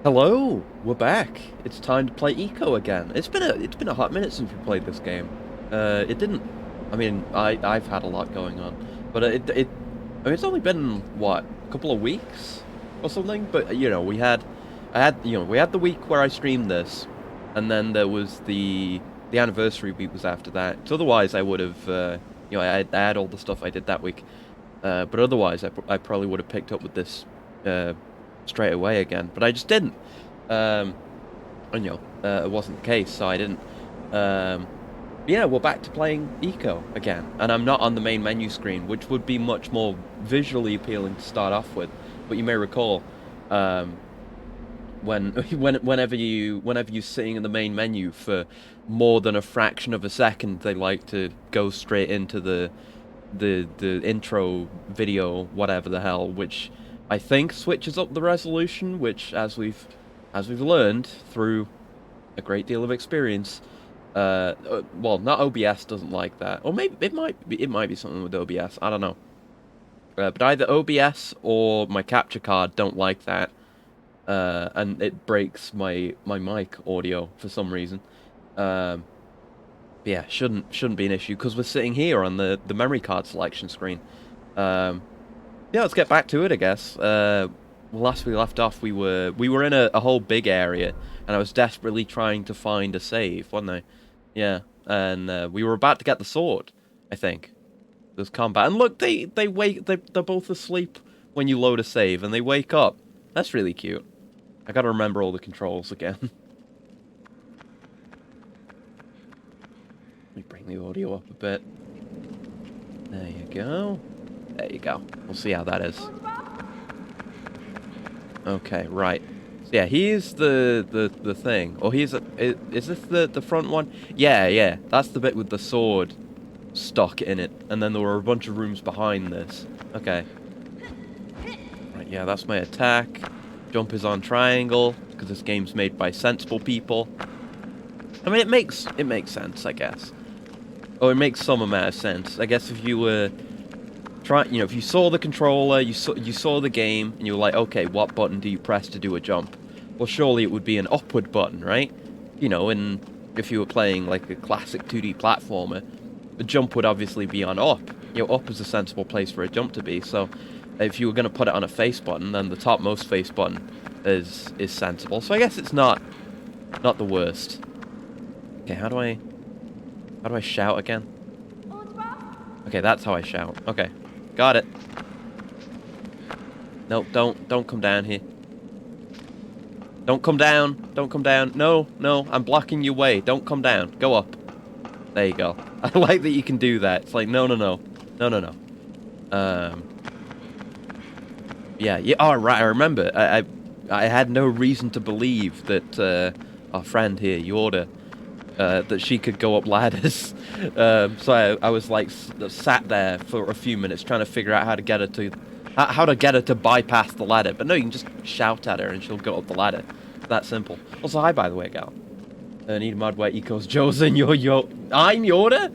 Hello, we're back. It's time to play Eco again. It's been a hot minute since we played this game. It didn't. I mean, I've had a lot going on, but I mean, it's only been what, a couple of weeks or something. But we had the week where I streamed this, and then there was the anniversary week was after that. So otherwise, I would have I had all the stuff I did that week. But otherwise, I probably would have picked up with this straight away again, but I just didn't. And it wasn't the case, so I didn't. Yeah, we're back to playing Eco again, and I'm not on the main menu screen, which would be much more visually appealing to start off with. But you may recall, whenever you're sitting in the main menu for more than a fraction of a second, they like to go straight into the intro video, whatever the hell, which I think switches up the resolution, which as we've learned through a great deal of experience, well, not OBS doesn't like that, or maybe it might be something with OBS. I don't know, but either OBS or my capture card don't like that, and it breaks my mic audio for some reason. Yeah, shouldn't be an issue because we're sitting here on the memory card selection screen. Yeah, let's get back to it, I guess. Last we left off, we were in a whole big area, and I was desperately trying to find a save, wasn't I? Yeah, and we were about to get the sword, I think. There's combat, and look, they're both asleep when you load a save, and they wake up. That's really cute. I gotta remember all the controls again. Let me bring the audio up a bit. There you go. There you go. We'll see how that is. Okay, right. So yeah, here's the thing. Or is this the front one? Yeah. That's the bit with the sword stuck in it. And then there were a bunch of rooms behind this. Okay. Right, yeah, that's my attack. Jump is on triangle, because this game's made by sensible people. I mean, it makes sense, I guess. Or it makes some amount of sense. I guess if you were if you saw the controller, you saw the game, and you were like, okay, what button do you press to do a jump? Well, surely it would be an upward button, right? And if you were playing like a classic 2D platformer, the jump would obviously be on up. Up is a sensible place for a jump to be. So if you were going to put it on a face button, then the topmost face button is sensible. So I guess it's not the worst. Okay, how do I shout again? Okay, that's how I shout. Okay. Got it. No, don't come down here. Don't come down. Don't come down. No, I'm blocking your way. Don't come down. Go up. There you go. I like that you can do that. It's like, no. Yeah. Oh, right, I remember. I had no reason to believe that our friend here, Yorda, that she could go up ladders. So I was like sat there for a few minutes trying to figure out how to get her to bypass the ladder. But no, you can just shout at her and she'll go up the ladder. It's that simple. Also, hi, by the way, gal. Need a mod where Eco's Josen. I'm Yoda?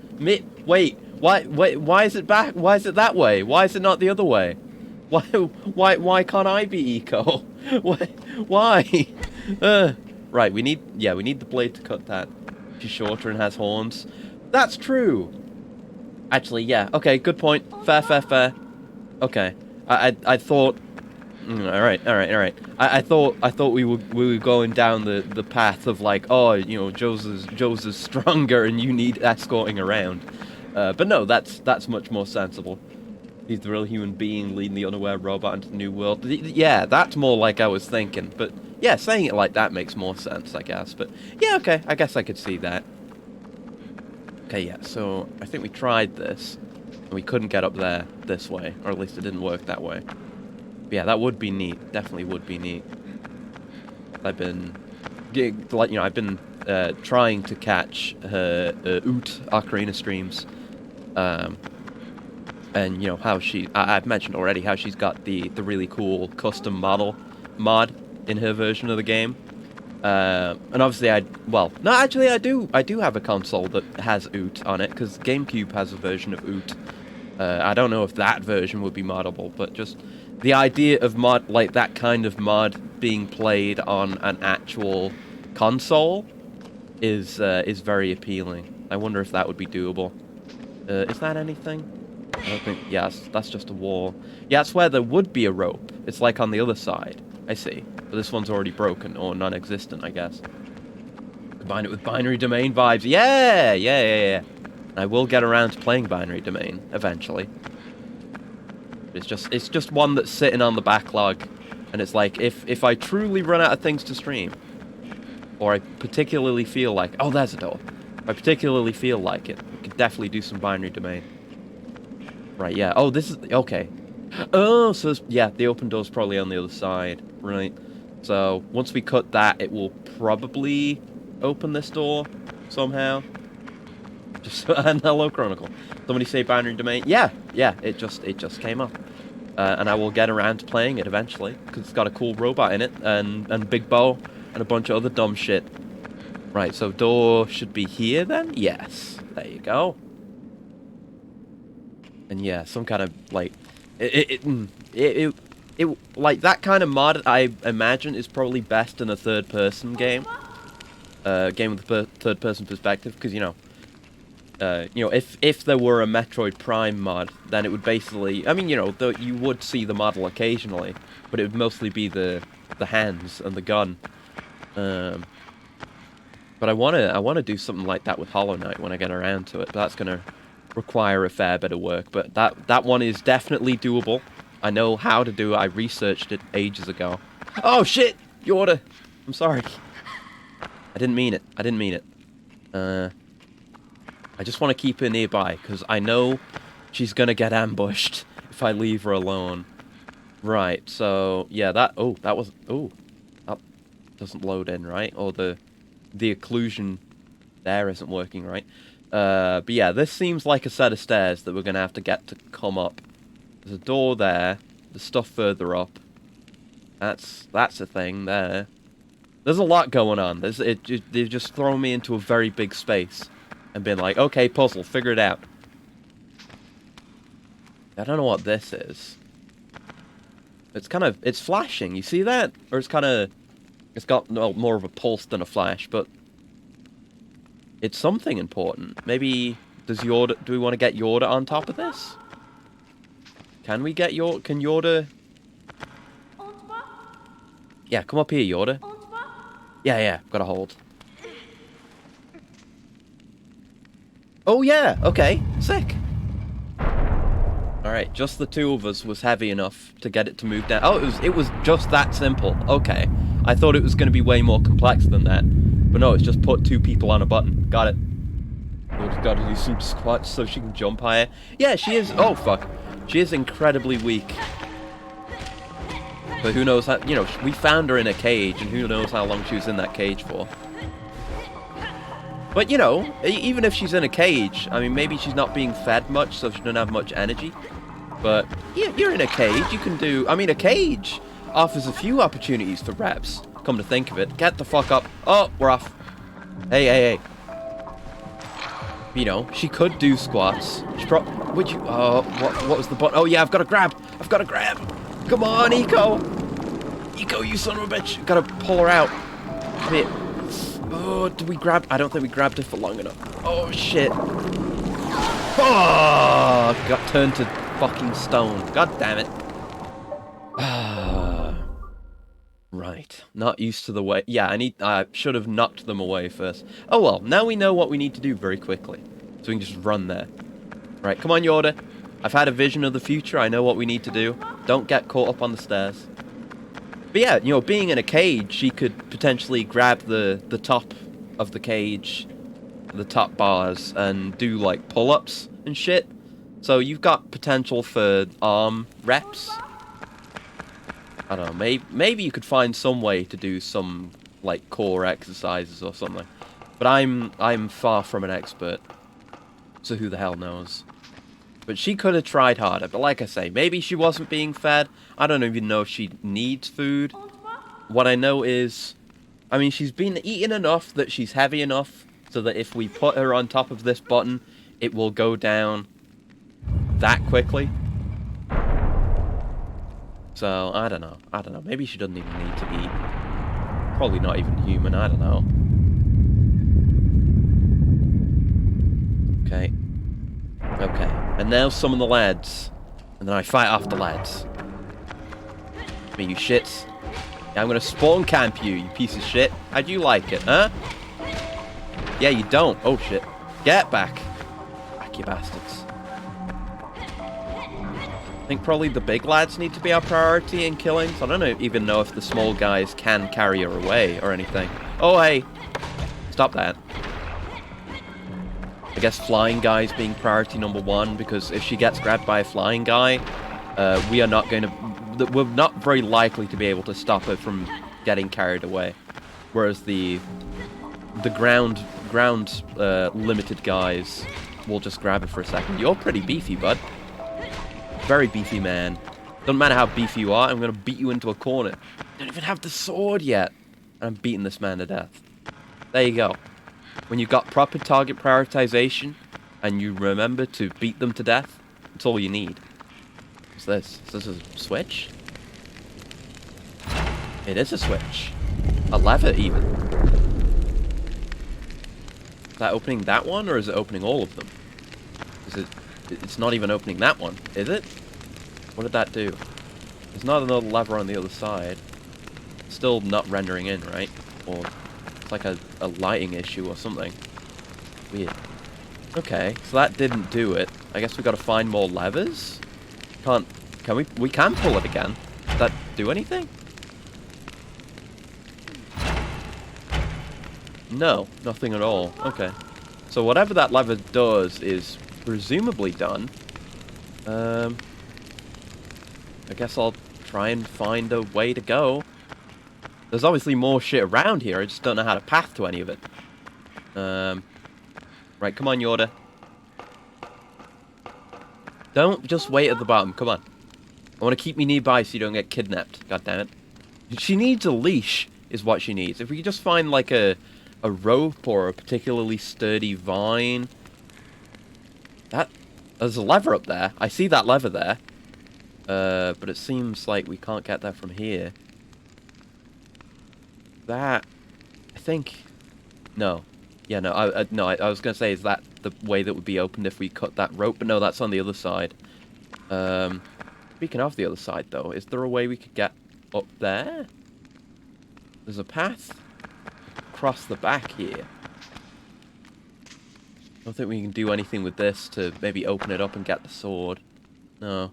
Wait, why is it back? Why is it that way? Why is it not the other way? Why can't I be Eco? Why? Right, we need the blade to cut that. She's shorter and has horns. That's true. Actually, yeah. Okay, good point. Fair. Okay. I thought. All right. I thought we were going down the path of like, oh, Joe's is stronger and you need escorting around. But no, that's much more sensible. He's the real human being leading the unaware robot into the new world. Yeah, that's more like I was thinking. But yeah, saying it like that makes more sense, I guess. But yeah, okay, I guess I could see that. Okay, yeah, so I think we tried this, and we couldn't get up there this way, or at least it didn't work that way. But yeah, that would be neat. Definitely would be neat. I've been trying to catch her Oot Ocarina streams, and how I've mentioned already how she's got the really cool custom model mod in her version of the game. And obviously I do have a console that has Oot on it, because GameCube has a version of Oot. I don't know if that version would be moddable, but just the idea of that kind of mod being played on an actual console is very appealing. I wonder if that would be doable. Is that anything? I don't think... Yes, that's just a wall. Yeah, that's where there would be a rope. It's like on the other side. I see. But this one's already broken, or non-existent, I guess. Combine it with binary domain vibes. Yeah. I will get around to playing binary domain, eventually. It's just one that's sitting on the backlog. And it's like, if I truly run out of things to stream, or I particularly feel like... Oh, there's a door. If I particularly feel like it, we could definitely do some binary domain. Right, yeah. Oh, this is... Okay. Oh, so... Yeah, the open door's probably on the other side. Right. So, once we cut that, it will probably open this door somehow. Just... And hello, Chronicle. Somebody say binary domain? Yeah, it just came up. And I will get around to playing it eventually, because it's got a cool robot in it, and Big Bow, and a bunch of other dumb shit. Right, so door should be here then? Yes. There you go. And yeah, some kind of, like, like, that kind of mod, I imagine, is probably best in a third-person game. Game with a third-person perspective, because, you know, if there were a Metroid Prime mod, then it would basically... I mean, you know, you would see the model occasionally, but it would mostly be the hands and the gun. But I wanna do something like that with Hollow Knight when I get around to it. But that's gonna require a fair bit of work. But that one is definitely doable. I know how to do it. I researched it ages ago. Oh shit, Yorda! I'm sorry. I didn't mean it. I just want to keep her nearby, because I know she's going to get ambushed if I leave her alone. Right, so, yeah, that doesn't load in, right? Or the occlusion there isn't working, right? But yeah, this seems like a set of stairs that we're going to have to get to come up. There's a door there, there's stuff further up. That's a thing there. There's a lot going on. They've just thrown me into a very big space. And been like, okay, puzzle, figure it out. I don't know what this is. It's flashing, you see that? Or it's got more of a pulse than a flash, but it's something important. Maybe, do we want to get Yorda on top of this? Can we get can Yorda... Yeah, come up here, Yorda. Yeah, got a hold. Oh yeah, okay, sick. Alright, just the two of us was heavy enough to get it to move down. Oh, it was just that simple. Okay. I thought it was going to be way more complex than that. But no, it's just put two people on a button. Got it. We've got to do some squats so she can jump higher. Yeah, she is... Oh, fuck. She is incredibly weak. But who knows how... You know, we found her in a cage, and who knows how long she was in that cage for. But, you know, even if she's in a cage, I mean, maybe she's not being fed much, so she doesn't have much energy. But, yeah, you're in a cage, you can do... I mean, a cage offers a few opportunities for reps, come to think of it. Get the fuck up. Oh, we're off. Hey. You know, she could do squats. Would you... what was the button? Oh, yeah, I've got to grab. Come on, Eco, you son of a bitch. Gotta pull her out. Come here. Oh, did we grab... I don't think we grabbed her for long enough. Oh, shit. Oh, got turned to fucking stone. God damn it. Right. Not used to the way... Yeah, I should have knocked them away first. Oh, well. Now we know what we need to do very quickly. So we can just run there. Right, come on, Yorda. I've had a vision of the future. I know what we need to do. Don't get caught up on the stairs. But yeah, you know, being in a cage, she could potentially grab the top of the cage, the top bars, and do, like, pull-ups and shit. So you've got potential for arm reps. I don't know, maybe you could find some way to do some, like, core exercises or something. But I'm far from an expert, so who the hell knows. But she could have tried harder, but like I say, maybe she wasn't being fed. I don't even know if she needs food. What I know is, I mean, she's been eating enough that she's heavy enough so that if we put her on top of this button, it will go down that quickly. So, I don't know. I don't know. Maybe she doesn't even need to be... Probably not even human. I don't know. Okay. Okay. And now summon the lads. And then I fight off the lads. Me, you shits. Yeah, I'm gonna spawn camp you, you piece of shit. How'd you like it, huh? Yeah, you don't. Oh, shit. Get back. Back, you bastards. I think probably the big lads need to be our priority in killings. I don't even know if the small guys can carry her away or anything. Oh, hey. Stop that. I guess flying guys being priority number 1, because if she gets grabbed by a flying guy, we are not going to... We're not very likely to be able to stop her from getting carried away. Whereas the ground limited guys will just grab her for a second. You're pretty beefy, bud. Very beefy, man. Doesn't matter how beefy you are, I'm going to beat you into a corner. I don't even have the sword yet. And I'm beating this man to death. There you go. When you've got proper target prioritization, and you remember to beat them to death, that's all you need. What's this? Is this a switch? It is a switch. A lever, even. Is that opening that one, or is it opening all of them? Is it... It's not even opening that one, is it? What did that do? There's not another lever on the other side. It's still not rendering in, right? Or it's like a lighting issue or something. Weird. Okay, so that didn't do it. I guess we gotta find more levers? Can we? We can pull it again. Does that do anything? No, nothing at all. Okay. So whatever that lever does is presumably done. I guess I'll try and find a way to go. There's obviously more shit around here, I just don't know how to path to any of it. Right, come on, Yorda. Don't just wait at the bottom, come on. I want to keep me nearby so you don't get kidnapped, god damn it. She needs a leash, is what she needs. If we could just find, like, a rope or a particularly sturdy vine... There's a lever up there. I see that lever there. But it seems like we can't get there from here. That... I think... No. Yeah, no, I was going to say, is that the way that would be opened if we cut that rope? But no, that's on the other side. Speaking of the other side, though, is there a way we could get up there? There's a path across the back here. I don't think we can do anything with this to maybe open it up and get the sword. No.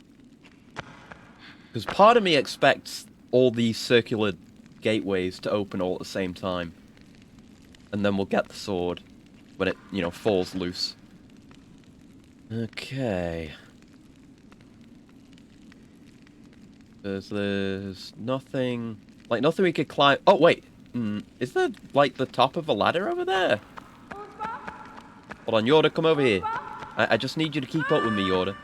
Because part of me expects all these circular gateways to open all at the same time. And then we'll get the sword when it, you know, falls loose. Okay. There's nothing... Like, nothing we could climb... Oh, wait! Is there, like, the top of a ladder over there? Hold on, Yorda, come over here. I just need you to keep up with me, Yorda.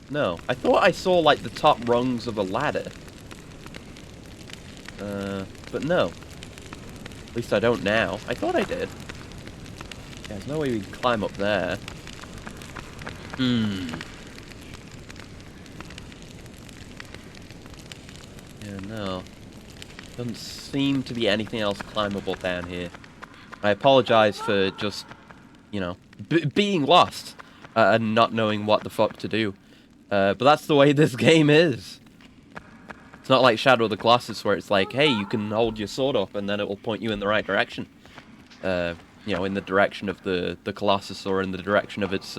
No. I thought I saw, like, the top rungs of a ladder. But no. At least I don't now. I thought I did. Yeah, there's no way we can climb up there. Yeah, no. Doesn't seem to be anything else climbable down here. I apologize for just, you know, being lost and not knowing what the fuck to do. But that's the way this game is. It's not like Shadow of the Colossus where it's like, hey, you can hold your sword up and then it will point you in the right direction. You know, in the direction of the Colossus or in the direction of its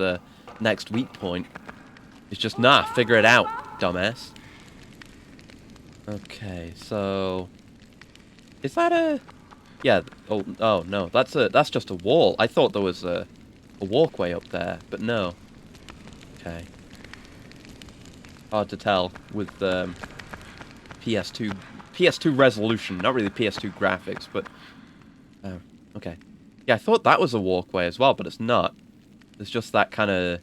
next weak point. It's just, nah, figure it out, dumbass. Okay, so... Is that a... Yeah, oh no, that's just a wall. I thought there was a walkway up there, but no. Okay. Hard to tell with PS2 resolution, not really PS2 graphics, but okay. Yeah, I thought that was a walkway as well, but it's not. There's just that kind of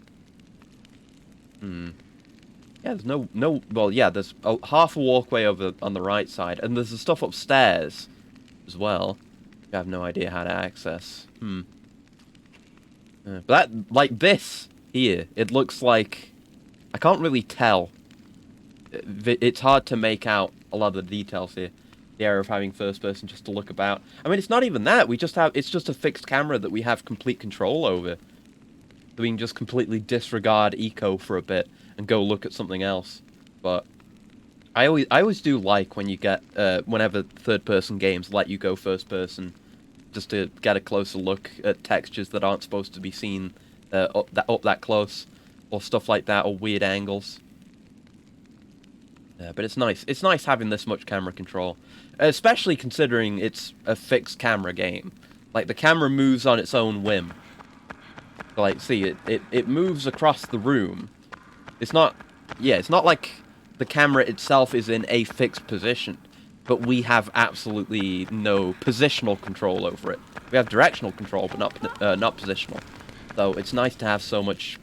Yeah, there's no well, yeah, there's half a walkway over on the right side, and there's the stuff upstairs as well. I have no idea how to access. But that, like this here, it looks like I can't really tell. It's hard to make out a lot of the details here. The area of having first person just to look about. I mean, it's not even that. It's just a fixed camera that we have complete control over. So we can just completely disregard eco for a bit and go look at something else. But I always do like when you get whenever third person games let you go first person, just to get a closer look at textures that aren't supposed to be seen up that close, or stuff like that, or weird angles. But it's nice. It's nice having this much camera control, especially considering it's a fixed camera game. Like, the camera moves on its own whim. Like, see, it moves across the room. It's not like the camera itself is in a fixed position, but we have absolutely no positional control over it. We have directional control, but not positional. So it's nice to have so much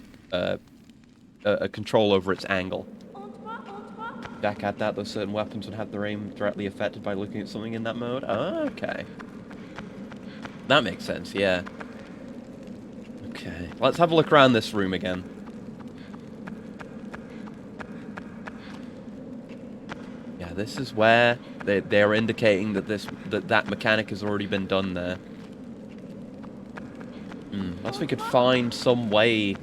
control over its angle. Back at that, those certain weapons would have their aim directly affected by looking at something in that mode. Oh, okay. That makes sense, yeah. Okay, let's have a look around this room again. Yeah, this is where they're indicating that that mechanic has already been done there. Unless we could find some way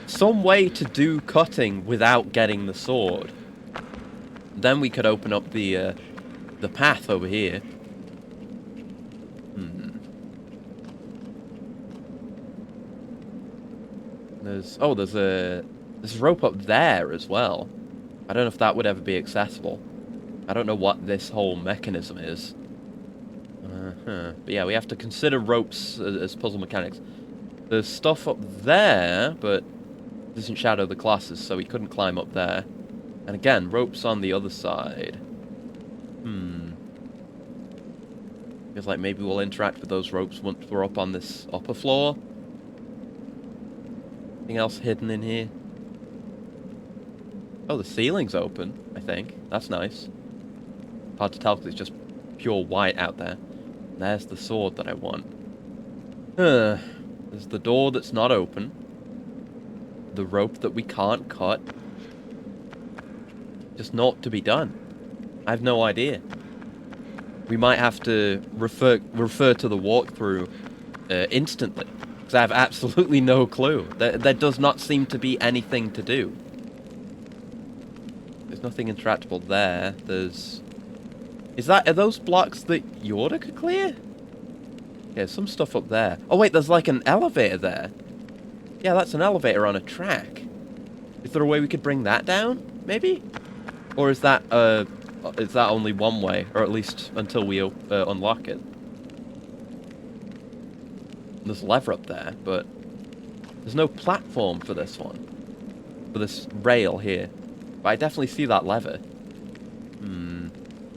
to do cutting without getting the sword. Then we could open up the path over here. There's a rope up there as well. I don't know if that would ever be accessible. I don't know what this whole mechanism is. But yeah, we have to consider ropes as puzzle mechanics. There's stuff up there, but it doesn't shadow the classes, so we couldn't climb up there. And again, ropes on the other side. Feels like maybe we'll interact with those ropes once we're up on this upper floor. Anything else hidden in here? Oh, the ceiling's open, I think. That's nice. Hard to tell because it's just pure white out there. And there's the sword that I want. There's the door that's not open. The rope that we can't cut. Just not to be done. I have no idea. We might have to refer to the walkthrough instantly, because I have absolutely no clue. There does not seem to be anything to do. There's nothing interactable there. Are those blocks that Yorda could clear? Yeah, some stuff up there. Oh wait, there's like an elevator there. Yeah, that's an elevator on a track. Is there a way we could bring that down? Maybe? Or is that only one way? Or at least until we unlock it. There's a lever up there, but there's no platform for this one. For this rail here. But I definitely see that lever.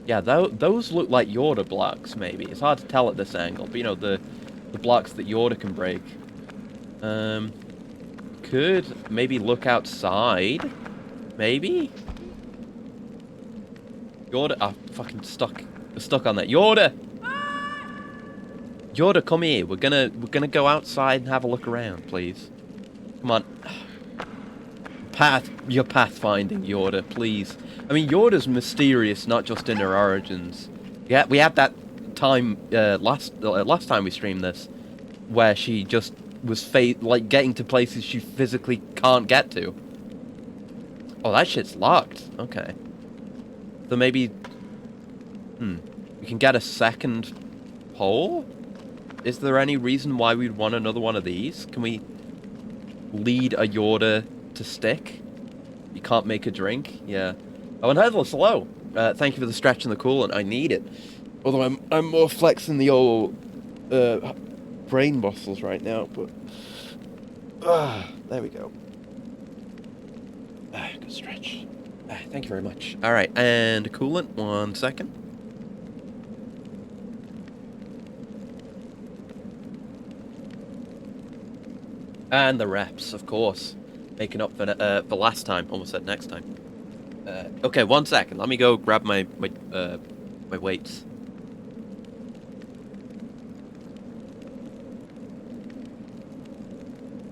Yeah, those look like Yorda blocks, maybe. It's hard to tell at this angle, but you know, the blocks that Yorda can break. Could maybe look outside? Maybe? Yorda, fucking stuck on that. Yorda! Yorda, come here. We're gonna go outside and have a look around, please. Come on. You're pathfinding, Yorda, please. I mean, Yorda's mysterious, not just in her origins. Yeah, we had that time last time we streamed this, where she just was getting to places she physically can't get to. Oh, that shit's locked. Okay. So maybe, we can get a second pole? Is there any reason why we'd want another one of these? Can we lead a Yorda to stick? You can't make a drink? Yeah. Oh, and Headless, hello. Thank you for the stretch and the coolant. I need it. Although I'm more flexing the old brain muscles right now, but there we go. Good stretch. Thank you very much. All right, and coolant. 1 second. And the reps, of course, making up for last time. Almost said next time. Okay, 1 second. Let me go grab my weights.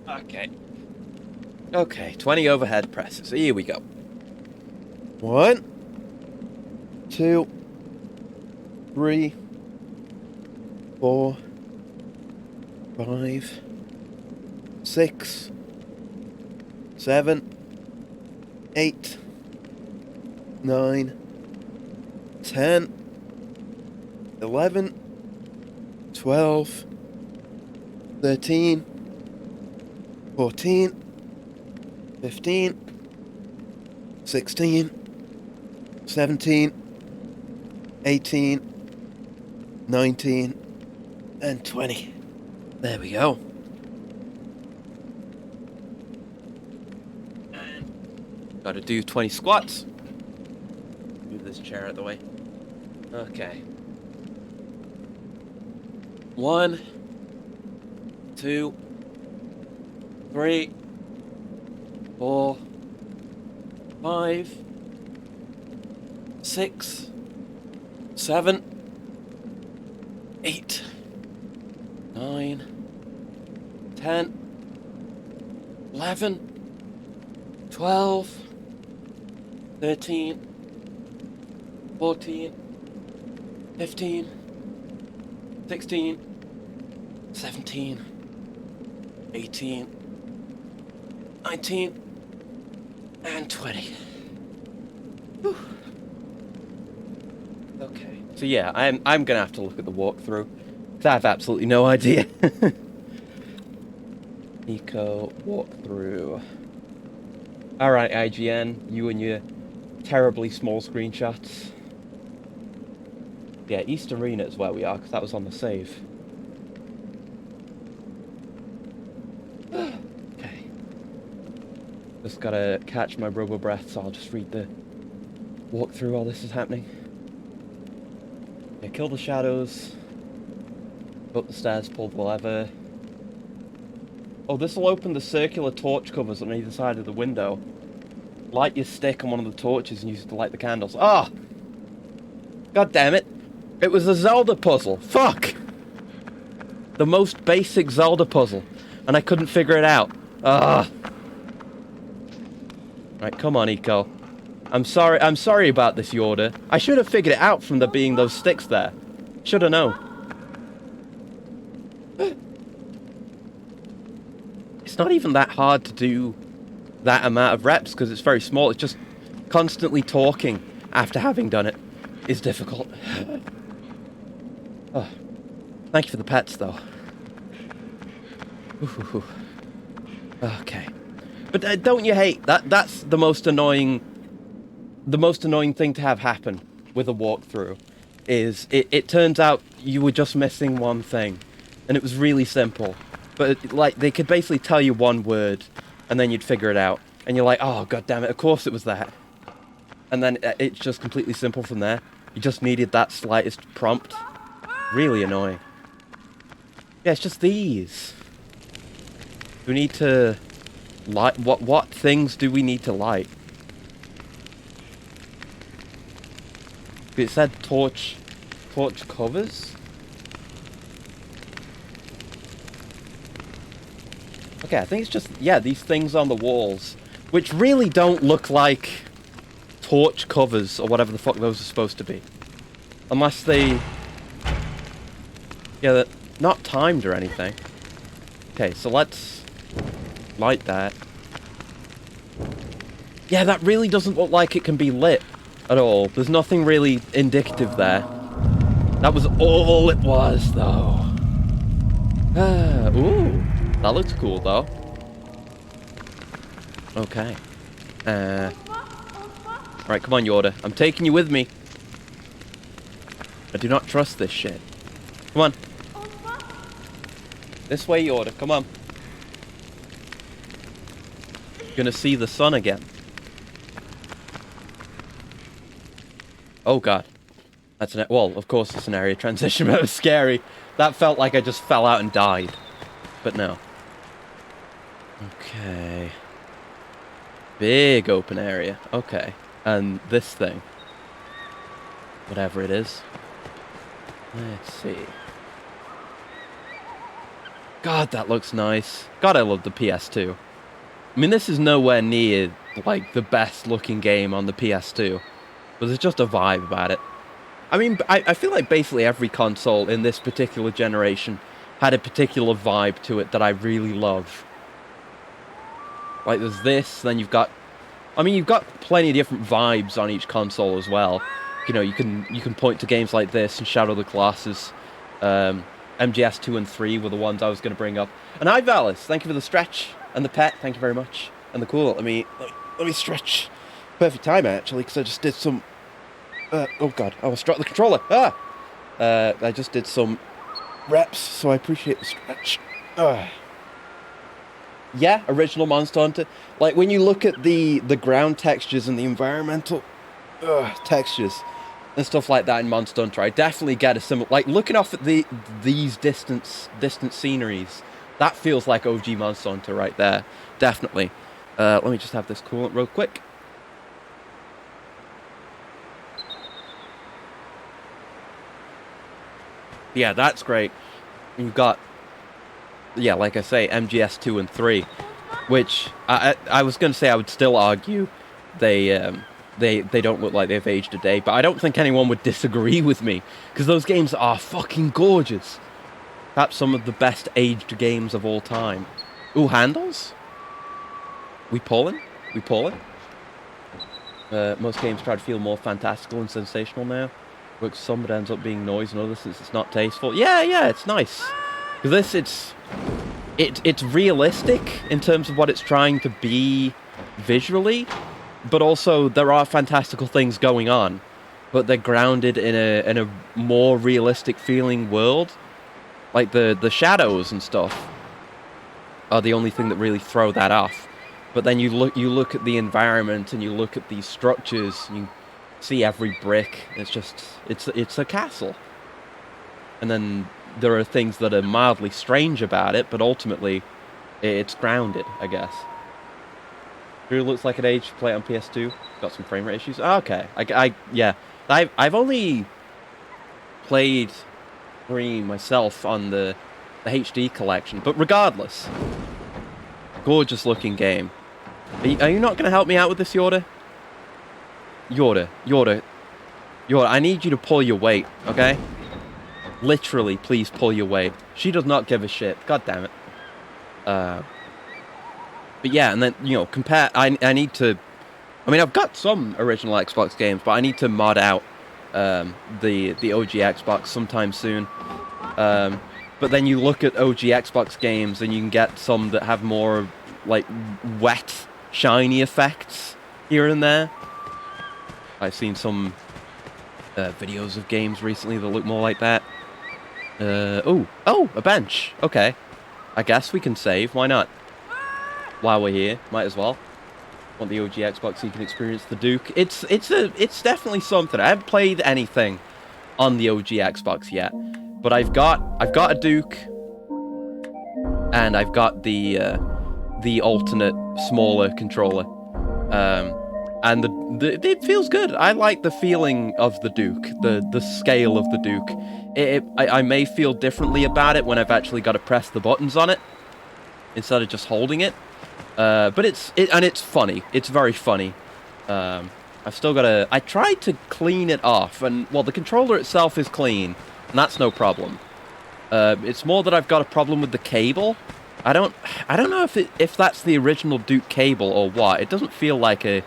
Okay. Okay, 20 overhead presses. Here we go. 1, 2, 3, 4, 5, 6, 7, 8, 9, 10, 11, 12, 13, 14, 15, 16, 17, 18, 19, and 20. There we go. Gotta do 20 squats. Move this chair out of the way. Okay. 1, 2, 3, 4, 5, 6, 7, 8, 9, 10, 11, 12, 13, 14, 15, 16, 17, 18, 19, and 20. Whew. Okay. So yeah, I'm gonna have to look at the walkthrough, because I have absolutely no idea. Eco walkthrough. Alright, IGN, you and your terribly small screenshots. Yeah, East Arena is where we are, because that was on the save. Okay. Just gotta catch my robo breath, so I'll just read the walkthrough while this is happening. Yeah, kill the shadows. Go up the stairs, pull the lever. Oh, this will open the circular torch covers on either side of the window. Light your stick on one of the torches and use it to light the candles. Ah! Oh! God damn it! It was a Zelda puzzle. Fuck! The most basic Zelda puzzle. And I couldn't figure it out. Ah! Right, come on, Eco. I'm sorry about this, Yorda. I should have figured it out from there being those sticks there. Should have known. It's not even that hard to do that amount of reps because it's very small. It's just constantly talking after having done it is difficult. Oh, thank you for the pets, though. Ooh. Okay, but don't you hate that? That's the most annoying thing to have happen with a walkthrough. Is it turns out you were just missing one thing, and it was really simple. But like they could basically tell you one word, and then you'd figure it out, and you're like, oh god damn it, of course it was that. And then it's just completely simple from there. You just needed that slightest prompt. Really annoying. Yeah, it's just these. We need to light. What things do we need to light? It said torch covers. Okay, I think it's just, yeah, these things on the walls, which really don't look like torch covers or whatever the fuck those are supposed to be. Unless they... yeah, they're not timed or anything. Okay, so let's light that. Yeah, that really doesn't look like it can be lit at all. There's nothing really indicative there. That was all it was, though. Ooh. That looks cool, though. Okay. Right, come on, Yorda. I'm taking you with me. I do not trust this shit. Come on. This way, Yorda. Come on. You're gonna see the sun again. Oh, God. That's an... well, of course it's an area transition, but it was scary. That felt like I just fell out and died. But no. Okay. Big open area. Okay. And this thing. Whatever it is. Let's see. God, that looks nice. God, I love the PS2. I mean, this is nowhere near, like, the best-looking game on the PS2, but there's just a vibe about it. I mean, I feel like basically every console in this particular generation had a particular vibe to it that I really love. Like, there's this, then you've got... I mean, you've got plenty of different vibes on each console as well. You know, you can point to games like this and Shadow of the Colossus. MGS 2 and 3 were the ones I was going to bring up. And hi, Valis, thank you for the stretch. And the pet, thank you very much. And the cool, let me stretch. Perfect time, actually, because I just did some... oh, God, I was struck the controller. I just did some reps, so I appreciate the stretch. Yeah, original Monster Hunter. Like, when you look at the ground textures and the environmental textures and stuff like that in Monster Hunter, I definitely get a similar... Like, looking off at these distant sceneries, that feels like OG Monster Hunter right there. Definitely. Let me just have this coolant real quick. Yeah, that's great. You've got... Yeah, like I say, MGS 2 and 3, which I was going to say I would still argue they don't look like they've aged a day, but I don't think anyone would disagree with me, because those games are fucking gorgeous. Perhaps some of the best aged games of all time. Ooh, handles? We pulling? Most games try to feel more fantastical and sensational now. But some it ends up being noise, and others it's not tasteful. Yeah, it's nice. Because this, it's realistic in terms of what it's trying to be visually, but also there are fantastical things going on, but they're grounded in a more realistic feeling world. Like the shadows and stuff are the only thing that really throw that off. But then you look at the environment and you look at these structures, and you see every brick. It's a castle, and then there are things that are mildly strange about it, but ultimately, it's grounded, I guess. It looks like an age to play it on PS2. Got some frame rate issues. Oh, okay, yeah. I've only played 3 myself on the HD collection, but regardless, gorgeous looking game. Are you not going to help me out with this, Yorda? Yorda, I need you to pull your weight, okay? Literally, please pull your weight. She does not give a shit. God damn it. But yeah, and then, you know, compare... I need to... I mean, I've got some original Xbox games, but I need to mod out the OG Xbox sometime soon. But then you look at OG Xbox games, and you can get some that have more, like, wet, shiny effects here and there. I've seen some videos of games recently that look more like that. Oh, a bench. Okay. I guess we can save. Why not? While we're here, might as well. Want the OG Xbox so you can experience the Duke. It's definitely something. I haven't played anything on the OG Xbox yet, but I've got a Duke, and I've got the alternate smaller controller. And it feels good. I like the feeling of the Duke, the scale of the Duke. I may feel differently about it when I've actually got to press the buttons on it instead of just holding it. But it's funny. It's very funny. I've still got to... I tried to clean it off, and well, the controller itself is clean, and that's no problem. It's more that I've got a problem with the cable. I don't know if that's the original Duke cable or what. It doesn't feel like a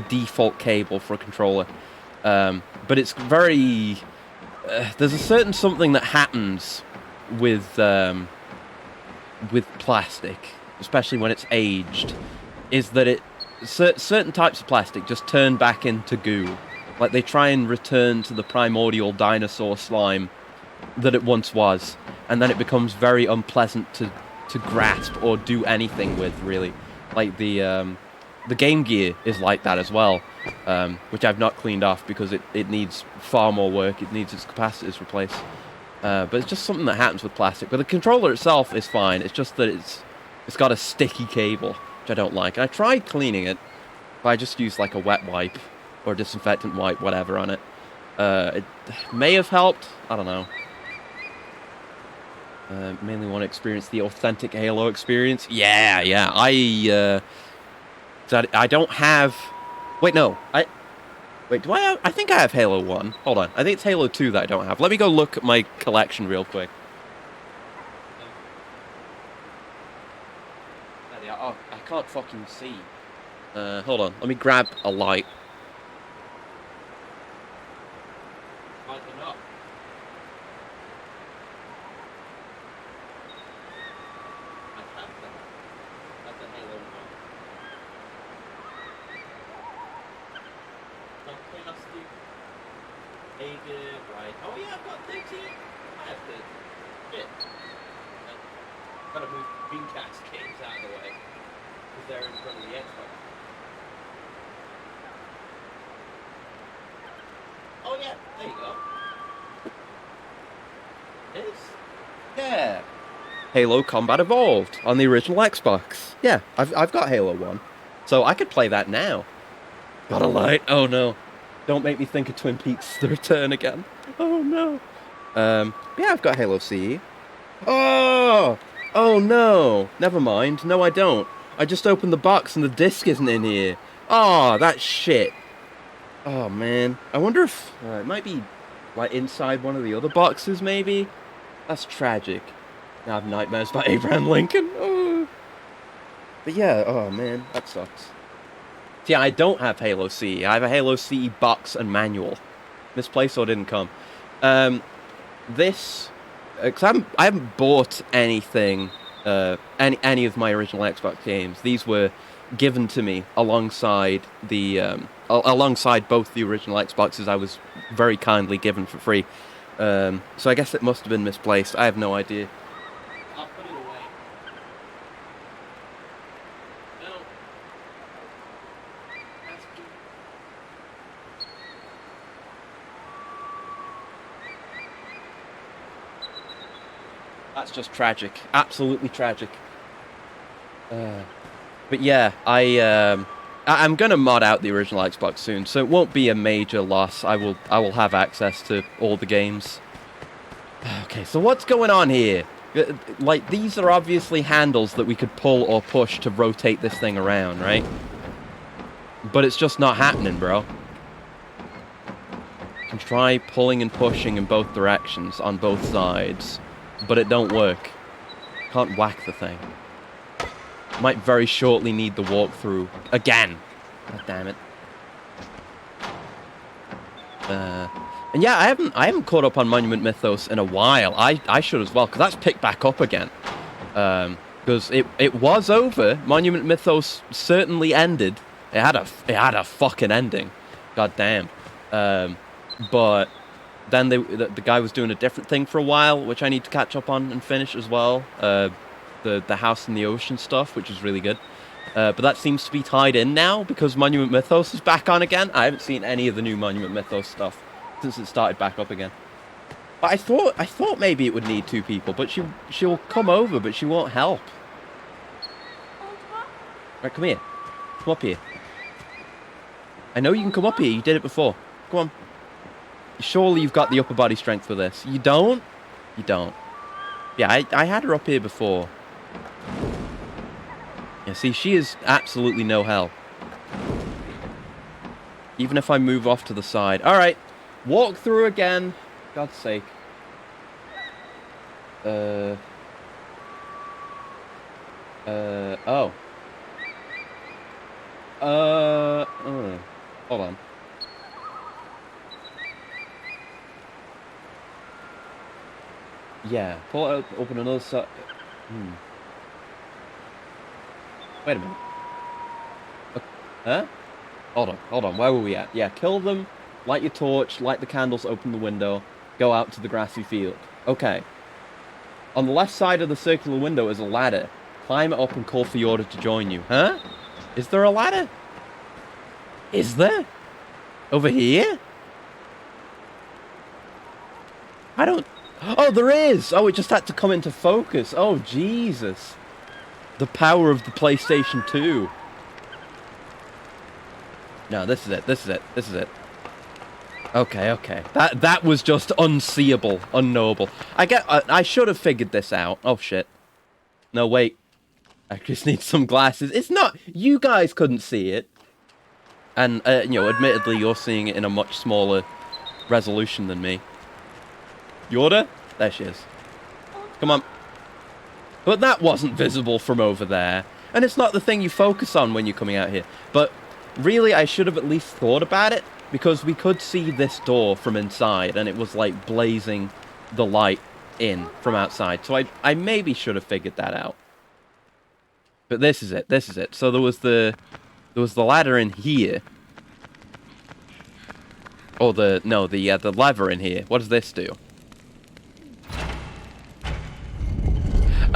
default cable for a controller. But it's very... there's a certain something that happens with plastic, especially when it's aged, is that certain types of plastic just turn back into goo. Like, they try and return to the primordial dinosaur slime that it once was, and then it becomes very unpleasant to grasp or do anything with, really. Like, the Game Gear is like that as well, which I've not cleaned off because it needs far more work. It needs its capacitors replaced. But it's just something that happens with plastic. But the controller itself is fine. It's just that it's got a sticky cable, which I don't like. And I tried cleaning it, but I just used like a wet wipe or a disinfectant wipe, whatever, on it. It may have helped. I don't know. Mainly want to experience the authentic Halo experience. Yeah. So I don't have... Wait, no. Wait, do I have... I think I have Halo 1. Hold on. I think it's Halo 2 that I don't have. Let me go look at my collection real quick. There they are. Oh, I can't fucking see. Hold on. Let me grab a light. Lighten up. I have that. That's a Halo 1. Right. Oh yeah, I've got 13. I have 13. Shit. Gotta move Dreamcast games out of the way. Because they're in front of the Xbox. Oh yeah, there you go. It is? Yeah. Halo Combat Evolved on the original Xbox. Yeah, I've got Halo 1. So I could play that now. Got a light? Oh no. Don't make me think of Twin Peaks The Return again. Oh no. Yeah, I've got Halo CE. Oh! Oh no. Never mind. No, I don't. I just opened the box and the disc isn't in here. Oh, that's shit. Oh man. I wonder if it might be like inside one of the other boxes, maybe? That's tragic. Now I have nightmares about Abraham Lincoln. Oh. But yeah, oh man, that sucks. Yeah, I don't have Halo CE. I have a Halo CE box and manual. Misplaced or didn't come. This, because I haven't bought anything, any of my original Xbox games. These were given to me alongside the alongside both the original Xboxes. I was very kindly given for free. So I guess it must have been misplaced. I have no idea. I'll put it away. That's just tragic. Absolutely tragic. But yeah, I'm gonna mod out the original Xbox soon, so it won't be a major loss. I will have access to all the games. Okay, so what's going on here? Like, these are obviously handles that we could pull or push to rotate this thing around, right? But it's just not happening, bro. You can try pulling and pushing in both directions on both sides. But it don't work. Can't whack the thing. Might very shortly need the walkthrough again. God damn it. And yeah, I haven't caught up on Monument Mythos in a while. I should as well, because that's picked back up again. Because it was over. Monument Mythos certainly ended. It had a fucking ending. God damn. But then the guy was doing a different thing for a while, which I need to catch up on and finish as well. The House in the Ocean stuff, which is really good. But that seems to be tied in now, because Monument Mythos is back on again. I haven't seen any of the new Monument Mythos stuff since it started back up again. But I thought maybe it would need 2 people, but she'll come over, but she won't help. Right, come here. Come up here. I know you can come up here. You did it before. Come on. Surely you've got the upper body strength for this. You don't? You don't. Yeah, I had her up here before. Yeah, see, she is absolutely no help. Even if I move off to the side. Alright. Walk through again. God's sake. Oh. Hold on. Yeah, pull it out, open another side. Wait a minute. Huh? Hold on, where were we at? Yeah, kill them, light your torch, light the candles, open the window, go out to the grassy field. Okay. On the left side of the circular window is a ladder. Climb it up and call for Yorda to join you. Huh? Is there a ladder? Is there? Over here? I don't... Oh, there is! Oh, it just had to come into focus. Oh, Jesus. The power of the PlayStation 2. No, this is it. This is it. This is it. Okay, okay. That was just unseeable, unknowable. I should have figured this out. Oh, shit. No, wait. I just need some glasses. It's not... You guys couldn't see it. And, you know, admittedly, you're seeing it in a much smaller resolution than me. Yoda? There she is. Come on. But that wasn't visible from over there. And it's not the thing you focus on when you're coming out here. But really, I should have at least thought about it, because we could see this door from inside, and it was like blazing the light in from outside. So I maybe should have figured that out. But this is it. This is it. So there was the ladder in here. Or the lever in here. What does this do?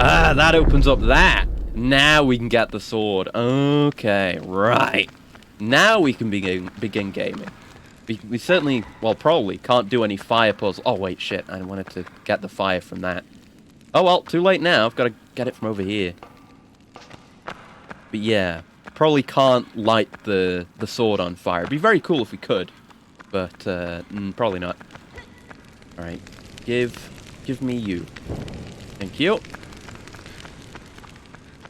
Ah, that opens up that. Now we can get the sword. Okay, right. Now we can begin gaming. We certainly, well, probably can't do any fire puzzles. Oh, wait, shit. I wanted to get the fire from that. Oh, well, too late now. I've got to get it from over here. But yeah, probably can't light the sword on fire. It'd be very cool if we could. But, probably not. Alright. Give me you. Thank you.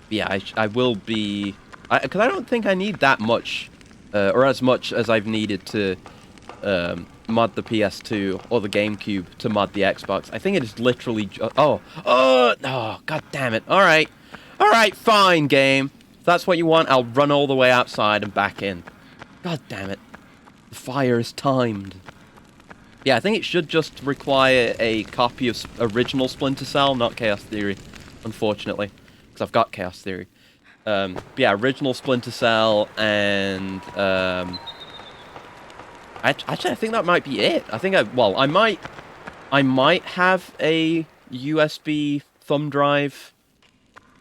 Yeah, I will be... Because I don't think I need that much, or as much as I've needed to mod the PS2 or the GameCube to mod the Xbox. I think it is literally... Oh, god damn it. Alright, fine, game. If that's what you want, I'll run all the way outside and back in. God damn it. The fire is timed. Yeah, I think it should just require a copy of original Splinter Cell, not Chaos Theory, unfortunately. I've got Chaos Theory. But yeah, original Splinter Cell, and actually, I think that might be it. I think I might have a USB thumb drive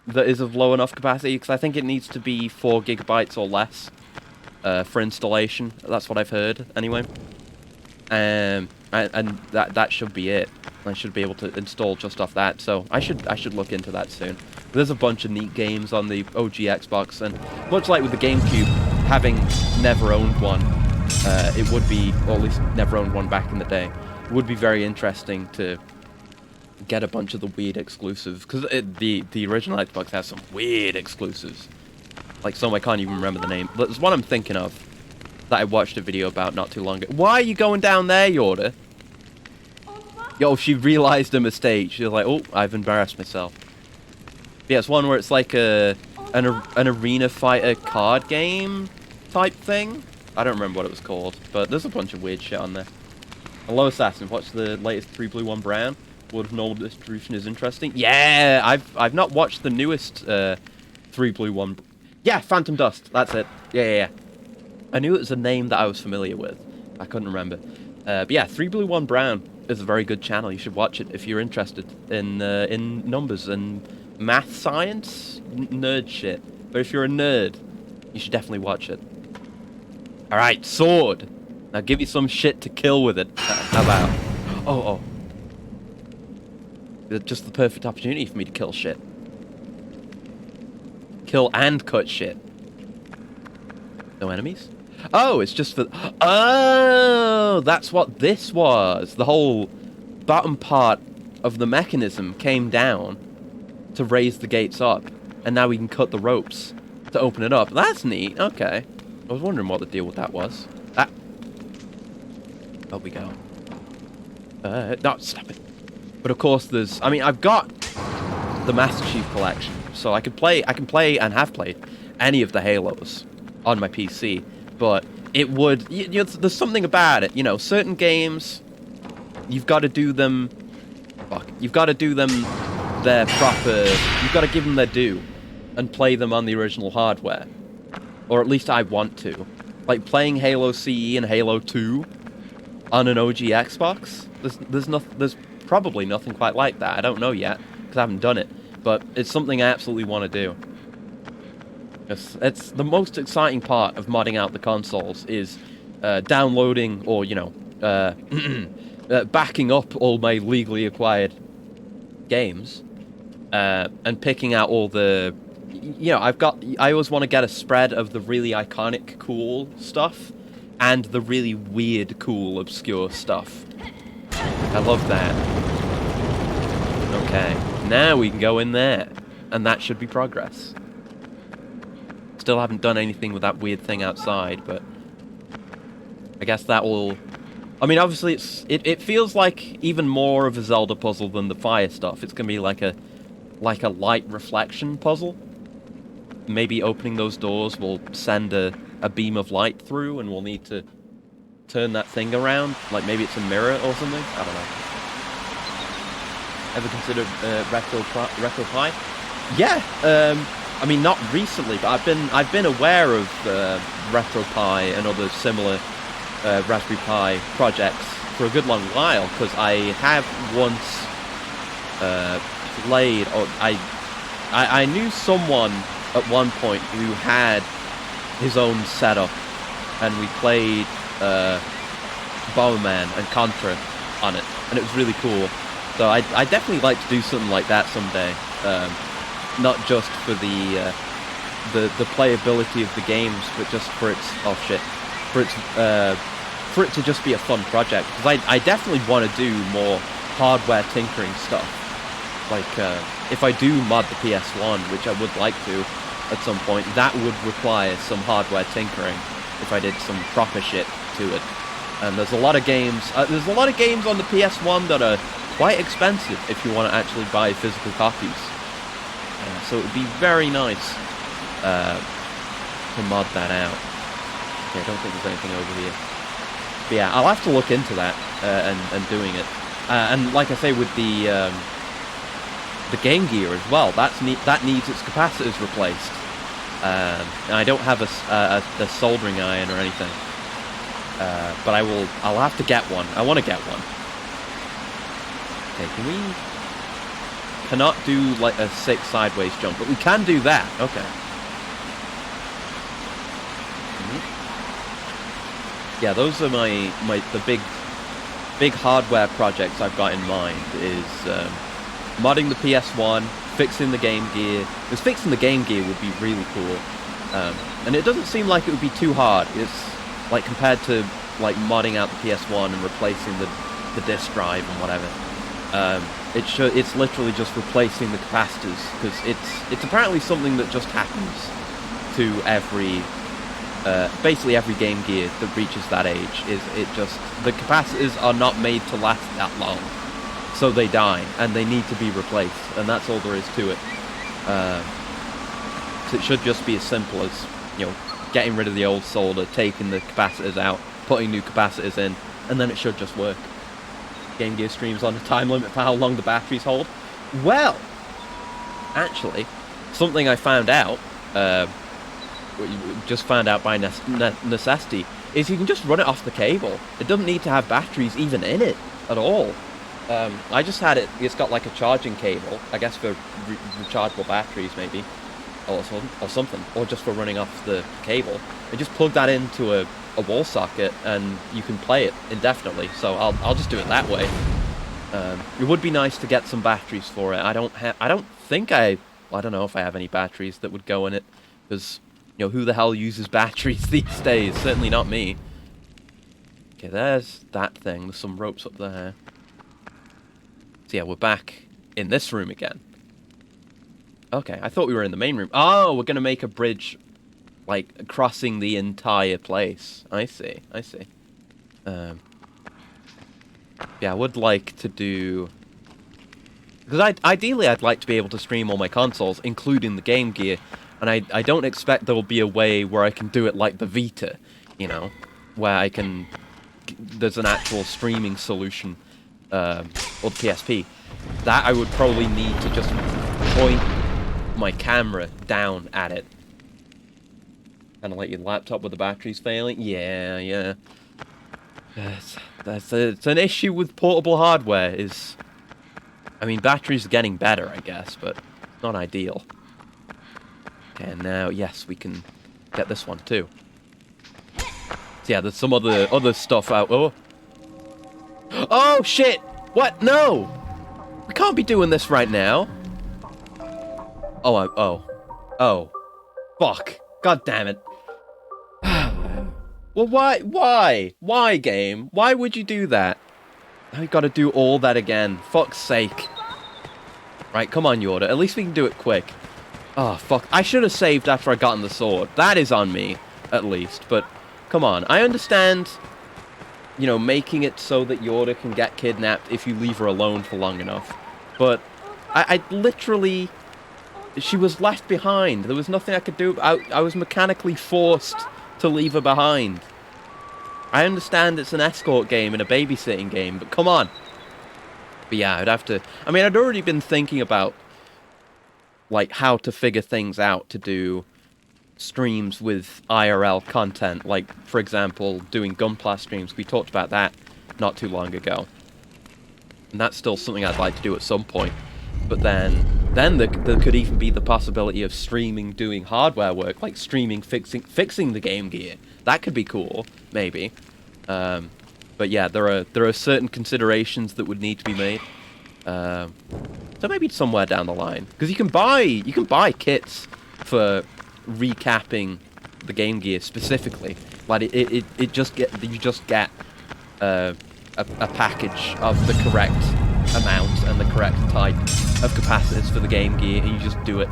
that is of low enough capacity, because I think it needs to be 4 gigabytes or less for installation. That's what I've heard, anyway. And that should be it. I should be able to install just off that, so I should look into that soon. There's a bunch of neat games on the OG Xbox, and much like with the GameCube, having never owned one, it would be, or at least never owned one back in the day, it would be very interesting to get a bunch of the weird exclusives, because the original Xbox has some weird exclusives. Like some I can't even remember the name. There's one I'm thinking of that I watched a video about not too long ago. Why are you going down there, Yoda? Yo, she realized a mistake. She was like, oh, I've embarrassed myself. Yeah, it's one where it's like an arena fighter card game type thing. I don't remember what it was called, but there's a bunch of weird shit on there. Hello, Assassin. What's the latest 3 Blue 1 Brown? World of Normal Distribution is interesting. Yeah, I've not watched the newest 3 Blue 1. Yeah, Phantom Dust. That's it. Yeah. I knew it was a name that I was familiar with. I couldn't remember. But yeah, 3 Blue 1 Brown is a very good channel. You should watch it if you're interested in numbers and math, science, nerd shit. But if you're a nerd, you should definitely watch it. Alright, sword. Now give me some shit to kill with it. How about? Oh. Just the perfect opportunity for me to kill shit. Kill and cut shit. No enemies? Oh, it's just for... Oh, that's what this was. The whole bottom part of the mechanism came down to raise the gates up, and now we can cut the ropes to open it up. That's neat. Okay. I was wondering what the deal with that was. Up we go. No, stop it. But of course there's... I mean, I've got the Master Chief Collection, so I can play and have played any of the Halos on my PC, but it would... there's something about it, certain games, you've got to do them... You've got to do them their proper... You've got to give them their due and play them on the original hardware. Or at least I want to. Like playing Halo CE and Halo 2 on an OG Xbox, there's probably nothing quite like that. I don't know yet, because I haven't done it. But it's something I absolutely want to do. It's the most exciting part of modding out the consoles is downloading or, backing up all my legally acquired games and picking out all the... I always want to get a spread of the really iconic, cool stuff and the really weird, cool, obscure stuff. I love that. Okay, now we can go in there, and that should be progress. still haven't done anything with that weird thing outside, but I guess that will... I mean, obviously, it feels like even more of a Zelda puzzle than the fire stuff. It's gonna be like a light reflection puzzle. Maybe opening those doors will send a beam of light through, and we'll need to turn that thing around. Like maybe it's a mirror or something. I don't know. Ever considered Retro Pie? Yeah. I mean, not recently, but I've been aware of Retro Pie and other similar Raspberry Pi projects for a good long while, because I have once played, or I knew someone at one point who had his own setup, and we played Bomberman and Contra on it, and it was really cool. So I definitely like to do something like that someday, not just for the playability of the games, but just for its for it to just be a fun project. Because I definitely want to do more hardware tinkering stuff. Like if I do mod the PS1, which I would like to at some point, that would require some hardware tinkering if I did some proper shit to it. And there's a lot of games. There's a lot of games on the PS1 that are quite expensive if you want to actually buy physical copies. So it would be very nice to mod that out. Okay, I don't think there's anything over here. But yeah, I'll have to look into that and doing it. And like I say, with the Game Gear as well, that needs its capacitors replaced. And I don't have a soldering iron or anything. But I'll have to get one. I want to get one. Okay, cannot do like a 6 sideways jump, but we can do that. Okay. Yeah, those are the big hardware projects I've got in mind. Is modding the PS1, fixing the Game Gear. Because fixing the Game Gear would be really cool. And it doesn't seem like it would be too hard. It's like compared to like modding out the PS1 and replacing the disk drive and whatever. It's literally just replacing the capacitors, because it's apparently something that just happens to basically every Game Gear that reaches that age. The capacitors are not made to last that long, so they die and they need to be replaced, and that's all there is to it. So it should just be as simple as, you know, getting rid of the old solder, taking the capacitors out, putting new capacitors in, and then it should just work. Game Gear streams on a time limit for how long the batteries hold. Well, actually, something I found out, just found out by necessity, is you can just run it off the cable. It doesn't need to have batteries even in it at all. I just had it. It's got like a charging cable, I guess for rechargeable batteries maybe, or something, or just for running off the cable. And just plug that into a wall socket, and you can play it indefinitely. So I'll just do it that way. It would be nice to get some batteries for it. I don't know if I have any batteries that would go in it, because, you know, who the hell uses batteries these days? Certainly not me. Okay, there's that thing. There's some ropes up there. So yeah, we're back in this room again. Okay, I thought we were in the main room. Oh, we're gonna make a bridge, like, crossing the entire place. I see. Yeah, I would like to do... Because ideally I'd like to be able to stream all my consoles, including the Game Gear. And I don't expect there will be a way where I can do it like the Vita, you know? Where I can... There's an actual streaming solution, or the PSP. That I would probably need to just point my camera down at it. Kind of like your laptop with the batteries failing. Yeah. It's an issue with portable hardware. I mean, batteries are getting better, I guess, but it's not ideal. Okay, and now, yes, we can get this one too. So yeah, there's some other stuff out. Oh shit! What? No! We can't be doing this right now. Oh. Fuck. God damn it. Well, why? Why, game? Why would you do that? Now we gotta do all that again. Fuck's sake. Right, come on, Yorda. At least we can do it quick. Oh, fuck. I should have saved after I gotten the sword. That is on me, at least. But, come on. I understand, you know, making it so that Yorda can get kidnapped if you leave her alone for long enough. But I literally... She was left behind. There was nothing I could do. I was mechanically forced to leave her behind. I understand it's an escort game and a babysitting game, but come on. But yeah, I'd have to... I mean, I'd already been thinking about, like, how to figure things out to do streams with IRL content. Like, for example, doing Gunpla streams. We talked about that not too long ago. And that's still something I'd like to do at some point. But then there could even be the possibility of streaming doing hardware work, like streaming fixing the Game Gear. That could be cool, maybe. But yeah, there are certain considerations that would need to be made. So maybe somewhere down the line, because you can buy kits for recapping the Game Gear specifically. Like you just get a package of the correct amount and the correct type of capacitors for the Game Gear, and you just do it.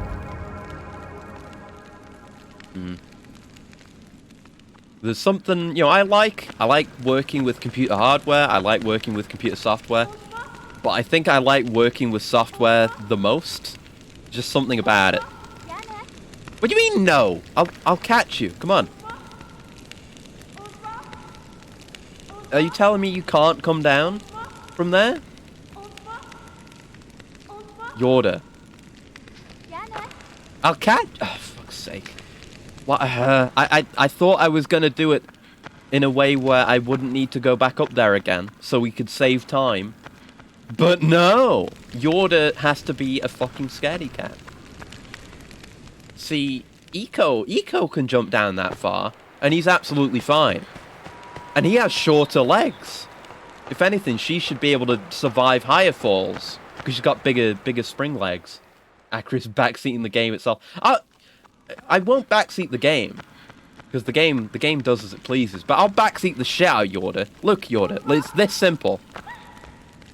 There's something, you know, I like working with computer hardware, I like working with computer software, but I think I like working with software the most. Just something about it. What do you mean no? I'll catch you. Come on. Are you telling me you can't come down from there? Yorda. I'll catch... Oh, fuck's sake. What, I thought I was gonna do it in a way where I wouldn't need to go back up there again, so we could save time. But no! Yorda has to be a fucking scaredy cat. See, Eco can jump down that far, and he's absolutely fine. And he has shorter legs. If anything, she should be able to survive higher falls, because she's got bigger spring legs. Acris backseating the game itself. I won't backseat the game, because the game does as it pleases, but I'll backseat the shit out of Yorda. Look, Yorda, it's this simple.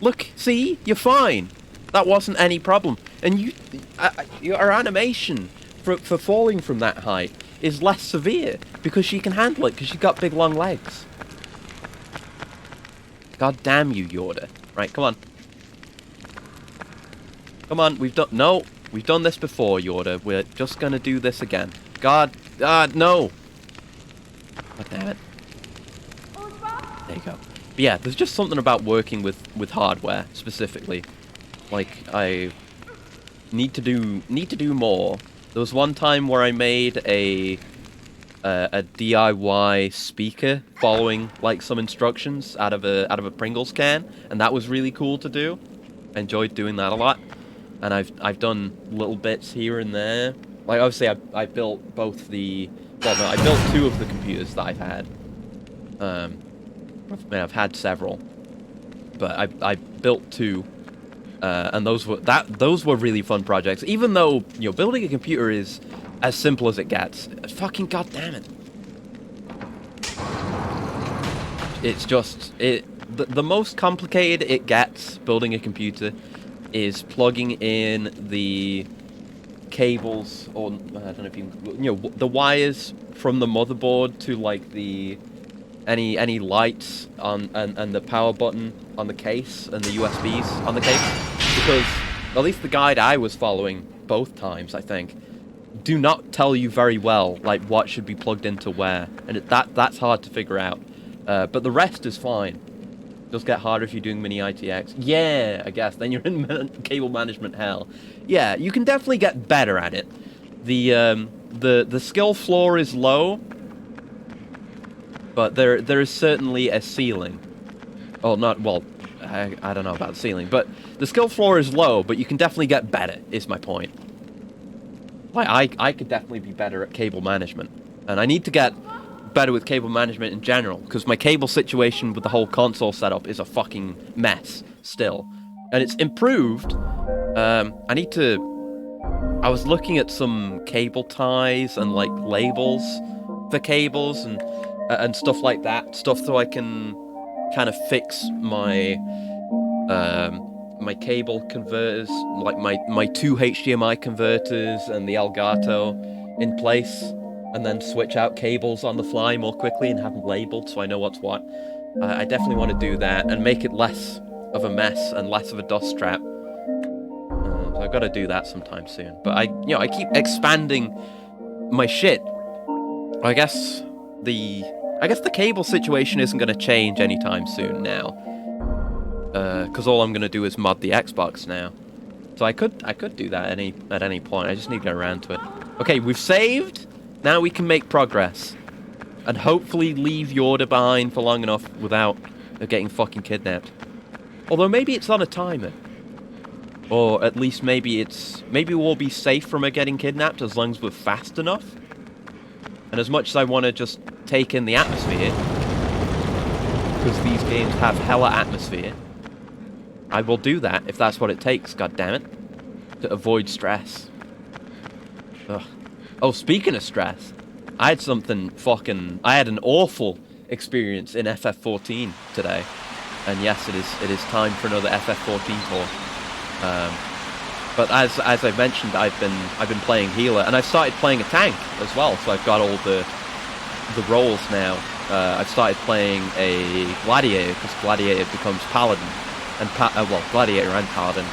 Look, see? You're fine. That wasn't any problem. And your animation for falling from that height is less severe, because she can handle it, because she's got big long legs. God damn you, Yorda. Right, come on. Come on, we've done this before, Yorda. We're just gonna do this again. God, no! God damn it. There you go. But yeah, there's just something about working with hardware, specifically. Like, I need to do more. There was one time where I made a DIY speaker following, like, some instructions out of a Pringles can, and that was really cool to do. I enjoyed doing that a lot. And I've done little bits here and there. Like, obviously, I built both the... Well, no, I built 2 of the computers that I've had. I've had several. But I built 2. And those were really fun projects. Even though, you know, building a computer is as simple as it gets. Fucking goddamn it. It's just... The most complicated it gets, building a computer, is plugging in the cables, or I don't know if you know, the wires from the motherboard to, like, the any lights on and the power button on the case and the USBs on the case, because at least the guide I was following both times, I think, do not tell you very well, like, what should be plugged into where, and that's hard to figure out. But the rest is fine. Does get harder if you're doing mini ITX. Yeah, I guess. Then you're in cable management hell. Yeah, you can definitely get better at it. The skill floor is low, but there is certainly a ceiling. Oh, not well. I don't know about the ceiling, but the skill floor is low, but you can definitely get better. Is my point. Like, I could definitely be better at cable management, and I need to get better with cable management in general, because my cable situation with the whole console setup is a fucking mess still, and it's improved. I was looking at some cable ties and, like, labels for cables and stuff like that, stuff so I can kind of fix my my cable converters, like my 2 HDMI converters and the Elgato in place, and then switch out cables on the fly more quickly and have them labeled so I know what's what. I definitely want to do that and make it less of a mess and less of a dust trap. So I've got to do that sometime soon. But I keep expanding my shit. I guess the cable situation isn't going to change anytime soon now, because all I'm going to do is mod the Xbox now. So I could do that at any point. I just need to get around to it. Okay, we've saved. Now we can make progress, and hopefully leave Yorda behind for long enough without getting fucking kidnapped. Although maybe it's on a timer, or at least maybe we'll be safe from her getting kidnapped as long as we're fast enough. And as much as I want to just take in the atmosphere, because these games have hella atmosphere, I will do that if that's what it takes, goddammit, to avoid stress. Ugh. Oh, speaking of stress, I had an awful experience in FF14 today. And yes, it is time for another FF14 talk. But as I mentioned, I've been playing healer, and I've started playing a tank as well. So I've got all the roles now. I've started playing a gladiator, because gladiator becomes paladin, and gladiator and paladin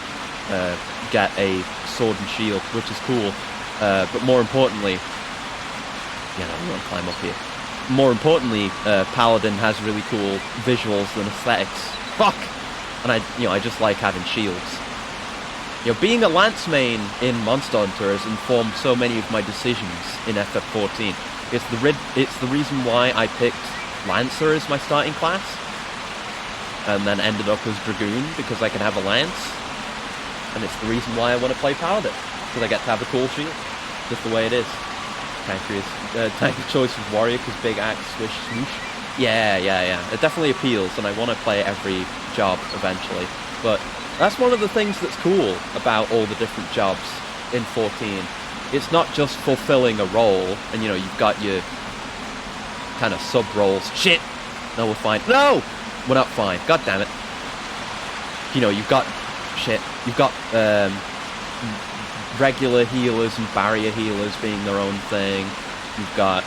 get a sword and shield, which is cool. But more importantly, we want to climb up here. More importantly, paladin has really cool visuals and aesthetics. Fuck, and I just like having shields. Being a lance main in Monster Hunter has informed so many of my decisions in FF14. It's the reason why I picked Lancer as my starting class, and then ended up as Dragoon, because I can have a lance, and it's the reason why I want to play Paladin, because I get to have a cool shield, just the way it is. Tanky choice was Warrior, because big axe, swish, swoosh. Yeah, it definitely appeals, and I want to play every job eventually, but that's one of the things that's cool about all the different jobs in 14. It's not just fulfilling a role, and you've got your kind of sub-roles. Shit! No, we're fine. No! We're not fine. God damn it. You've got... Shit. You've got, regular healers and barrier healers being their own thing. You've got,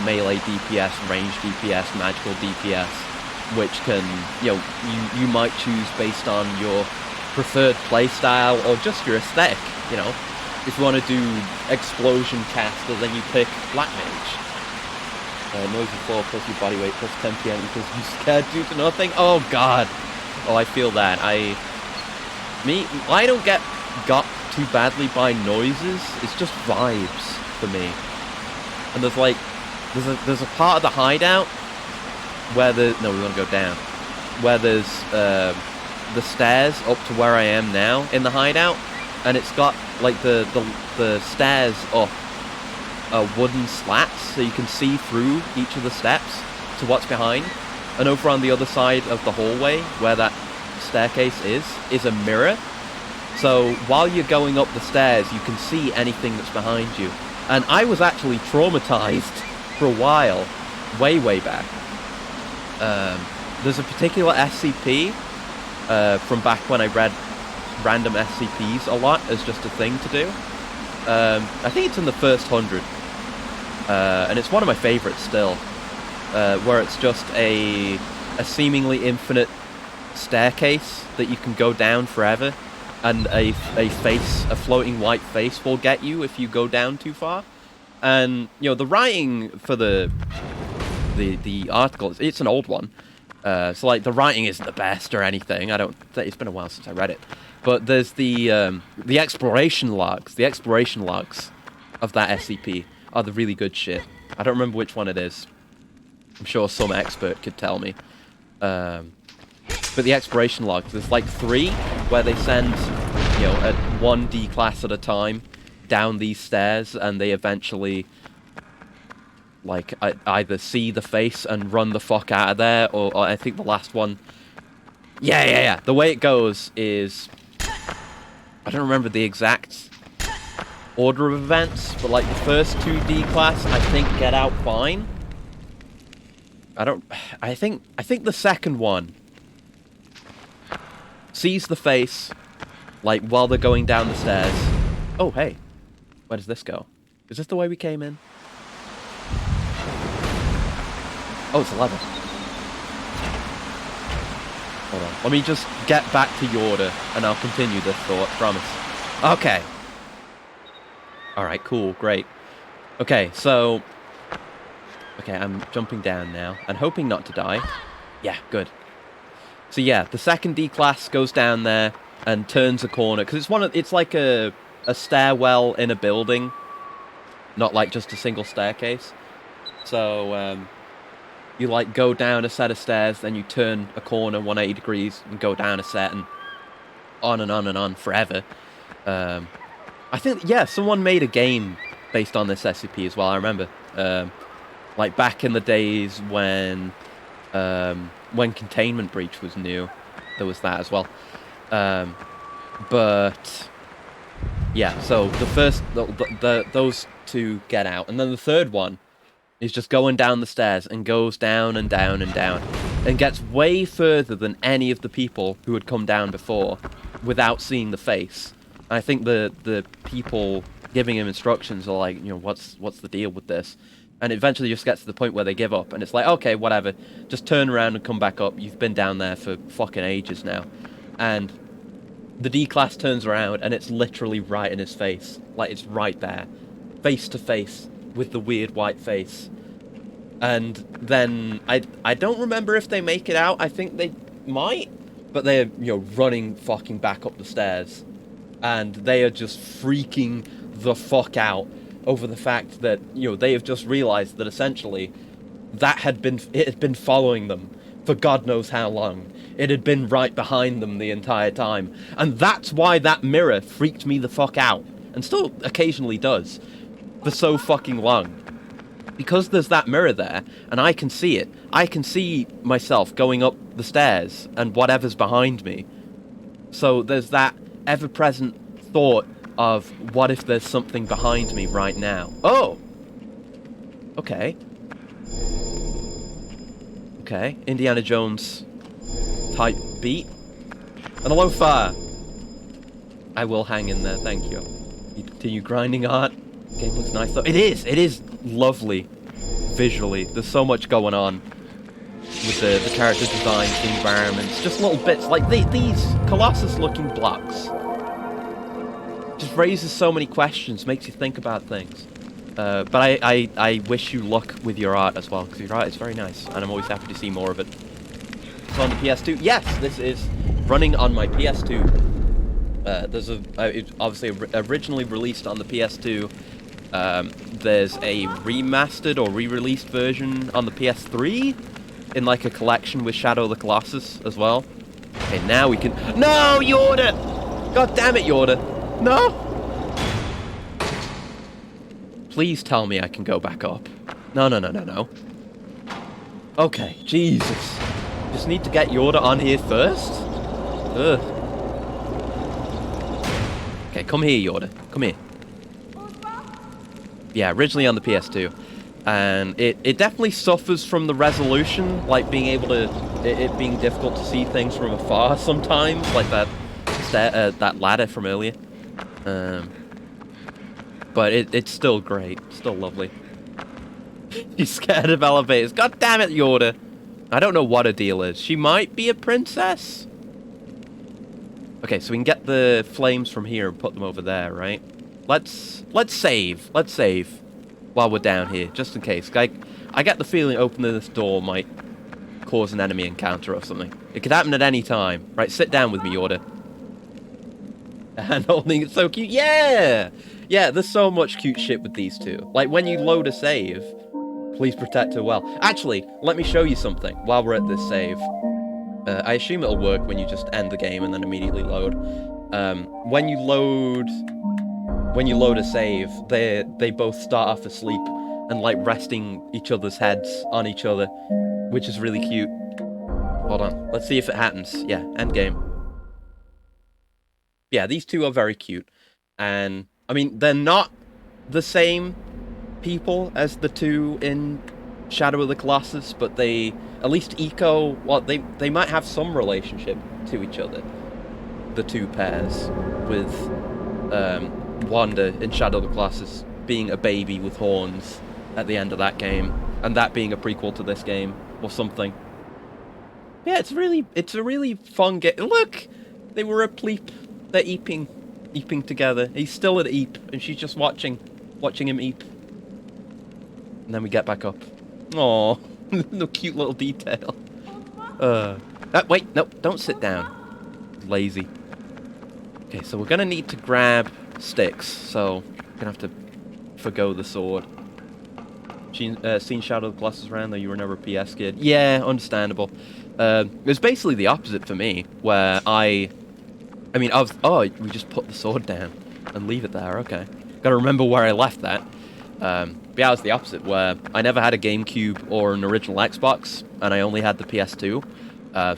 melee DPS, range DPS, magical DPS, which can, you might choose based on your preferred playstyle or just your aesthetic, If you want to do explosion caster, then you pick Black Mage. Noisy floor plus your body weight plus 10 PM because you're scared due to nothing. Oh god. Oh, I feel that. I don't get got too badly by noises. It's just vibes for me. And there's a part of the hideout where we want to go down. Where there's the stairs up to where I am now in the hideout, and it's got like the stairs up wooden slats, so you can see through each of the steps to what's behind. And over on the other side of the hallway, where that staircase is a mirror. So while you're going up the stairs, you can see anything that's behind you. And I was actually traumatized for a while, way back. There's a particular SCP from back when I read random SCPs a lot as just a thing to do. I think it's in the first 100, and it's one of my favorites still, where it's just a seemingly infinite staircase that you can go down forever, and a floating white face will get you if you go down too far. And the writing for the article, it's an old one. So like the writing isn't the best or anything. It's been a while since I read it. But there's the exploration logs. The exploration logs of that SCP are the really good shit. I don't remember which one it is. I'm sure some expert could tell me. But the exploration logs, there's like 3 where they send, at one D class at a time down these stairs, and they eventually like either see the face and run the fuck out of there, or I think the last one. Yeah. The way it goes is, I don't remember the exact order of events, but like the first 2D class, I think get out fine. I think the second one sees the face, like, while they're going down the stairs. Oh, hey. Where does this go? Is this the way we came in? Oh, it's a lever. Hold on. Let me just get back to Yorda, and I'll continue this thought. Promise. Okay. Alright, cool. Great. Okay, so... Okay, I'm jumping down now, and hoping not to die. Yeah, good. So yeah, the second D-class goes down there and turns a corner, because it's like a stairwell in a building, not like just a single staircase. So, you like go down a set of stairs, then you turn a corner 180 degrees and go down a set, and on forever. I think, yeah, someone made a game based on this SCP as well, I remember. Like back in the days when Containment Breach was new, there was that as well. But yeah, so the first, those two get out, and then the third one is just going down the stairs and goes down and down and down, and gets way further than any of the people who had come down before without seeing the face. I think the people giving him instructions are like, you know, what's the deal with this? And it eventually just gets to the point where they give up, and it's like, okay, whatever, just turn around and come back up. You've been down there for fucking ages now. And the D-class turns around, and it's literally right in his face. Like, it's right there. Face to face with the weird white face. And then, I don't remember if they make it out. I think they might. But they're, you know, running fucking back up the stairs. And they are just freaking the fuck out over the fact that, you know, they have just realized that essentially it had been following them for God knows how long. It had been right behind them the entire time. And that's why that mirror freaked me the fuck out, and still occasionally does, for so fucking long. Because there's that mirror there, and I can see it. I can see myself going up the stairs and whatever's behind me. So there's that ever-present thought of, what if there's something behind me right now? Oh! Okay. Okay, Indiana Jones type beat. And hello, fire! I will hang in there, thank you. You continue grinding art. Game looks nice though. It is lovely visually. There's so much going on with the character designs, the environments, just little bits like these Colossus-looking blocks. Just raises so many questions, makes you think about things. But I wish you luck with your art as well, because your art is very nice, and I'm always happy to see more of it. So on the PS2, yes, this is running on my PS2. There's it's obviously originally released on the PS2. There's a remastered or re-released version on the PS3, in like a collection with Shadow of the Colossus as well. Okay, now we can... No, Yorda! God damn it, Yorda! No! Please tell me I can go back up. No. Okay, Jesus. Just need to get Yorda on here first? Ugh. Okay, come here, Yorda. Come here. Yeah, originally on the PS2. And it definitely suffers from the resolution, like being able to... It being difficult to see things from afar sometimes, like that ladder from earlier. But it's still great. Still lovely. She's scared of elevators. God damn it, Yorda. I don't know what her deal is. She might be a princess? Okay, so we can get the flames from here and put them over there, right? Let's save. Let's save while we're down here, just in case. I get the feeling opening this door might cause an enemy encounter or something. It could happen at any time. Right, sit down with me, Yorda. And holding it so cute. Yeah! Yeah, there's so much cute shit with these two. Like, when you load a save, please protect her well. Actually, let me show you something while we're at this save. I assume it'll work when you just end the game and then immediately load. When you load a save, they both start off asleep and, like, resting each other's heads on each other, which is really cute. Hold on, let's see if it happens. Yeah, end game. Yeah, these two are very cute, and, I mean, they're not the same people as the two in Shadow of the Colossus, but they, at least Eco, well, they might have some relationship to each other. the two pairs, with Wanda in Shadow of the Colossus being a baby with horns at the end of that game, and that being a prequel to this game or something. Yeah, it's a really fun game. Look, they were a pleep. They're eeping together. He's still at eep, and she's just watching him eep. And then we get back up. Aww, no cute little detail. Wait, no, don't sit down. Lazy. Okay, so we're gonna need to grab sticks, so we're gonna have to forgo the sword. Seen Shadow of the Colossus around, though you were never a PS kid. Yeah, understandable. It was basically the opposite for me, where I mean, we just put the sword down and leave it there, okay. Gotta remember where I left that. But yeah, it was the opposite, where I never had a GameCube or an original Xbox, and I only had the PS2.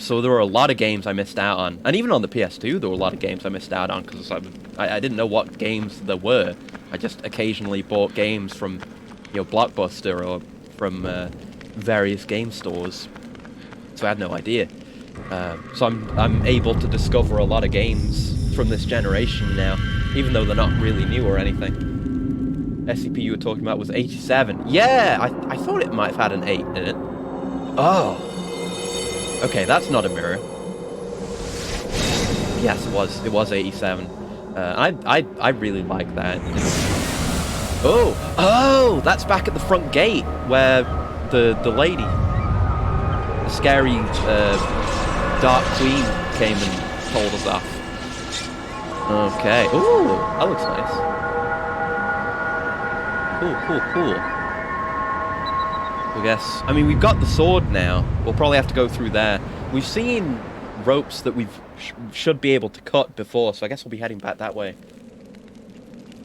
So there were a lot of games I missed out on. And even on the PS2, there were a lot of games I missed out on, because I didn't know what games there were. I just occasionally bought games from, Blockbuster or from various game stores. So I had no idea. So I'm able to discover a lot of games from this generation now, even though they're not really new or anything. SCP you were talking about was 87. Yeah, I thought it might have had an 8 in it. Oh. Okay, that's not a mirror. Yes, it was 87. I really like that. Oh, that's back at the front gate where the lady, the scary Dark Queen, came and told us off. Okay. Ooh, that looks nice. Cool. I mean, we've got the sword now. We'll probably have to go through there. We've seen ropes that we should be able to cut before, so I guess we'll be heading back that way.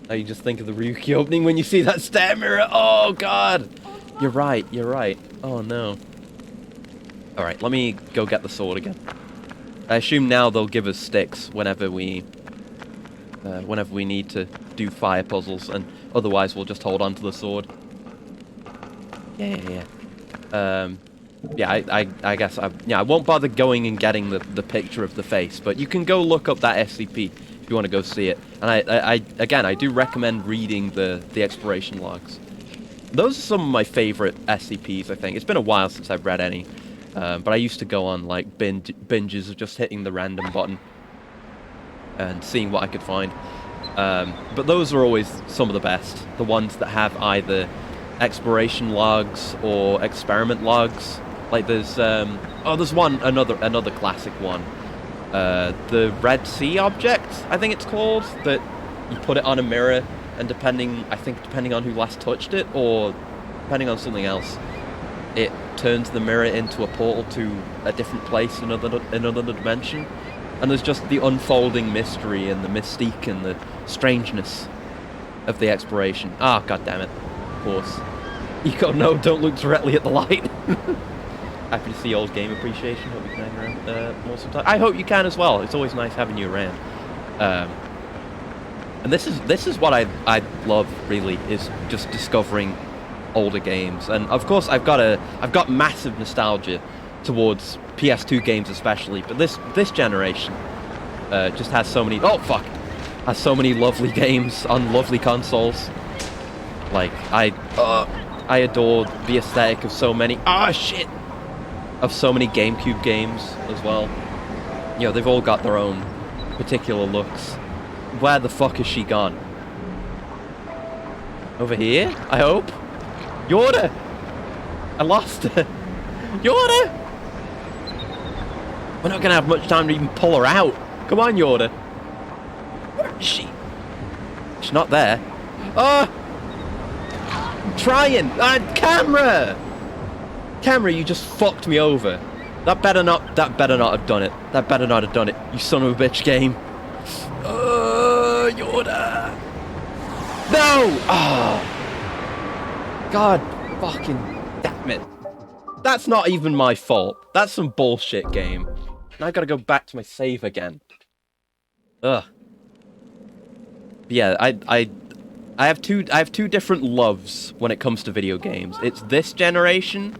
Oh, you just think of the Ryuki opening when you see that stair mirror. Oh, God. You're right. Oh, no. All right, let me go get the sword again. I assume now they'll give us sticks whenever we need to do fire puzzles, and otherwise we'll just hold on to the sword. Yeah. I guess I won't bother going and getting the picture of the face, but you can go look up that SCP if you want to go see it. And I do recommend reading the exploration logs. Those are some of my favorite SCPs, I think. It's been a while since I've read any, but I used to go on like binges of just hitting the random button and seeing what I could find. But those are always some of the best. The ones that have either exploration logs or experiment logs. Like there's another classic one. The Red Sea object, I think it's called, that you put it on a mirror, and depending on who last touched it, or depending on something else, it turns the mirror into a portal to a different place, another dimension. And there's just the unfolding mystery and the mystique and the strangeness of the exploration. Ah, god damn it. Of course. Eco, no, don't look directly at the light. Happy to see old game appreciation. Hope you can hang around more sometimes. I hope you can as well. It's always nice having you around. And this is what I love, really, is just discovering older games. And of course I've got massive nostalgia towards PS2 games especially, but this generation just has so many has so many lovely games on lovely consoles. Like I adore the aesthetic of so many GameCube games as well. You know, they've all got their own particular looks. Where the fuck is she gone? Over here, I hope. Yoda! I lost her. Yoda! We're not gonna have much time to even pull her out. Come on, Yoda. Where is she? She's not there. Oh! I'm trying! Camera! Camera, you just fucked me over. That better not have done it. That better not have done it. You son of a bitch game. Yoda! No! Oh! God fucking damn it. That's not even my fault. That's some bullshit game. Now I gotta go back to my save again. Ugh. Yeah, I have two different loves when it comes to video games. It's this generation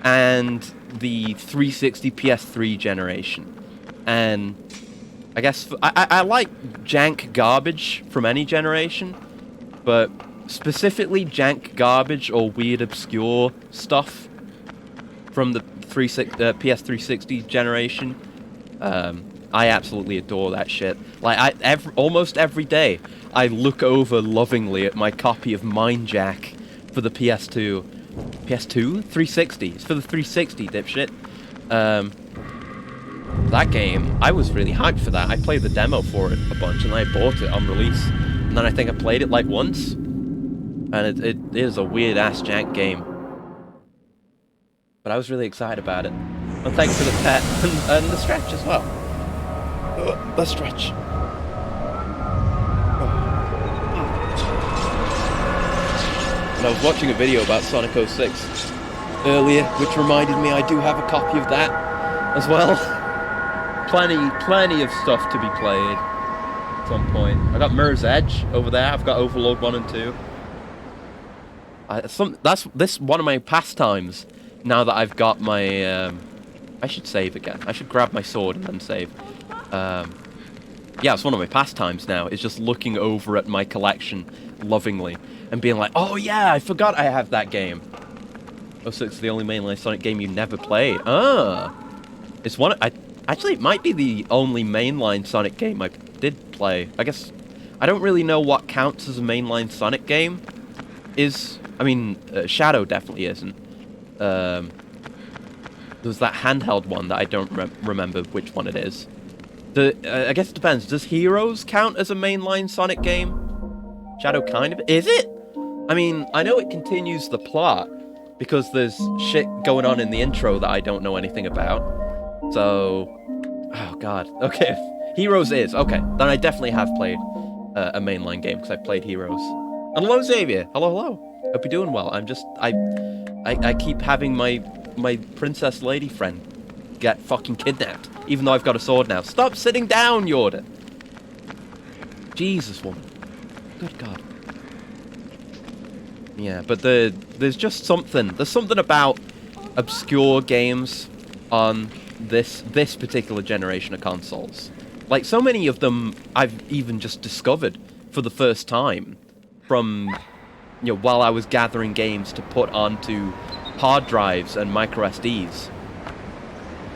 and the 360 PS3 generation. And I guess I like jank garbage from any generation, but specifically jank garbage or weird obscure stuff from the PS360 generation. I absolutely adore that shit. Like almost every day, I look over lovingly at my copy of Mind Jack for the PS2. PS2? 360. It's for the 360, dipshit. That game, I was really hyped for that. I played the demo for it a bunch, and then I bought it on release. And then I think I played it like once. And it is a weird-ass jank game. But I was really excited about it. And thanks for the pet and the stretch as well. The stretch. And I was watching a video about Sonic 06 earlier, which reminded me I do have a copy of that as well. Plenty of stuff to be played at some point. I got Mirror's Edge over there. I've got Overlord 1 and 2. That's one of my pastimes. Now that I've got my, I should save again. I should grab my sword and then save. Yeah, it's one of my pastimes now. Is just looking over at my collection lovingly and being like, oh yeah, I forgot I have that game. 06 is the only mainline Sonic game you never played. It's one. Actually, it might be the only mainline Sonic game I did play. I guess I don't really know what counts as a mainline Sonic game. I mean, Shadow definitely isn't. There was that handheld one that I don't remember which one it is. I guess it depends. Does Heroes count as a mainline Sonic game? Shadow kind of. Is it? I mean, I know it continues the plot because there's shit going on in the intro that I don't know anything about. So, oh god. Okay, Heroes is. Okay, then I definitely have played a mainline game because I played Heroes. And hello, Xavier. Hello. Hope you're doing well. I keep having my princess lady friend get fucking kidnapped, even though I've got a sword now. Stop sitting down, Yorda. Jesus, woman. Good God. Yeah, but there's just something. There's something about obscure games on this particular generation of consoles. Like, so many of them I've even just discovered for the first time from, you know, while I was gathering games to put onto hard drives and micro SDs.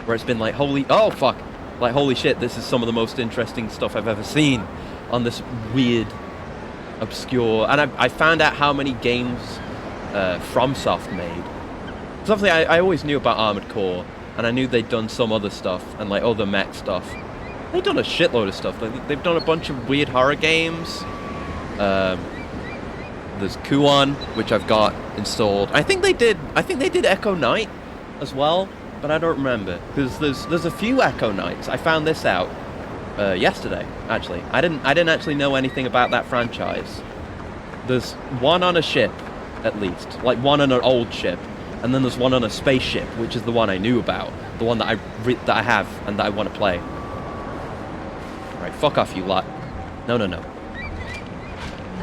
Where it's been like, oh fuck, like holy shit, this is some of the most interesting stuff I've ever seen on this weird, obscure, and I found out how many games FromSoft made. Because obviously I always knew about Armored Core, and I knew they'd done some other stuff, and like other mech stuff. They've done a shitload of stuff. They've done a bunch of weird horror games. There's Kuon, which I've got installed. I think they did Echo Knight as well, but I don't remember because there's a few Echo Knights. I found this out yesterday, actually. I didn't actually know anything about that franchise. There's one on a ship, at least, like one on an old ship, and then there's one on a spaceship, which is the one I knew about, the one that I have and that I want to play. All right, fuck off, you lot. No.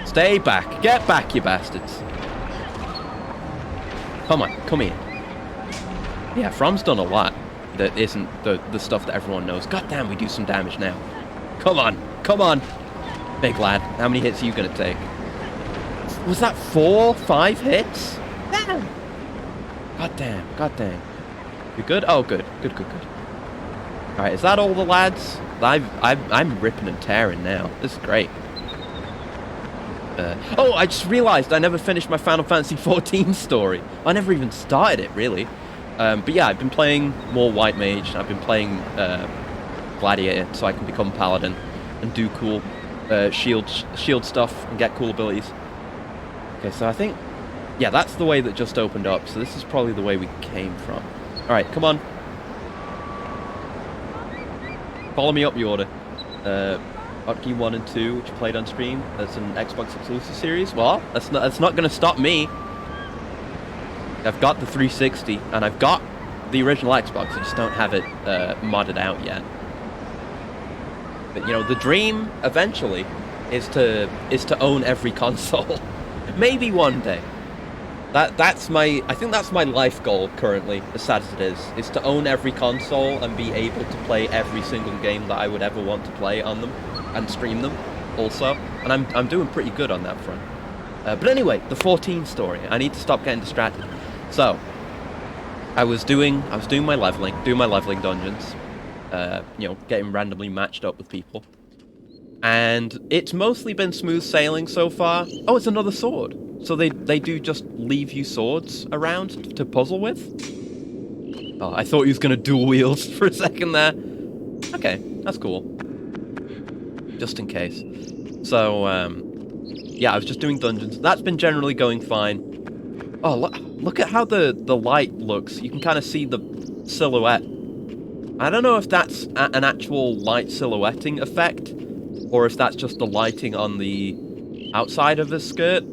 Stay back. Get back, you bastards. Come on, come here. Yeah, From's done a lot that isn't the stuff that everyone knows. God damn, we do some damage now. Come on. Big lad, how many hits are you going to take? Was that 5 hits? Damn. God damn. You good? Oh, good. Alright, is that all the lads? I'm ripping and tearing now. This is great. Oh, I just realized I never finished my Final Fantasy XIV story. I never even started it, really. But yeah, I've been playing more White Mage. I've been playing Gladiator, so I can become Paladin and do cool shield stuff and get cool abilities. Okay, so I think, yeah, that's the way that just opened up. So this is probably the way we came from. All right, come on. Follow me up, Yorda. Hotkey 1 and 2, which you played on stream. That's an Xbox exclusive series. Well, that's not going to stop me. I've got the 360, and I've got the original Xbox. I just don't have it modded out yet. But you know, the dream eventually is to own every console. Maybe one day. That's my, I think that's my life goal currently, as sad as it is to own every console and be able to play every single game that I would ever want to play on them, and stream them also. And I'm doing pretty good on that front. But anyway, the 14 story. I need to stop getting distracted. So, I was doing my leveling, dungeons, you know, getting randomly matched up with people. And it's mostly been smooth sailing so far. Oh, it's another sword. So they do just leave you swords around to puzzle with? Oh, I thought he was going to dual wield for a second there. Okay, that's cool. Just in case. So, yeah, I was just doing dungeons. That's been generally going fine. Oh, look at how the light looks. You can kind of see the silhouette. I don't know if that's an actual light silhouetting effect, or if that's just the lighting on the outside of the skirt,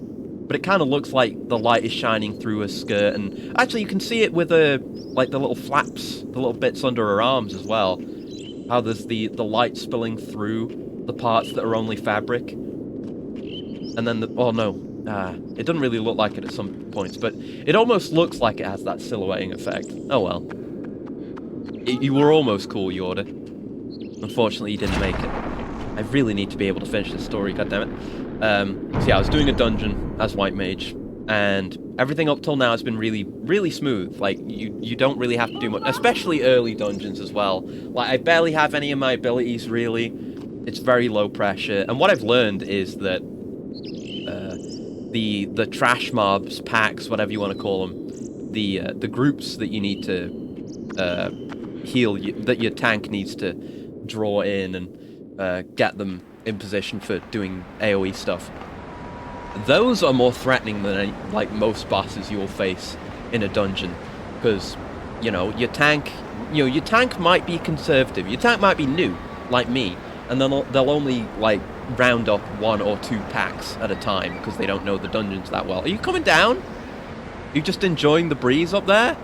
but it kind of looks like the light is shining through a skirt, and actually you can see it with like the little flaps, the little bits under her arms as well, how there's the light spilling through the parts that are only fabric, and then oh no, it doesn't really look like it at some points, but it almost looks like it has that silhouetting effect. Oh well. You were almost cool, Yorda. Unfortunately, you didn't make it. I really need to be able to finish this story, goddammit. So yeah, I was doing a dungeon as White Mage, and everything up till now has been really, really smooth. Like, you don't really have to do much, especially early dungeons as well. Like, I barely have any of my abilities, really. It's very low pressure, and what I've learned is that the trash mobs, packs, whatever you want to call them, the groups that you need to heal, that your tank needs to draw in and get them in position for doing AoE stuff. Those are more threatening than like most bosses you'll face in a dungeon, because you know your tank might be conservative, your tank might be new like me, and then they'll only like round up 1 or 2 packs at a time because they don't know the dungeons that well. Are you coming down? Are you just enjoying the breeze up there?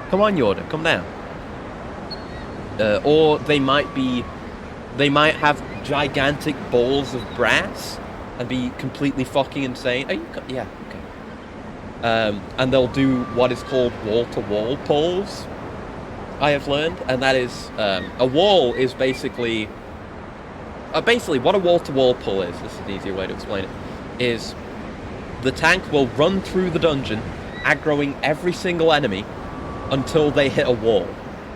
Come on, Yorda, come down. Or they might have gigantic balls of brass and be completely fucking insane. Are you? Yeah, okay. And they'll do what is called wall-to-wall pulls, I have learned, and that is a wall is basically what a wall-to-wall pull is. This is an easier way to explain it. Is the tank will run through the dungeon, aggroing every single enemy until they hit a wall.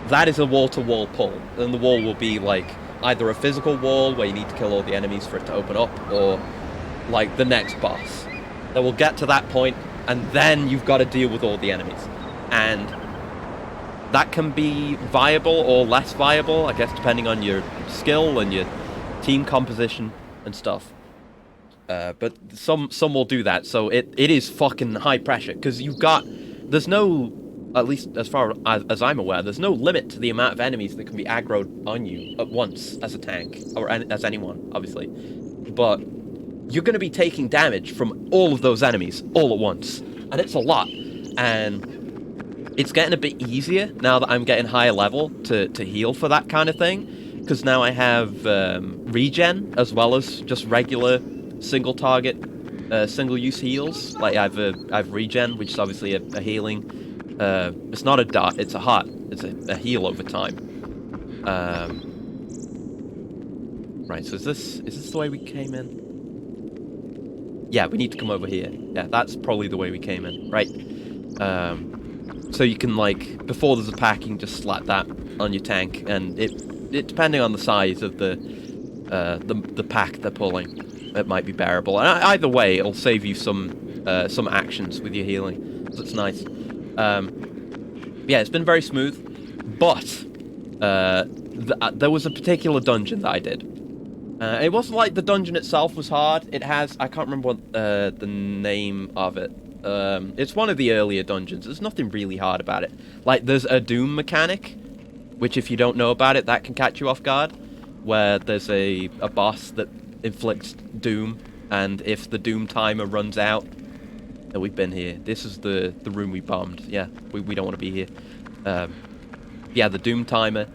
That is a wall-to-wall pull, and the wall will be like either a physical wall where you need to kill all the enemies for it to open up, or like the next boss. They will get to that point, and then you've got to deal with all the enemies. And that can be viable or less viable, I guess, depending on your skill and your team composition and stuff. But some will do that, so it is fucking high pressure, because there's no, at least as far as I'm aware, there's no limit to the amount of enemies that can be aggroed on you at once as a tank, or as anyone, obviously. But you're going to be taking damage from all of those enemies all at once, and it's a lot. And it's getting a bit easier now that I'm getting higher level to heal for that kind of thing, because now I have regen as well as just regular single target, single use heals. Like I've regen, which is obviously a healing. It's not a dot, it's a heart. It's a heal over time. Right, so is this the way we came in? Yeah, we need to come over here. Yeah, that's probably the way we came in. Right. So you can, like, before there's a pack, you can just slap that on your tank, and it depending on the size of the pack they're pulling, it might be bearable. And either way, it'll save you some actions with your healing. So it's nice. Yeah, it's been very smooth, but there was a particular dungeon that I did. It wasn't like the dungeon itself was hard. It has, I can't remember what the name of it. It's one of the earlier dungeons. There's nothing really hard about it. Like, there's a doom mechanic, which if you don't know about it, that can catch you off guard, where there's a boss that inflicts doom, and if the doom timer runs out, we've been here. This is the room we bombed. Yeah, we don't want to be here. Yeah, the doom timer.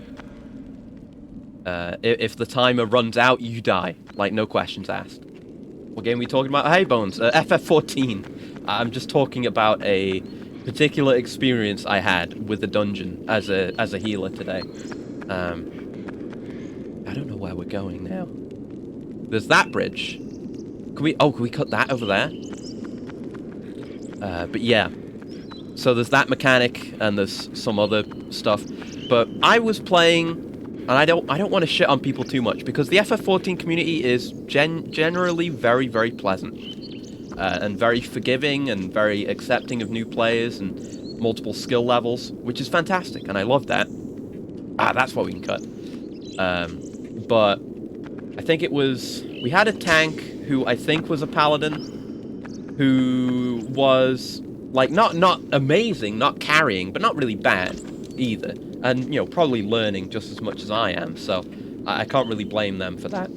If the timer runs out, you die. Like, no questions asked. What game are we talking about? Hey, Bones. FF14. I'm just talking about a particular experience I had with the dungeon as a healer today. I don't know where we're going now. There's that bridge. Can we cut that over there? But yeah. So there's that mechanic and there's some other stuff. But I was playing, and I don't want to shit on people too much because the FF14 community is generally very, very pleasant. And very forgiving and very accepting of new players and multiple skill levels, which is fantastic, and I love that. That's what we can cut. But I think it was... We had a tank who I think was a paladin, who was, like, not amazing, not carrying, but not really bad either. And, you know, probably learning just as much as I am, so I can't really blame them for that.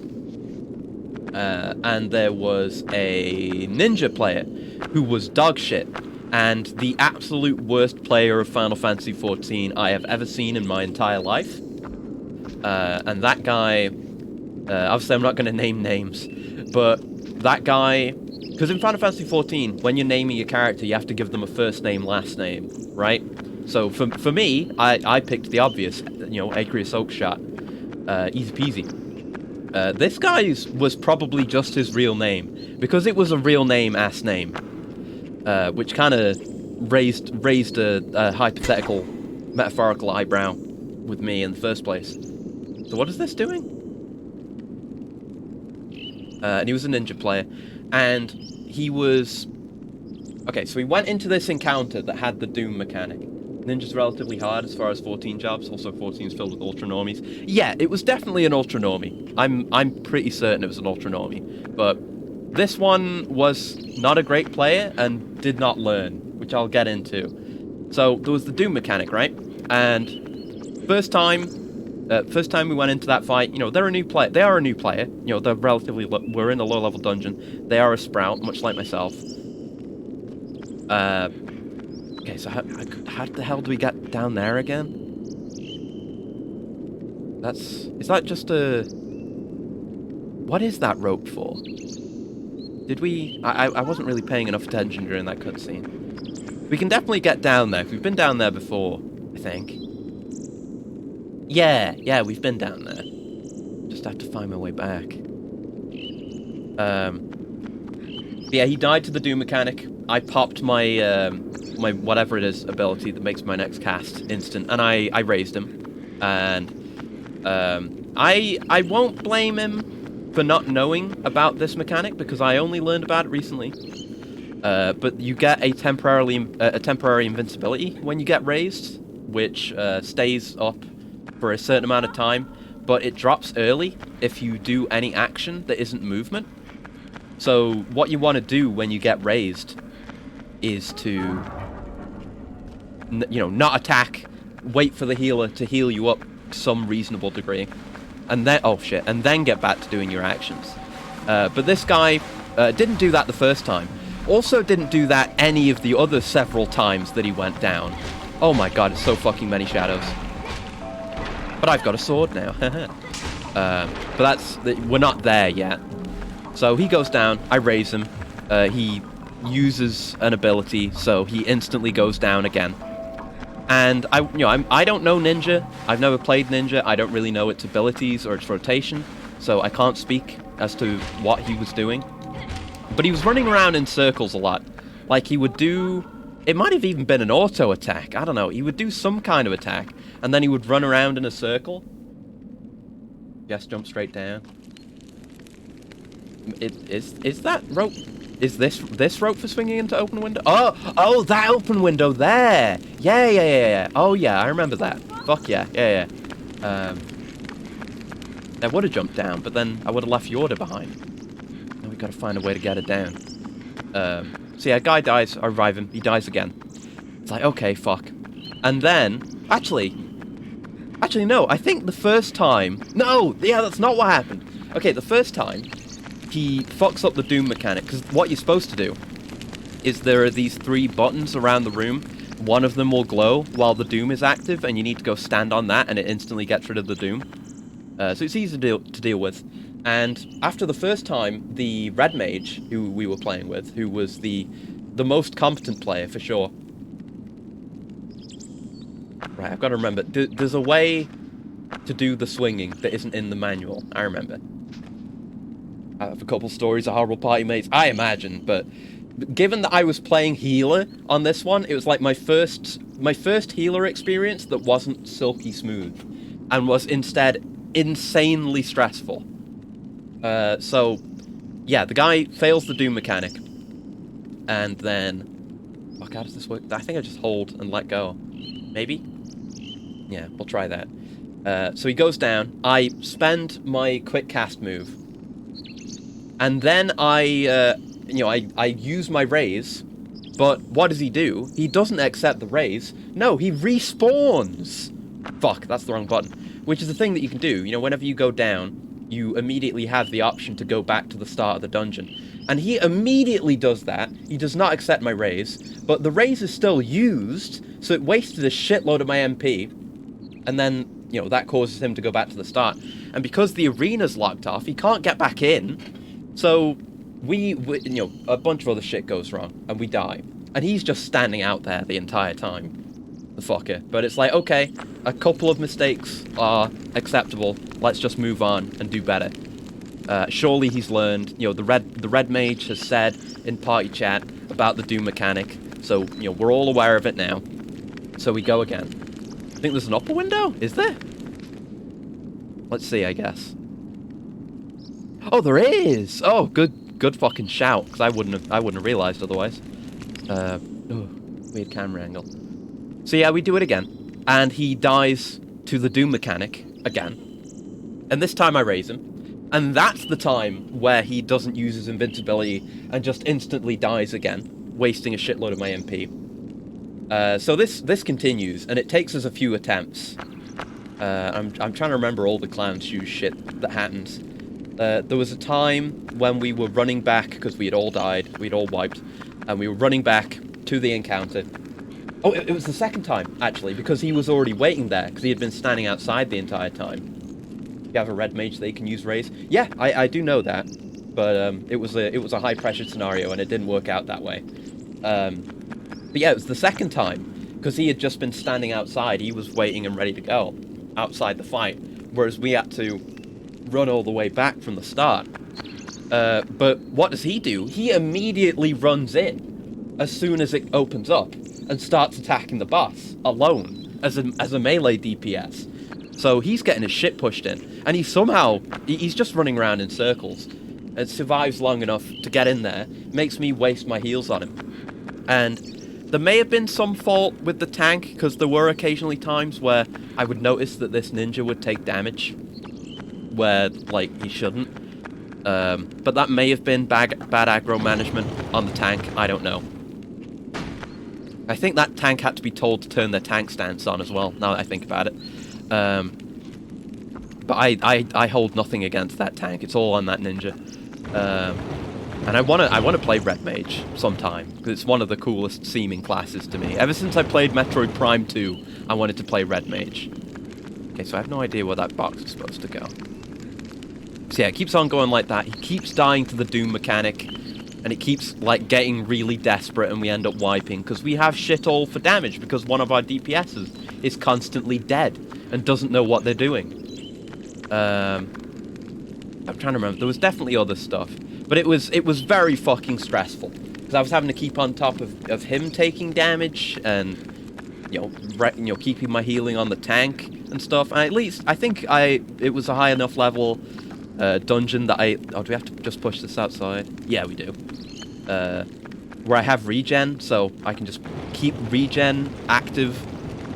And there was a ninja player who was dog shit, and the absolute worst player of Final Fantasy XIV I have ever seen in my entire life. And that guy, obviously I'm not going to name names, but that guy, because in Final Fantasy XIV, when you're naming your character, you have to give them a first name, last name, right? So for me, I picked the obvious, you know, Aqueous Oakshot, easy peasy. This guy's was probably just his real name, because it was a real name-ass name, which kind of raised a hypothetical, metaphorical eyebrow with me in the first place. So what is this doing? And he was a ninja player, and he was... Okay, so we went into this encounter that had the Doom mechanic. Ninja's relatively hard as far as 14 jobs. Also, 14 is filled with ultra normies. Yeah, it was definitely an ultra normie. I'm pretty certain it was an ultra normie. But this one was not a great player and did not learn, which I'll get into. So there was the Doom mechanic, right? And first time we went into that fight, you know, they're a new player. They are a new player. You know, they're relatively we're in a low level dungeon. They are a sprout, much like myself. Okay, so how the hell do we get down there again? Is that just a... What is that rope for? Did we... I wasn't really paying enough attention during that cutscene. We can definitely get down there. We've been down there before, I think. Yeah, we've been down there. Just have to find my way back. Yeah, he died to the Doom mechanic. I popped my... my whatever it is ability that makes my next cast instant, and I raised him, and I won't blame him for not knowing about this mechanic because I only learned about it recently. But you get a temporary invincibility when you get raised, which stays up for a certain amount of time, but it drops early if you do any action that isn't movement. So what you want to do when you get raised is to, you know, not attack, wait for the healer to heal you up to some reasonable degree, and then, oh shit, and then get back to doing your actions. But this guy didn't do that the first time. Also didn't do that any of the other several times that he went down. Oh my god, it's so fucking many shadows. But I've got a sword now. But we're not there yet. So he goes down, I raise him, he uses an ability, so he instantly goes down again. And I don't know Ninja. I've never played Ninja. I don't really know its abilities or its rotation, so I can't speak as to what he was doing. But he was running around in circles a lot. Like he would do... It might have even been an auto attack. I don't know. He would do some kind of attack, and then he would run around in a circle. Yes, jump straight down. Is that rope... Is this rope for swinging into open window? Oh, that open window there. Yeah. Oh yeah, I remember that. Fuck yeah. I would have jumped down, but then I would have left Yorda behind. Now we got to find a way to get it down. So yeah, guy dies. I revive him. He dies again. It's like, okay, fuck. And then, actually no. I think the first time. No, yeah, that's not what happened. Okay, the first time. He fucks up the Doom mechanic, because what you're supposed to do is there are these 3 buttons around the room. One of them will glow while the Doom is active, and you need to go stand on that, and it instantly gets rid of the Doom. So it's easy to deal with. And after the first time, the Red Mage, who we were playing with, who was the the most competent player, for sure. Right, I've got to remember. There's a way to do the swinging that isn't in the manual. I remember. I have a couple stories of horrible party mates, I imagine, but given that I was playing healer on this one, it was like my first healer experience that wasn't silky smooth, and was instead insanely stressful. So, yeah, the guy fails the Doom mechanic, and then... Fuck, how does this work? I think I just hold and let go. Maybe? Yeah, we'll try that. So he goes down, I spend my quick cast move, and then I use my raise, but what does he do? He doesn't accept the raise. No, he respawns! Fuck, that's the wrong button. Which is the thing that you can do. You know, whenever you go down, you immediately have the option to go back to the start of the dungeon. And he immediately does that. He does not accept my raise, but the raise is still used, so it wasted a shitload of my MP. And then, you know, that causes him to go back to the start. And because the arena's locked off, he can't get back in. So we you know, a bunch of other shit goes wrong, and we die. And he's just standing out there the entire time. The fucker. But it's like, okay, a couple of mistakes are acceptable. Let's just move on and do better. Surely he's learned. You know, the red mage has said in party chat about the Doom mechanic. So, you know, we're all aware of it now. So we go again. I think there's an upper window? Is there? Let's see, I guess. Oh, there is! Oh, good fucking shout, because I wouldn't have realized otherwise. Oh, weird camera angle. So yeah, we do it again, and he dies to the Doom mechanic again. And this time I raise him. And that's the time where he doesn't use his invincibility and just instantly dies again, wasting a shitload of my MP. So this continues, and it takes us a few attempts. I'm trying to remember all the clown shoes shit that happens. There was a time when we were running back, because we had all died, we'd all wiped, and we were running back to the encounter. Oh, it was the second time, actually, because he was already waiting there, because he had been standing outside the entire time. You have a red mage, they can use raise. Yeah, I do know that, but it was a high pressure scenario, and it didn't work out that way. But yeah, it was the second time, because he had just been standing outside. He was waiting and ready to go outside the fight, whereas we had to run all the way back from the start. But what does he do? He immediately runs in as soon as it opens up and starts attacking the boss alone as a melee DPS. So he's getting his shit pushed in, and he's just running around in circles and survives long enough to get in there, makes me waste my heals on him. And there may have been some fault with the tank, because there were occasionally times where I would notice that this ninja would take damage where, like, he shouldn't. But that may have been bad aggro management on the tank, I don't know. I think that tank had to be told to turn their tank stance on as well, now that I think about it. But I hold nothing against that tank, it's all on that ninja. And I wanna play Red Mage sometime, because it's one of the coolest seeming classes to me. Ever since I played Metroid Prime 2, I wanted to play Red Mage. Okay, so I have no idea where that box is supposed to go. So yeah, it keeps on going like that. He keeps dying to the Doom mechanic, and it keeps, like, getting really desperate, and we end up wiping, because we have shit all for damage, because one of our DPSs is constantly dead, and doesn't know what they're doing. I'm trying to remember. There was definitely other stuff. But it was very fucking stressful, because I was having to keep on top of him taking damage, and keeping my healing on the tank and stuff. And at least I think it was a high enough level dungeon that do we have to just push this outside? Yeah, we do. Where I have regen, so I can just keep regen active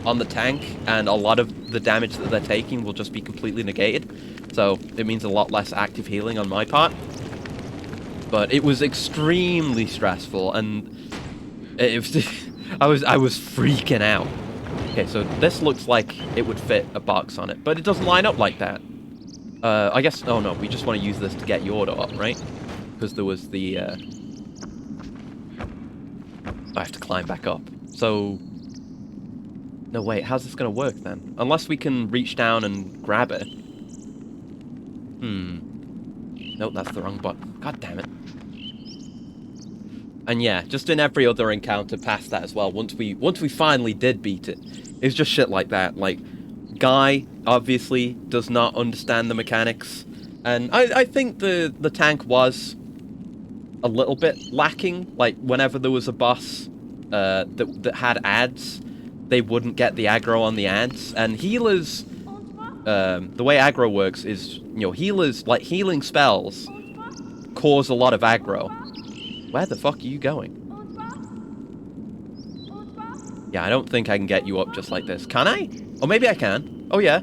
on the tank, and a lot of the damage that they're taking will just be completely negated. So it means a lot less active healing on my part. But it was extremely stressful, and I was freaking out. Okay, so this looks like it would fit a box on it, but it doesn't line up like that. I guess, oh no, we just want to use this to get Yorda up, right? Because there was the, I have to climb back up. So, no wait, how's this going to work then? Unless we can reach down and grab it. Nope, that's the wrong button. God damn it. And yeah, just in every other encounter past that as well, once we finally did beat it, it was just shit like that. Like, Guy obviously does not understand the mechanics, and I think the tank was a little bit lacking. Like, whenever there was a boss that had ads, they wouldn't get the aggro on the ads, and healers, the way aggro works is, healers, like, healing spells cause a lot of aggro. Where the fuck are you going? Yeah, I don't think I can get you up just like this. Can I? Or maybe I can. Oh, yeah.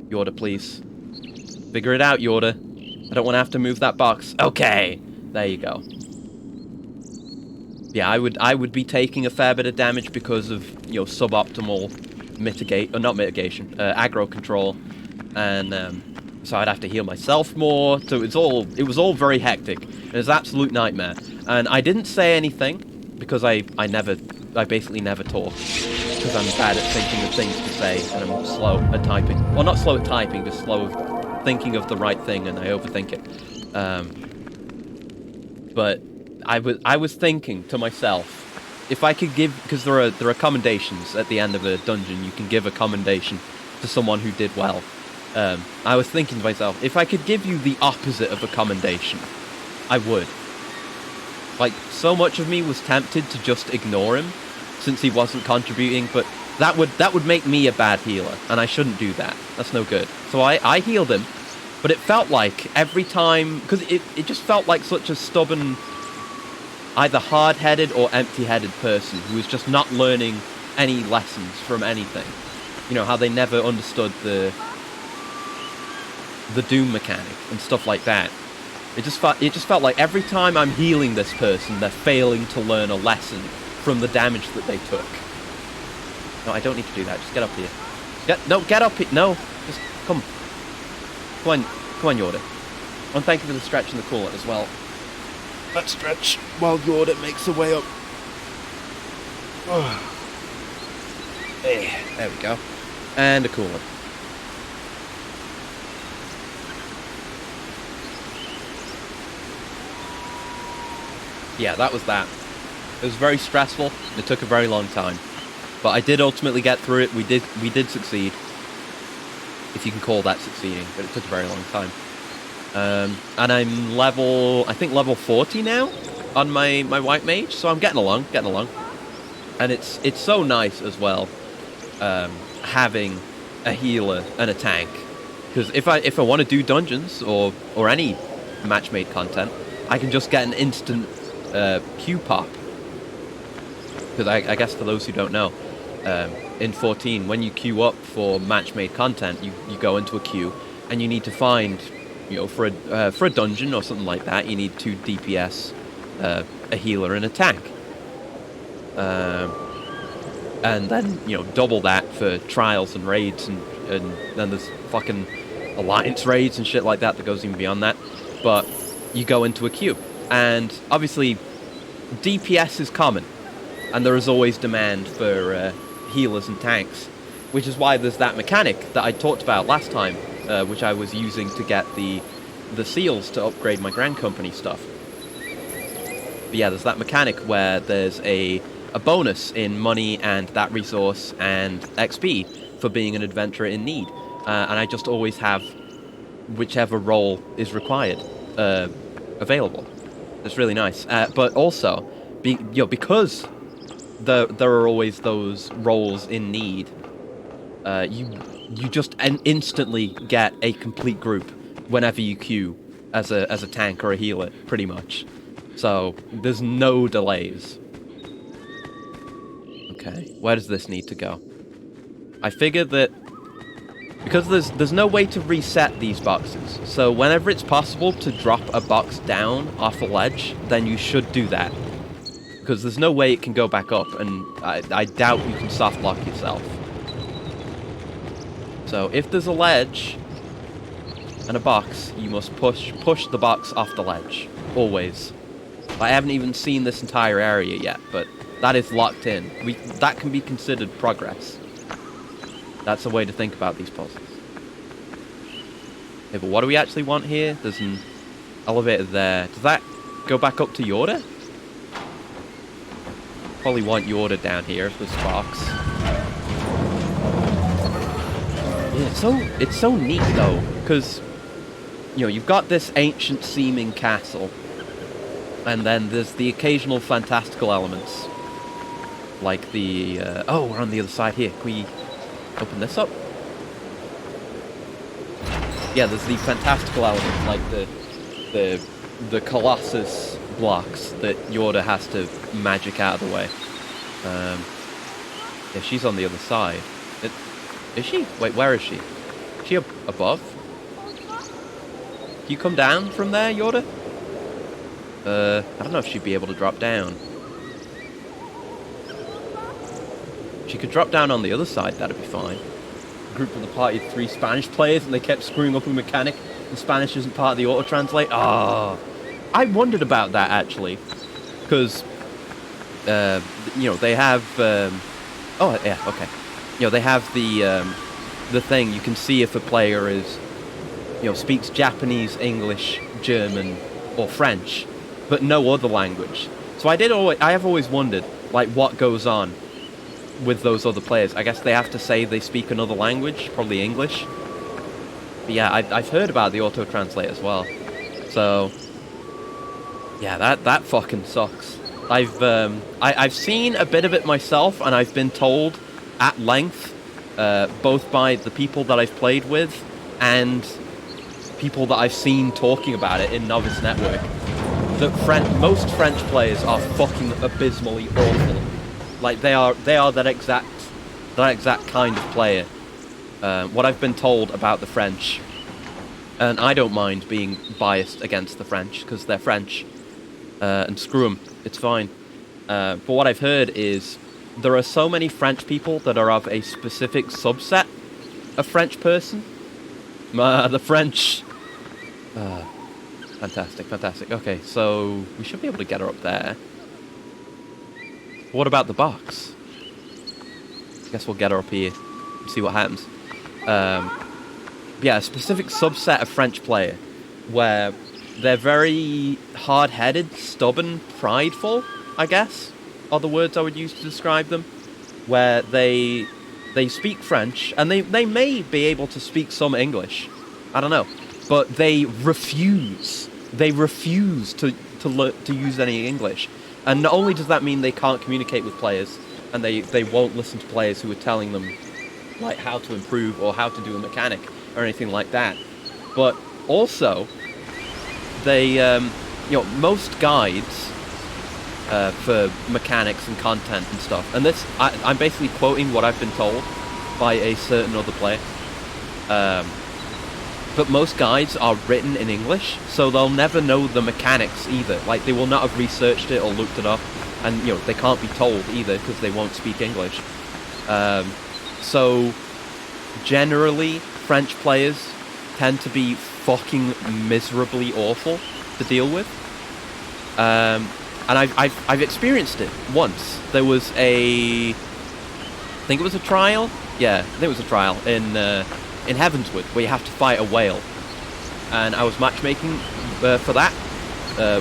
Yorda, please. Figure it out, Yorda. I don't want to have to move that box. Okay. There you go. Yeah, I would be taking a fair bit of damage because of, suboptimal aggro control. And, so I'd have to heal myself more. So it was all very hectic. It was an absolute nightmare. And I didn't say anything because I basically never talk, because I'm bad at thinking of things to say, and I'm slow at typing. Well, not slow at typing, just slow at thinking of the right thing, and I overthink it. But I was thinking to myself, if I could give, because there are commendations at the end of a dungeon, you can give a commendation to someone who did well. I was thinking to myself, if I could give you the opposite of a commendation, I would. Like, so much of me was tempted to just ignore him, since he wasn't contributing, but that would make me a bad healer, and I shouldn't do that. That's no good. So I healed him, but it felt like every time, because it just felt like such a stubborn, either hard-headed or empty-headed person who was just not learning any lessons from anything. You know, how they never understood the Doom mechanic and stuff like that. It just felt like every time I'm healing this person, they're failing to learn a lesson from the damage that they took. No, I don't need to do that. Just get up here. Get up here. No, just come. Come on, Yorda. And thank you for the stretch and the coolant as well. Let's stretch while Yorda makes her way up. Oh. There we go. And a coolant. Yeah, that was that. It was very stressful. It took a very long time, but I did ultimately get through it. We did succeed, if you can call that succeeding. But it took a very long time. And I'm I think level 40 now on my white mage, so I'm getting along. And it's so nice as well, having a healer and a tank, because if I want to do dungeons or any match-made content, I can just get an instant Q pop. Because I guess for those who don't know, in 14, when you queue up for match-made content, you go into a queue, and you need to find, for a dungeon or something like that, you need 2 DPS, a healer, and a tank. And then, double that for trials and raids, and then there's fucking alliance raids and shit like that goes even beyond that. But you go into a queue. And obviously, DPS is common, and there is always demand for healers and tanks, which is why there's that mechanic that I talked about last time, which I was using to get the seals to upgrade my Grand Company stuff. But yeah, there's that mechanic where there's a bonus in money and that resource and XP for being an adventurer in need, and I just always have whichever role is required available. It's really nice, but also, because there are always those roles in need, you just instantly get a complete group whenever you queue as a tank or a healer, pretty much. So there's no delays. Okay, where does this need to go? I figured that because there's no way to reset these boxes, so whenever it's possible to drop a box down off a ledge, then you should do that. Because there's no way it can go back up, and I doubt you can soft lock yourself. So if there's a ledge and a box, you must push the box off the ledge. Always. I haven't even seen this entire area yet, but that is locked in. That can be considered progress. That's a way to think about these puzzles. Okay, but what do we actually want here? There's Elevator there. Does that go back up to Yorda? Probably want Yorda down here if there's sparks. Yeah, it's so neat though, because you've got this ancient seeming castle, and then there's the occasional fantastical elements, like the oh, we're on the other side here. Can we open this up? Yeah, there's the fantastical elements, like the Colossus blocks that Yorda has to magic out of the way. Yeah, she's on the other side. Is she? Wait, where is she? Is she above? Can you come down from there, Yorda? I don't know if she'd be able to drop down. She could drop down on the other side, that'd be fine. A group of the party of 3 Spanish players, and they kept screwing up a mechanic, and Spanish isn't part of the auto-translate. Ah, I wondered about that, actually. Because, they have, oh, yeah, okay. They have the thing, you can see if a player is, speaks Japanese, English, German, or French, but no other language. So I have always wondered, like, what goes on with those other players. I guess they have to say they speak another language, probably English. But yeah, I've heard about the auto-translate as well. So, yeah, that fucking sucks. I've seen a bit of it myself, and I've been told at length, both by the people that I've played with and people that I've seen talking about it in Novice Network, that most French players are fucking abysmally awful. Like they are that exact kind of player. What I've been told about the French, and I don't mind being biased against the French because they're French, and screw them, it's fine. But what I've heard is there are so many French people that are of a specific subset of French person. The French. Fantastic. Okay, so we should be able to get her up there. What about the box? I guess we'll get her up here and see what happens. Yeah, a specific subset of French player where they're very hard-headed, stubborn, prideful, I guess, are the words I would use to describe them, where they speak French, and they may be able to speak some English, I don't know, but they refuse to use any English. And not only does that mean they can't communicate with players, and they won't listen to players who are telling them like how to improve or how to do a mechanic or anything like that, but also they, most guides for mechanics and content and stuff, and this, I'm basically quoting what I've been told by a certain other player, but most guides are written in English, so they'll never know the mechanics either. Like, they will not have researched it or looked it up, and, they can't be told either because they won't speak English. So, generally, French players tend to be fucking miserably awful to deal with. And I've experienced it once. There was I think it was a trial? Yeah, I think it was a trial in Heavenswood, where you have to fight a whale. And I was matchmaking for that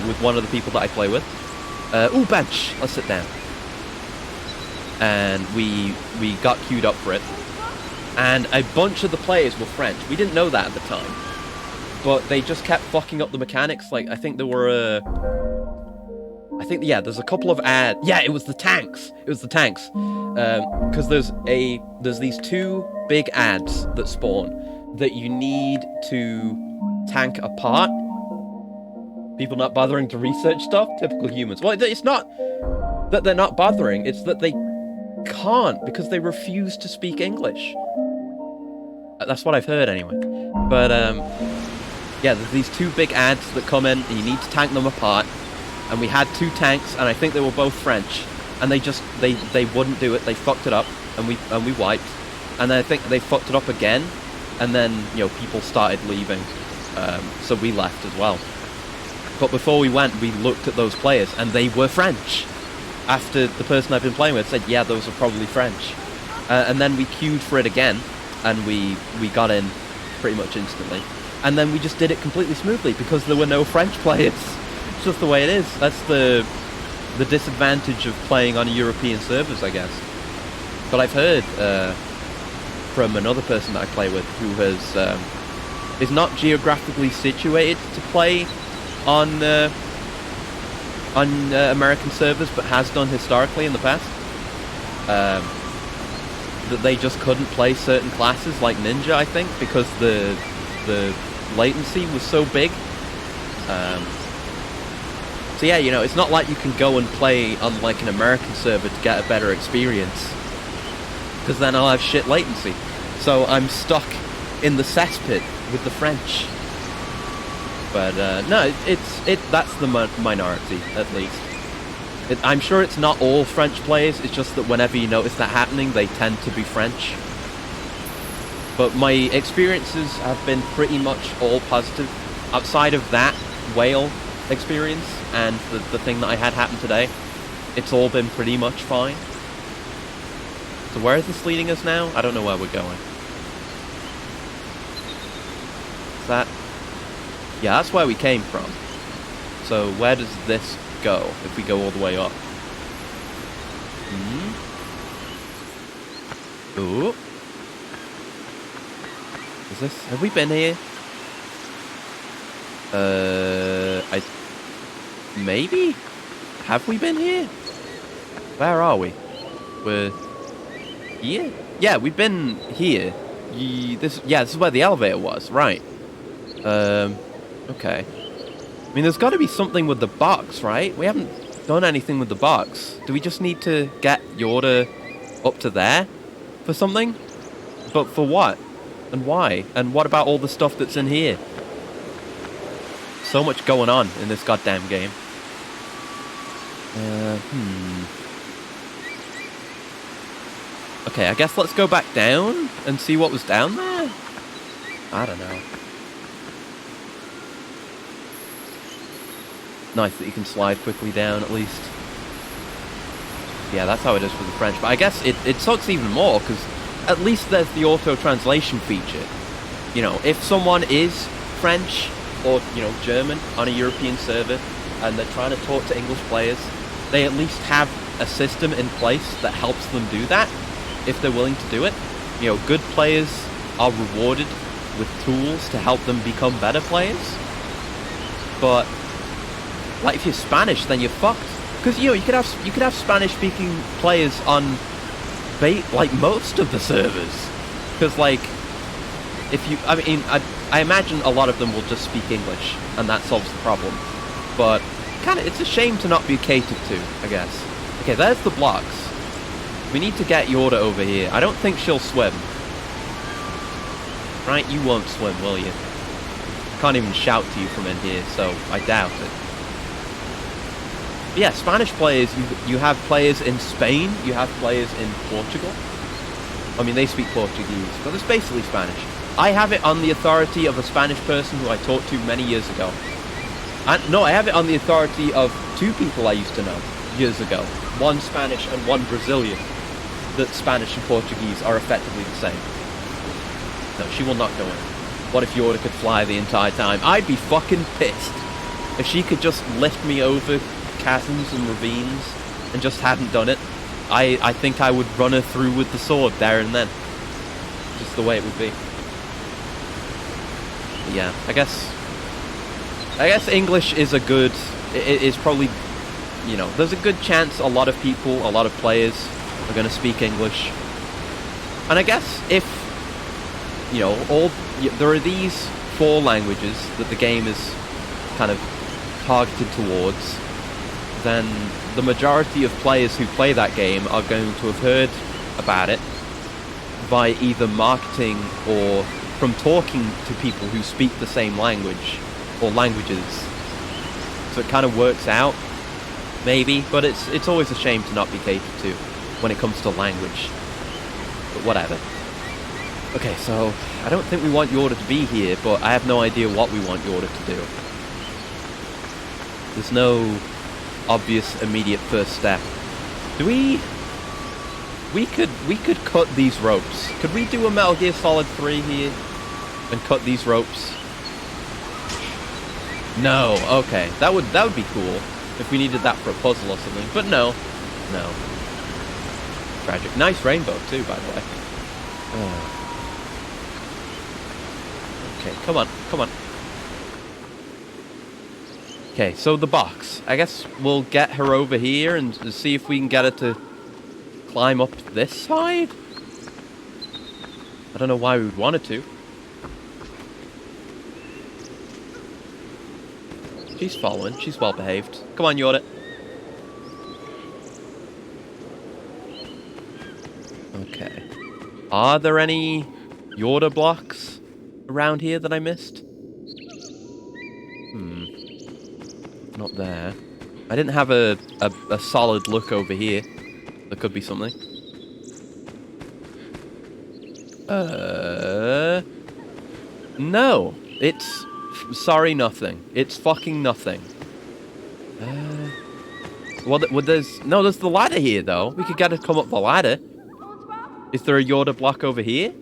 with one of the people that I play with. Ooh, bench! Let's sit down. And we got queued up for it. And a bunch of the players were French. We didn't know that at the time. But they just kept fucking up the mechanics. Like, I think there were there's a couple of ads. Yeah, it was the tanks. Because there's these 2 big ads that spawn that you need to tank apart. People not bothering to research stuff. Typical humans. Well, it's not that they're not bothering. It's that they can't because they refuse to speak English. That's what I've heard anyway. But yeah, there's these 2 big ads that come in, and you need to tank them apart. And we had 2 tanks, and I think they were both French, and they wouldn't do it. They fucked it up, and we wiped. And then I think they fucked it up again, and then people started leaving, so we left as well. But before we went, we looked at those players, and they were French. After the person I've been playing with said, yeah, those are probably French. And then we queued for it again, and we got in pretty much instantly. and then we just did it completely smoothly because there were no French players. It's just the way it is. That's the disadvantage of playing on European servers, I guess. But I've heard from another person that I play with who is not geographically situated to play on American servers, but has done historically in the past. That they just couldn't play certain classes like Ninja, I think, because the latency was so big. So yeah, you know, it's not like you can go and play on like an American server to get a better experience, because then I'll have shit latency. So I'm stuck in the cesspit with the French. But no, that's the minority, at least. I'm sure it's not all French players, it's just that whenever you notice that happening, they tend to be French. But my experiences have been pretty much all positive. Outside of that whale experience and the thing that I had happen today, it's all been pretty much fine. So where is this leading us now? I don't know where we're going. Is that... Yeah, that's where we came from. So where does this go if we go all the way up? Ooh. Is this... Have we been here? Maybe? Have we been here? Where are we? We're... here? Yeah, we've been here. This is where the elevator was, right. Okay. I mean, there's got to be something with the box, right? We haven't done anything with the box. Do we just need to get Yorda up to there for something? But for what? And why? And what about all the stuff that's in here? So much going on in this goddamn game. Okay, I guess let's go back down and see what was down there? I don't know. Nice that you can slide quickly down, at least. Yeah, that's how it is for the French. But I guess it sucks even more, because at least there's the auto-translation feature. You know, if someone is French or, you know, German on a European server, and they're trying to talk to English players, they at least have a system in place that helps them do that, if they're willing to do it. You know, good players are rewarded with tools to help them become better players. But... like, if you're Spanish, then you're fucked. Because, you know, you could have Spanish-speaking players on, like, most of the servers. Because, like, if you... I mean, I imagine a lot of them will just speak English, and that solves the problem. But, kind of, it's a shame to not be catered to, I guess. Okay, there's the blocks. We need to get Yorda over here. I don't think she'll swim. Right, you won't swim, will you? I can't even shout to you from in here, so I doubt it. Yeah, Spanish players, you have players in Spain, you have players in Portugal. I mean, they speak Portuguese, but it's basically Spanish. I have it on the authority of a Spanish person who I talked to many years ago. No, I have it on the authority of two people I used to know years ago. One Spanish and one Brazilian. That Spanish and Portuguese are effectively the same. No, she will not go in. What if Yorda could fly the entire time? I'd be fucking pissed. If she could just lift me over chasms and ravines and just hadn't done it, I think I would run her through with the sword there and then. Just the way it would be. But yeah, I guess English is a good... It is probably, you know, there's a good chance a lot of people, a lot of players are going to speak English. And I guess if, you know, there are these 4 languages that the game is kind of targeted towards, then the majority of players who play that game are going to have heard about it by either marketing or from talking to people who speak the same language or languages. So it kind of works out, maybe, but it's always a shame to not be catered to when it comes to language. But whatever. Okay, so I don't think we want Yorda to be here, but I have no idea what we want Yorda to do. There's no obvious immediate first step. Do we could cut these ropes. Could we do a Metal Gear Solid 3 here and cut these ropes? No, okay. That would be cool if we needed that for a puzzle or something. But no. No. Tragic. Nice rainbow too, by the way. Okay, come on, come on. Okay, so the box. I guess we'll get her over here and see if we can get her to climb up this side? I don't know why we would want her to. She's following. She's well behaved. Come on, Yoda. Okay. Are there any Yoda blocks around here that I missed? Not there. I didn't have a solid look over here. There could be something. No. It's... Sorry, nothing. It's fucking nothing. Well, there's... No, there's the ladder here, though. We could get her to come up the ladder. Is there a Yoda block over here?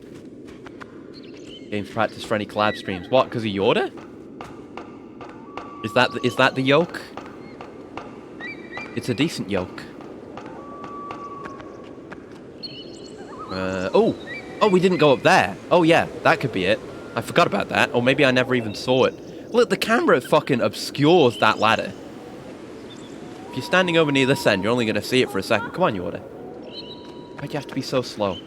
Games practice for any collab streams. What, because of Yoda? Is that the yoke? It's a decent yoke. Oh, we didn't go up there. Oh yeah, that could be it. I forgot about that. Or maybe I never even saw it. Look, the camera fucking obscures that ladder. If you're standing over near this end, you're only going to see it for a second. Come on, Yoda. Why'd you have to be so slow?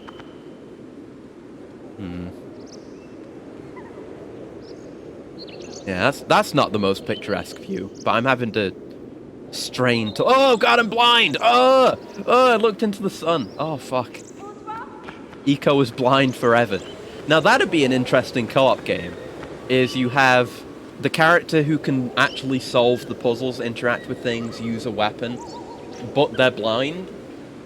Yeah, that's not the most picturesque view, but I'm having to strain to... Oh, God, I'm blind! Oh, I looked into the sun. Oh, fuck. Eco is blind forever. Now, that'd be an interesting co-op game, is you have the character who can actually solve the puzzles, interact with things, use a weapon, but they're blind,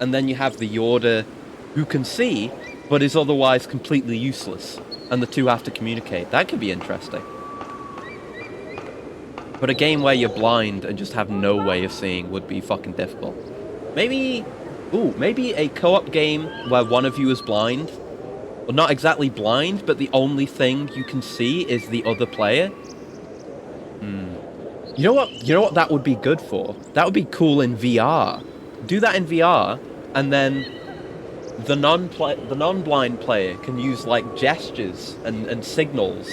and then you have the Yoda who can see, but is otherwise completely useless, and the two have to communicate. That could be interesting. But a game where you're blind and just have no way of seeing would be fucking difficult. Maybe... Ooh, maybe a co-op game where one of you is blind. Well, not exactly blind, but the only thing you can see is the other player. You know what that would be good for? That would be cool in VR. Do that in VR, and then the non-blind player can use, like, gestures and signals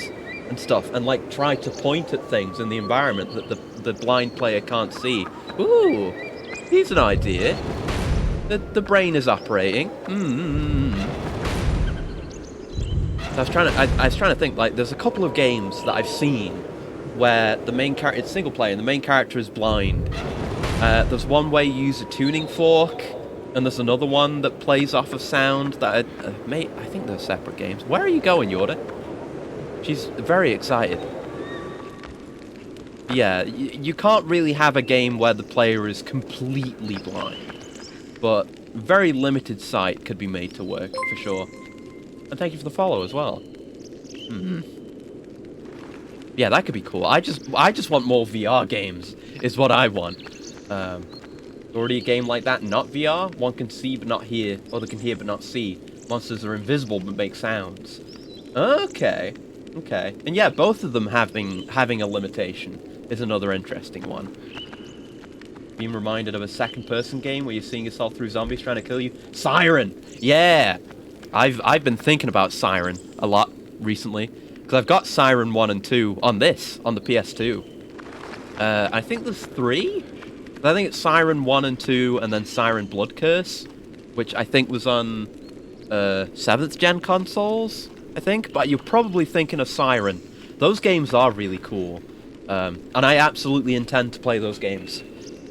and stuff, and like try to point at things in the environment that the blind player can't see. Ooh, here's an idea. The brain is operating. I was trying to think, like, there's a couple of games that I've seen where the main character, it's single player, and the main character is blind. There's one where you use a tuning fork, and there's another one that plays off of sound that I think they're separate games. Where are you going, Yoda? She's very excited. Yeah, you can't really have a game where the player is completely blind. But very limited sight could be made to work, for sure. And thank you for the follow as well. Yeah, that could be cool. I just want more VR games, is what I want. Already a game like that, not VR. One can see but not hear. Other can hear but not see. Monsters are invisible but make sounds. Okay. Okay. And yeah, both of them having a limitation is another interesting one. Being reminded of a second-person game where you're seeing yourself through zombies trying to kill you. Siren! Yeah! I've been thinking about Siren a lot recently. Because I've got Siren 1 and 2 on the PS2. I think there's 3? I think it's Siren 1 and 2, and then Siren Blood Curse, which I think was on 7th gen consoles, I think. But you're probably thinking of Siren. Those games are really cool. And I absolutely intend to play those games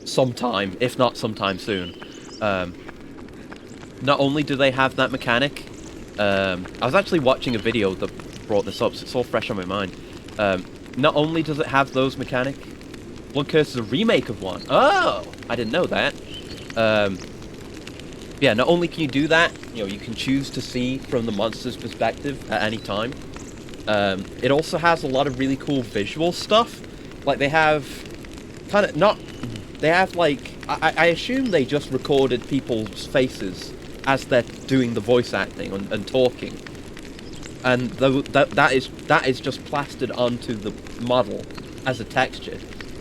sometime, if not sometime soon. Not only do they have that mechanic, I was actually watching a video that brought this up, so it's all fresh on my mind. Not only does it have those mechanics, Blood Curse is a remake of one. Oh! I didn't know that. Yeah, not only can you do that, you can choose to see from the monster's perspective at any time. It also has a lot of really cool visual stuff. Like, they have kind of not... They have, like... I assume they just recorded people's faces as they're doing the voice acting and talking. And that is just plastered onto the model. as a texture.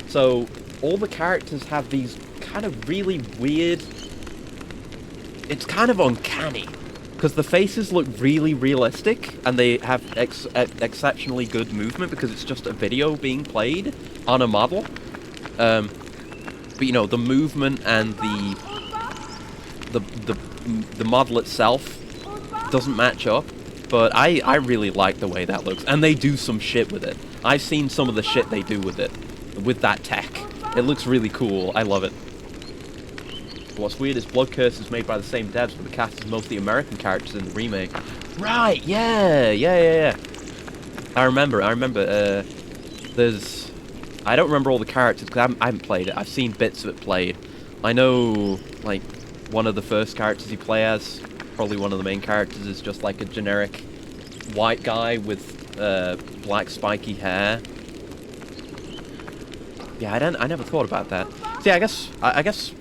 So all the characters have these kind of really weird... It's kind of uncanny, because the faces look really realistic, and they have exceptionally good movement, because it's just a video being played on a model. But, you know, the movement and the model itself doesn't match up. But I really like the way that looks, and they do some shit with it. I've seen some of the shit they do with it, with that tech. It looks really cool. I love it. What's weird is Blood Curse is made by the same devs, but the cast is mostly American characters in the remake. Right, yeah. I remember, there's... I don't remember all the characters, because I haven't played it. I've seen bits of it played. I know, like, one of the first characters you play as, probably one of the main characters, is just like a generic white guy with black spiky hair. Yeah, I never thought about that. So yeah, I guess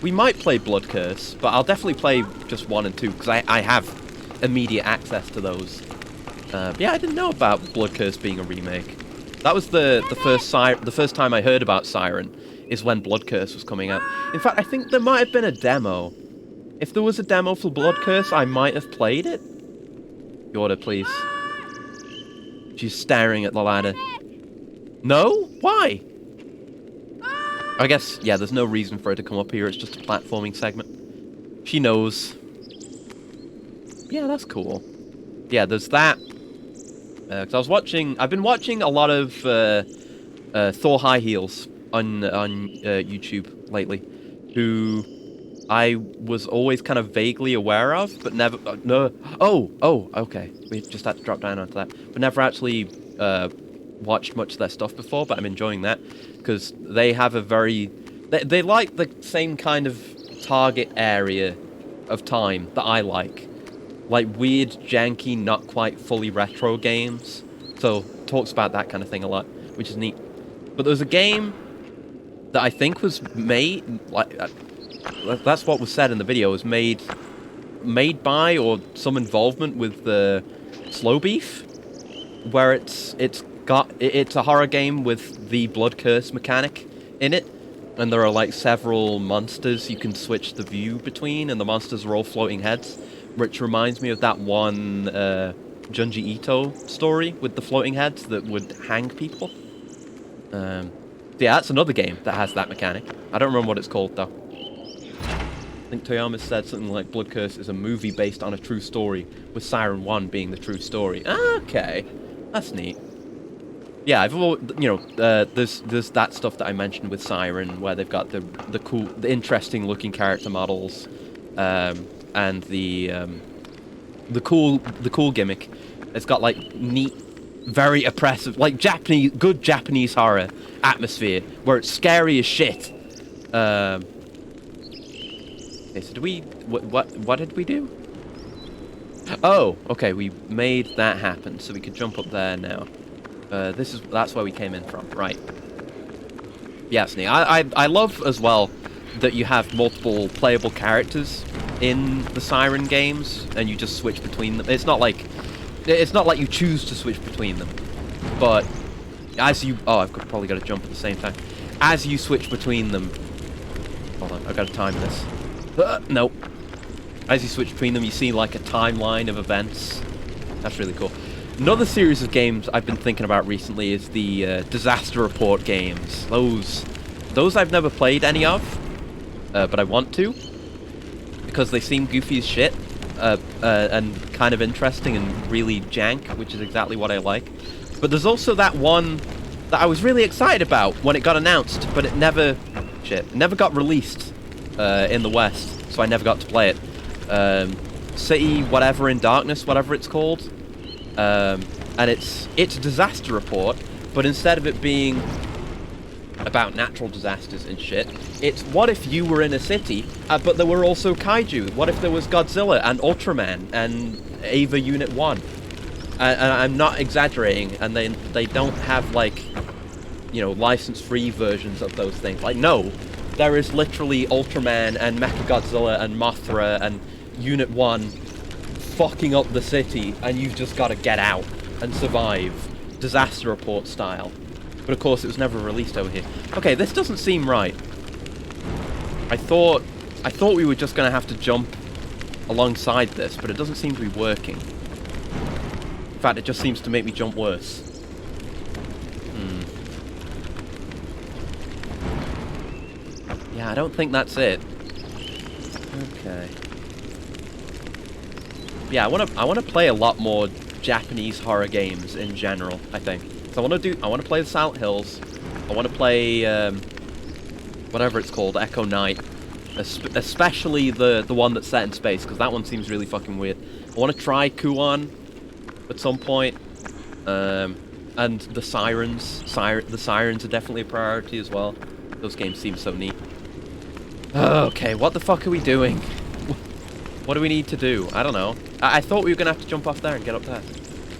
we might play Blood Curse, but I'll definitely play just 1 and 2, because I have immediate access to those. Yeah, I didn't know about Blood Curse being a remake. That was the first time I heard about Siren, is when Blood Curse was coming out. In fact, I think there might have been a demo. If there was a demo for Blood Curse, I might have played it. Yorda, please. She's staring at the ladder. No? Why? I guess, yeah, there's no reason for her to come up here. It's just a platforming segment. She knows. Yeah, that's cool. Yeah, there's that. Because I've been watching a lot of Thor High Heels on YouTube lately, who I was always kind of vaguely aware of, but never... no. Oh, okay. We just had to drop down onto that. But never actually watched much of their stuff before, but I'm enjoying that, because they have a very... They like the same kind of target area of time that I like. Like weird, janky, not quite fully retro games. So, talks about that kind of thing a lot, which is neat. But there was a game that I think was made... like. That's what was said in the video, was made by, or some involvement with the Slow Beef, where it's a horror game with the Blood Curse mechanic in it, and there are like several monsters you can switch the view between, and the monsters are all floating heads, which reminds me of that one Junji Ito story with the floating heads that would hang people. Yeah, that's another game that has that mechanic. I don't remember what it's called though. I think Toyama said something like Blood Curse is a movie based on a true story, with Siren 1 being the true story. Okay, that's neat. Yeah, I've always, you know, there's that stuff that I mentioned with Siren, where they've got the cool, the interesting looking character models, and the cool gimmick. It's got like neat, very oppressive, like good Japanese horror atmosphere, where it's scary as shit. Okay, so what did we do? Oh, okay, we made that happen, so we could jump up there now. That's where we came in from, right? Yes, neat. I love as well that you have multiple playable characters in the Siren games, and you just switch between them. It's not like you choose to switch between them, but as you... Oh, I've probably got to jump at the same time. As you switch between them... Hold on, I've got to time this. Nope. As you switch between them, you see like a timeline of events. That's really cool. Another series of games I've been thinking about recently is the Disaster Report games. Those I've never played any of, but I want to, because they seem goofy as shit, and kind of interesting and really jank, which is exactly what I like. But there's also that one that I was really excited about when it got announced, but it never got released in the West, so I never got to play it. City whatever in Darkness, whatever it's called. And it's a disaster report, but instead of it being about natural disasters and shit, it's what if you were in a city, but there were also kaiju? What if there was Godzilla and Ultraman and Ava Unit 1? And I'm not exaggerating, and they don't have, like, you know, license-free versions of those things. Like, no, there is literally Ultraman and Mechagodzilla and Mothra and Unit 1 fucking up the city, and you've just got to get out and survive, disaster report style. But of course, it was never released over here. Okay, this doesn't seem right. I thought we were just going to have to jump alongside this, but it doesn't seem to be working. In fact, it just seems to make me jump worse. Yeah, I don't think that's it. Okay. Yeah, I want to play a lot more Japanese horror games in general, I think. So I want to play the Silent Hills. I want to play whatever it's called, Echo Night. Especially the one that's set in space, because that one seems really fucking weird. I want to try Kuon at some point. And the Sirens. The Sirens are definitely a priority as well. Those games seem so neat. Okay, what the fuck are we doing? What do we need to do? I don't know. I thought we were going to have to jump off there and get up there.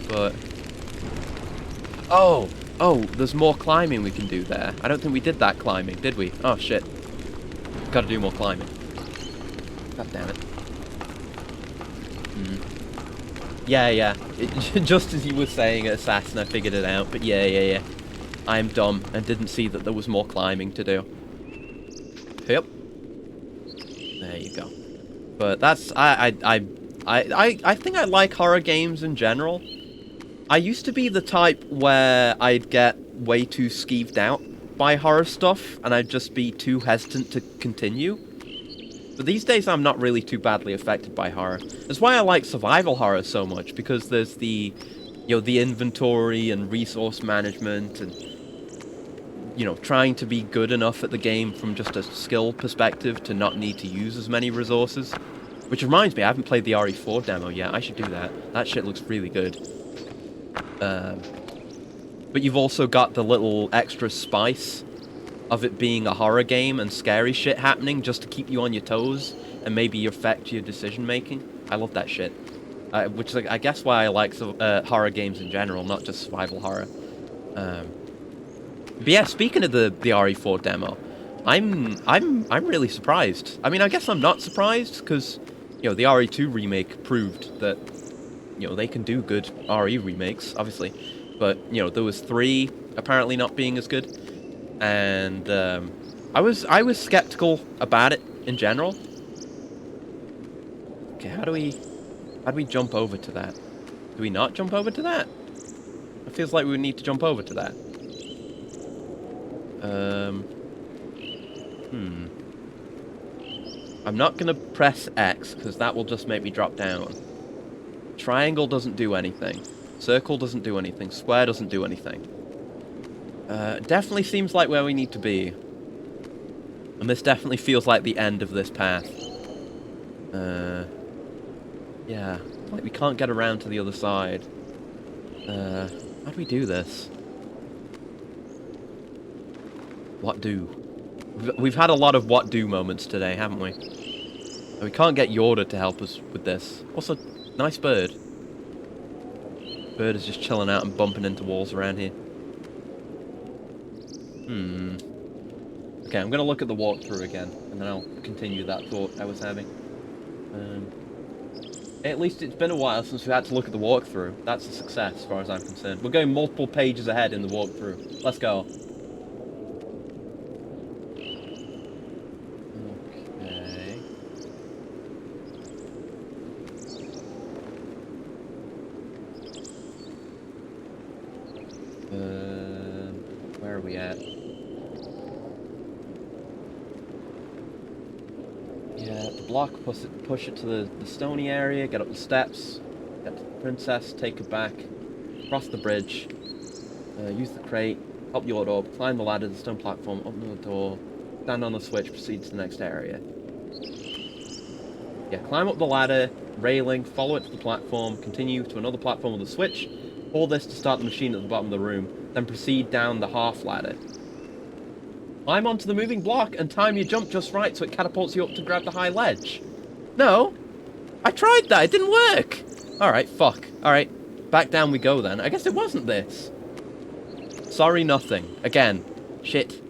But... Oh, there's more climbing we can do there. I don't think we did that climbing, did we? Oh, shit. Gotta do more climbing. God damn it. Yeah. Just as you were saying, Assassin, I figured it out. But yeah. I'm dumb and didn't see that there was more climbing to do. Yep. There you go. But that's... I think I like horror games in general. I used to be the type where I'd get way too skeeved out by horror stuff, and I'd just be too hesitant to continue. But these days I'm not really too badly affected by horror. That's why I like survival horror so much, because there's the, the inventory and resource management and, trying to be good enough at the game from just a skill perspective to not need to use as many resources. Which reminds me, I haven't played the RE4 demo yet. I should do that. That shit looks really good. But you've also got the little extra spice of it being a horror game and scary shit happening just to keep you on your toes and maybe affect your decision making. I love that shit. Which is, I guess, why I like horror games in general, not just survival horror. But yeah, speaking of the RE4 demo, I'm really surprised. I mean, I guess I'm not surprised because the RE2 remake proved that they can do good RE remakes, obviously. But, there was 3 apparently not being as good. And, I was skeptical about it in general. Okay, how do we jump over to that? Do we not jump over to that? It feels like we would need to jump over to that. I'm not gonna press X, because that will just make me drop down. Triangle doesn't do anything. Circle doesn't do anything. Square doesn't do anything. Definitely seems like where we need to be. And this definitely feels like the end of this path. Yeah. Like we can't get around to the other side. How do we do this? What do? We've had a lot of what do moments today, haven't we? We can't get Yorda to help us with this. Also, nice bird. Bird is just chilling out and bumping into walls around here. Okay, I'm going to look at the walkthrough again, and then I'll continue that thought I was having. At least it's been a while since we had to look at the walkthrough. That's a success, as far as I'm concerned. We're going multiple pages ahead in the walkthrough. Let's go. Okay. Where are we at? Yeah, the block, push it to the stony area, get up the steps, get to the princess, take her back, cross the bridge, use the crate, help Yorda up, climb the ladder to the stone platform, open the door, stand on the switch, proceed to the next area. Yeah, climb up the ladder, railing, follow it to the platform, continue to another platform with a switch, hold this to start the machine at the bottom of the room, then proceed down the half ladder. Climb onto the moving block and time your jump just right so it catapults you up to grab the high ledge. No! I tried that, it didn't work! Alright, fuck. Alright, back down we go then. I guess it wasn't this. Sorry, nothing. Again. Shit.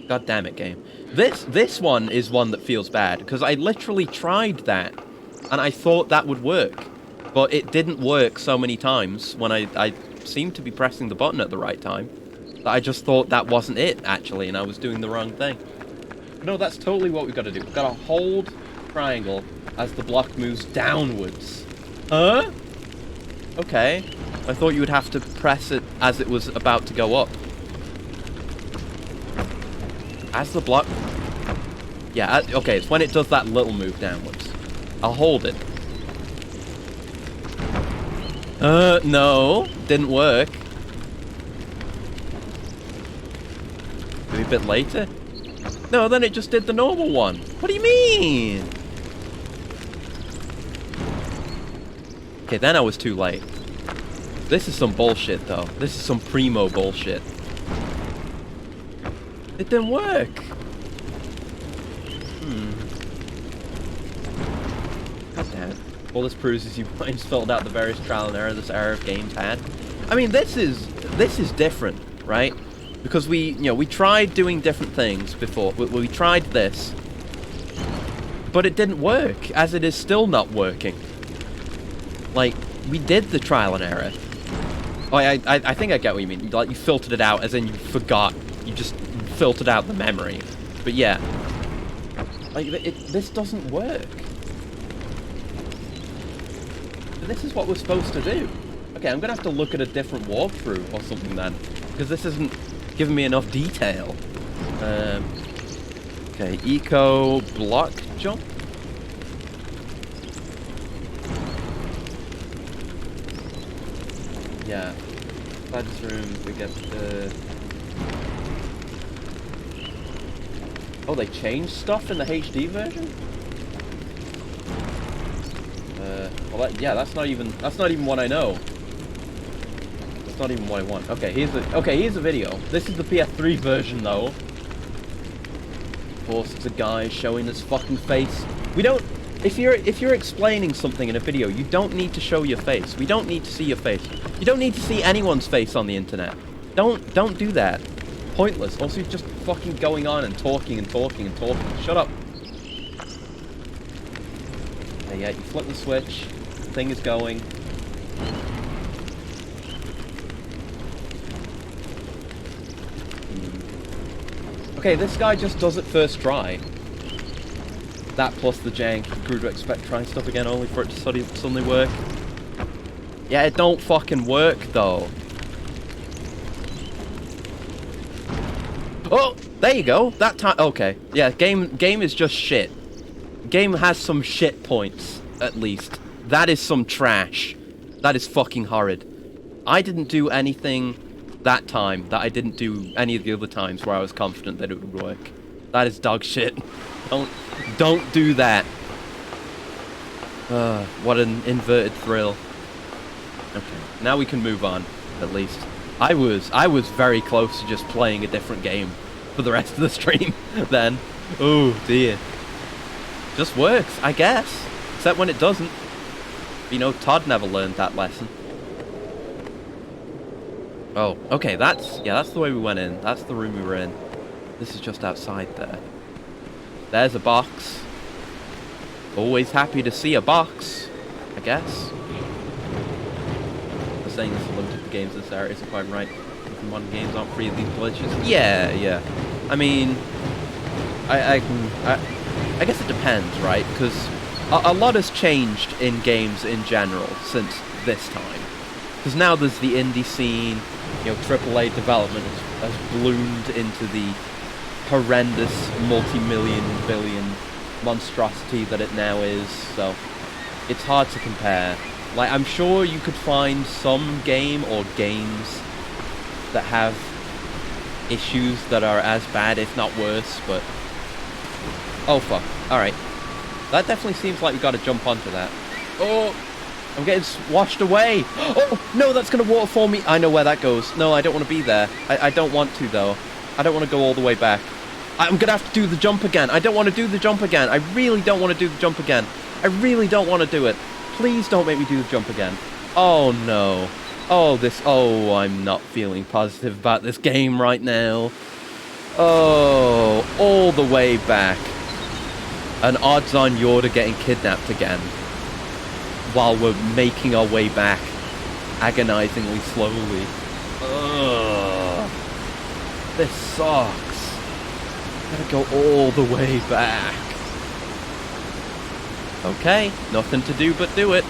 God damn it, game. This one is one that feels bad, because I literally tried that, and I thought that would work. But it didn't work so many times when I seemed to be pressing the button at the right time. I just thought that wasn't it, actually, and I was doing the wrong thing. No, that's totally what we've got to do. We've got to hold triangle as the block moves downwards. Huh? Okay. I thought you would have to press it as it was about to go up. As the block... Yeah, okay, it's when it does that little move downwards. I'll hold it. No. Didn't work. Maybe a bit later? No, then it just did the normal one. What do you mean? Okay, then I was too late. This is some bullshit, though. This is some primo bullshit. It didn't work. God damn it. All this proves is you just filled out the various trial and error this era of games had. I mean, this is different, right? Because we tried doing different things before. We tried this, but it didn't work, as it is still not working. Like, we did the trial and error. Oh, I think I get what you mean. Like, you filtered it out, as in you forgot. You just filtered out the memory. But yeah, like this doesn't work. But this is what we're supposed to do. Okay, I'm gonna have to look at a different walkthrough or something then, because this isn't giving me enough detail. Okay, eco block jump. Yeah, inside this room we get the... Oh, they changed stuff in the HD version? Well, yeah, that's not even what I know. That's not even what I want. Okay, here's a video. This is the PS3 version, though. Of course, it's a guy showing his fucking face. We don't... If you're explaining something in a video, you don't need to show your face. We don't need to see your face. You don't need to see anyone's face on the internet. Don't do that. Pointless. Also, you're just fucking going on and talking and talking and talking. Shut up. Okay, yeah, you flip the switch. The thing is going. Okay, this guy just does it first try. That plus the jank. You grew to expect trying stuff again only for it to suddenly work. Yeah, it don't fucking work though. Oh, there you go. That time. Okay, yeah. Game is just shit. Game has some shit points at least. That is some trash. That is fucking horrid. I didn't do anything that time that I didn't do any of the other times where I was confident that it would work. That is dog shit. Don't do that. What an inverted thrill. Okay, now we can move on, at least. I was very close to just playing a different game for the rest of the stream then. Oh dear. Just works, I guess. Except when it doesn't. You know, Todd never learned that lesson. Oh, okay, that's the way we went in. That's the room we were in. This is just outside there. There's a box. Always happy to see a box, I guess. The saying this is limited to games in this area isn't quite right. Modern games aren't free of these glitches. Yeah. I mean, I guess it depends, right? Because a lot has changed in games in general since this time. Because now there's the indie scene, you know, AAA development has bloomed into the horrendous multi-million, billion monstrosity that it now is, so it's hard to compare. Like, I'm sure you could find some game or games that have issues that are as bad, if not worse, but... Oh, fuck. Alright. That definitely seems like we gotta jump onto that. Oh! I'm getting washed away! Oh! No, that's gonna waterfall me! I know where that goes. No, I don't want to be there. I don't want to, though. I don't want to go all the way back. I'm gonna have to do the jump again. I don't want to do the jump again. I really don't want to do the jump again. I really don't want to do it. Please don't make me do the jump again. Oh, no. Oh, I'm not feeling positive about this game right now. Oh, all the way back. And odds on Yorda getting kidnapped again. While we're making our way back. agonizingly slowly. Ugh. This sucks. Gotta go all the way back. Okay, nothing to do but do it.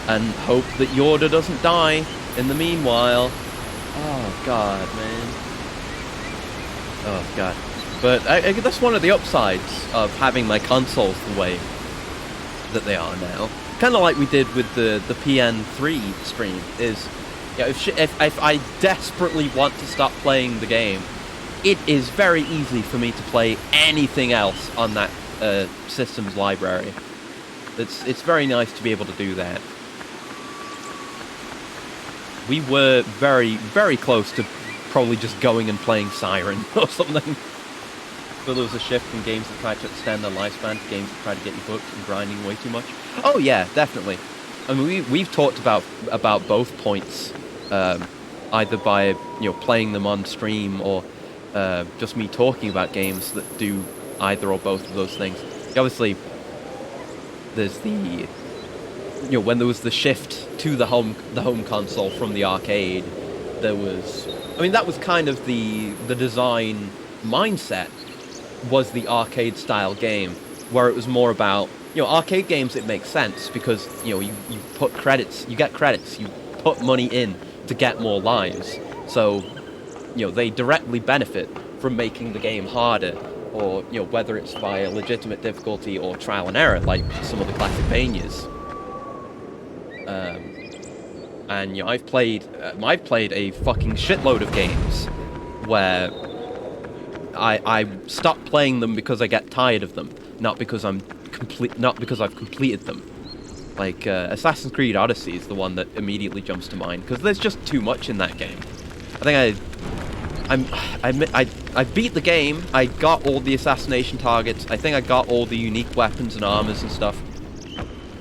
And hope that Yorda doesn't die in the meanwhile. Oh, God, man. Oh, God. But that's one of the upsides of having my consoles the way that they are now. Kind of like we did with the PN3 stream, is, you know, if I desperately want to stop playing the game, it is very easy for me to play anything else on that system's library. It's very nice to be able to do that. We were very, very close to probably just going and playing Siren or something. But there was a shift from games that tried to extend their lifespan to games that tried to get you hooked and grinding way too much. Oh yeah, definitely. I mean, we've talked about both points, either by playing them on stream or just me talking about games that do either or both of those things. Obviously, there's the when there was the shift to the home console from the arcade, there was, I mean, that was kind of the design mindset, was the arcade style game, where it was more about, arcade games, it makes sense because you put credits, you get credits, you put money in to get more lives, so they directly benefit from making the game harder, or whether it's via legitimate difficulty or trial and error, like some of the classic Vanias. And I've played a fucking shitload of games where I stop playing them because I get tired of them, not because I've completed them. Like Assassin's Creed Odyssey is the one that immediately jumps to mind because there's just too much in that game. I think I beat the game. I got all the assassination targets. I think I got all the unique weapons and armors and stuff.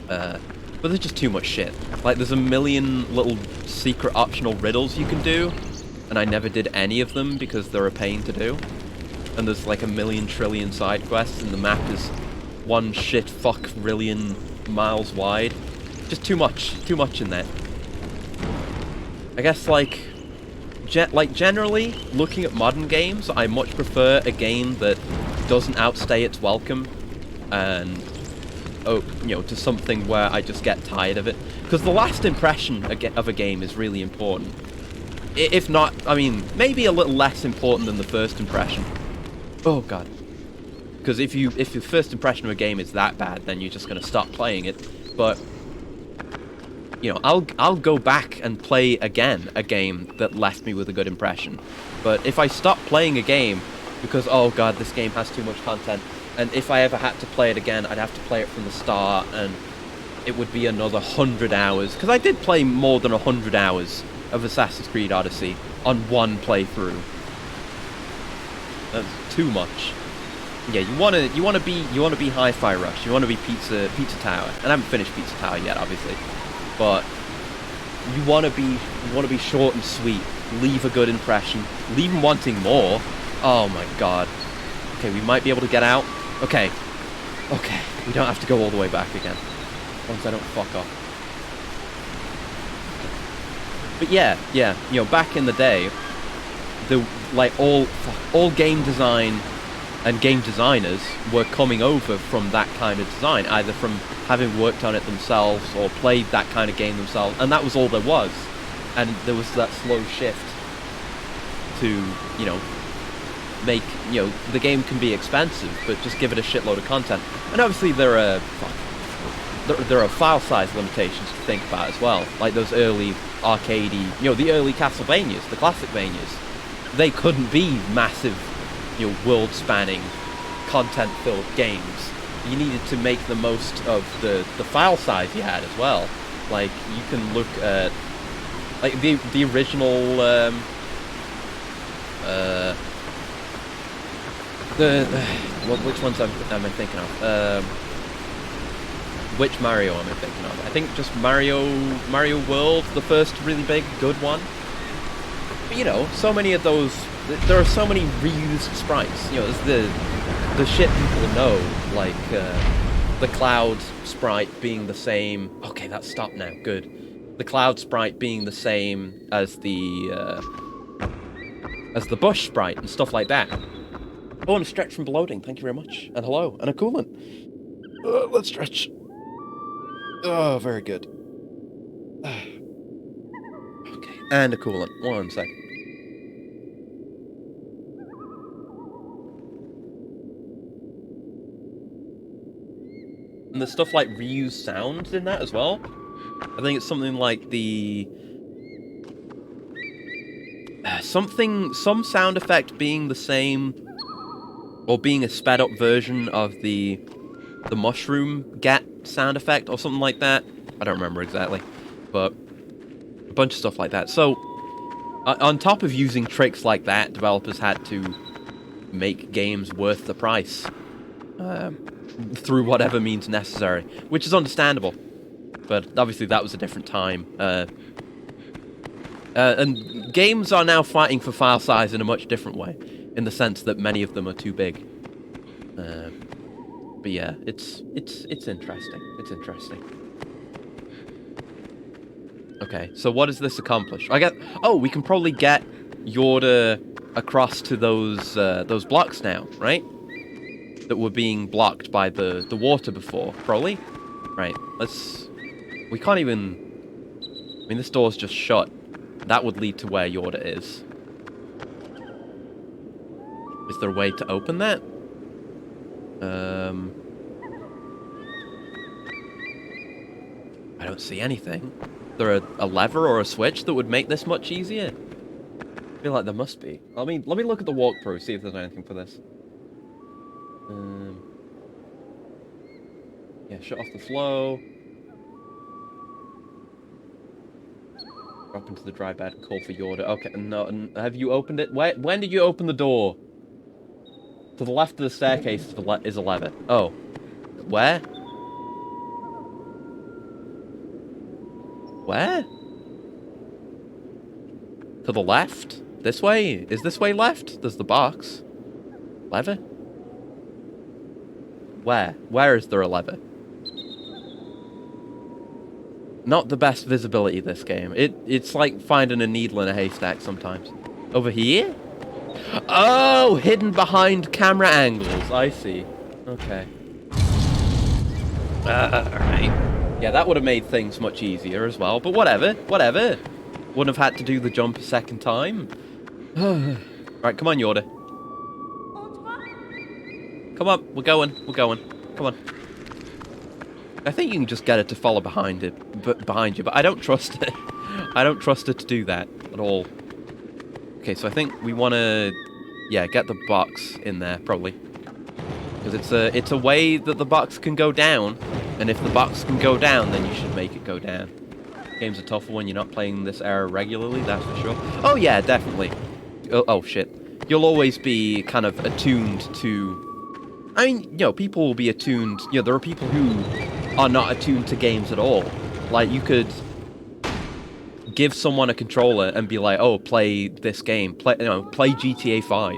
But there's just too much shit. Like, there's a million little secret optional riddles you can do, and I never did any of them because they're a pain to do. And there's like a million trillion side quests, and the map is one shit fuck rillion miles wide. Just too much in there. I guess generally, looking at modern games, I much prefer a game that doesn't outstay its welcome, and to something where I just get tired of it. Because the last impression of a game is really important. If not, I mean, maybe a little less important than the first impression. Oh god. Because if your first impression of a game is that bad, then you're just going to stop playing it. But I'll go back and play again a game that left me with a good impression. But if I stop playing a game because, oh god, this game has too much content, and if I ever had to play it again, I'd have to play it from the start, and it would be another 100 hours. Because I did play more than 100 hours of Assassin's Creed Odyssey on one playthrough. That's too much. Yeah, you wanna be Hi-Fi Rush. You wanna be Pizza Tower. And I haven't finished Pizza Tower yet, obviously, but you wanna be short and sweet. Leave a good impression. Leave them wanting more. Oh my god. Okay, we might be able to get out. Okay, we don't have to go all the way back again. Once I don't fuck off. But yeah, back in the day, all game design and game designers were coming over from that kind of design, either from having worked on it themselves or played that kind of game themselves, and that was all there was. And there was that slow shift to, make, the game can be expensive, but just give it a shitload of content. And obviously there are file size limitations to think about as well. Like those early arcadey, the early Castlevanias, the classic Vanias. They couldn't be massive, world-spanning, content-filled games. You needed to make the most of the file size you had as well. Like, you can look at, like, the original, which ones am I thinking of? Which Mario am I thinking of? I think just Mario World, the first really big, good one. But, so many of those, there are so many reused sprites. There's the shit people know, like the Cloud sprite being the same. Okay, that's stopped now, good. the cloud sprite being the same as the bush sprite and stuff like that. Oh, and a stretch from bloating. Thank you very much. And hello. And a coolant. Let's stretch. Oh, very good. Okay. And a coolant. 1 second. And there's stuff like reused sounds in that as well. I think it's something like the... some sound effect being the same... or being a sped up version of the mushroom get sound effect or something like that. I don't remember exactly, but a bunch of stuff like that. So, on top of using tricks like that, developers had to make games worth the price through whatever means necessary, which is understandable. But obviously that was a different time. And games are now fighting for file size in a much different way, in the sense that many of them are too big. But yeah, it's interesting. It's interesting. Okay, so what does this accomplish? Oh, we can probably get Yorda across to those blocks now, right? That were being blocked by the water before, probably. Right, we can't even... I mean, this door's just shut. That would lead to where Yorda is. Is there a way to open that? I don't see anything. Is there a lever or a switch that would make this much easier? I feel like there must be. Let me look at the walkthrough, see if there's anything for this. Yeah, shut off the flow. Drop into the dry bed and call for Yorda. Okay, no, have you opened it? When did you open the door? To the left of the staircase is a lever. Oh. Where? Where? To the left? This way? Is this way left? There's the box. Lever? Where? Where is there a lever? Not the best visibility, this game. It's like finding a needle in a haystack sometimes. Over here? Oh, hidden behind camera angles. I see. Okay. Alright. Yeah, that would have made things much easier as well, but whatever. Whatever. Wouldn't have had to do the jump a second time. Right, come on, Yorda. Come on, we're going. Come on. I think you can just get it to follow behind you, but I don't trust it. I don't trust it to do that at all. Okay, so I think we want to, yeah, get the box in there, probably. Because it's a way that the box can go down, and if the box can go down, then you should make it go down. Game's are tougher when you're not playing this era regularly, that's for sure. Oh yeah, definitely. Oh shit. You'll always be kind of attuned to... I mean, you know, people will be attuned... You know, there are people who are not attuned to games at all. Like, you could give someone a controller and be like, oh, play this game, play GTA 5.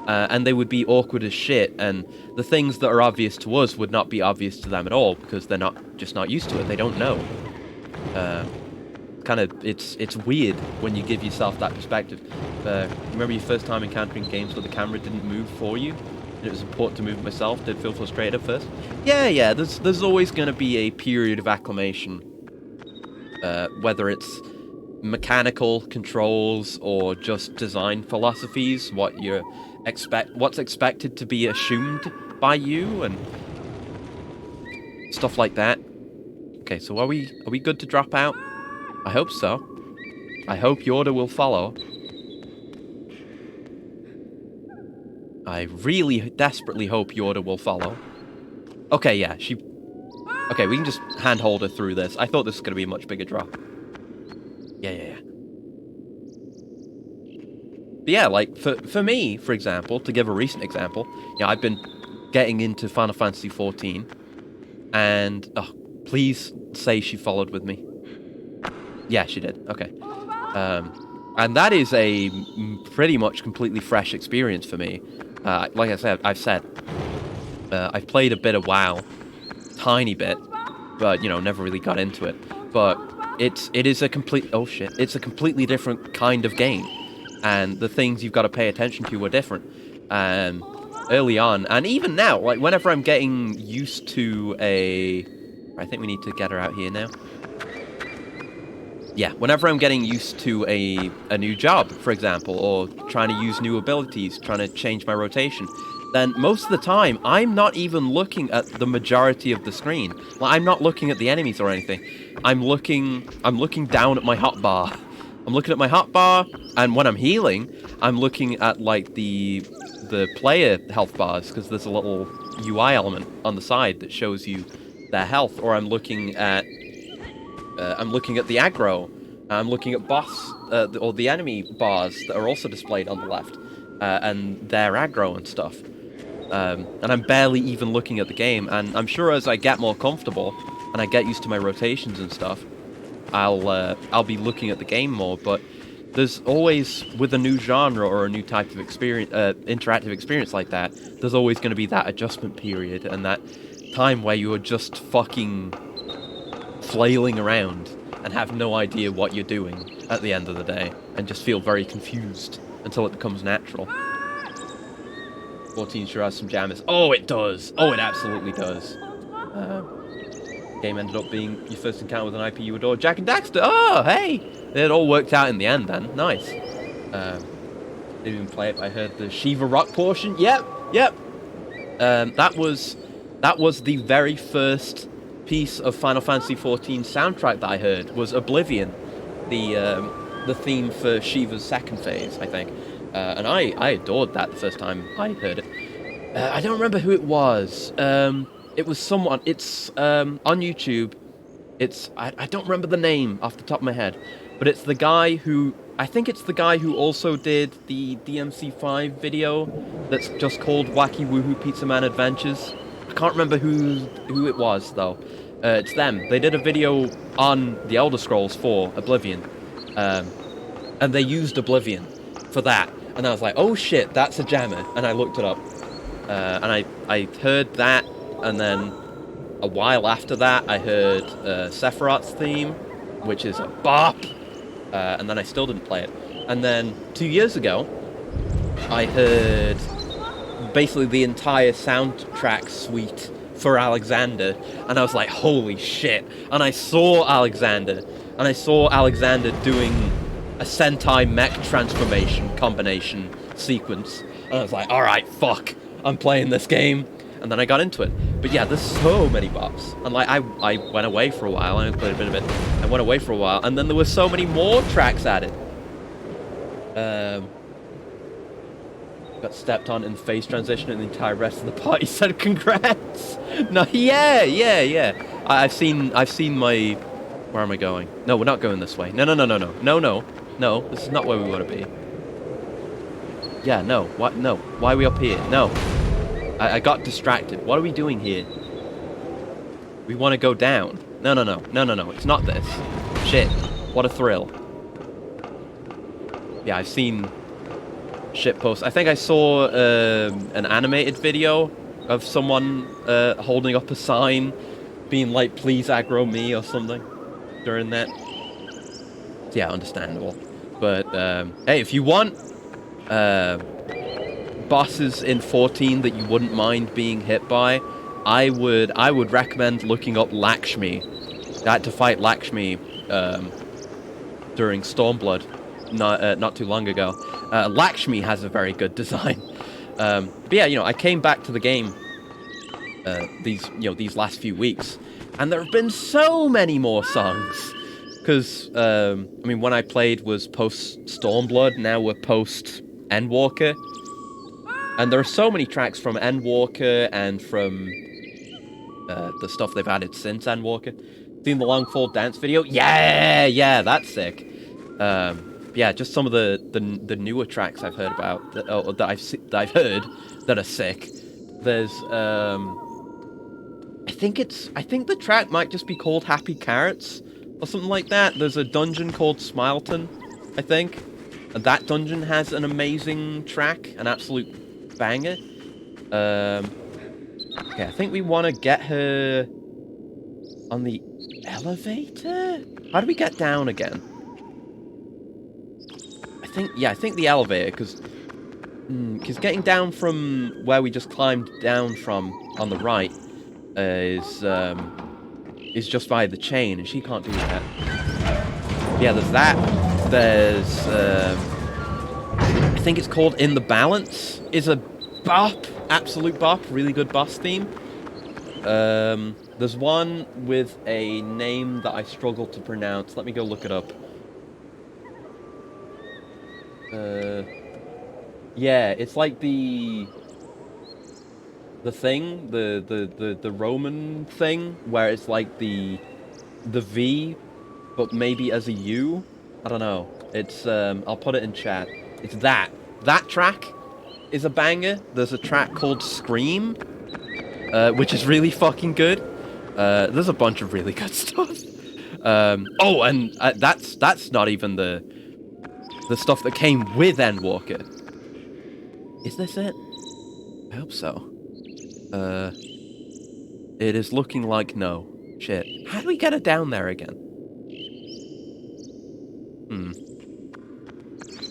And they would be awkward as shit, and the things that are obvious to us would not be obvious to them at all, because they're just not used to it, they don't know. It's weird when you give yourself that perspective. Remember your first time encountering games where the camera didn't move for you? And it was important to move it myself? Did it feel frustrated at first? Yeah, there's always going to be a period of acclimation. Whether it's mechanical controls or just design philosophies, what's expected to be assumed by you, and stuff like that. Okay, so are we good to drop out? I hope so. I hope Yorda will follow. I really desperately hope Yorda will follow. Okay, yeah, okay, we can just handhold her through this. I thought this was going to be a much bigger drop. Yeah. But yeah, like, for me, for example, to give a recent example, you know, I've been getting into Final Fantasy XIV, and, oh, please say she followed with me. Yeah, she did. Okay. And that is a pretty much completely fresh experience for me. Like I've said, I've played a bit of WoW, tiny bit, but, you know, never really got into it. But it is a complete it's a completely different kind of game, and the things you've got to pay attention to are different. Early on, and even now, like whenever I'm getting used to I think we need to get her out here now. Yeah, whenever I'm getting used to a new job, for example, or trying to use new abilities, trying to change my rotation, then most of the time, I'm not even looking at the majority of the screen. Like, I'm not looking at the enemies or anything. I'm looking down at my hotbar. I'm looking at my hotbar, and when I'm healing, I'm looking at, like, the player health bars, because there's a little UI element on the side that shows you their health, or I'm looking at the aggro. I'm looking at boss, or the enemy bars that are also displayed on the left, and their aggro and stuff. And I'm barely even looking at the game, and I'm sure as I get more comfortable, and I get used to my rotations and stuff, I'll be looking at the game more, but there's always, with a new genre or a new type of experience, interactive experience like that, there's always going to be that adjustment period, and that time where you're just fucking flailing around and have no idea what you're doing at the end of the day, and just feel very confused until it becomes natural. 14 sure has some jammers. Oh, it does! Oh, it absolutely does. Game ended up being your first encounter with an IP you adore. Jak and Daxter! Oh, hey! It all worked out in the end then. Nice. Didn't even play it, but I heard the Shiva Rock portion. Yep! That was the very first piece of Final Fantasy XIV soundtrack that I heard, was Oblivion, the theme for Shiva's second phase, I think. And I adored that the first time I heard it. I don't remember who it was. It was someone. It's on YouTube. I don't remember the name off the top of my head, but it's the guy who, I think it's the guy who also did the DMC5 video that's just called Wacky Woohoo Pizza Man Adventures. I can't remember who it was though. It's them. They did a video on the Elder Scrolls 4 Oblivion, and they used Oblivion for that. And I was like, oh shit, that's a jammer. And I looked it up. And I heard that, and then a while after that, I heard Sephiroth's theme, which is a bop. And then I still didn't play it. And then 2 years ago, I heard basically the entire soundtrack suite for Alexander, and I was like, holy shit. And I saw Alexander doing a Sentai mech transformation combination sequence, and I was like, alright, fuck, I'm playing this game. And then I got into it. But yeah, there's so many bops. And like, I went away for a while, I played a bit of it, I went away for a while, and then there were so many more tracks added. Got stepped on in the phase transition, and the entire rest of the party said congrats. No, yeah. I've seen my... Where am I going? No, we're not going this way. No. No, this is not where we want to be. Yeah, no. What? No. Why are we up here? No. I got distracted. What are we doing here? We want to go down. No. It's not this. Shit. What a thrill. Yeah, I've seen shit posts. I think I saw an animated video of someone holding up a sign being like, please aggro me or something during that. Yeah, understandable. But hey, if you want bosses in 14 that you wouldn't mind being hit by, I would recommend looking up Lakshmi. I had to fight Lakshmi during Stormblood not too long ago. Lakshmi has a very good design. But yeah, I came back to the game these last few weeks, and there have been so many more songs. Because I mean, when I played was post Stormblood, now we're post Endwalker, and there are so many tracks from Endwalker and from the stuff they've added since Endwalker. Seen the Longfall dance video? Yeah, that's sick. Yeah, just some of the newer tracks I've heard about that I've heard that are sick. There's I think the track might just be called Happy Carrots or something like that. There's a dungeon called Smileton, I think, and that dungeon has an amazing track, an absolute banger. Okay, I think we want to get her On the elevator? How do we get down again? I think the elevator, because getting down from where we just climbed down from on the right is just via the chain, and she can't do that. Yeah, there's that. There's, I think it's called In the Balance, is a bop, absolute bop, really good boss theme. There's one with a name that I struggle to pronounce. Let me go look it up. Yeah, it's like the thing, the Roman thing, where it's like the V, but maybe as a U. I don't know. It's I'll put it in chat. It's that track is a banger. There's a track called Scream, which is really fucking good. There's a bunch of really good stuff. Oh, and that's not even the stuff that came with Endwalker. Is this it? I hope so. It is looking like no. Shit. How do we get it down there again?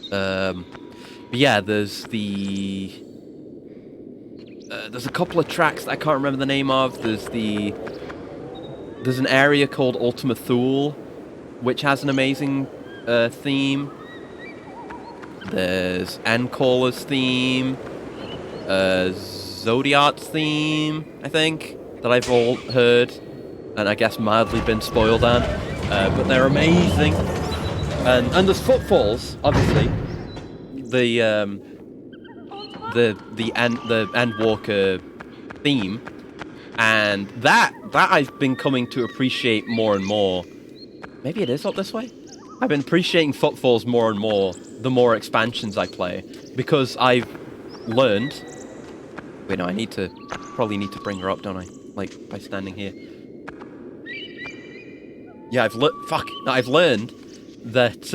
But yeah, there's a couple of tracks that I can't remember the name of. There's an area called Ultima Thule, which has an amazing theme. There's Endcaller's theme, Zodiac's theme, I think, that I've all heard, and I guess mildly been spoiled on. But they're amazing. And there's Footfalls, obviously. The Endwalker theme, and that I've been coming to appreciate more and more. Maybe it is up this way? I've been appreciating Footfalls more and more the more expansions I play, because I've learned... Wait, no, probably need to bring her up, don't I? Like, by standing here. Yeah, I've learned that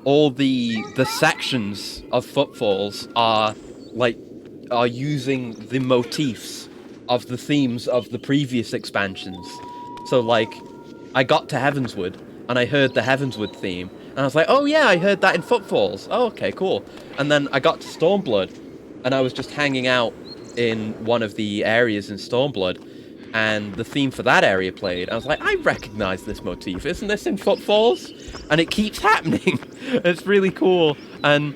all the sections of Footfalls are using the motifs of the themes of the previous expansions. So, like, I got to Heavenswood, and I heard the Heavenswood theme, and I was like, oh yeah, I heard that in Footfalls. Oh, okay, cool. And then I got to Stormblood, and I was just hanging out in one of the areas in Stormblood, and the theme for that area played. I was like, I recognize this motif. Isn't this in Footfalls? And it keeps happening. It's really cool. And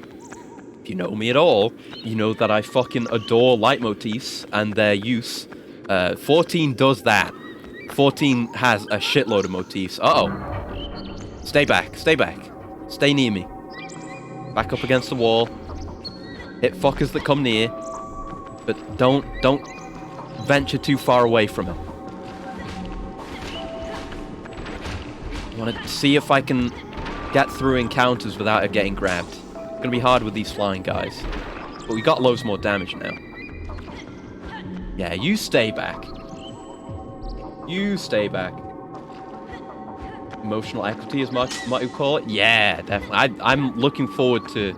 if you know me at all, you know that I fucking adore leitmotifs and their use. 14 does that. 14 has a shitload of motifs. Uh-oh. Stay back. Stay back. Stay near me. Back up against the wall. Hit fuckers that come near. But don't venture too far away from him. I want to see if I can get through encounters without it getting grabbed. It's going to be hard with these flying guys. But we got loads more damage now. Yeah, you stay back. You stay back. Emotional equity is what you call it? Yeah, definitely. I'm looking forward to...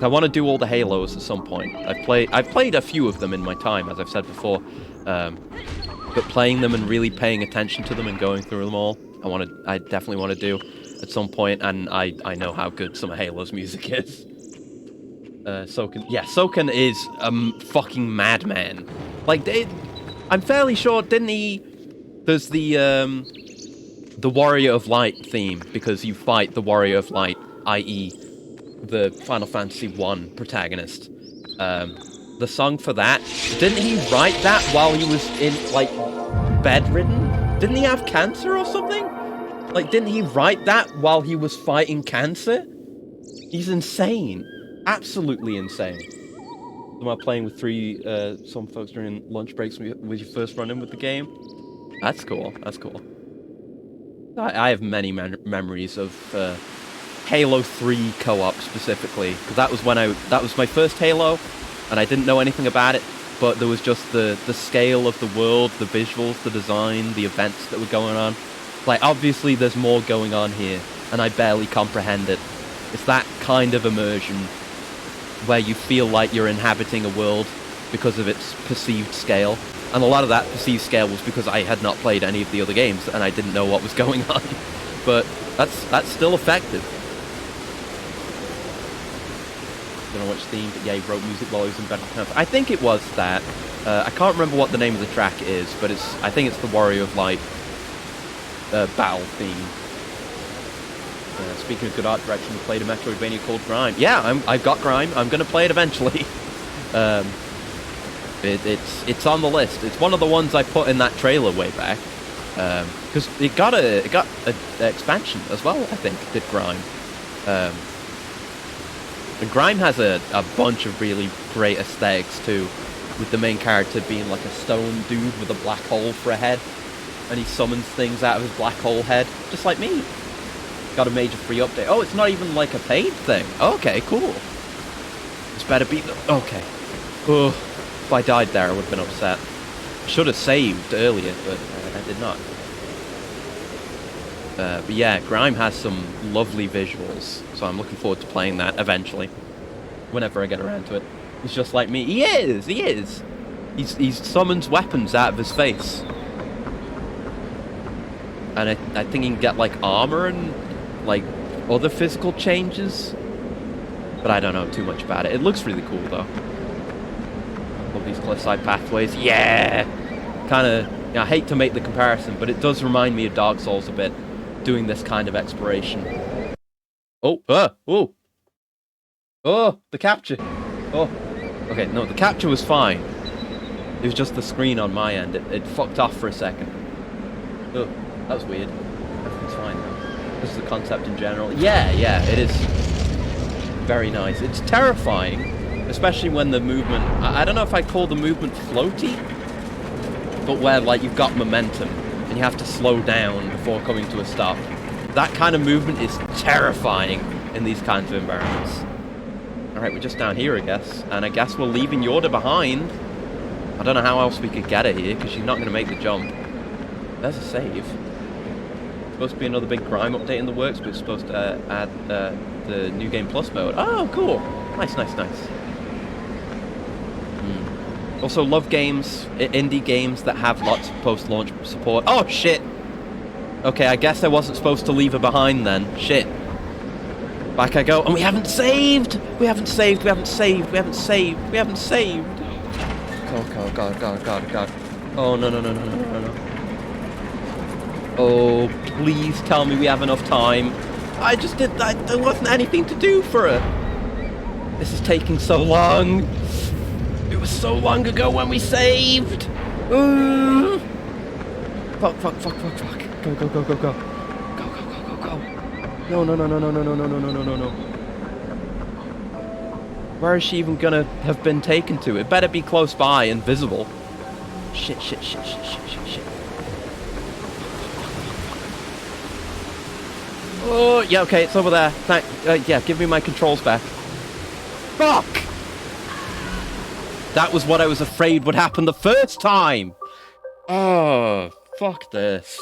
I want to do all the Halos at some point. I've played a few of them in my time, as I've said before. But playing them and really paying attention to them and going through them all, I definitely want to do at some point, and I know how good some of Halo's music is. Soken is a fucking madman. Like, I'm fairly sure, didn't he... There's the Warrior of Light theme, because you fight the Warrior of Light, i.e. the Final Fantasy I protagonist. The song for that, didn't he write that while he was bedridden? Didn't he have cancer or something? Like, didn't he write that while he was fighting cancer? He's insane. Absolutely insane. Am I playing with some folks during lunch breaks with your first run-in with the game? That's cool. That's cool. I have many memories of Halo 3 co-op specifically, because that was my first Halo, and I didn't know anything about it, but there was just the scale of the world, the visuals, the design, the events that were going on. Like, obviously there's more going on here, and I barely comprehend it. It's that kind of immersion where you feel like you're inhabiting a world because of its perceived scale. And a lot of that perceived scale was because I had not played any of the other games and I didn't know what was going on. But that's still effective. I don't know which theme, but yeah, he wrote music while he was in Battle Camp. I think it was that. I can't remember what the name of the track is, but I think it's the Warrior of Light battle theme. Speaking of good art direction, we played a Metroidvania called Grime. Yeah, I've got Grime. I'm going to play it eventually. It's on the list. It's one of the ones I put in that trailer way back. Because it got an expansion as well, I think, did Grime. And Grime has a bunch of really great aesthetics too, with the main character being like a stone dude with a black hole for a head, and he summons things out of his black hole head, just like me. Got a major free update. Oh, it's not even like a paid thing. Okay, cool. This better be the... Okay. Oh, if I died there, I would have been upset. I should have saved earlier, but I did not. But yeah, Grime has some lovely visuals, so I'm looking forward to playing that eventually, whenever I get around to it. He's just like me. He is! He summons weapons out of his face. And I think he can get, like, armor and, like, other physical changes. But I don't know too much about it. It looks really cool, though. Love these cliffside pathways. Yeah! Kind of... I hate to make the comparison, but it does remind me of Dark Souls a bit, doing this kind of exploration. Oh, the capture. Oh, okay, no, the capture was fine. It was just the screen on my end. It fucked off for a second. Oh, that was weird. Everything's fine now. This is the concept in general. Yeah, it is very nice. It's terrifying, especially when the movement... I don't know if I call the movement floaty, but where, like, you've got momentum and you have to slow down before coming to a stop. That kind of movement is terrifying in these kinds of environments. Alright, we're just down here, I guess. And I guess we're leaving Yorda behind. I don't know how else we could get her here, because she's not going to make the jump. There's a save. Supposed to be another big Grime update in the works, but it's supposed to add the New Game Plus mode. Oh, cool. Nice. Also, love games, indie games that have lots of post-launch support. Oh, shit! Okay, I guess I wasn't supposed to leave her behind then. Shit. Back I go. And we haven't saved! We haven't saved! God. Oh, no. Oh, please tell me we have enough time. There wasn't anything to do for her. This is taking so long. It was so long ago when we saved. Fuck. Go. No. Where is she even gonna have been taken to? It better be close by and visible. Shit. Oh, yeah, okay, it's over there. Yeah, give me my controls back. Fuck! That was what I was afraid would happen the first time! Oh, fuck this.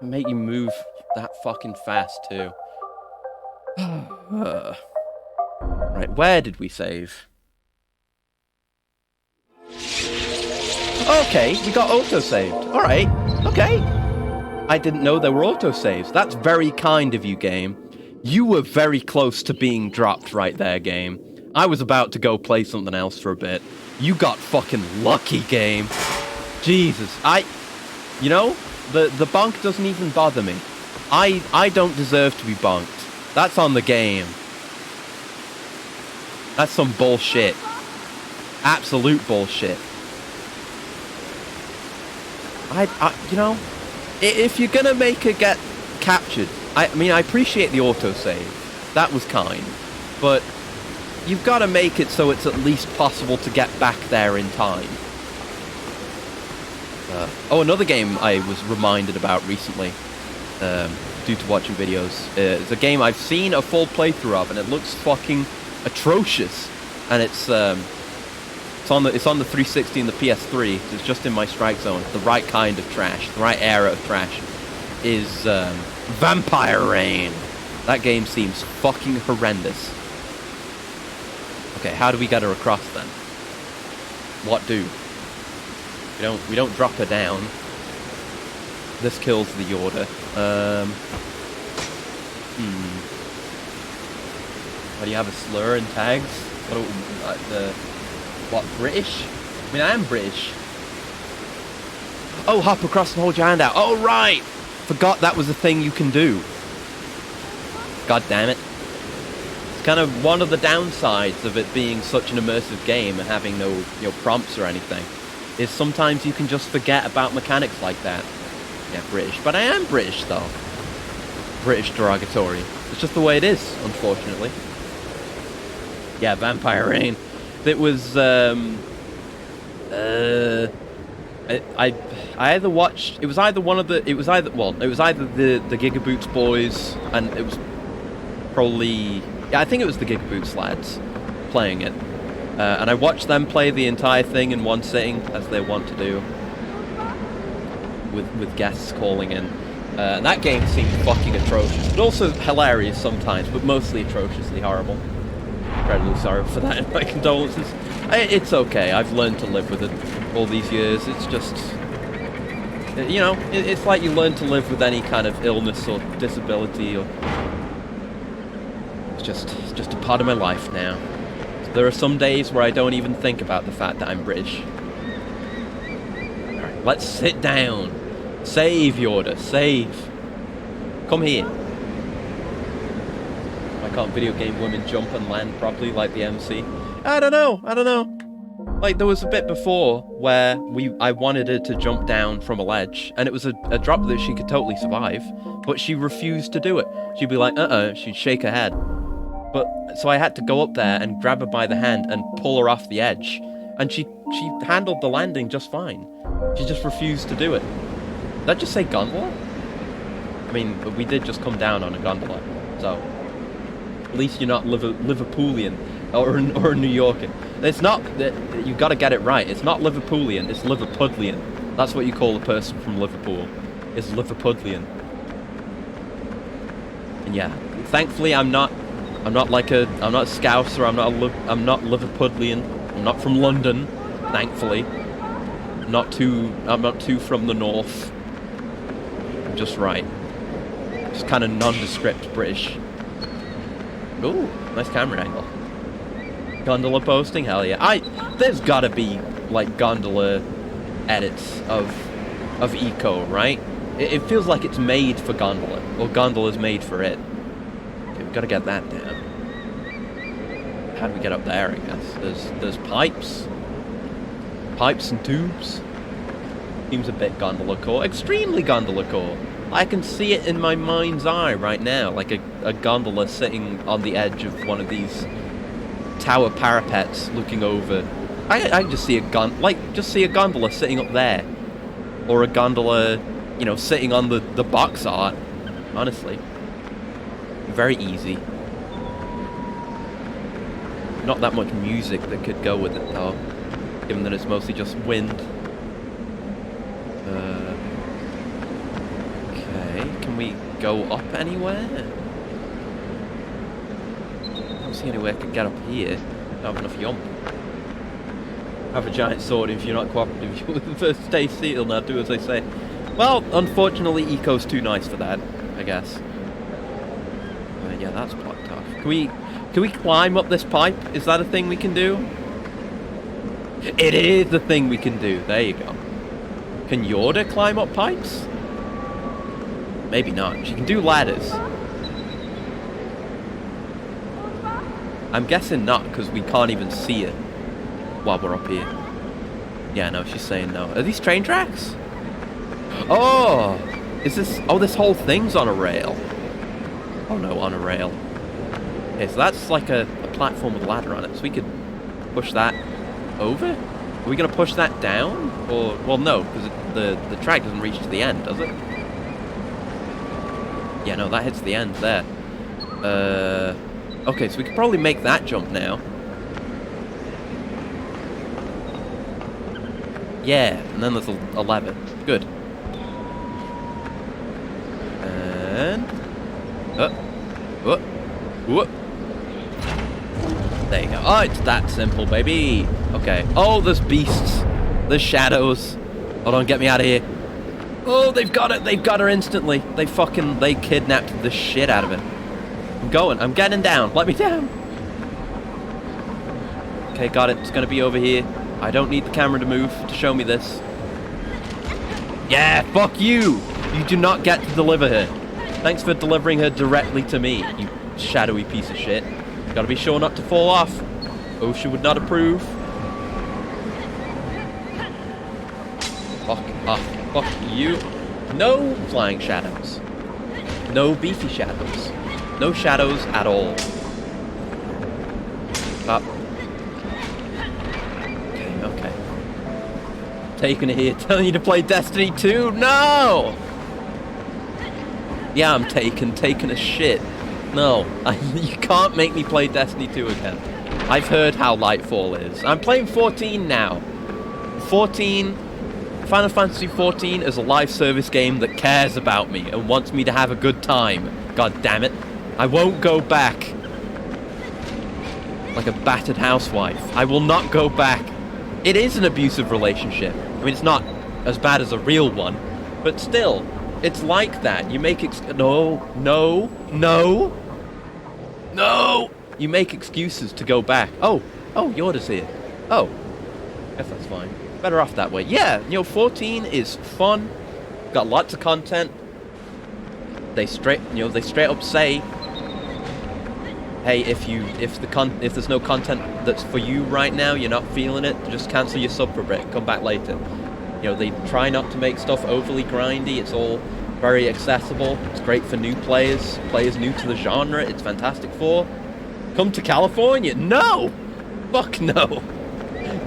Make you move that fucking fast, too. Right, where did we save? Okay, we got auto-saved. Alright, okay. I didn't know there were auto-saves. That's very kind of you, game. You were very close to being dropped right there, game. I was about to go play something else for a bit. You got fucking lucky, game. Jesus, you know, the bonk doesn't even bother me. I don't deserve to be bonked. That's on the game. That's some bullshit. Absolute bullshit. You know, if you're gonna make her get captured, I mean, I appreciate the autosave. That was kind. But you've got to make it so it's at least possible to get back there in time. Oh, another game I was reminded about recently, due to watching videos, is a game I've seen a full playthrough of, and it looks fucking atrocious. And it's on the 360 and the PS3. So it's just in my strike zone. The right kind of trash, the right era of trash, is Vampire Rain. That game seems fucking horrendous. Okay, how do we get her across then? What do? We don't drop her down. This kills the Yorda. Why do you have a slur in tags? What, British? I mean, I am British. Oh, hop across and hold your hand out. Oh, right! Forgot that was a thing you can do. God damn it. It's kind of one of the downsides of it being such an immersive game and having no prompts or anything, is sometimes you can just forget about mechanics like that. Yeah, British. But I am British, though. British derogatory. It's just the way it is, unfortunately. Yeah, Vampire Rain. It was, I either watched, it was either the Gigaboots boys, and it was probably, yeah, I think it was the Gigaboots lads playing it. And I watched them play the entire thing in one sitting, as they want to do, with guests calling in. And that game seemed fucking atrocious, but also hilarious sometimes, but mostly atrociously horrible. Incredibly sorry for that, and my condolences. It's okay, I've learned to live with it all these years. It's just, you know, it's like you learn to live with any kind of illness or disability, or it's just a part of my life now. There are some days where I don't even think about the fact that I'm British. Alright, let's sit down. Save, Yorda, save. Come here. Why can't video game women jump and land properly like the MC? I don't know. Like, there was a bit before where I wanted her to jump down from a ledge, and it was a drop that she could totally survive, but she refused to do it. She'd be like, she'd shake her head. But, so I had to go up there and grab her by the hand and pull her off the edge, and she handled the landing just fine. She just refused to do it. Did that just say gondola? I mean, we did just come down on a gondola, so at least you're not Liverpoolian or New Yorker. It's not, you gotta get it right. It's not Liverpoolian, it's Liverpudlian. That's what you call a person from Liverpool. It's Liverpudlian. And yeah, thankfully I'm not Scouser, I'm not Liverpudlian. I'm not from London, thankfully. I'm not too from the north. I'm just right. Just kind of nondescript British. Ooh, nice camera angle. Gondola posting? Hell yeah. There's gotta be, like, gondola edits of Eco, right? It feels like it's made for gondola, or gondola's made for it. Okay, we've gotta get that down. How do we get up there, I guess? There's pipes. Pipes and tubes. Seems a bit gondola core. Extremely gondola core. I can see it in my mind's eye right now, like a gondola sitting on the edge of one of these tower parapets looking over. I can just see a gondola sitting up there. Or a gondola, you know, sitting on the box art. Honestly. Very easy. Not that much music that could go with it, though. Given that it's mostly just wind. Okay, can we go up anywhere? I don't see anywhere I can get up here. I don't have enough yump. Have a giant sword if you're not cooperative with the stay seal, now do as I say. Well, unfortunately Eco's too nice for that, I guess. Yeah, that's blocked off. Can we climb up this pipe? Is that a thing we can do? It is a thing we can do. There you go. Can Yorda climb up pipes? Maybe not. She can do ladders. I'm guessing not, because we can't even see it while we're up here. Yeah, no, she's saying no. Are these train tracks? Oh! Is this... Oh, this whole thing's on a rail. Oh no, on a rail. Okay, so that's like a platform with a ladder on it, so we could push that over? Are we going to push that down? Or... Well, no, because the track doesn't reach to the end, does it? Yeah, no, that hits the end there. Okay, so we could probably make that jump now. Yeah, and then there's a lever. Good. And... There you go. Oh, it's that simple, baby. Okay. Oh, there's beasts. There's shadows. Hold on, get me out of here. Oh, they've got it. They've got her instantly. They kidnapped the shit out of her. I'm going. I'm getting down. Let me down. Okay, got it. It's going to be over here. I don't need the camera to move to show me this. Yeah, fuck you. You do not get to deliver her. Thanks for delivering her directly to me, you shadowy piece of shit. Gotta be sure not to fall off. OSHA would not approve. Fuck off. Fuck you. No flying shadows. No beefy shadows. No shadows at all. Up. Okay. Taking it here, telling you to play Destiny 2? No! Yeah, I'm taking a shit. No, you can't make me play Destiny 2 again. I've heard how Lightfall is. I'm playing 14 now. 14, Final Fantasy 14 is a live service game that cares about me and wants me to have a good time. God damn it. I won't go back. Like a battered housewife. I will not go back. It is an abusive relationship. I mean, it's not as bad as a real one, but still, it's like that. You make no. You make excuses to go back. Oh, Yorda's here. Oh, guess that's fine. Better off that way. Yeah, 14 is fun. Got lots of content. They straight up say, hey, if there's no content that's for you right now, you're not feeling it, just cancel your sub for a bit, come back later. They try not to make stuff overly grindy. It's all very accessible. It's great for new players new to the genre. It's fantastic for. Come to California? No! Fuck no!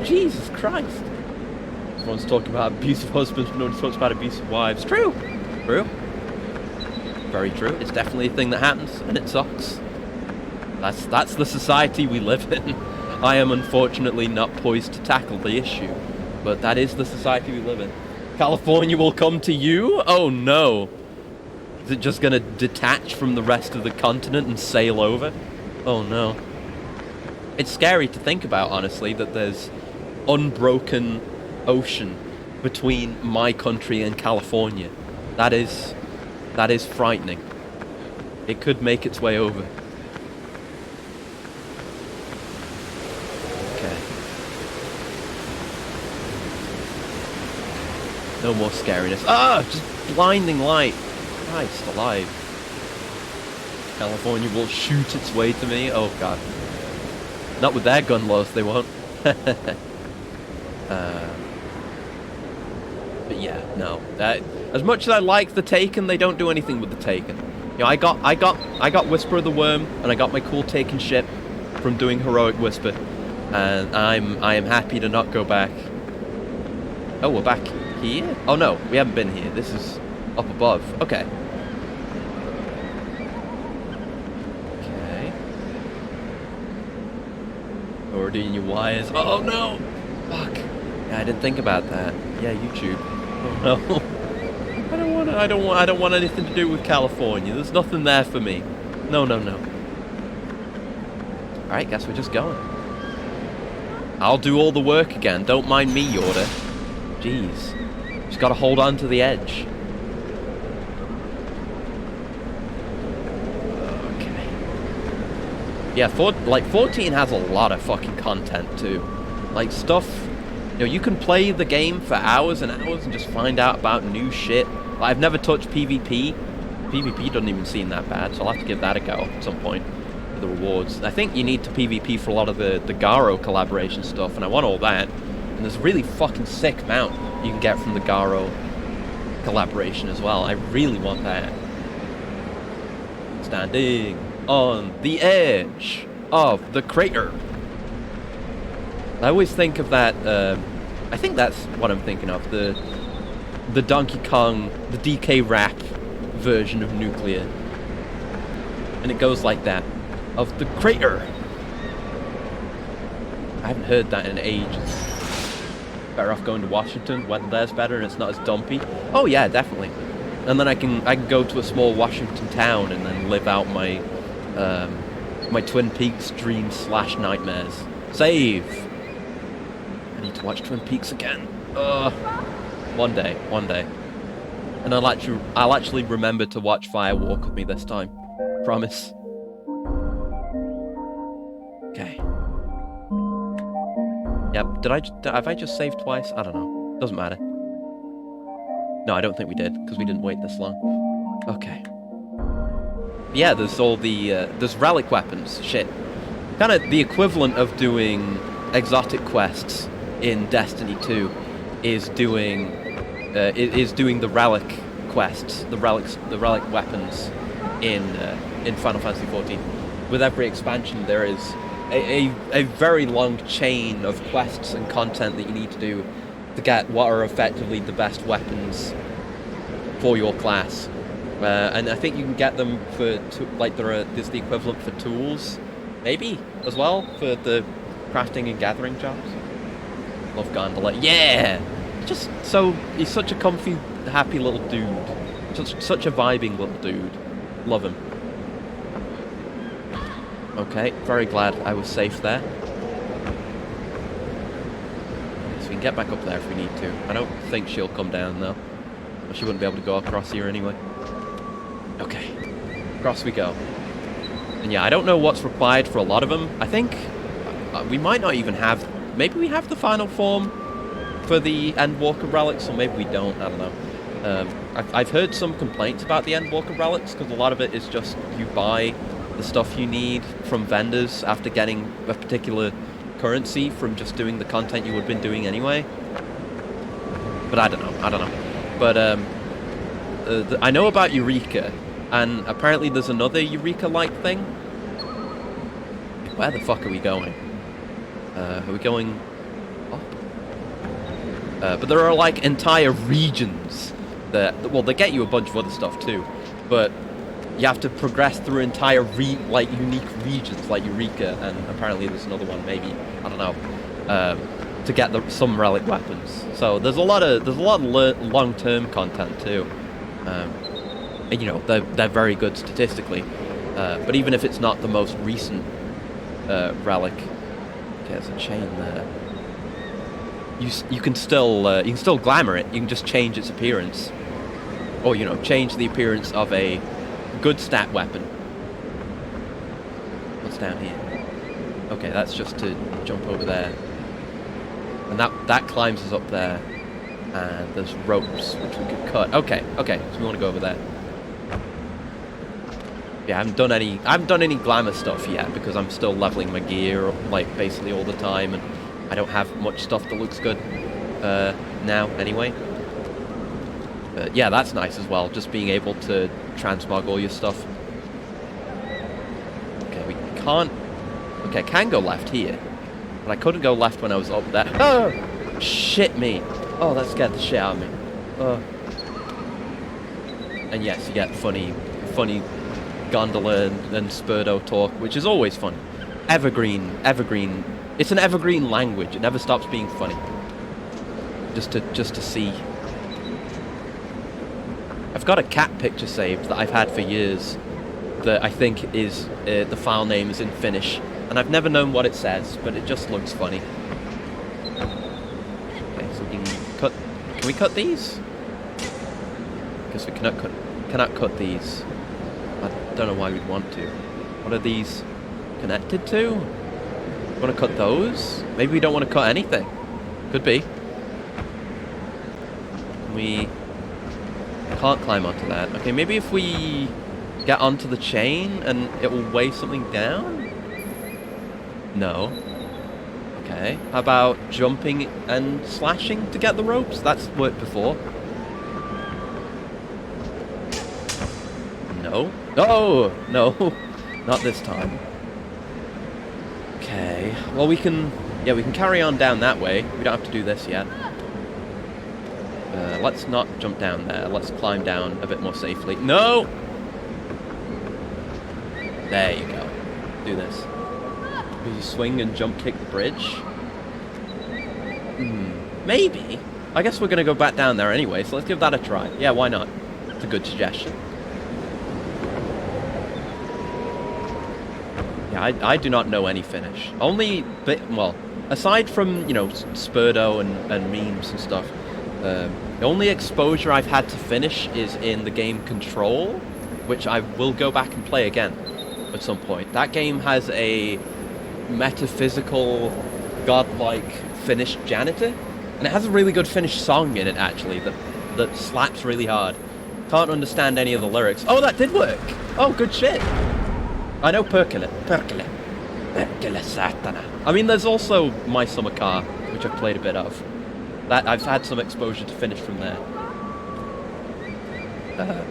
Jesus Christ. Everyone's talking about abusive husbands, but nobody talks about abusive wives. True. Very true. It's definitely a thing that happens, and it sucks. That's the society we live in. I am unfortunately not poised to tackle the issue, but that is the society we live in. California will come to you? Oh no. Is it just gonna detach from the rest of the continent and sail over? Oh no. It's scary to think about, honestly, that there's unbroken ocean between my country and California. That is frightening. It could make its way over. Okay. No more scariness. Just blinding light. Christ alive. California will shoot its way to me. Oh god. Not with their gun laws, they won't. But yeah, no. As much as I like the Taken, they don't do anything with the Taken. I got Whisper of the Worm, and I got my cool Taken ship from doing Heroic Whisper, and I am happy to not go back. Oh, we're back here? Oh no, we haven't been here. This is up above. Okay. Already in your wires. Oh no! Fuck. Yeah, I didn't think about that. Yeah, YouTube. Oh no. I don't want anything to do with California. There's nothing there for me. No. Alright, guess we're just going. I'll do all the work again. Don't mind me, Yorda. Jeez. Just gotta hold on to the edge. Yeah, 14 has a lot of fucking content too. Like stuff, you can play the game for hours and hours and just find out about new shit. I've never touched PvP. PvP doesn't even seem that bad, so I'll have to give that a go at some point. The rewards. I think you need to PvP for a lot of the Garo collaboration stuff, and I want all that. And there's a really fucking sick mount you can get from the Garo collaboration as well. I really want that. Standing on the edge of the crater. I always think of that, I think that's what I'm thinking of, the Donkey Kong, the DK rap version of Nuclear. And it goes like that, of the crater. I haven't heard that in ages. Better off going to Washington, weather there's better and it's not as dumpy. Oh yeah, definitely. And then I can go to a small Washington town and then live out my my Twin Peaks dreams / nightmares. Save! I need to watch Twin Peaks again. One day, one day. And I'll actually remember to watch Fire walk with me this time. Promise. Okay. Yep, have I just saved twice? I don't know. Doesn't matter. No, I don't think we did, because we didn't wait this long. Okay. Yeah, there's all the, there's relic weapons. Shit. Kind of the equivalent of doing exotic quests in Destiny 2 is doing the relic quests, the relic weapons in Final Fantasy XIV. With every expansion, there is a very long chain of quests and content that you need to do to get what are effectively the best weapons for your class. And I think you can get them for there's the equivalent for tools, maybe as well for the crafting and gathering jobs. Love Gondola, yeah. He's such a comfy, happy little dude. Such a vibing little dude. Love him. Okay, very glad I was safe there. So we can get back up there if we need to. I don't think she'll come down though. She wouldn't be able to go across here anyway. Okay, across we go. And yeah, I don't know what's required for a lot of them. I think we might not even have... Maybe we have the final form for the Endwalker relics, or maybe we don't, I don't know. I've heard some complaints about the Endwalker relics, because a lot of it is just you buy the stuff you need from vendors after getting a particular currency from just doing the content you would have been doing anyway. But I don't know. But I know about Eureka, and apparently there's another Eureka-like thing. Where the fuck are we going? Are we going up? But there are like entire regions that, well, they get you a bunch of other stuff too, but you have to progress through entire unique regions like Eureka, and apparently there's another one, maybe, I don't know, to get some relic weapons. So there's a lot of long-term content too. And, you know, they're very good statistically, but even if it's not the most recent relic, okay, there's a chain there. You can still glamour it. You can just change its appearance, or you know, change the appearance of a good stat weapon. What's down here? Okay, that's just to jump over there, and that climbs us up there. And there's ropes which we could cut. Okay, so we want to go over there. Yeah, I haven't done any glamour stuff yet because I'm still leveling my gear like basically all the time, and I don't have much stuff that looks good now anyway. But yeah, that's nice as well, just being able to transmog all your stuff. Okay, we can't... Okay, I can go left here, but I couldn't go left when I was up there. Oh! Shit me! Oh, that scared the shit out of me. Oh. And yes, you get funny gondola and Spurdo talk, which is always fun. Evergreen. It's an evergreen language. It never stops being funny. Just to see. I've got a cat picture saved that I've had for years that I think is the file name is in Finnish, and I've never known what it says, but it just looks funny. Okay, so we can cut. Can we cut these? Because we cannot cut these. I don't know why we'd want to. What are these connected to? Want to cut those? Maybe we don't want to cut anything. Could be. We can't climb onto that. Okay, maybe if we get onto the chain and it will weigh something down? No. Okay. How about jumping and slashing to get the ropes? That's worked before. No. No! Not this time. Okay. Well, we can carry on down that way. We don't have to do this yet. Let's not jump down there. Let's climb down a bit more safely. No! There you go. Do this. You swing and jump kick the bridge? Maybe. I guess we're going to go back down there anyway, so let's give that a try. Yeah, why not? It's a good suggestion. Yeah, I do not know any Finnish. Only bit, well, aside from, you know, Spurdo and memes and stuff, The only exposure I've had to finish is in the game Control, which I will go back and play again at some point. That game has a metaphysical, godlike Finnish janitor, and it has a really good Finnish song in it, actually, that slaps really hard. Can't understand any of the lyrics. Oh, that did work! Oh, good shit! I know Perkele. Perkele. Perkele Satana. I mean, there's also My Summer Car, which I've played a bit of. That I've had some exposure to Finnish from there.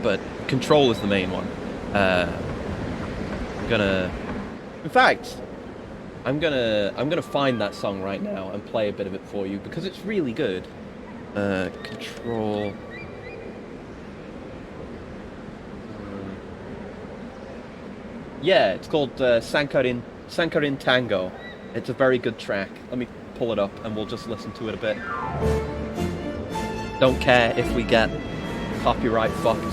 But Control is the main one. In fact, I'm gonna find that song right now and play a bit of it for you because it's really good. Control. Yeah, it's called Sankarin Tango. It's a very good track. Let me pull it up and we'll just listen to it a bit. Don't care if we get copyright fucked.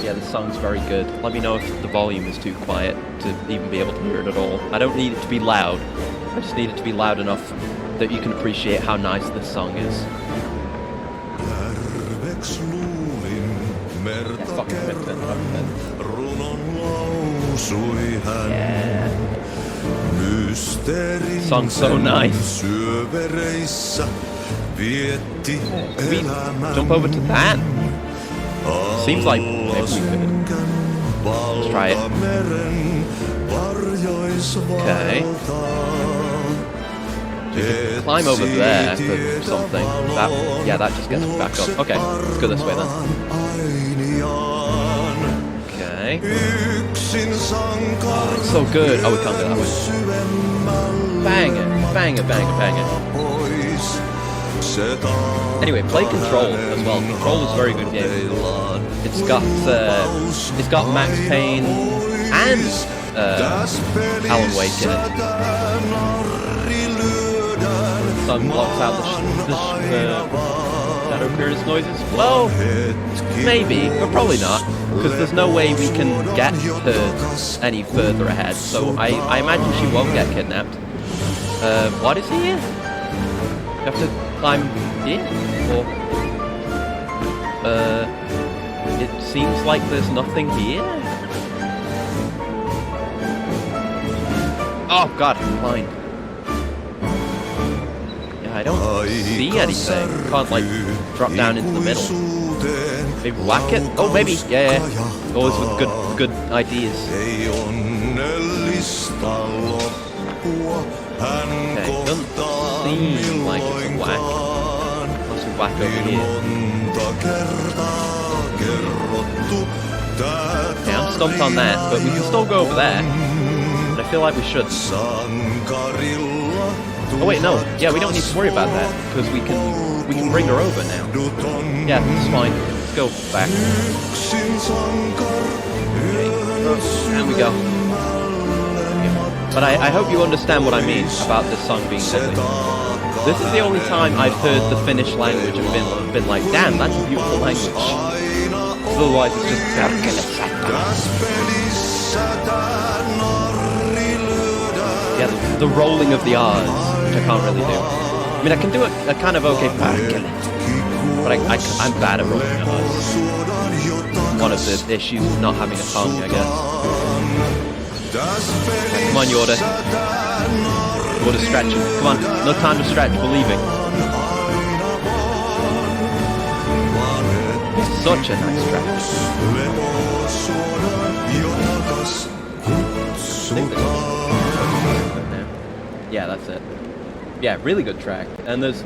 Yeah, the song's very good. Let me know if the volume is too quiet to even be able to hear it at all. I don't need it to be loud. I just need it to be loud enough that you can appreciate how nice this song is. Yeah, fucking commit to it. Yeah. Song's so nice. Can we jump over to that? Seems like maybe we could. Let's try it. Okay. We can climb over there for something. That just gets us back up. Okay, let's go this way then. Okay. Oh, it's so good. Oh, we can't go that way. Bang it, bang it, bang it, bang it. Anyway, play Control as well. Control is a very good game. It's got Max Payne and Alan Wake in it. Song blocks out the shadow appearance noises. Well, maybe, but probably not, because there's no way we can get her any further ahead. So I imagine she won't get kidnapped. What is here? You have to climb here? Or it seems like there's nothing here. Oh god, I'm blind. Yeah, I don't see anything. Can't like drop down into the middle. Maybe whack it? Oh, maybe. Yeah. Always with good ideas. Okay, doesn't seem like it's a whack. Unless we whack over here. Okay, I'm stumped on that, but we can still go over there. And I feel like we should. Oh wait, no. Yeah, we don't need to worry about that, because we can bring her over now. Yeah, it's fine. Let's go back. Okay. And we go. But I hope you understand what I mean about this song being deadly. This is the only time I've heard the Finnish language and been like, damn, that's a beautiful language. Otherwise it's just... Yeah, the rolling of the R's, which I can't really do. I mean, I can do a kind of okay but I'm bad at rolling the R's. One of the issues of not having a tongue, I guess. Come on, Yoda. Yoda's stretching. Come on, no time to stretch, we're leaving. Such a nice track. Yeah, that's it. Yeah, really good track. And there's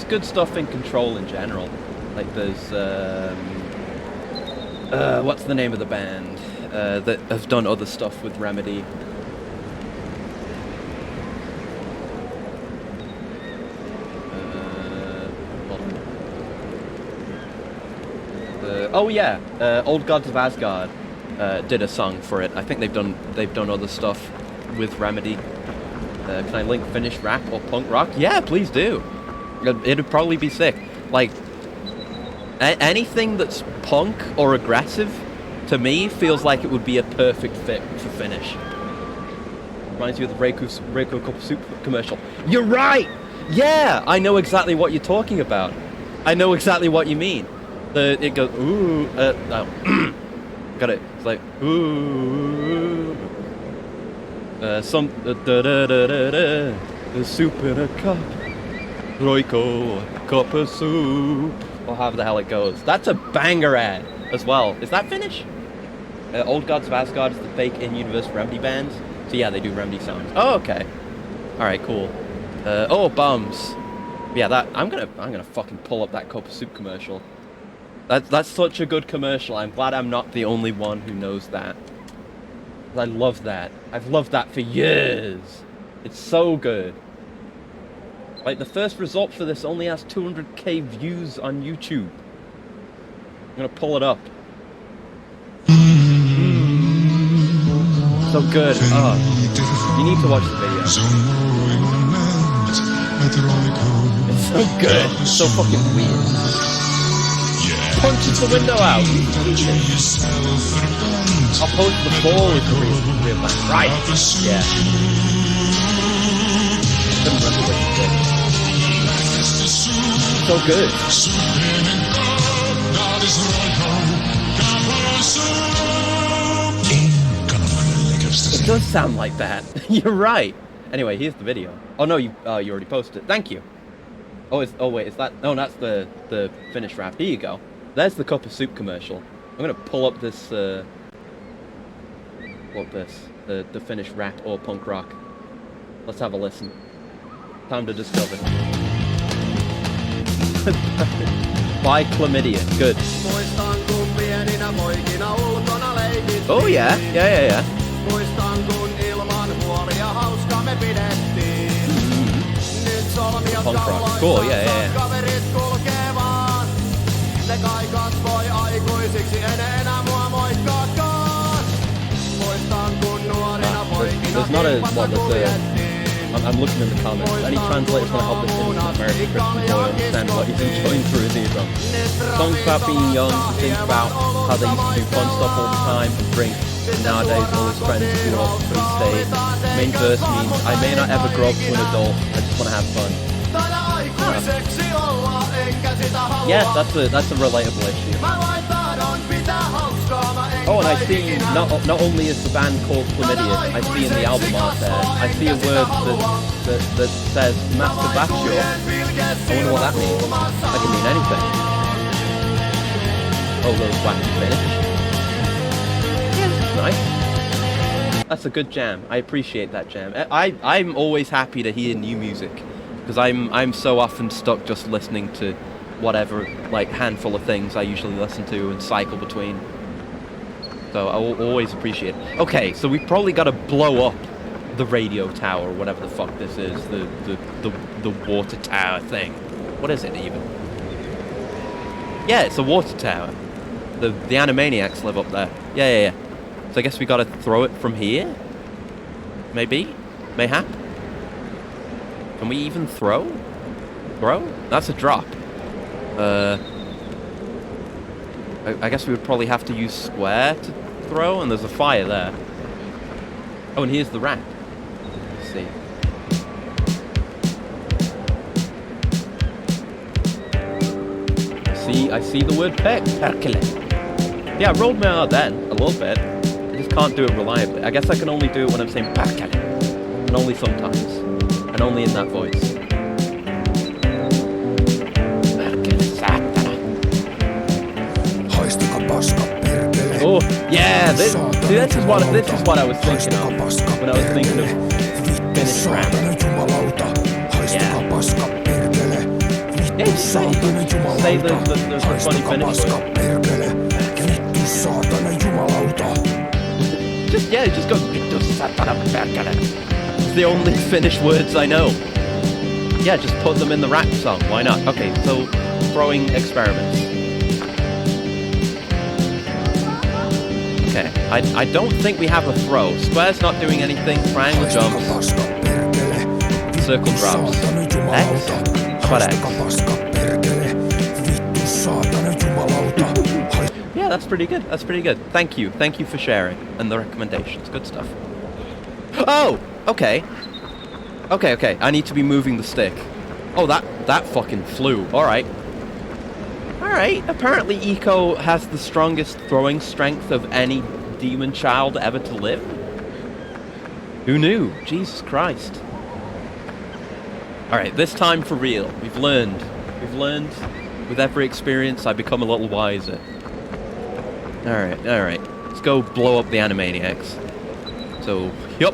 good stuff in Control in general. Like there's what's the name of the band? That have done other stuff with Remedy. Oh yeah, Old Gods of Asgard did a song for it. I think they've done other stuff with Remedy. Can I link Finnish rap or punk rock? Yeah, please do. It'd probably be sick. Like anything that's punk or aggressive. To me, feels like it would be a perfect fit for Finnish. Reminds you of the Reiko Cup Soup commercial. You're right! Yeah! I know exactly what you're talking about. I know exactly what you mean. It goes ooh. No. Got it. It's like ooh. Some da da da da da. The soup in a cup. Royco, cup of soup. Or however the hell it goes. That's a banger ad as well. Is that Finnish? Old Gods of Asgard is the fake in-universe Remedy bands. So yeah, they do Remedy songs. Oh, okay. All right, cool. Oh, bums. Yeah, that I'm gonna fucking pull up that cup of soup commercial. That's such a good commercial. I'm glad I'm not the only one who knows that. I love that. I've loved that for years. It's so good. Like, the first result for this only has 200k views on YouTube. I'm gonna pull it up. So good. Oh, you need to watch the video. It's so good. It's so fucking weird. Punches the window out. I'll post the ball is the real man. Right. Yeah. Couldn't remember what you did. So good. It does sound like that. You're right. Anyway, here's the video. Oh no, you already posted it. Thank you. Oh, wait, is that? No, that's the finished rap. Here you go. There's the cup of soup commercial. I'm gonna pull up this. The finished rap or punk rock. Let's have a listen. Time to discover. By Chlamydia. Good. Oh yeah, yeah. Punk rock. Cool, yeah. There's not a I'm looking in the comments. Any translators want to help this innocent American Christian boy understand what he's enjoying through his eardrums? Songs about being young, he thinks about how they used to do fun stuff all the time and drink. And nowadays all his friends grew up, but he stayed. Main verse means, I may not ever grow up to an adult, I just want to have fun. Yeah, that's a relatable issue. Oh, and I see not only is the band called Chlamydia, I see in the album art there, I see a word that says masturbatio. I wonder what that means. That can mean anything. Oh, those wacky finish. Yeah, nice. That's a good jam. I appreciate that jam. I'm always happy to hear new music, because I'm so often stuck just listening to whatever, like, handful of things I usually listen to and cycle between. So I will always appreciate it. Okay, so we've probably got to blow up the radio tower, or whatever the fuck this is, the water tower thing. What is it even? Yeah, it's a water tower. The Animaniacs live up there. Yeah. So I guess we got to throw it from here? Maybe? Mayhap? Can we even throw? Throw? That's a drop. I guess we would probably have to use square to throw, and there's a fire there. Oh, and here's the rat. Let's see. I see the word percolate. Yeah, I rolled my R then, a little bit. I just can't do it reliably. I guess I can only do it when I'm saying percolate. And only sometimes. And only in that voice. Oh, yeah, this is what I was thinking of when I was thinking of finished rap. Yeah, say the funny finish word. Just go. It's the only Finnish words I know. Yeah, just put them in the rap song. Why not? Okay, so throwing experiments. Okay, I don't think we have a throw. Square's not doing anything. Triangle jumps. Circle drops. X? How about X? Yeah, that's pretty good. That's pretty good. Thank you. Thank you for sharing and the recommendations. Good stuff. Oh! Okay. Okay. I need to be moving the stick. Oh, that fucking flew. Alright. Alright, apparently Eco has the strongest throwing strength of any demon child ever to live. Who knew? Jesus Christ. Alright, this time for real. We've learned. With every experience, I become a little wiser. Alright. Let's go blow up the Animaniacs. So, yup.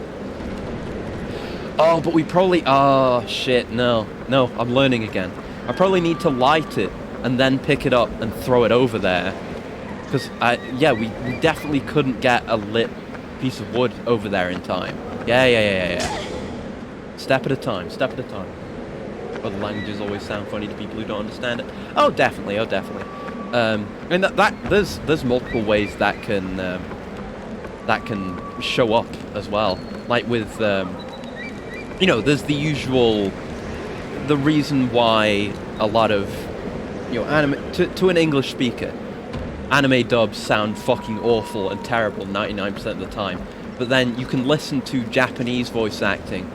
Oh, but we probably... Oh, shit, no. No, I'm learning again. I probably need to light it and then pick it up and throw it over there. Because, yeah, we definitely couldn't get a lit piece of wood over there in time. Yeah. Step at a time. Other languages always sound funny to people who don't understand it. Oh, definitely. And there's multiple ways that can show up as well. Like with, there's the usual, the reason why a lot of, anime, to an English speaker, anime dubs sound fucking awful and terrible 99% of the time. But then you can listen to Japanese voice acting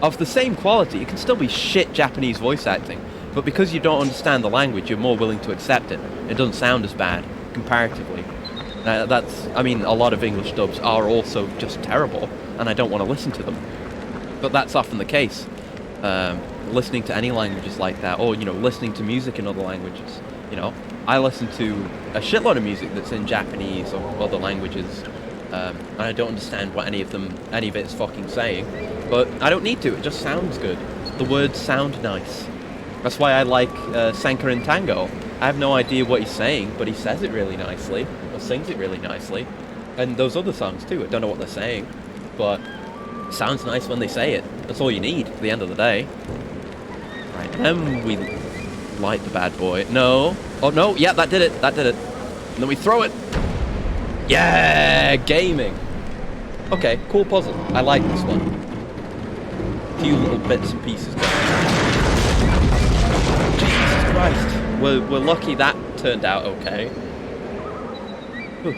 of the same quality. It can still be shit Japanese voice acting, but because you don't understand the language, you're more willing to accept it. It doesn't sound as bad, comparatively. A lot of English dubs are also just terrible, and I don't want to listen to them. But that's often the case. Listening to any languages like that, or, listening to music in other languages. I listen to a shitload of music that's in Japanese or other languages, and I don't understand what any of it is fucking saying. But I don't need to, it just sounds good. The words sound nice. That's why I like Sankarin Tango. I have no idea what he's saying, but he says it really nicely, or sings it really nicely. And those other songs too, I don't know what they're saying, but it sounds nice when they say it. That's all you need at the end of the day. Right, then we light the bad boy. No. Oh no, yeah, that did it. And then we throw it. Yeah, gaming. Okay, cool puzzle. I like this one. A few little bits and pieces going on. Jesus Christ. We're lucky that turned out okay. Whew.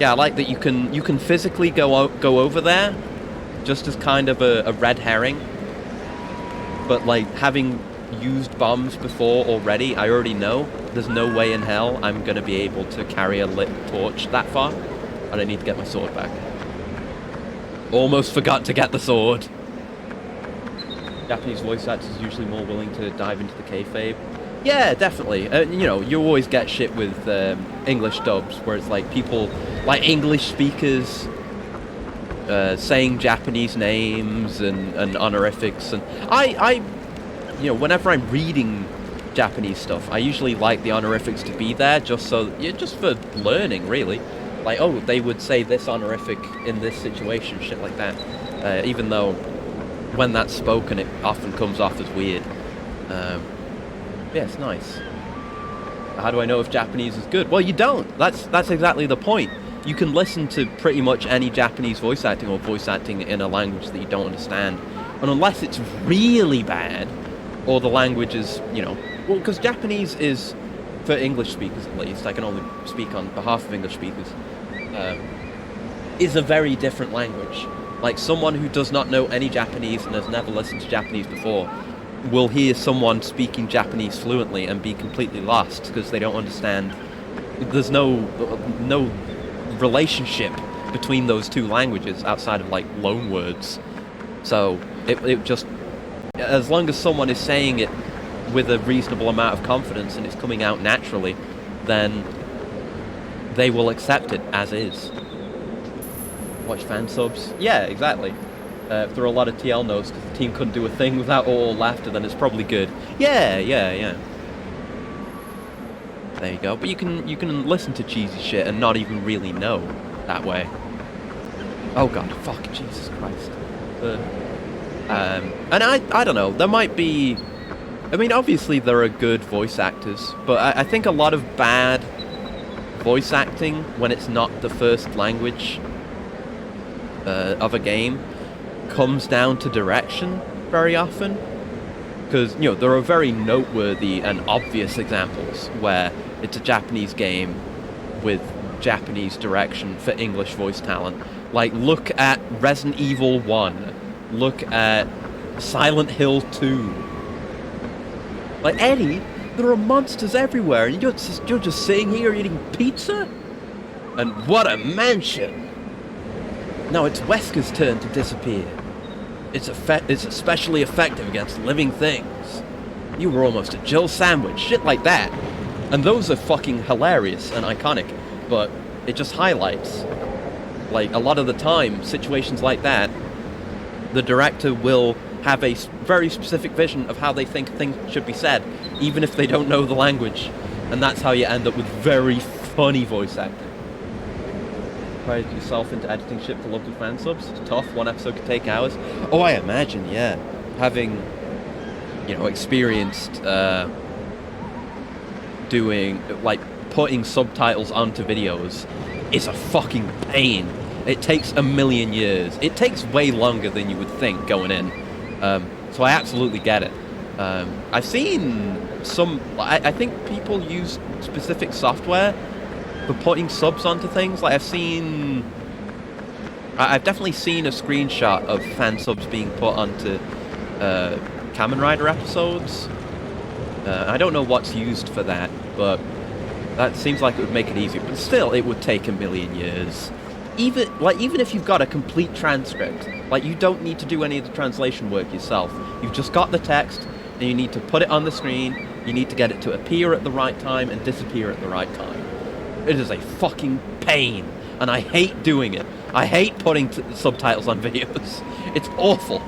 Yeah, I like that you can physically go over there, just as kind of a red herring. But like having used bombs before already, I already know there's no way in hell I'm gonna be able to carry a lit torch that far. And I need to get my sword back. Almost forgot to get the sword. Japanese voice actors usually more willing to dive into the kayfabe. Yeah, definitely. You always get shit with English dubs, where it's like people, like English speakers, saying Japanese names and honorifics. And I whenever I'm reading Japanese stuff, I usually like the honorifics to be there, just for learning, really. Like, oh, they would say this honorific in this situation, shit like that. Even though when that's spoken, it often comes off as weird. Yeah, it's nice. How do I know if Japanese is good? Well, you don't. That's exactly the point. You can listen to pretty much any Japanese voice acting or voice acting in a language that you don't understand. And unless it's really bad, or the language is, well, because Japanese is, for English speakers at least, I can only speak on behalf of English speakers, is a very different language. Like, someone who does not know any Japanese and has never listened to Japanese before will hear someone speaking Japanese fluently and be completely lost because they don't understand. There's no relationship between those two languages outside of, like, loan words. So it just, as long as someone is saying it with a reasonable amount of confidence and it's coming out naturally, then they will accept it as is. Watch fan subs? Yeah, exactly. If there are a lot of TL notes because the team couldn't do a thing without all laughter, then it's probably good. Yeah. There you go. But you can listen to cheesy shit and not even really know that way. Oh god, fuck, Jesus Christ. And I don't know, there might be... I mean, obviously there are good voice actors, but I think a lot of bad voice acting, when it's not the first language of a game, comes down to direction very often. Because, there are very noteworthy and obvious examples where it's a Japanese game with Japanese direction for English voice talent. Like, look at Resident Evil 1. Look at Silent Hill 2. Like, Eddie, there are monsters everywhere, and you're just sitting here eating pizza? And what a mansion! Now it's Wesker's turn to disappear. It's especially effective against living things. You were almost a Jill sandwich, shit like that. And those are fucking hilarious and iconic, but it just highlights, like, a lot of the time, situations like that, the director will have a very specific vision of how they think things should be said, even if they don't know the language. And that's how you end up with very funny voice acting. Tried yourself into editing shit for lovely fan subs? It's tough, one episode could take hours. Oh, I imagine, yeah. Having, you know, experienced doing, like, putting subtitles onto videos is a fucking pain. It takes a million years. It takes way longer than you would think going in. So I absolutely get it. I've seen some, I think people use specific software for putting subs onto things. Like, I've definitely seen a screenshot of fan subs being put onto Kamen Rider episodes. I don't know what's used for that, but that seems like it would make it easier. But still, it would take a million years. Even if you've got a complete transcript, like, you don't need to do any of the translation work yourself. You've just got the text, and you need to put it on the screen. You need to get it to appear at the right time and disappear at the right time. It is a fucking pain, and I hate doing it. I hate putting subtitles on videos. It's awful.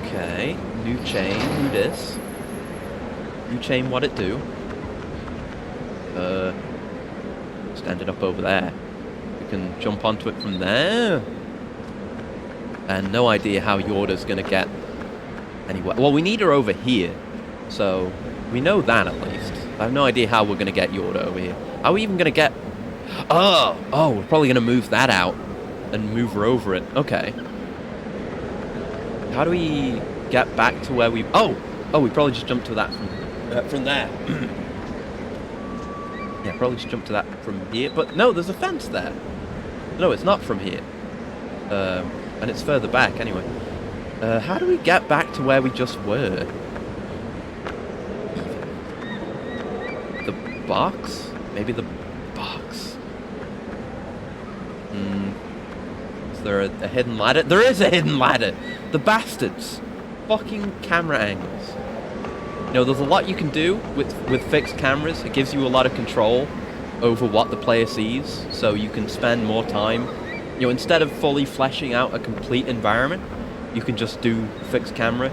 Okay, new chain, who this? New chain, what it do? Just ended up over there. We can jump onto it from there. And no idea how Yorda's gonna get anywhere. Well, we need her over here, so we know that at least. I have no idea how we're going to get Yorda over here. How are we even going to get... Oh, we're probably going to move that out and move her over it. Okay. How do we get back to where we... Oh, we probably just jumped to that from there. Yeah, probably just jumped to that from here. But no, there's a fence there. No, it's not from here. And it's further back anyway. How do we get back to where we just were? Box? Maybe the box. Is there a hidden ladder? There is a hidden ladder! The bastards! Fucking camera angles. You know, there's a lot you can do with fixed cameras. It gives you a lot of control over what the player sees, so you can spend more time. You know, instead of fully fleshing out a complete environment, you can just do fixed camera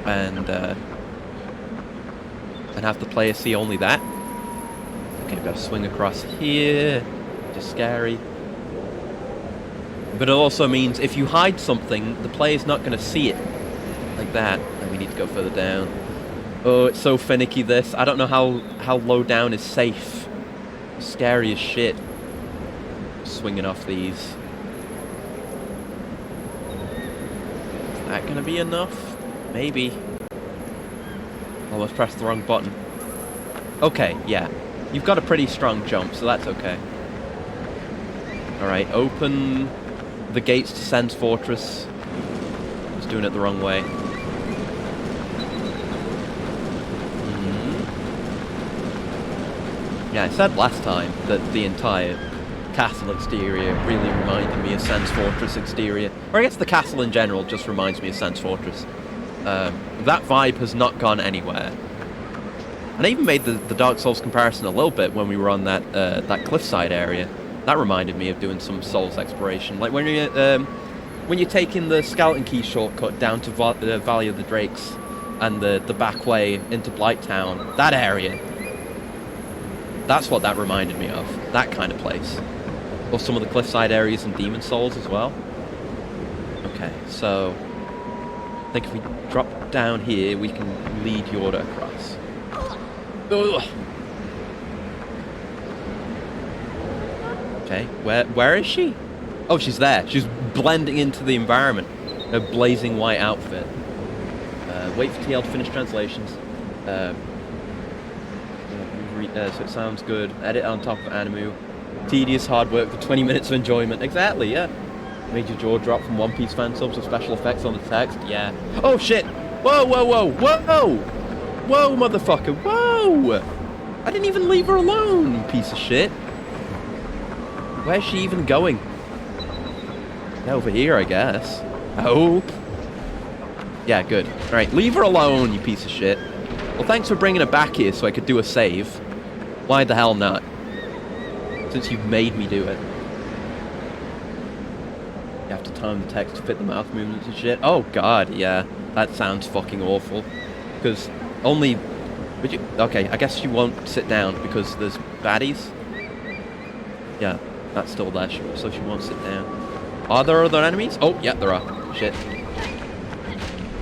and have the player see only that. Okay, we've got to swing across here. Just scary. But it also means if you hide something, the player's not going to see it. Like that. And we need to go further down. Oh, it's so finicky, this. I don't know how low down is safe. Scary as shit. Swinging off these. Is that going to be enough? Maybe. Almost pressed the wrong button. Okay, yeah. You've got a pretty strong jump, so that's okay. Alright, open the gates to Sen's Fortress. I was doing it the wrong way. Yeah, I said last time that the entire castle exterior really reminded me of Sen's Fortress exterior. Or I guess the castle in general just reminds me of Sen's Fortress. That vibe has not gone anywhere. And I even made the Dark Souls comparison a little bit when we were on that cliffside area. That reminded me of doing some Souls exploration. Like when you're taking the Skeleton Key shortcut down to the Valley of the Drakes and the back way into Blighttown, that area. That's what that reminded me of. That kind of place. Or some of the cliffside areas in Demon Souls as well. Okay, so I think if we drop down here, we can lead Yorda across. Ugh. Okay, where is she? Oh, she's there. She's blending into the environment. Her blazing white outfit. Wait for TL to finish translations. So it sounds good. Edit on top of Animu. Tedious hard work for 20 minutes of enjoyment. Exactly, yeah. Made your jaw drop from One Piece fan subs with special effects on the text. Yeah. Oh shit! Whoa, whoa, whoa, whoa! Whoa, motherfucker, whoa! I didn't even leave her alone, you piece of shit. Where's she even going? Over here, I guess. I hope. Yeah, good. Alright, leave her alone, you piece of shit. Well, thanks for bringing her back here so I could do a save. Why the hell not? Since you've made me do it. You have to time the text to fit the mouth movements and shit. Oh god, yeah. That sounds fucking awful. Because only... Okay, I guess she won't sit down because there's baddies. Yeah, that's still there, so she won't sit down. Are there other enemies? Oh, yeah, there are. Shit.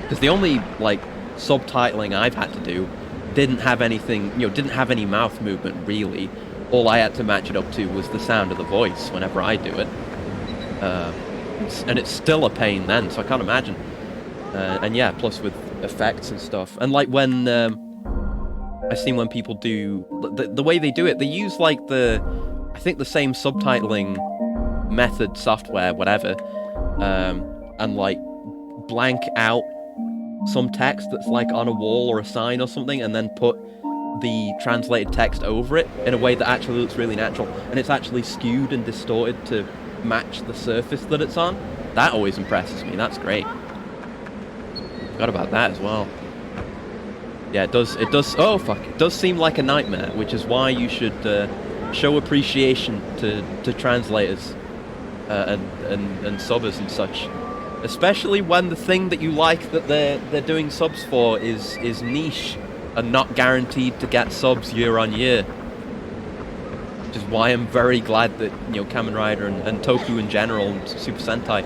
Because the only, like, subtitling I've had to do didn't have anything, didn't have any mouth movement, really. All I had to match it up to was the sound of the voice whenever I do it. And it's still a pain then, so I can't imagine. And yeah, plus with effects and stuff. And like when, I've seen when people do, the way they do it, they use like I think the same subtitling method, software, whatever, and like blank out some text that's like on a wall or a sign or something, and then put the translated text over it in a way that actually looks really natural, and it's actually skewed and distorted to match the surface that it's on. That always impresses me. That's great. Forgot about that as well. Yeah, it does, oh fuck, it does seem like a nightmare, which is why you should show appreciation to translators and subbers and such. Especially when the thing that you like that they're doing subs for is niche and not guaranteed to get subs year on year. Which is why I'm very glad that Kamen Rider and Toku in general and Super Sentai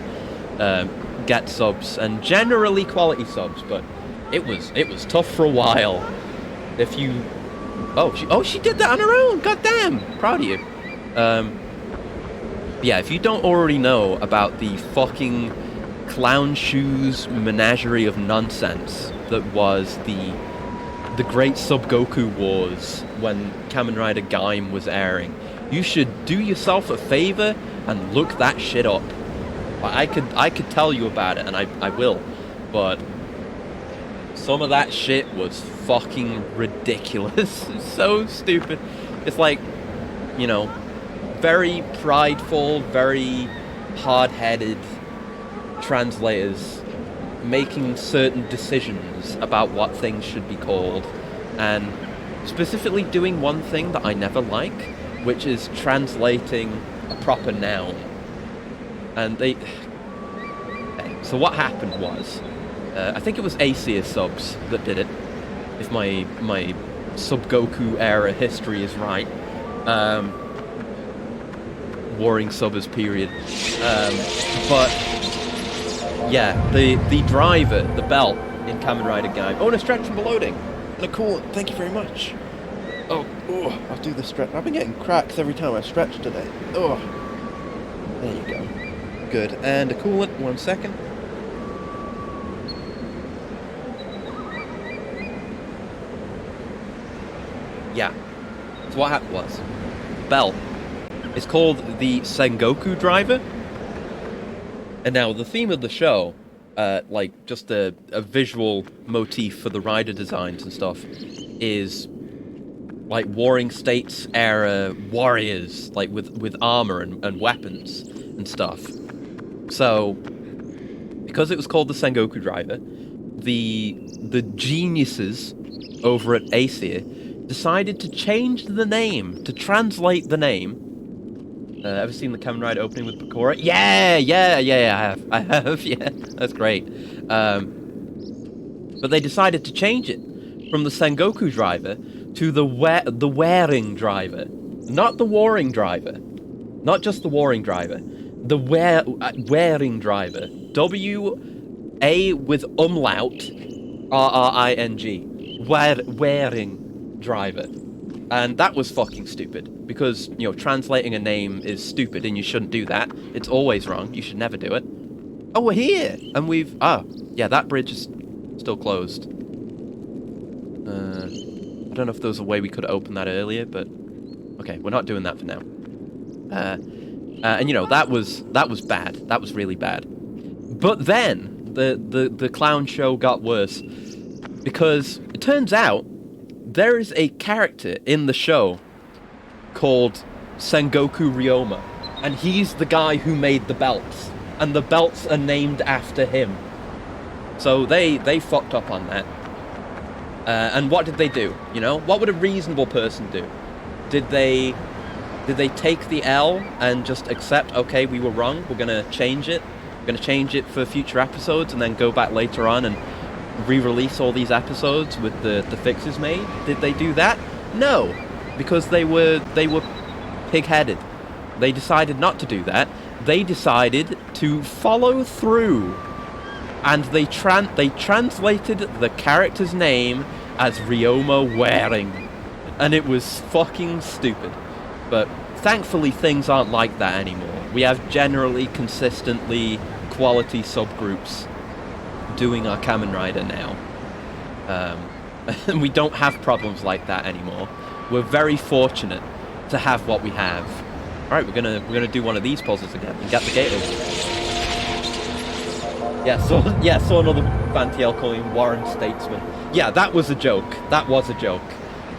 get subs, and generally quality subs, but it was tough for a while. If you she did that on her own. God damn, proud of you. Yeah, if you don't already know about the fucking clown shoes menagerie of nonsense that was the Great Sub-Goku Wars when Kamen Rider Gaim was airing, you should do yourself a favor and look that shit up. I could tell you about it, and I will, but some of that shit was fucking ridiculous. It's so stupid. It's like, very prideful, very hard-headed translators making certain decisions about what things should be called, and specifically doing one thing that I never like, which is translating a proper noun. And so what happened was, I think it was Asia subs that did it, if my Sub-Goku era history is right. Warring subbers period. But yeah, the driver, the belt in Kamen Rider Gaim. Oh, and a stretch from loading. And a cool, thank you very much. Oh, I'll do the stretch. I've been getting cracks every time I stretch today. Oh, there you go. Good. And a coolant, 1 second. Yeah. So what happened was, belt is called the Sengoku driver. And now the theme of the show, like just a visual motif for the rider designs and stuff, is like Warring States era warriors, like with armor and weapons and stuff. So, because it was called the Sengoku driver, the geniuses over at Asia decided to change the name, to translate the name. Ever seen the Kamen Rider opening with Bakura? Yeah, I have, yeah, that's great. But they decided to change it from the Sengoku driver to the wearing driver. Not the warring driver. Not just the warring driver. The wearing driver. W-A with umlaut, R-R-I-N-G. Wearing driver. And that was fucking stupid, because, translating a name is stupid and you shouldn't do that. It's always wrong. You should never do it. Oh, we're here! And yeah, that bridge is still closed. I don't know if there was a way we could open that earlier, but okay, we're not doing that for now. And that was bad. That was really bad. But then, the clown show got worse. Because it turns out there is a character in the show called Sengoku Ryoma. And he's the guy who made the belts. And the belts are named after him. So they fucked up on that. And what did they do? You know, what would a reasonable person do? Did they take the L and just accept, okay, we were wrong, we're gonna change it. We're gonna change it for future episodes and then go back later on and re-release all these episodes with the fixes made? Did they do that? No, because they were pig-headed. They decided not to do that. They decided to follow through, and they translated the character's name as Ryoma Waring, and it was fucking stupid. But thankfully, things aren't like that anymore. We have generally consistently quality subgroups doing our Kamen Rider now. And we don't have problems like that anymore. We're very fortunate to have what we have. Alright, we're gonna do one of these puzzles again and get the gate open. Yeah, saw another Vantiel calling him Warren Statesman. Yeah, that was a joke. That was a joke.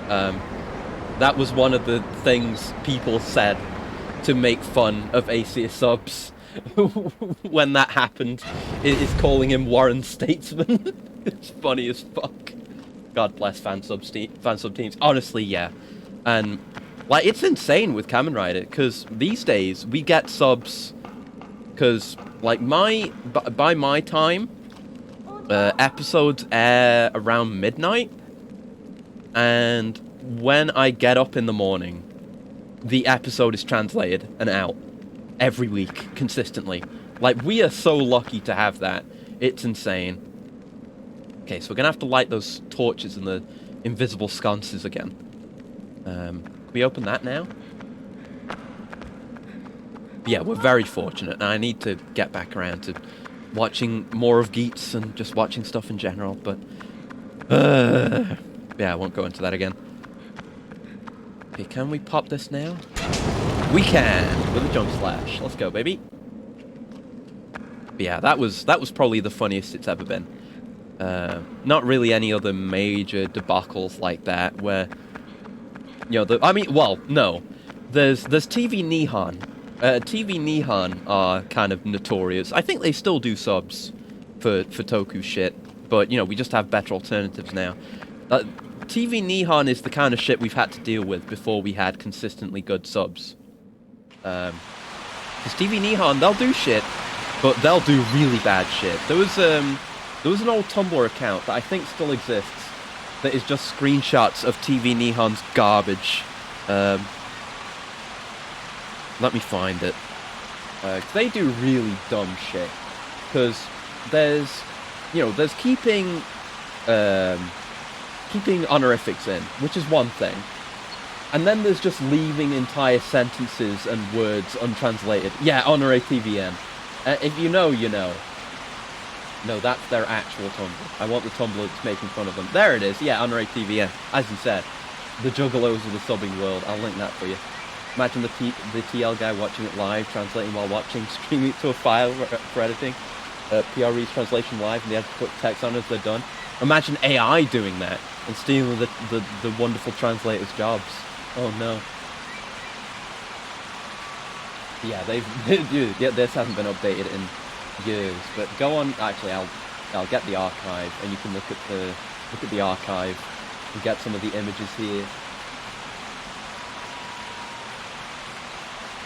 That was one of the things people said to make fun of ACS subs when that happened, is calling him Warren Statesman. It's funny as fuck. God bless fan sub teams. Honestly, yeah. And like, it's insane with Kamen Rider, because these days we get subs, because like by my time, episodes air around midnight, and when I get up in the morning, the episode is translated and out every week, consistently. Like, we are so lucky to have that. It's insane. Okay, so we're gonna have to light those torches and the invisible sconces again. Can we open that now? Yeah, we're very fortunate, and I need to get back around to watching more of Geats and just watching stuff in general, but yeah, I won't go into that again. Okay, can we pop this now? We can, with a jump slash. Let's go, baby. But yeah, that was probably the funniest it's ever been. Not really any other major debacles like that where, you know, no. There's TV Nihon. TV Nihon are kind of notorious. I think they still do subs for Toku shit, but, you know, we just have better alternatives now. TV Nihon is the kind of shit we've had to deal with before we had consistently good subs. Because TV Nihon, they'll do shit, but they'll do really bad shit. There was an old Tumblr account that I think still exists that is just screenshots of TV Nihon's garbage. Let me find it. They do really dumb shit. Because there's keeping honorifics in, which is one thing. And then there's just leaving entire sentences and words untranslated. Yeah, Honore TVN. If you know, you know. No, that's their actual Tumblr. I want the Tumblr that's making fun of them. There it is. Yeah, Honore TVN. As you said, the juggalos of the subbing world. I'll link that for you. Imagine the TL guy watching it live, translating while watching, streaming it to a file for editing. PRE's translation live, and they have to put text on as they're done. Imagine AI doing that and stealing the wonderful translators' jobs. Oh no. Yeah, this hasn't been updated in years. But go on. Actually, I'll get the archive, and you can look at the archive and get some of the images here.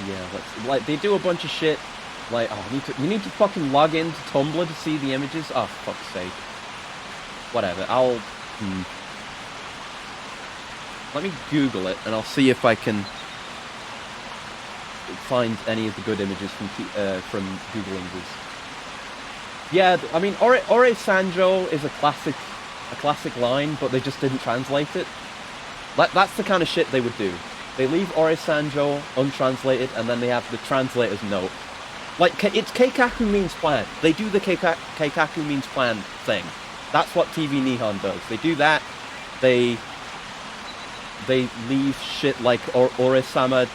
Yeah, they do a bunch of shit. Like, oh, you need to fucking log in to Tumblr to see the images. Oh, fuck's sake. Whatever. Let me Google it, and I'll see if I can find any of the good images from Google Images. Yeah, I mean, Ore Sanjo is a classic line, but they just didn't translate it. That's the kind of shit they would do. They leave Ore Sanjo untranslated, and then they have the translator's note. Like, it's Keikaku means plan. They do the Keikaku means plan thing. That's what TV Nihon does. They do that. They leave shit like Ore-sama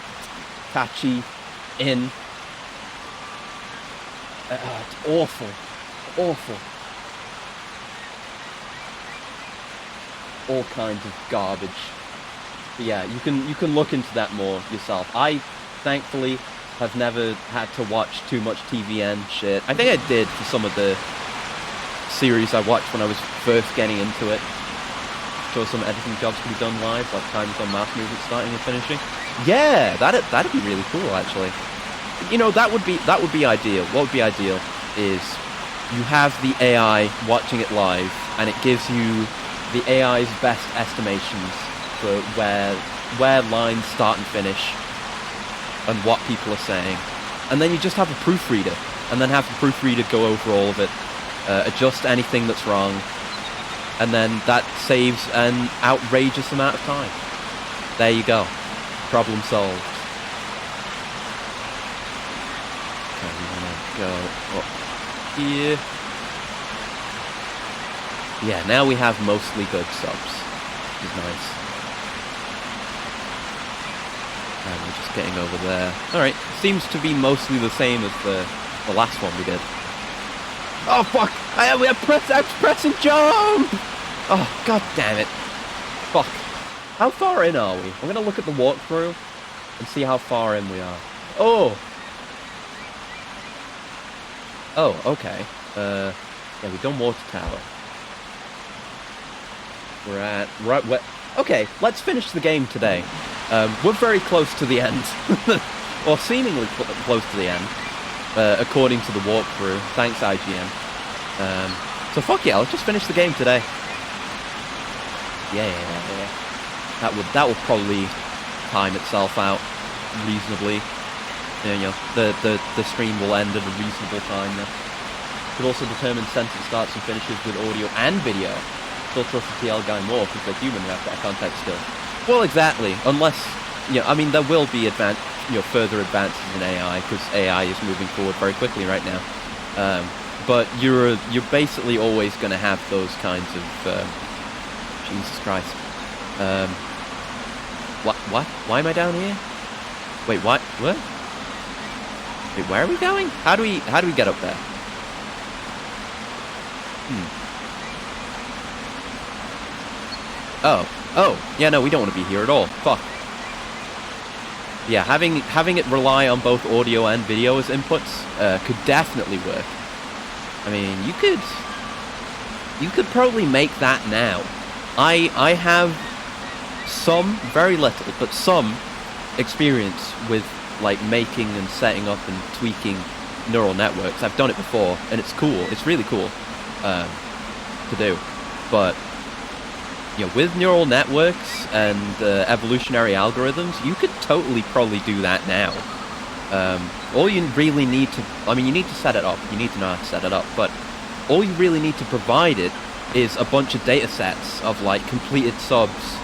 Tachi in. It's awful. awful. All kinds of garbage. But yeah, you can look into that more yourself. I, thankfully, have never had to watch too much TVN shit. I think I did for some of the series I watched when I was first getting into it. Sure, some editing jobs could be done live, like times on mouse movement starting and finishing. Yeah, that'd be really cool, actually. You know, that would be ideal. What would be ideal is you have the AI watching it live, and it gives you the AI's best estimations for where lines start and finish, and what people are saying. And then you just have a proofreader, and then have the proofreader go over all of it, adjust anything that's wrong, and then that saves an outrageous amount of time. There you go. Problem solved. Okay, we want to go up here. Yeah, now we have mostly good subs, which is nice. And we're just getting over there. Alright, seems to be mostly the same as the last one we did. Oh fuck! I was pressing jump! Oh, god damn it. Fuck. How far in are we? I'm gonna look at the walkthrough and see how far in we are. Oh! Oh, okay. Yeah, we've done Water Tower. We're at where... Okay, let's finish the game today. We're very close to the end. Or seemingly close to the end. According to the walkthrough. Thanks, IGN. So fuck yeah, let's just finish the game today. Yeah. That will probably time itself out reasonably. You know, the stream will end at a reasonable time now. Could also determine sentence starts and finishes with audio and video. Still trust the TL guy more because they're human and have better context skills. Well, exactly. Unless, you know, I mean, there will be further advances in AI because AI is moving forward very quickly right now. But you're basically always going to have those kinds of Jesus Christ. What? Why am I down here? Wait, what? What? Wait, where are we going? How do we get up there? Oh, yeah, no, we don't want to be here at all. Fuck. Yeah, having it rely on both audio and video as inputs could definitely work. I mean, you could probably make that now. I have some, very little, but some experience with like making and setting up and tweaking neural networks. I've done it before, and it's cool. It's really cool to do. But you know, with neural networks and evolutionary algorithms, you could totally probably do that now. All you really need to, I mean, you need to set it up. You need to know how to set it up, but all you really need to provide it is a bunch of data sets of like completed subs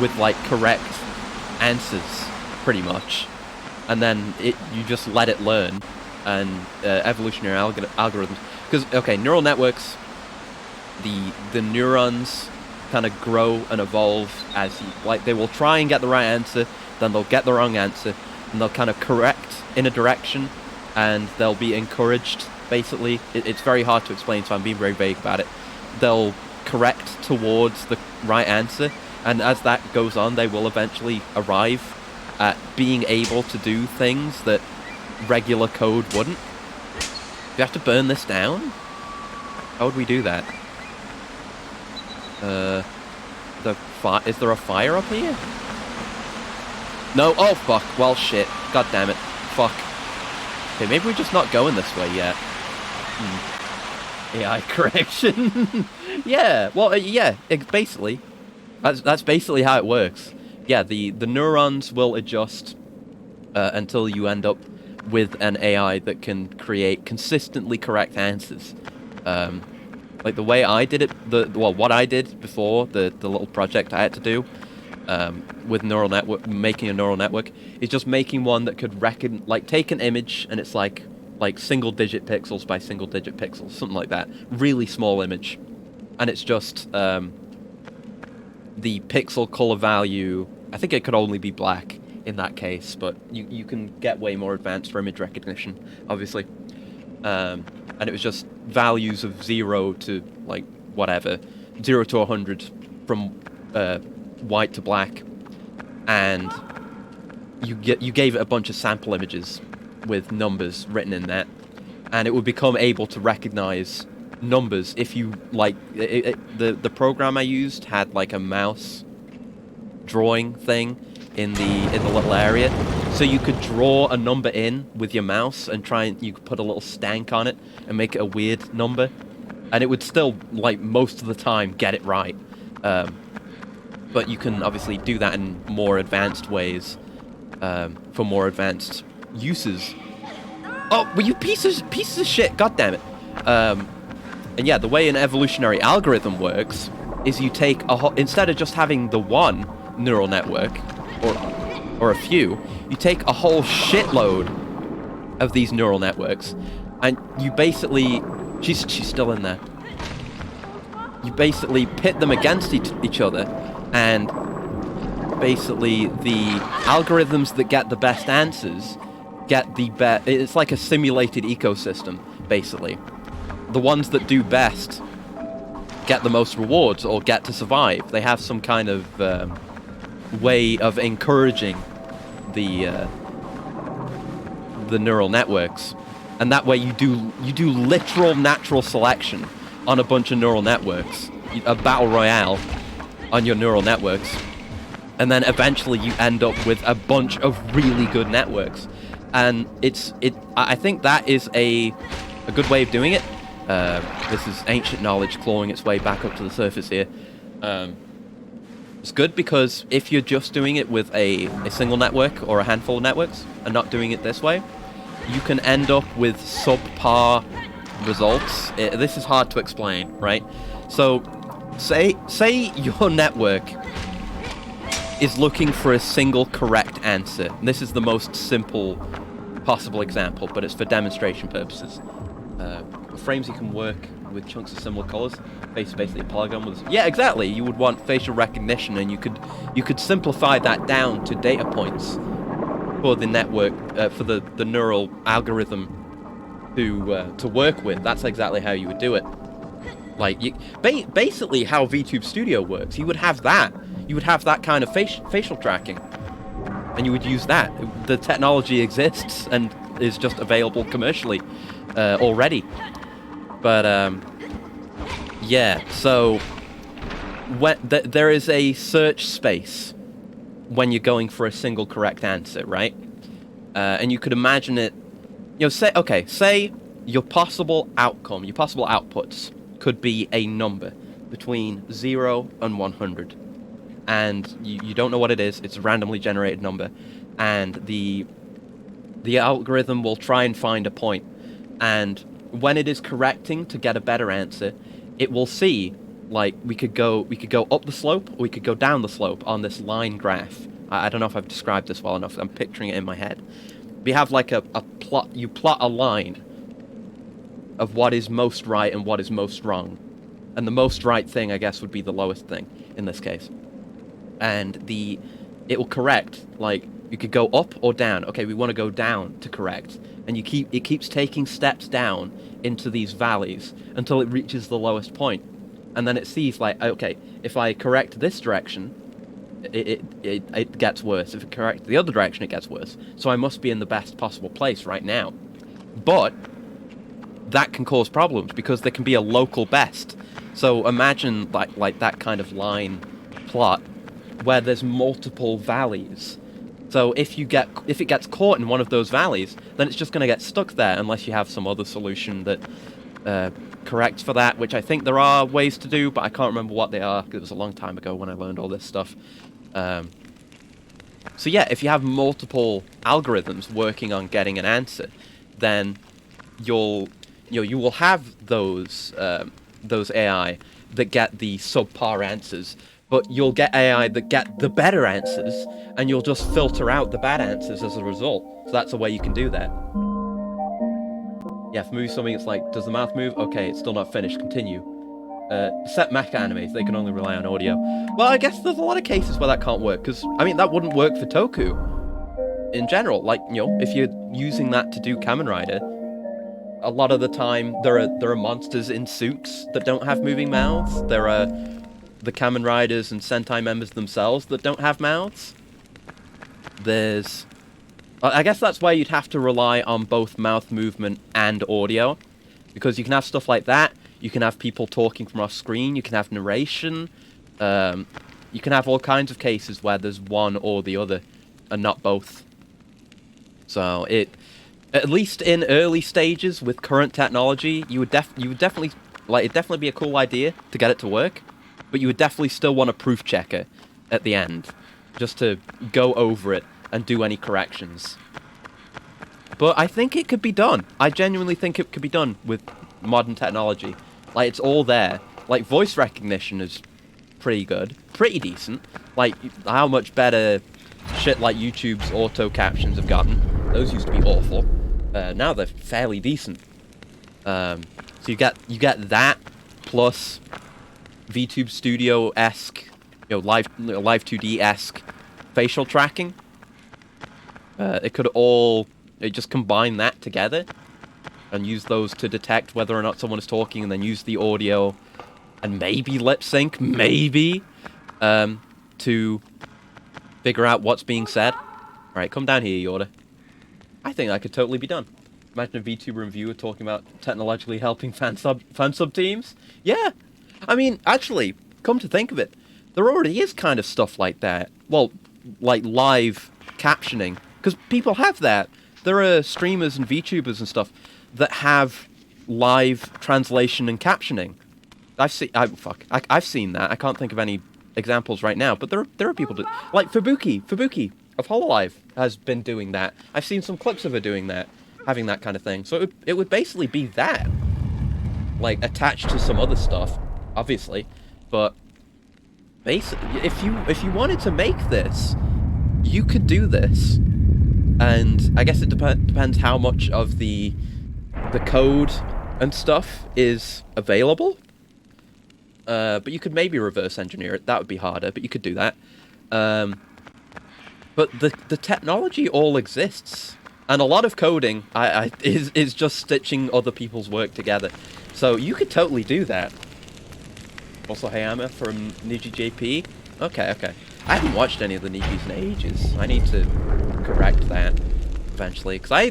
with like correct answers, pretty much. And then you just let it learn, and evolutionary algorithms. Because, okay, neural networks, the neurons kind of grow and evolve as they will try and get the right answer, then they'll get the wrong answer, and they'll kind of correct in a direction, and they'll be encouraged, basically. It's very hard to explain, so I'm being very vague about it. They'll correct towards the right answer, and as that goes on, they will eventually arrive at being able to do things that regular code wouldn't. Do you have to burn this down? How would we do that? Is there a fire up here? No. Oh fuck. Well, shit. God damn it. Fuck. Okay, maybe we're just not going this way yet. AI correction. Yeah. Well, yeah. Basically, that's basically how it works. Yeah. The neurons will adjust until you end up with an AI that can create consistently correct answers. Like the way I did it, what I did before, the little project I had to do with neural network, making a neural network, is just making one that could take an image, and it's like single-digit pixels by single-digit pixels, something like that, really small image, and it's just the pixel color value. I think it could only be black in that case, but you can get way more advanced for image recognition, obviously. And it was just values of 0 to, like, whatever, 0 to 100 from white to black, and you gave it a bunch of sample images with numbers written in that, and it would become able to recognize numbers if you, like, the program I used had, like, a mouse drawing thing in the little area, so you could draw a number in with your mouse and you could put a little stank on it and make it a weird number, and it would still, like, most of the time get it right. But you can obviously do that in more advanced ways, for more advanced uses. Oh, well, you pieces of shit! God damn it! And yeah, the way an evolutionary algorithm works is you take instead of just having the one neural network or a few, you take a whole shitload of these neural networks, and you basically she's still in there. You basically pit them against each other, and basically the algorithms that get the best answers get the best. It's like a simulated ecosystem, basically. The ones that do best get the most rewards or get to survive. They have some kind of way of encouraging the neural networks, and that way you do literal natural selection on a bunch of neural networks, a battle royale on your neural networks, and then eventually you end up with a bunch of really good networks. And I think that is a good way of doing it. This is ancient knowledge clawing its way back up to the surface here. It's good because if you're just doing it with a single network or a handful of networks and not doing it this way, you can end up with subpar results. This is hard to explain, right? So, say your network is looking for a single correct answer. And this is the most simple possible example, but it's for demonstration purposes. Frames you can work with chunks of similar colors. Face basically a polygon with. Yeah, exactly. You would want facial recognition, and you could simplify that down to data points for the network, for the neural algorithm to work with. That's exactly how you would do it. Like, basically how VTube Studio works. You would have that. You would have that kind of facial tracking, and you would use that. The technology exists and is just available commercially already. But yeah. So there is a search space when you're going for a single correct answer, right? And you could imagine it. You know, say your possible outcome, your possible outputs could be a number between 0 and 100. And you don't know what it is. It's a randomly generated number. And the algorithm will try and find a point. And when it is correcting to get a better answer, it will see, like, we could go up the slope, or we could go down the slope on this line graph. I don't know if I've described this well enough. I'm picturing it in my head. We have like a plot. You plot a line of what is most right and what is most wrong. And the most right thing, I guess, would be the lowest thing in this case. And it will correct, like, you could go up or down. Okay, we want to go down to correct. And it keeps taking steps down into these valleys until it reaches the lowest point. And then it sees, like, okay, if I correct this direction, it gets worse. If I correct the other direction, it gets worse. So I must be in the best possible place right now. But that can cause problems because there can be a local best. So imagine like that kind of line plot where there's multiple valleys. So if it gets caught in one of those valleys, then it's just going to get stuck there unless you have some other solution that corrects for that, which I think there are ways to do, but I can't remember what they are because it was a long time ago when I learned all this stuff. So yeah, if you have multiple algorithms working on getting an answer, then you will have those AI that get the subpar answers, but you'll get AI that get the better answers, and you'll just filter out the bad answers as a result. So that's a way you can do that. Yeah, if move something, it's like, does the mouth move? Okay, it's still not finished. Continue. Set mecha animes, they can only rely on audio. Well, I guess there's a lot of cases where that can't work, because, I mean, that wouldn't work for Toku in general. Like, if you're using that to do Kamen Rider, a lot of the time there are monsters in suits that don't have moving mouths. There are the Kamen Riders and Sentai members themselves that don't have mouths. I guess that's why you'd have to rely on both mouth movement and audio, because you can have stuff like that. You can have people talking from off screen. You can have narration. You can have all kinds of cases where there's one or the other, and not both. So at least in early stages with current technology, you would definitely it'd definitely be a cool idea to get it to work, but you would definitely still want a proof checker at the end, just to go over it and do any corrections. But I think it could be done. I genuinely think it could be done with modern technology. Like, it's all there. Like, voice recognition is pretty good, pretty decent. Like, how much better shit like YouTube's auto captions have gotten. Those used to be awful. Now they're fairly decent. So you get that plus VTube Studio-esque, live 2D-esque facial tracking. It just combine that together and use those to detect whether or not someone is talking, and then use the audio and maybe lip sync, to figure out what's being said. Alright, come down here, Yorda. I think that could totally be done. Imagine a VTuber and viewer talking about technologically helping fan sub teams. Yeah! I mean, actually, come to think of it, there already is kind of stuff like that. Well, like live captioning. Because people have that. There are streamers and VTubers and stuff that have live translation and captioning. I've seen that. I can't think of any examples right now, but there are people like Fubuki of Hololive has been doing that. I've seen some clips of her doing that, having that kind of thing. So it would basically be that, like, attached to some other stuff, obviously. But basically, if you wanted to make this, you could do this. And I guess it depends how much of the code and stuff is available. But you could maybe reverse engineer it. That would be harder, but you could do that. But the technology all exists, and a lot of coding is just stitching other people's work together. So you could totally do that. Also, Hayama from Niji JP. Okay. I haven't watched any of the Nijis in ages. I need to correct that eventually, because I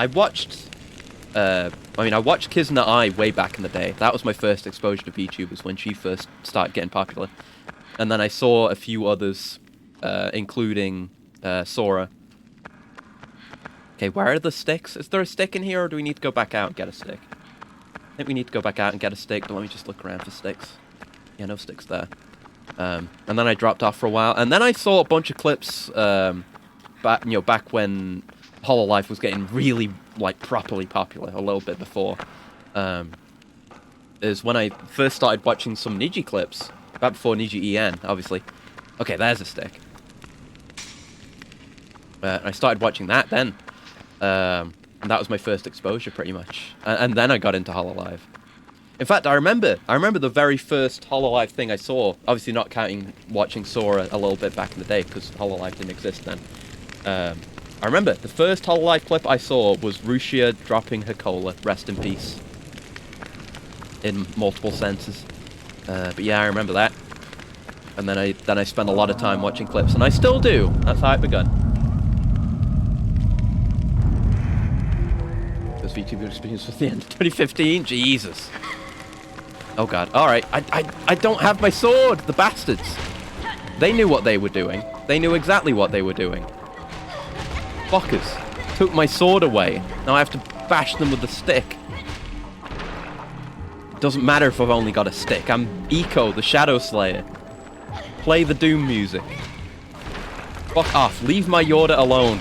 watched Kizuna Ai way back in the day. That was my first exposure to VTubers when she first started getting popular. And then I saw a few others, including Sora. Okay, where are the sticks? Is there a stick in here, or do we need to go back out and get a stick? I think we need to go back out and get a stick, but let me just look around for sticks. Yeah, no sticks there. And then I dropped off for a while, and then I saw a bunch of clips back when Hololive was getting really, like, properly popular, a little bit before. Is when I first started watching some Niji clips, back before Niji EN, obviously. Okay, there's a stick. I started watching that then. And that was my first exposure, pretty much. And then I got into Hololive. In fact, I remember the very first Hololive thing I saw, obviously not counting watching Sora a little bit back in the day, because Hololive didn't exist then. I remember the first Hololive clip I saw was Rushia dropping her cola, rest in peace. In multiple senses. But yeah, I remember that. And then I spent a lot of time watching clips, and I still do. That's how it begun. This VTuber experience was the end of 2015? Jesus. Oh god. Alright, I don't have my sword, the bastards. They knew what they were doing. They knew exactly what they were doing. Fuckers. Took my sword away. Now I have to bash them with the stick. Doesn't matter if I've only got a stick. I'm Eco, the Shadow Slayer. Play the Doom music. Fuck off. Leave my Yorda alone.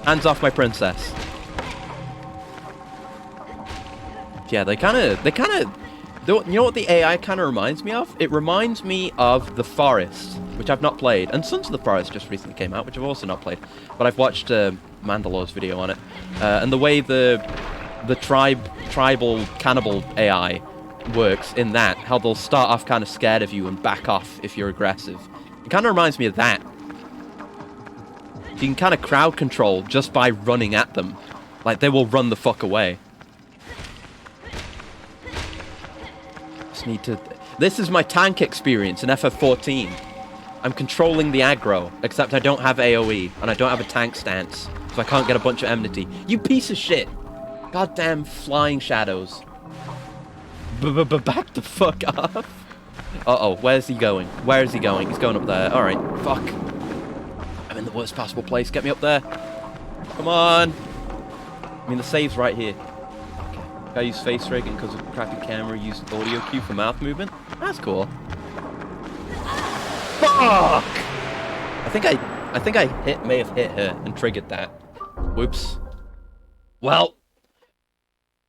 Hands off my princess. Yeah, they kind of... You know what the AI kind of reminds me of? It reminds me of The Forest, which I've not played. And Sons of the Forest just recently came out, which I've also not played. But I've watched Mandalore's video on it. And the way the tribal cannibal AI works in that, how they'll start off kind of scared of you and back off if you're aggressive. It kind of reminds me of that. You can kind of crowd control just by running at them. Like, they will run the fuck away. Just need to... This is my tank experience in FF14. I'm controlling the aggro, except I don't have AoE, and I don't have a tank stance, so I can't get a bunch of enmity. You piece of shit! Goddamn flying shadows. Back the fuck off. Uh-oh, where's he going? Where is he going? He's going up there. Alright, fuck. I'm in the worst possible place. Get me up there. Come on. I mean, the save's right here. Okay. I use face rigging because of crappy camera. Use audio cue for mouth movement. That's cool. Fuck! I think I may have hit her and triggered that. Whoops. Well.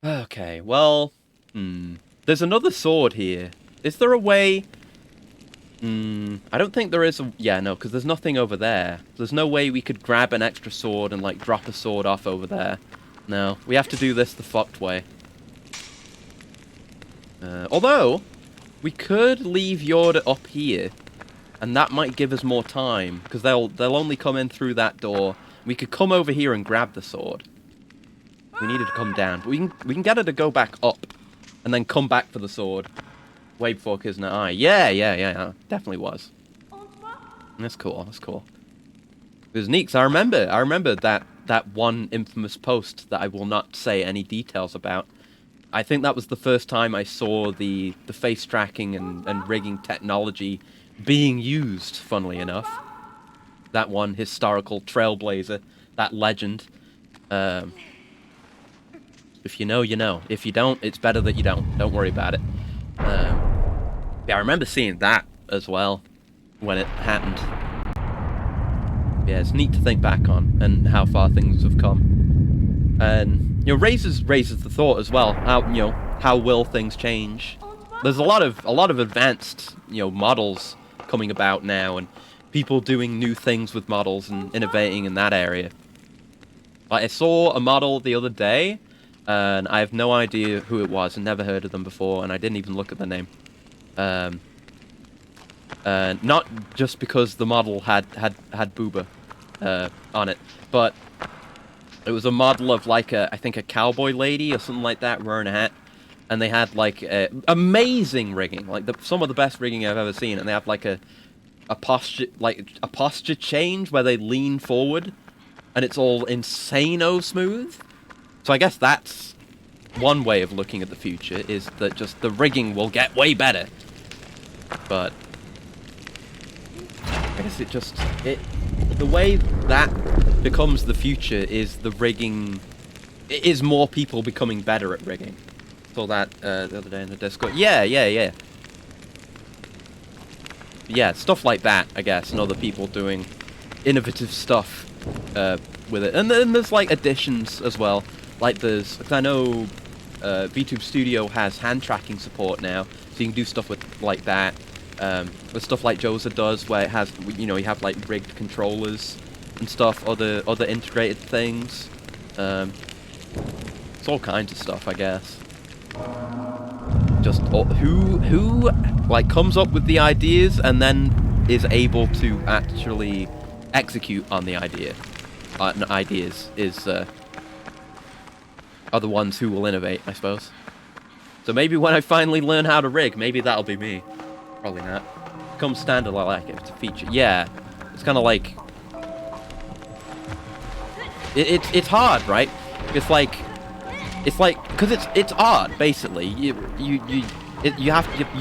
Okay, well. There's another sword here. Is there a way... I don't think there is a... Yeah, no, because there's nothing over there. There's no way we could grab an extra sword and, like, drop a sword off over there. No, we have to do this the fucked way. Although, we could leave Yorda up here, and that might give us more time, because they'll only come in through that door. We could come over here and grab the sword. We needed to come down, but we can get her to go back up, and then come back for the sword. Way before Kizna Eye. Yeah, definitely was. That's cool, that's cool. It was neat, 'cause I remember that one infamous post that I will not say any details about. I think that was the first time I saw the face tracking and rigging technology being used, funnily enough. That one historical trailblazer, that legend. If you know, you know. If you don't, it's better that you don't. Don't worry about it. Yeah, I remember seeing that as well when it happened. Yeah, it's neat to think back on and how far things have come. And you know, raises the thought as well. How will things change? There's a lot of advanced models coming about now, and people doing new things with models and innovating in that area. Like, I saw a model the other day, and I have no idea who it was, and never heard of them before, and I didn't even look at the name. Not just because the model had booba on it, but it was a model of like I think a cowboy lady or something like that wearing a hat, and they had like amazing rigging, like some of the best rigging I've ever seen, and they have like a posture change where they lean forward, and it's all insane-o smooth. So I guess that's one way of looking at the future, is that just the rigging will get way better. But I guess the way that becomes the future is the rigging. It is more people becoming better at rigging. Saw that the other day in the Discord. Yeah. Yeah, stuff like that, I guess, and other people doing innovative stuff with it. And then there's like additions as well. Like because I know VTube Studio has hand tracking support now, so you can do stuff with like that. With stuff like Joza does, where it has, you have like rigged controllers and stuff, other integrated things. It's all kinds of stuff, I guess. Just who like comes up with the ideas and then is able to actually execute on the ideas are the ones who will innovate, I suppose. So maybe when I finally learn how to rig, maybe that'll be me. Probably not. Become standard, I like it. It's a feature. Yeah, it's kind of like it's hard, right? It's like because it's art basically. You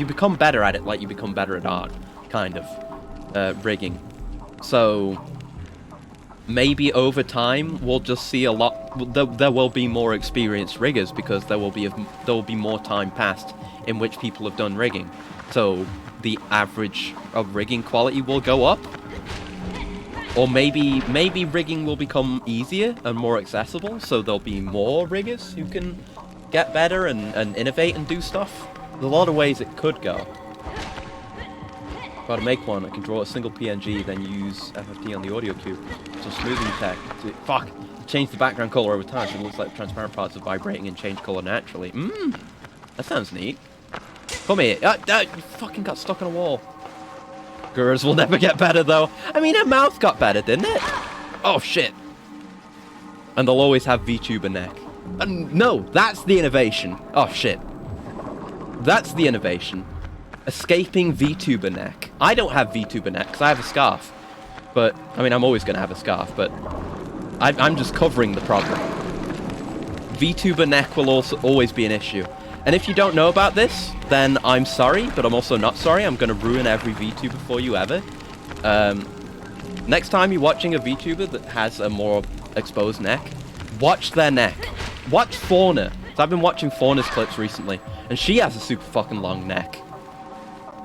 become better at it, like you become better at art, kind of rigging. So maybe over time we'll just see a lot. There will be more experienced riggers because there will be more time passed in which people have done rigging. So the average of rigging quality will go up, or maybe rigging will become easier and more accessible. So there'll be more riggers who can get better and innovate and do stuff. There's a lot of ways it could go. If I to make one, I can draw a single PNG, then use FFT on the audio cue. So smoothing tech. Change the background color over time so it looks like transparent parts are vibrating and change color naturally. That sounds neat. Come here. You fucking got stuck on a wall. Gurus will never get better though. I mean, her mouth got better, didn't it? Oh shit. And they'll always have VTuber neck. No, that's the innovation. Oh, shit. That's the innovation. Escaping VTuber neck. I don't have VTuber neck, because I have a scarf. But, I mean, I'm always going to have a scarf, but I'm just covering the problem. VTuber neck will also always be an issue. And if you don't know about this, then I'm sorry, but I'm also not sorry. I'm going to ruin every VTuber for you ever. Next time you're watching a VTuber that has a more exposed neck, watch their neck. Watch Fauna. So I've been watching Fauna's clips recently, and she has a super fucking long neck.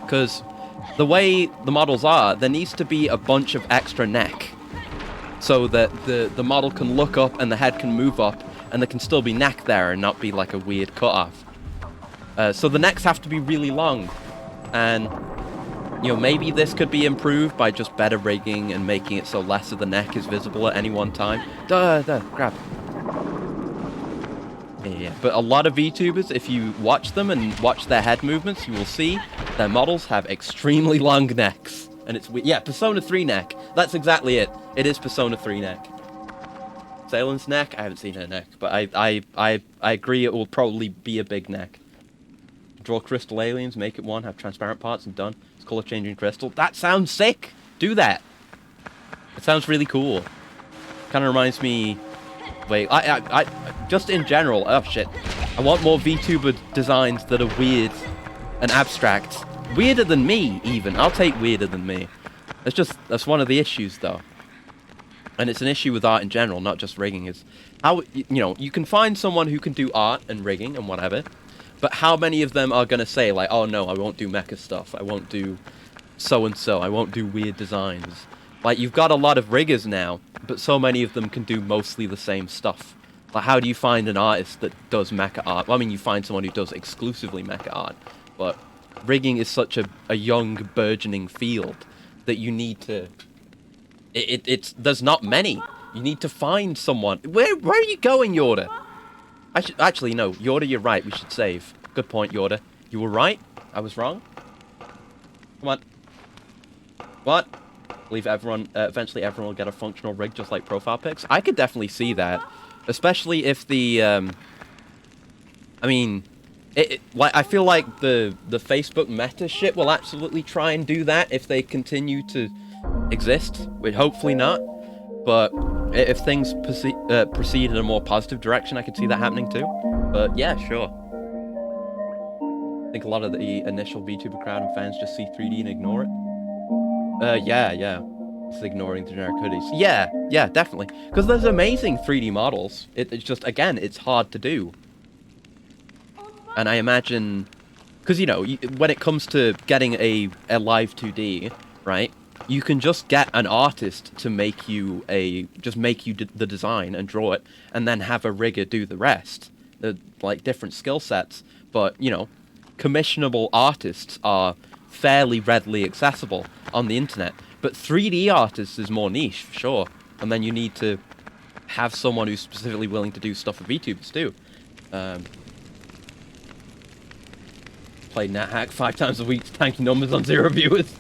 Because the way the models are, there needs to be a bunch of extra neck. So that the model can look up and the head can move up, and there can still be neck there and not be like a weird cut-off. So the necks have to be really long. And, you know, maybe this could be improved by just better rigging and making it so less of the neck is visible at any one time. Grab. Yeah, but a lot of VTubers, if you watch them and watch their head movements, you will see their models have extremely long necks. And it's yeah, Persona 3 neck. That's exactly it. It is Persona 3 neck. Salen's neck? I haven't seen her neck, but I agree it will probably be a big neck. Draw crystal aliens, make it one, have transparent parts, and done. It's color changing crystal. That sounds sick! Do that! It sounds really cool. Kind of reminds me... Wait, I just in general, oh shit. I want more VTuber designs that are weird and abstract. Weirder than me, even. I'll take weirder than me. That's one of the issues, though. And it's an issue with art in general, not just rigging. Is how, you know, you can find someone who can do art and rigging and whatever, but how many of them are going to say, like, oh no, I won't do mecha stuff, I won't do so-and-so, I won't do weird designs. Like, you've got a lot of riggers now, but so many of them can do mostly the same stuff. Like, how do you find an artist that does mecha art? Well, I mean, you find someone who does exclusively mecha art, but rigging is such a young, burgeoning field that you need to... There's not many. You need to find someone. Where are you going, Yoda? Actually, no. Yoda, you're right. We should save. Good point, Yoda. You were right. I was wrong. Come on. What? Believe everyone, eventually everyone will get a functional rig just like profile pics. I could definitely see that. Especially if the, I mean, like, I feel like the Facebook meta shit will absolutely try and do that if they continue to exist, which hopefully not, but if things proceed in a more positive direction, I could see that happening too. But yeah, sure. I think a lot of the initial VTuber crowd and fans just see 3D and ignore it. Yeah. It's ignoring the generic hoodies. Yeah, definitely. Because there's amazing 3D models. It's just, again, it's hard to do. And I imagine... Because, you know, when it comes to getting a live 2D, right? You can just get an artist to make you the design and draw it, and then have a rigger do the rest. Like, different skill sets. But, you know, commissionable artists are fairly readily accessible on the internet. But 3D artists is more niche, for sure. And then you need to have someone who's specifically willing to do stuff for VTubers too. Play NetHack 5 times a week to tanky numbers on 0 viewers.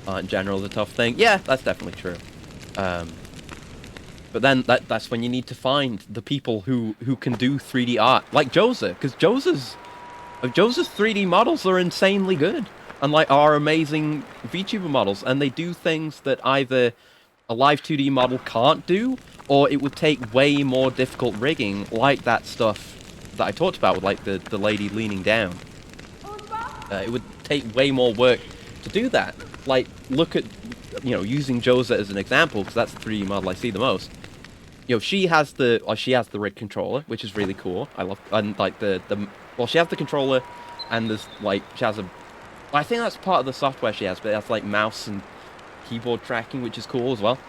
In general is a tough thing. Yeah, that's definitely true. But then that's when you need to find the people who can do 3D art. Like Joza, because Joza's 3D models are insanely good. And like are amazing VTuber models, and they do things that either a live 2D model can't do, or it would take way more difficult rigging, like that stuff that I talked about with like the lady leaning down. It would take way more work to do that. Like, look at, you know, using Joza as an example, because that's the 3D model I see the most. You know, she has the rig controller, which is really cool. I love, and like well, she has the controller, and there's like she has I think that's part of the software she has, but it has like mouse and keyboard tracking, which is cool as well.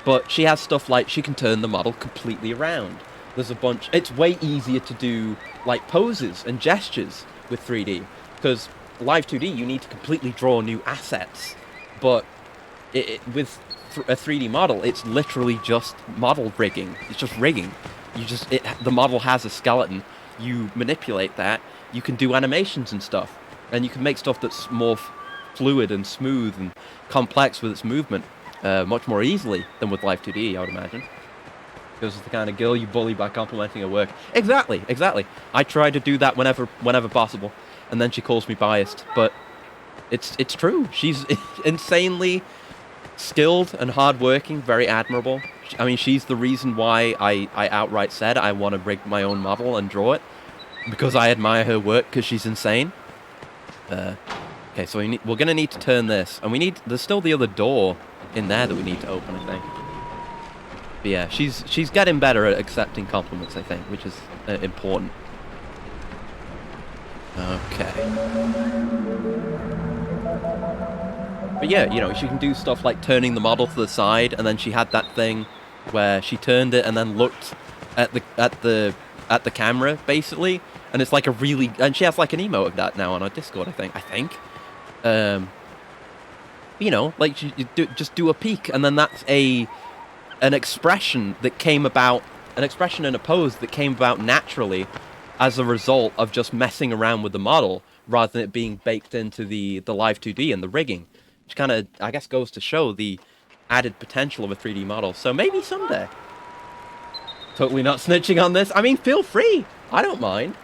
But she has stuff like she can turn the model completely around. There's a bunch. It's way easier to do like poses and gestures with 3D, because live 2D you need to completely draw new assets. But with a 3D model, it's literally just model rigging. It's just rigging. The model has a skeleton. You manipulate that. You can do animations and stuff, and you can make stuff that's more fluid and smooth and complex with its movement. much more easily than with Life 2D, I would imagine. Because it's the kind of girl you bully by complimenting her work. Exactly, exactly. I try to do that whenever possible, and then she calls me biased. But it's true. She's insanely skilled and hardworking, very admirable. I mean, she's the reason why I outright said I want to rig my own model and draw it, because I admire her work, because she's insane. Okay, so we're going to need to turn this, and there's still the other door in there that we need to open, I think. But yeah, she's getting better at accepting compliments, I think, which is important. Okay. But yeah, you know, she can do stuff like turning the model to the side, and then she had that thing where she turned it and then looked at the camera, basically, and it's like and she has like an emote of that now on our Discord, I think. You know, like just do a peek, and then that's an expression that came about, an expression and a pose that came about naturally as a result of just messing around with the model, rather than it being baked into the Live 2D and the rigging, which kind of, I guess, goes to show the added potential of a 3D model. So maybe someday. Totally not snitching on this. I mean, feel free. I don't mind.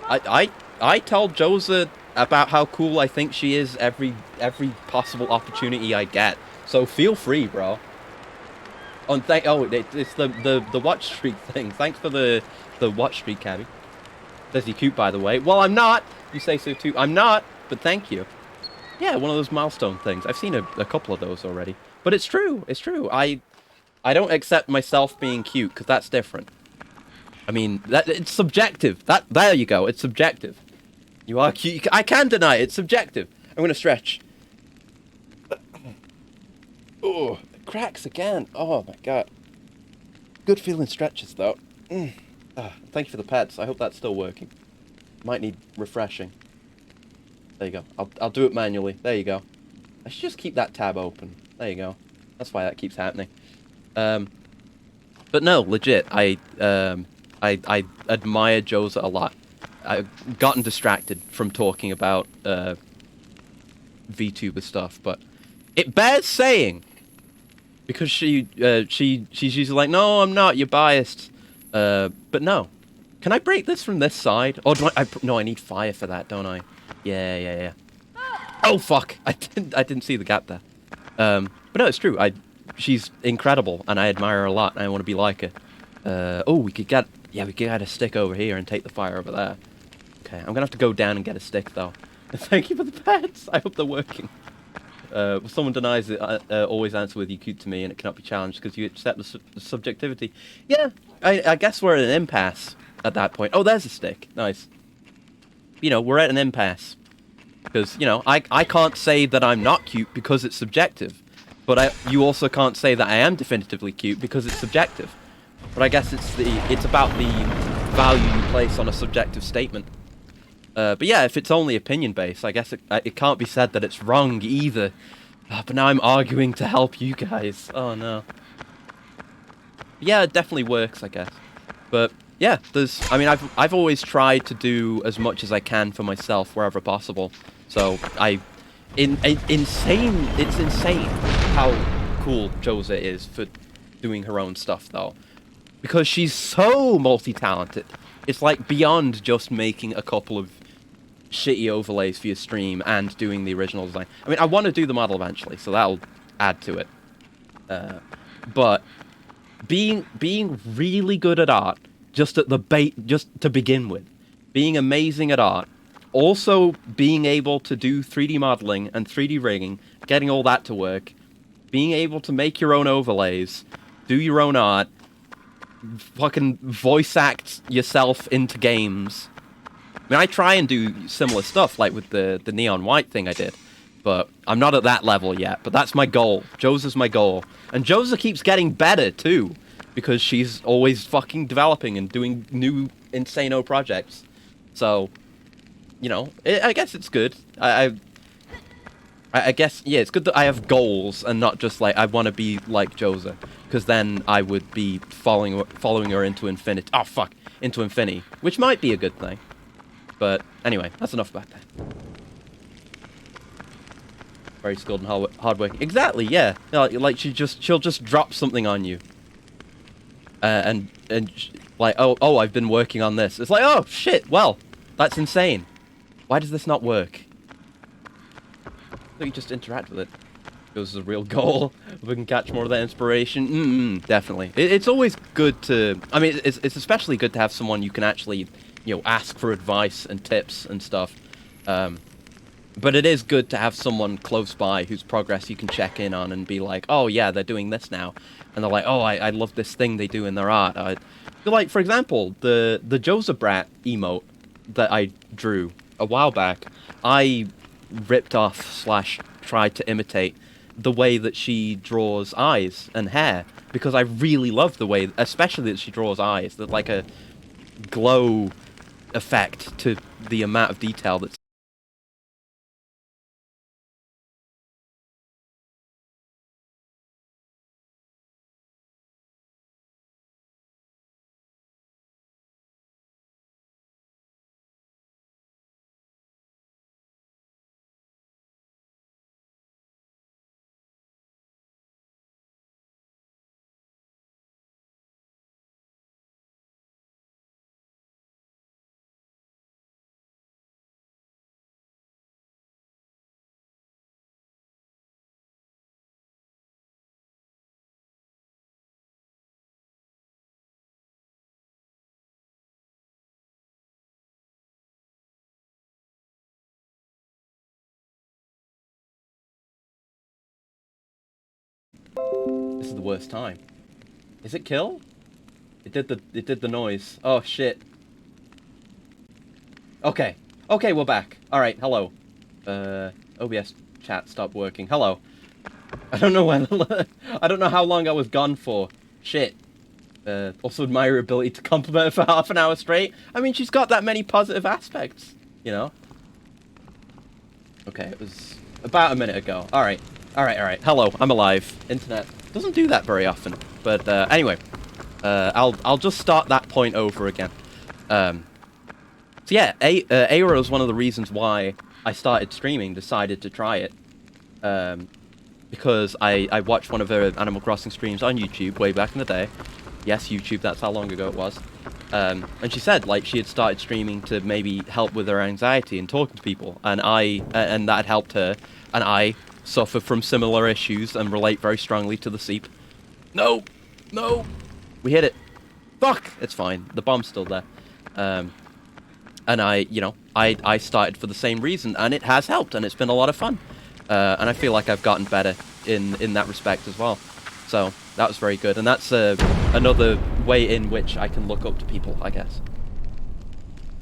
I told Josa about how cool I think she is every possible opportunity I get. So feel free, bro. It's the watch streak thing. Thanks for the watch streak, Cabby. Says you're cute, by the way. Well, I'm not. You say so too. I'm not, but thank you. Yeah, one of those milestone things. I've seen a couple of those already. But it's true. It's true. I don't accept myself being cute, because that's different. I mean, it's subjective. There you go. It's subjective. You are cute. I can deny it. It's subjective. I'm going to stretch. Oh, it cracks again. Oh, my God. Good feeling stretches, though. Thank you for the pets. I hope that's still working. Might need refreshing. There you go. I'll do it manually. There you go. I should just keep that tab open. There you go. That's why that keeps happening. But no, legit. I admire Josa a lot. I've gotten distracted from talking about VTuber stuff, but it bears saying, because she's usually like, no, I'm not. You're biased. But no. Can I break this from this side? Or do no, I need fire for that, don't I? Yeah. Oh, fuck. I didn't see the gap there. But no, it's true. She's incredible, and I admire her a lot, and I want to be like her. Oh, we could get a stick over here and take the fire over there. Okay, I'm gonna have to go down and get a stick, though. Thank you for the pets. I hope they're working. If someone denies it, always answer with "you cute to me," and it cannot be challenged because you accept the subjectivity. Yeah, I guess we're at an impasse at that point. Oh, there's a stick. Nice. You know, we're at an impasse. Because, you know, I can't say that I'm not cute because it's subjective. But you also can't say that I am definitively cute because it's subjective. But I guess it's about the value you place on a subjective statement. But yeah, if it's only opinion-based, I guess it can't be said that it's wrong either. But now I'm arguing to help you guys. Oh, no. Yeah, it definitely works, I guess. But yeah, I've always tried to do as much as I can for myself wherever possible. So it's insane how cool Josa is for doing her own stuff, though. Because she's so multi-talented. It's like beyond just making a couple of shitty overlays for your stream and doing the original design. I mean, I want to do the model eventually, so that'll add to it. But being really good at art, just to begin with, being amazing at art, also being able to do 3D modeling and 3D rigging, getting all that to work, being able to make your own overlays, do your own art, fucking voice act yourself into games. I mean, I try and do similar stuff, like with the neon white thing I did, but I'm not at that level yet. But that's my goal. Josa's my goal. And Josa keeps getting better, too, because she's always fucking developing and doing new insano projects. So, you know, I guess it's good. I guess, yeah, it's good that I have goals and not just, like, I want to be like Josa. Because then I would be following her into infinity. Oh, fuck. Into infinity. Which might be a good thing. But, anyway, that's enough about that. Very skilled and hardworking. Exactly, yeah. Like she'll just drop something on you. Like, oh, I've been working on this. It's like, oh, shit, well, that's insane. Why does this not work? So you just interact with it. This is a real goal. If we can catch more of that inspiration, definitely. It's always good to... I mean, it's especially good to have someone you can actually, ask for advice and tips and stuff. But it is good to have someone close by whose progress you can check in on and be like, oh, yeah, they're doing this now. And they're like, oh, I love this thing they do in their art. Like, for example, the Joseph Brat emote that I drew a while back, I ripped off / tried to imitate the way that she draws eyes and hair, because I really love the way, especially that she draws eyes, that like a glow effect to the amount of detail that's... This is the worst time. Is it kill? It did the noise. Oh shit. Okay. Okay, we're back. Alright, hello. OBS chat stopped working. Hello. I don't know when I don't know how long I was gone for. Shit. Also admire her ability to compliment her for half an hour straight. I mean, she's got that many positive aspects, Okay, it was about a minute ago. Alright. Alright. Hello, I'm alive. Internet doesn't do that very often. But anyway, I'll just start that point over again. So yeah, Aero is one of the reasons why I started streaming, decided to try it. Because I watched one of her Animal Crossing streams on YouTube way back in the day. Yes, YouTube, that's how long ago it was. And she said, like, she had started streaming to maybe help with her anxiety and talking to people. And and that had helped her. And I suffer from similar issues and relate very strongly to the seep. No! No! We hit it. Fuck! It's fine. The bomb's still there. And I started for the same reason, and it has helped, and it's been a lot of fun. And I feel like I've gotten better in that respect as well. So, that was very good. And that's another way in which I can look up to people, I guess.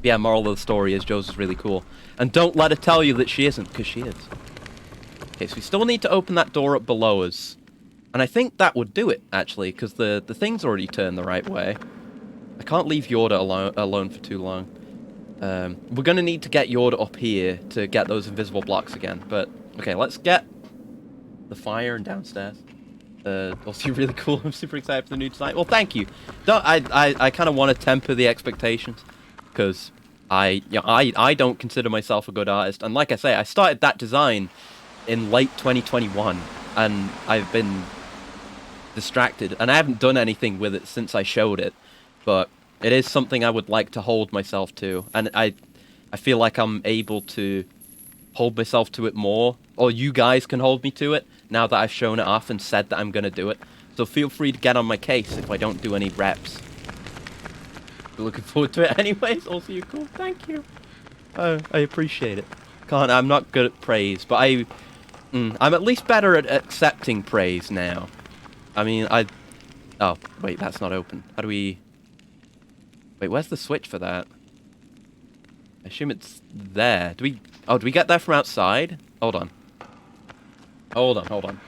Yeah, moral of the story is Joe's is really cool. And don't let her tell you that she isn't, because she is. Okay, so we still need to open that door up below us. And I think that would do it, actually, because the thing's already turned the right way. I can't leave Yorda alone for too long. We're going to need to get Yorda up here to get those invisible blocks again. But, okay, let's get the fire and downstairs. Also really cool. I'm super excited for the new design. Well, thank you. I kind of want to temper the expectations, because I don't consider myself a good artist. And like I say, I started that design in late 2021, and I've been distracted, and I haven't done anything with it since I showed it. But it is something I would like to hold myself to, and I feel like I'm able to hold myself to it more, or you guys can hold me to it, now that I've shown it off and said that I'm going to do it. So feel free to get on my case if I don't do any reps. Looking forward to it anyways. Also, you're cool. Thank you. I appreciate it. I'm not good at praise, but I'm at least better at accepting praise now. I mean, oh, wait, that's not open. How do we... Wait, where's the switch for that? I assume it's there. Do we get that from outside? Hold on. Hold on.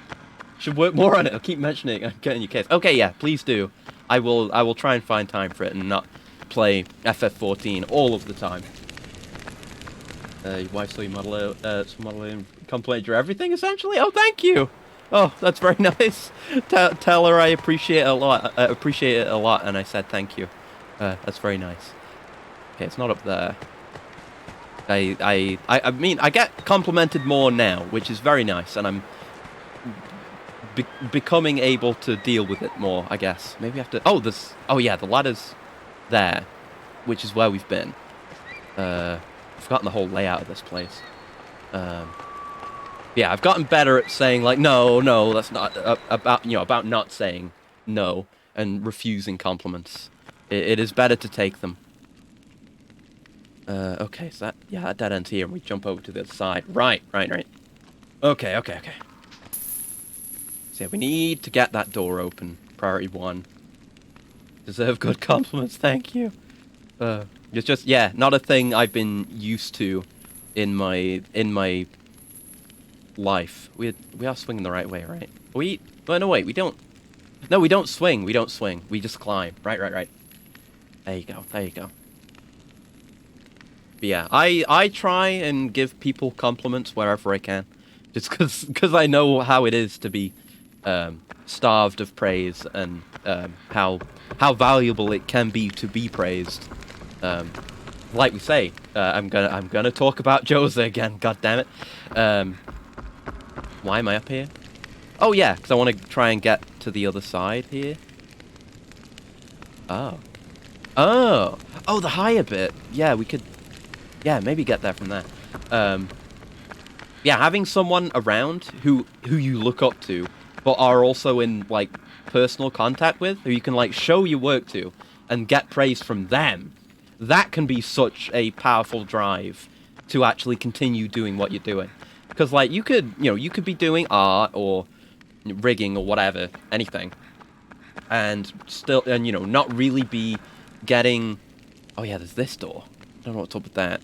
Should work more on it. I'll keep mentioning it. I'm getting your case. Okay, yeah, please do. I will try and find time for it and not play FF14 all of the time. Your wife saw you model and complimented your everything, essentially? Oh, thank you! Oh, that's very nice. Tell her I appreciate it a lot. And I said thank you. That's very nice. Okay, it's not up there. I mean, I get complimented more now, which is very nice, and I'm becoming able to deal with it more, I guess. Maybe I have to... Oh, yeah, the ladder's there, which is where we've been. I've forgotten the whole layout of this place. Yeah, I've gotten better at saying, like, no, that's not... about not saying no and refusing compliments. It is better to take them. Okay, so that dead ends here, and we jump over to the other side. Right. Okay. So yeah, we need to get that door open. Priority 1. Deserve good compliments, thank you. It's just, yeah, not a thing I've been used to in my life. We are swinging the right way, right? Oh, no, wait, we don't. No, we don't swing. We just climb. Right. There you go. But yeah, I try and give people compliments wherever I can. Just because I know how it is to be starved of praise, and how valuable it can be to be praised. Like we say, I'm gonna talk about Jose again. God damn it! Why am I up here? Oh yeah, because I want to try and get to the other side here. Oh, the higher bit. Yeah, we could. Yeah, maybe get there from there. Yeah, having someone around who you look up to, but are also in, like, personal contact with, who you can, like, show your work to, and get praise from them, that can be such a powerful drive to actually continue doing what you're doing. Because, like, you could be doing art, or rigging, or whatever, anything, and not really be getting... Oh yeah, there's this door. I don't know what's up with that.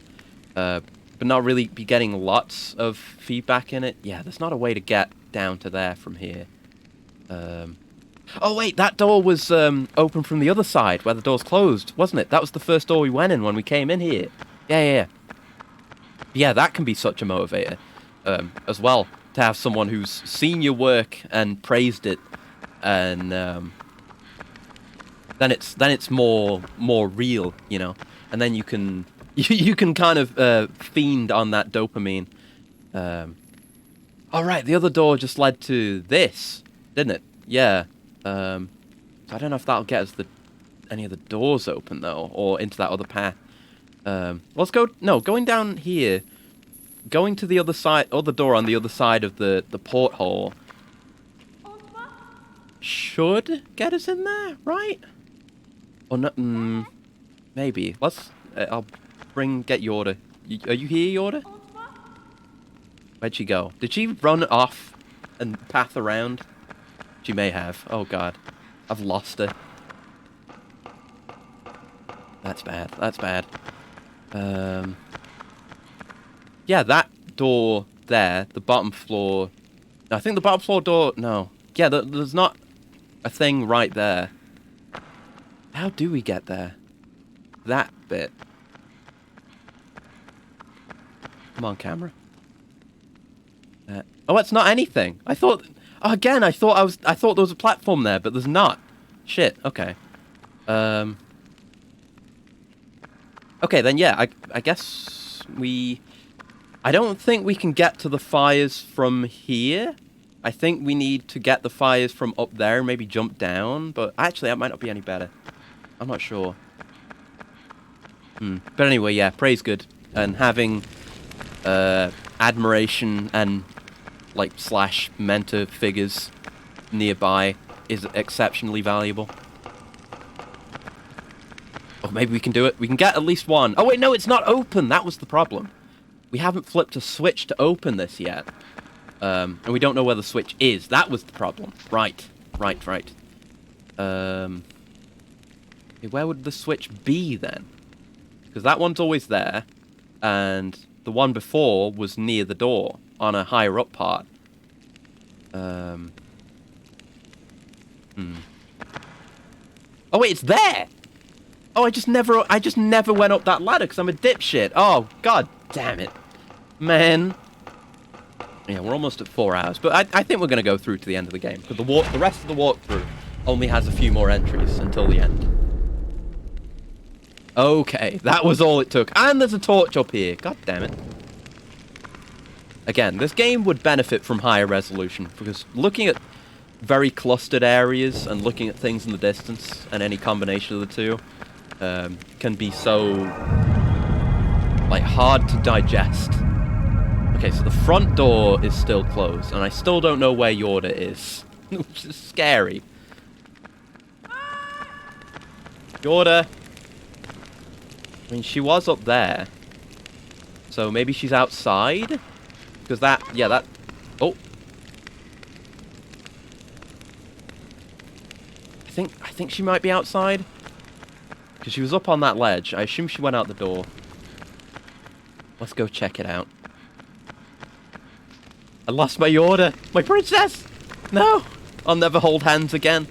But not really be getting lots of feedback in it. Yeah, there's not a way to get down to there from here. Oh wait, that door was open from the other side, where the door's closed, wasn't it? That was the first door we went in when we came in here. Yeah. Yeah, that can be such a motivator, as well, to have someone who's seen your work and praised it, and then it's more real, you know, and then you can kind of fiend on that dopamine. All right, the other door just led to this, didn't it? Yeah. So I don't know if that'll get us any of the doors open though, or into that other path. Let's go. No, going down here, going to the other door on the other side of the porthole should get us in there, right? Or not? Maybe. I'll get Yorda. Are you here, Yorda? Where'd she go? Did she run off and path around? She may have. Oh god, I've lost her. That's bad. Yeah, that door there, the bottom floor. I think the bottom floor door. No. Yeah, there's not a thing right there. How do we get there? That bit. Come on, camera. Oh, it's not anything. I thought. Oh, again, I thought there was a platform there, but there's not. Shit. Okay. Okay, then yeah. I guess we. I don't think we can get to the fires from here. I think we need to get the fires from up there and maybe jump down. But actually, that might not be any better. I'm not sure. But anyway, yeah, praise good. And having admiration and, like, / mentor figures nearby is exceptionally valuable. Oh, maybe we can do it. We can get at least one. Oh, wait, no, it's not open. That was the problem. We haven't flipped a switch to open this yet. And we don't know where the switch is. That was the problem. Right. Where would the switch be, then? Because that one's always there, and the one before was near the door, on a higher up part. Oh, wait, it's there! Oh, I just never went up that ladder, because I'm a dipshit. Oh, god damn it. Man. Yeah, we're almost at 4 hours, but I think we're going to go through to the end of the game, because the rest of the walkthrough only has a few more entries until the end. Okay, that was all it took. And there's a torch up here. God damn it. Again, this game would benefit from higher resolution, because looking at very clustered areas and looking at things in the distance, and any combination of the two, can be so, like, hard to digest. Okay, so the front door is still closed, and I still don't know where Yorda is. Which is scary. Yorda! I mean, she was up there. So maybe she's outside? Because that... Yeah, that... Oh! I think she might be outside. Because she was up on that ledge. I assume she went out the door. Let's go check it out. I lost my Yorda! My princess! No! I'll never hold hands again.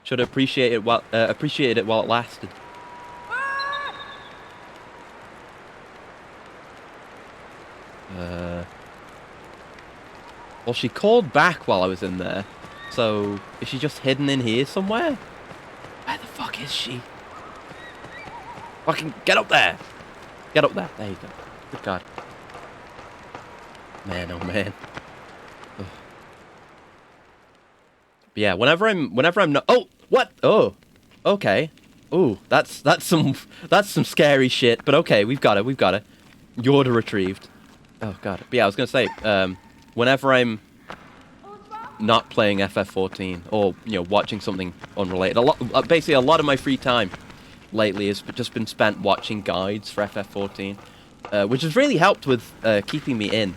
Should have appreciated it while it lasted. Well, she called back while I was in there. So, is she just hidden in here somewhere? Where the fuck is she? Fucking get up there! Get up there. There you go. Good God. Man, oh man. Ugh. But yeah, whenever I'm not... Oh! What? Oh! Okay. Ooh, that's some scary shit. But okay, we've got it. Yorda retrieved. Oh god. But yeah, I was gonna say, whenever I'm not playing FF14 or watching something unrelated, basically a lot of my free time lately has just been spent watching guides for FF14, which has really helped with keeping me in,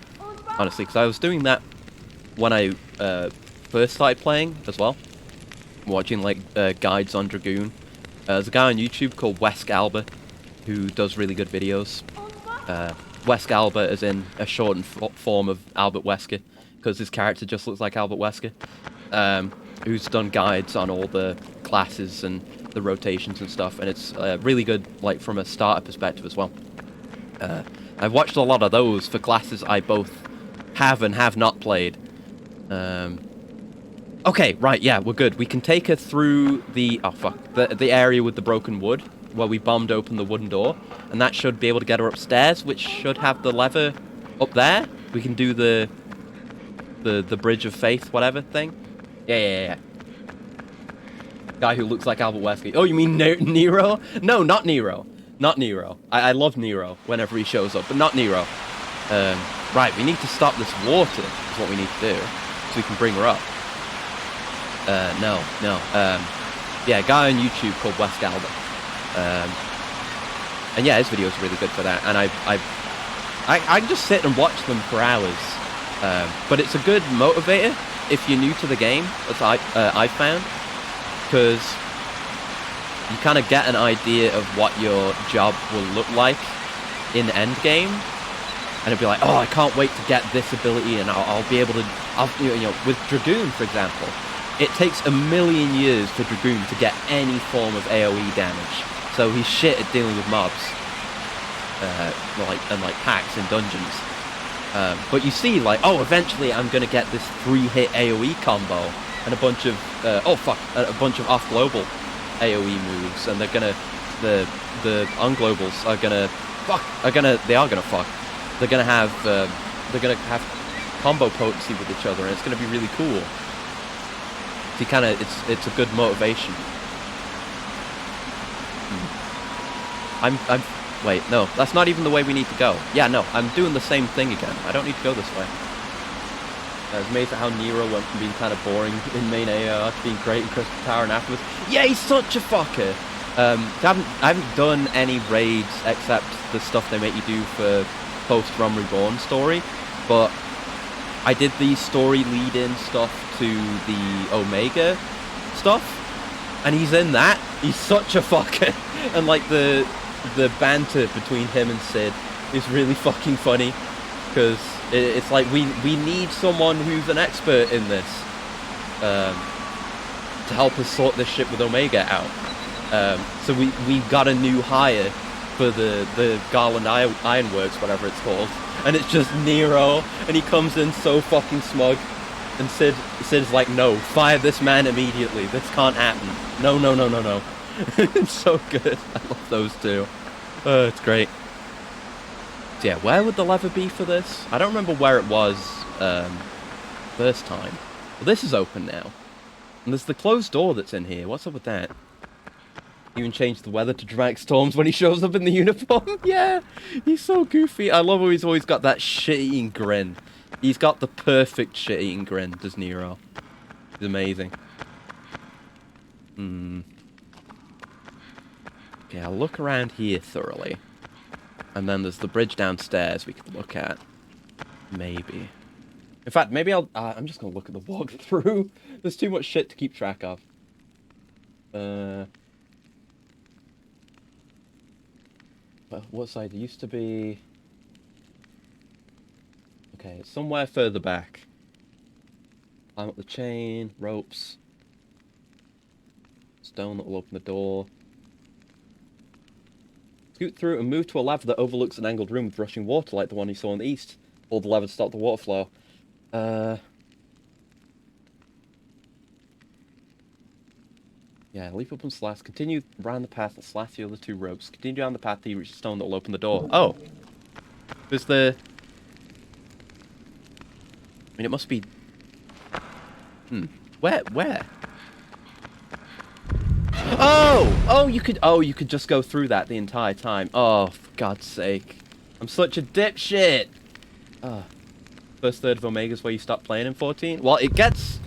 honestly, because I was doing that when I first started playing as well, watching like guides on Dragoon. There's a guy on YouTube called Wesk who does really good videos. Wesk is in a shortened form of Albert Wesker, because his character just looks like Albert Wesker, who's done guides on all the classes and the rotations and stuff, and it's really good, like, from a starter perspective as well. I've watched a lot of those for classes I both have and have not played. Okay, right, yeah, we're good. We can take her through the area with the broken wood, where we bombed open the wooden door, and that should be able to get her upstairs, which should have the lever up there. We can do the Bridge of Faith, whatever thing. Yeah. Guy who looks like Albert Wesker. Oh, you mean Nero? No, not Nero. Not Nero. I love Nero whenever he shows up, but not Nero. Right, we need to stop this water, is what we need to do, so we can bring her up. No. Yeah, a guy on YouTube called Wesk Albert. And yeah, his videos are really good for that, and I can just sit and watch them for hours. But it's a good motivator if you're new to the game, as I found, because you kind of get an idea of what your job will look like in endgame, and it'll be like, oh, I can't wait to get this ability, and I'll be able to, with Dragoon, for example, it takes a million years for Dragoon to get any form of AoE damage, so he's shit at dealing with mobs, like packs in dungeons. But you see, like, oh, eventually I'm gonna get this 3-hit AoE combo and a bunch of a bunch of off-global AoE moves, and they're gonna the unglobals are gonna have combo potency with each other, and it's gonna be really cool. So it's a good motivation. Wait, no, that's not even the way we need to go. Yeah, no, I'm doing the same thing again. I don't need to go this way. It's amazing how Nero went from being kind of boring in main AR to being great in Crystal Tower and afterwards. Yeah, he's such a fucker! I haven't done any raids except the stuff they make you do for post-Rum Reborn story, but I did the story lead-in stuff to the Omega stuff, and he's in that. He's such a fucker! And like the banter between him and Sid is really fucking funny, because it's like we need someone who's an expert in this to help us sort this shit with Omega out. So we got a new hire for the Garland Ironworks, whatever it's called, and it's just Nero, and he comes in so fucking smug, and Sid's like, no, fire this man immediately, this can't happen, no, It's so good. I love those two. It's great. So yeah, where would the lever be for this? I don't remember where it was first time. Well, this is open now. And there's the closed door that's in here. What's up with that? Even changed the weather to dramatic storms when he shows up in the uniform. Yeah, he's so goofy. I love how he's always got that shit-eating grin. He's got the perfect shit-eating grin, does Nero. He's amazing. Okay, I'll look around here thoroughly. And then there's the bridge downstairs we could look at. Maybe. In fact, maybe I'm just going to look at the walkthrough. There's too much shit to keep track of. What side? It used to be... Okay, it's somewhere further back. Climb up the chain, ropes. Stone that will open the door. Scoot through and move to a lever that overlooks an angled room with rushing water like the one you saw in the east. Pull the lever to stop the water flow. Yeah, leap up and slash. Continue around the path and slash the other two ropes. Continue down the path till you reach the stone that will open the door. Oh! There's the... I mean, it must be... Where? Oh, you could just go through that the entire time. Oh, for God's sake. I'm such a dipshit. First third of Omega's where you stop playing in 14. Well, it gets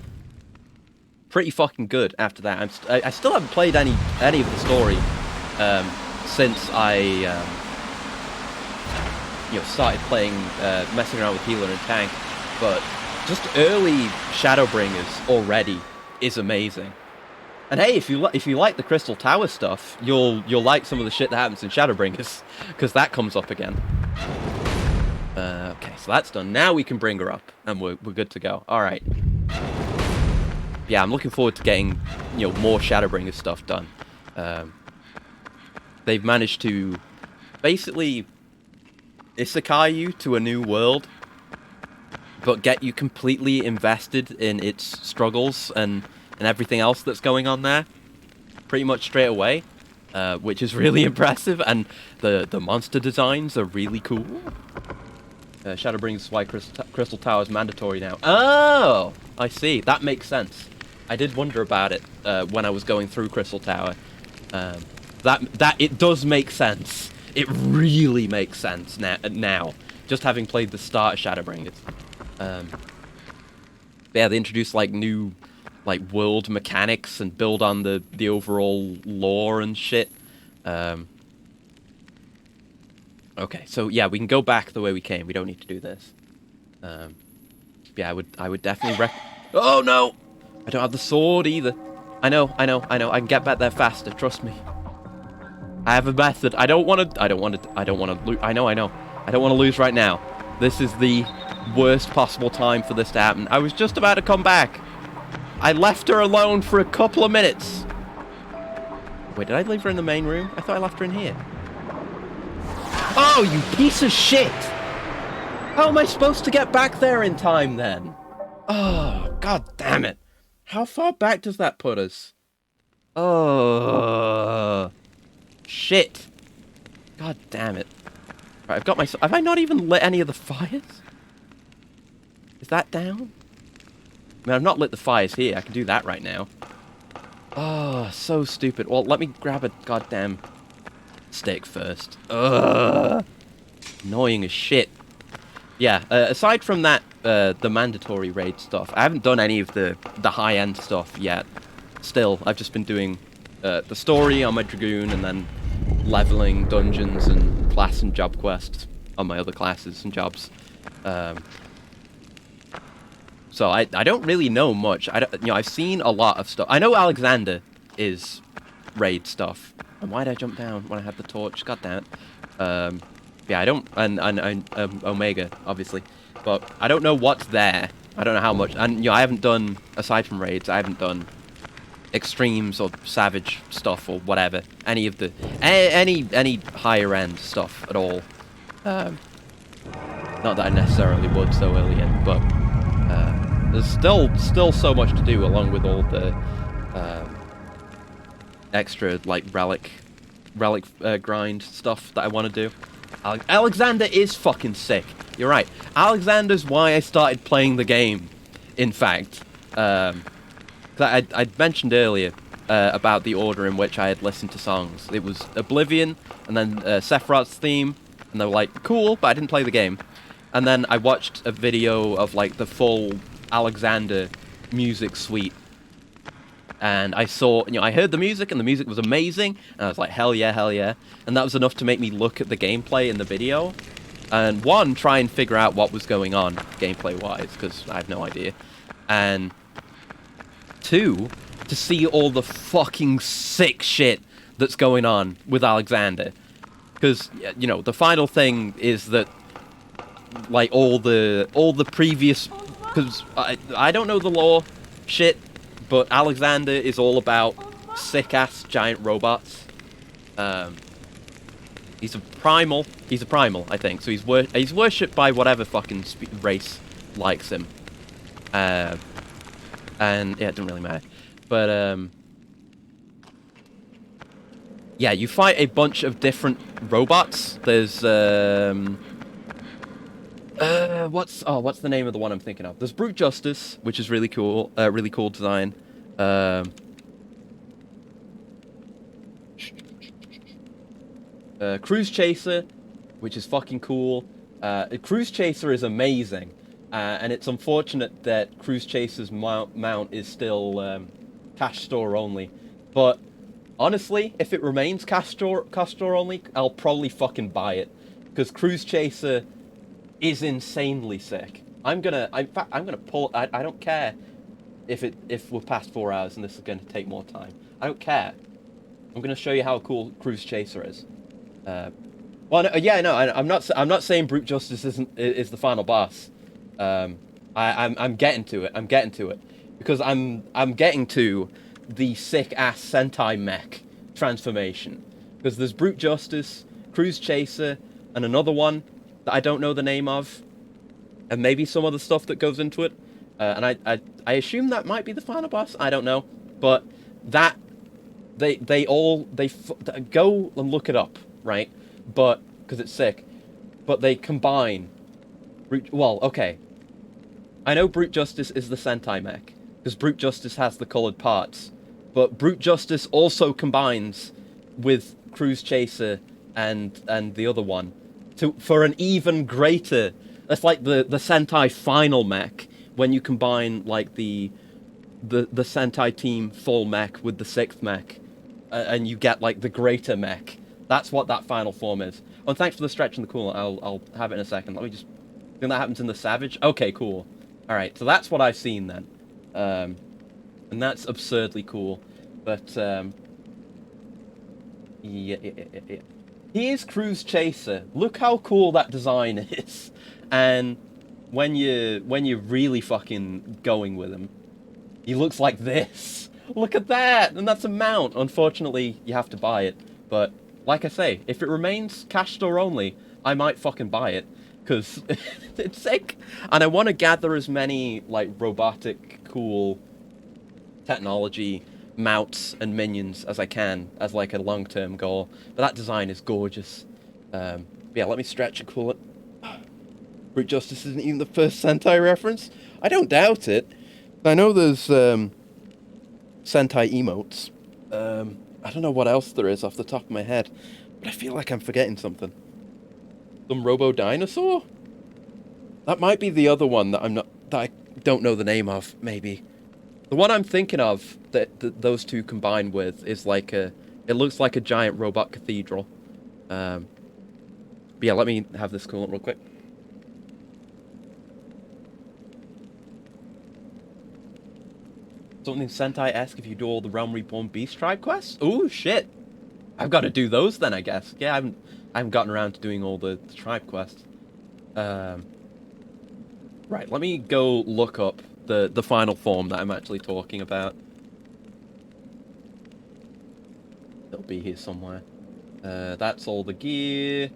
pretty fucking good after that. I still haven't played any of the story since I started playing, messing around with healer and tank. But just early Shadowbringers already is amazing. And hey, if you like the Crystal Tower stuff, you'll like some of the shit that happens in Shadowbringers, because that comes up again. Okay, so that's done. Now we can bring her up, and we're good to go. All right. Yeah, I'm looking forward to getting more Shadowbringers stuff done. They've managed to basically isekai you to a new world, but get you completely invested in its struggles and everything else that's going on there pretty much straight away, which is really impressive, and the monster designs are really cool. Shadowbringers is why Crystal Tower is mandatory now. Oh, I see. That makes sense. I did wonder about it when I was going through Crystal Tower. That it does make sense. It really makes sense now. Just having played the start of Shadowbringers. Yeah, they introduced new world mechanics and build on the overall lore and shit. Okay, so yeah, we can go back the way we came. We don't need to do this. Yeah, I would definitely Oh no! I don't have the sword either. I know. I can get back there faster. Trust me. I have a method. I don't want to lose. I know. I don't want to lose right now. This is the worst possible time for this to happen. I was just about to come back. I left her alone for a couple of minutes. Wait, did I leave her in the main room? I thought I left her in here. Oh, you piece of shit! How am I supposed to get back there in time, then? Oh, God damn it. How far back does that put us? Oh, shit. God damn it. Right, I've got my... Have I not even lit any of the fires? Is that down? I mean, I've not lit the fires here. I can do that right now. Oh, so stupid. Well, let me grab a goddamn stick first. Ugh. Annoying as shit. Yeah, aside from that, the mandatory raid stuff, I haven't done any of the high-end stuff yet. Still, I've just been doing the story on my Dragoon and then leveling dungeons and class and job quests on my other classes and jobs. So I don't really know much. I've seen a lot of stuff. I know Alexander is raid stuff. And why did I jump down when I had the torch? God damn it. Yeah, I don't... And Omega, obviously. But I don't know what's there. I don't know how much. And, I haven't done... Aside from raids, I haven't done extremes or savage stuff or whatever. Any of the... Any higher end stuff at all. Not that I necessarily would so early in, but... There's still so much to do, along with all the extra like relic grind stuff that I want to do. Alexander is fucking sick. You're right. Alexander's why I started playing the game. In fact, I'd mentioned earlier about the order in which I had listened to songs. It was Oblivion, and then Sephiroth's theme, and they were like, cool, but I didn't play the game. And then I watched a video of like the full Alexander music suite. And I saw, I heard the music, and the music was amazing, and I was like, hell yeah, hell yeah. And that was enough to make me look at the gameplay in the video, and one, try and figure out what was going on, gameplay-wise, because I have no idea. And two, to see all the fucking sick shit that's going on with Alexander. Because, the final thing is that, like, all the previous... Because I don't know the lore shit, but Alexander is all about sick-ass giant robots. He's a primal, I think, so he's worshipped by whatever fucking race likes him. And, yeah, it doesn't really matter. But, yeah, you fight a bunch of different robots. There's, what's the name of the one I'm thinking of? There's Brute Justice, which is really cool design. Cruise Chaser, which is fucking cool. Cruise Chaser is amazing, and it's unfortunate that Cruise Chaser's mount is still cash store only. But honestly, if it remains cash store only, I'll probably fucking buy it, because Cruise Chaser is insanely sick. In fact, I'm gonna pull. I don't care if we're past 4 hours and this is gonna take more time. I don't care. I'm gonna show you how cool Cruise Chaser is. I'm not saying Brute Justice is the final boss. I'm getting to it. I'm getting to it because I'm getting to the sick ass Sentai mech transformation. Because there's Brute Justice, Cruise Chaser, and another one that I don't know the name of, and maybe some other stuff that goes into it. And I assume that might be the final boss. I don't know, but that they go and look it up. Right, but because it's sick, but they combine. Okay. I know Brute Justice is the Sentai mech because Brute Justice has the colored parts, but Brute Justice also combines with Cruise Chaser and the other one for an even greater. That's like the Sentai final mech when you combine like the Sentai team full mech with the 6th mech, and you get like the greater mech. That's what that final form is. Oh, and thanks for the stretch and the cool. I'll have it in a second. Let me just... I think that happens in the Savage? Okay, cool. Alright, so that's what I've seen then. And that's absurdly cool. But, yeah. Here's Cruise Chaser. Look how cool that design is. And when you're really fucking going with him, he looks like this. Look at that! And that's a mount. Unfortunately, you have to buy it. But... like I say, if it remains cash store only, I might fucking buy it, because it's sick. And I want to gather as many, like, robotic, cool technology mounts and minions as I can, as, like, a long-term goal. But that design is gorgeous. Yeah, let me stretch and cool it. Brute Justice isn't even the first Sentai reference? I don't doubt it. I know there's, Sentai emotes. I don't know what else there is off the top of my head, but I feel like I'm forgetting something. Some Robo-Dinosaur? That might be the other one that I don't know the name of, maybe. The one I'm thinking of that those two combined with is like it looks like a giant robot cathedral. But yeah, let me have this coolant real quick. Something Sentai-esque if you do all the Realm Reborn Beast Tribe quests? Ooh, shit. I've got to do those then, I guess. Yeah, I haven't gotten around to doing all the tribe quests. Right, let me go look up the final form that I'm actually talking about. It'll be here somewhere. That's all the gear.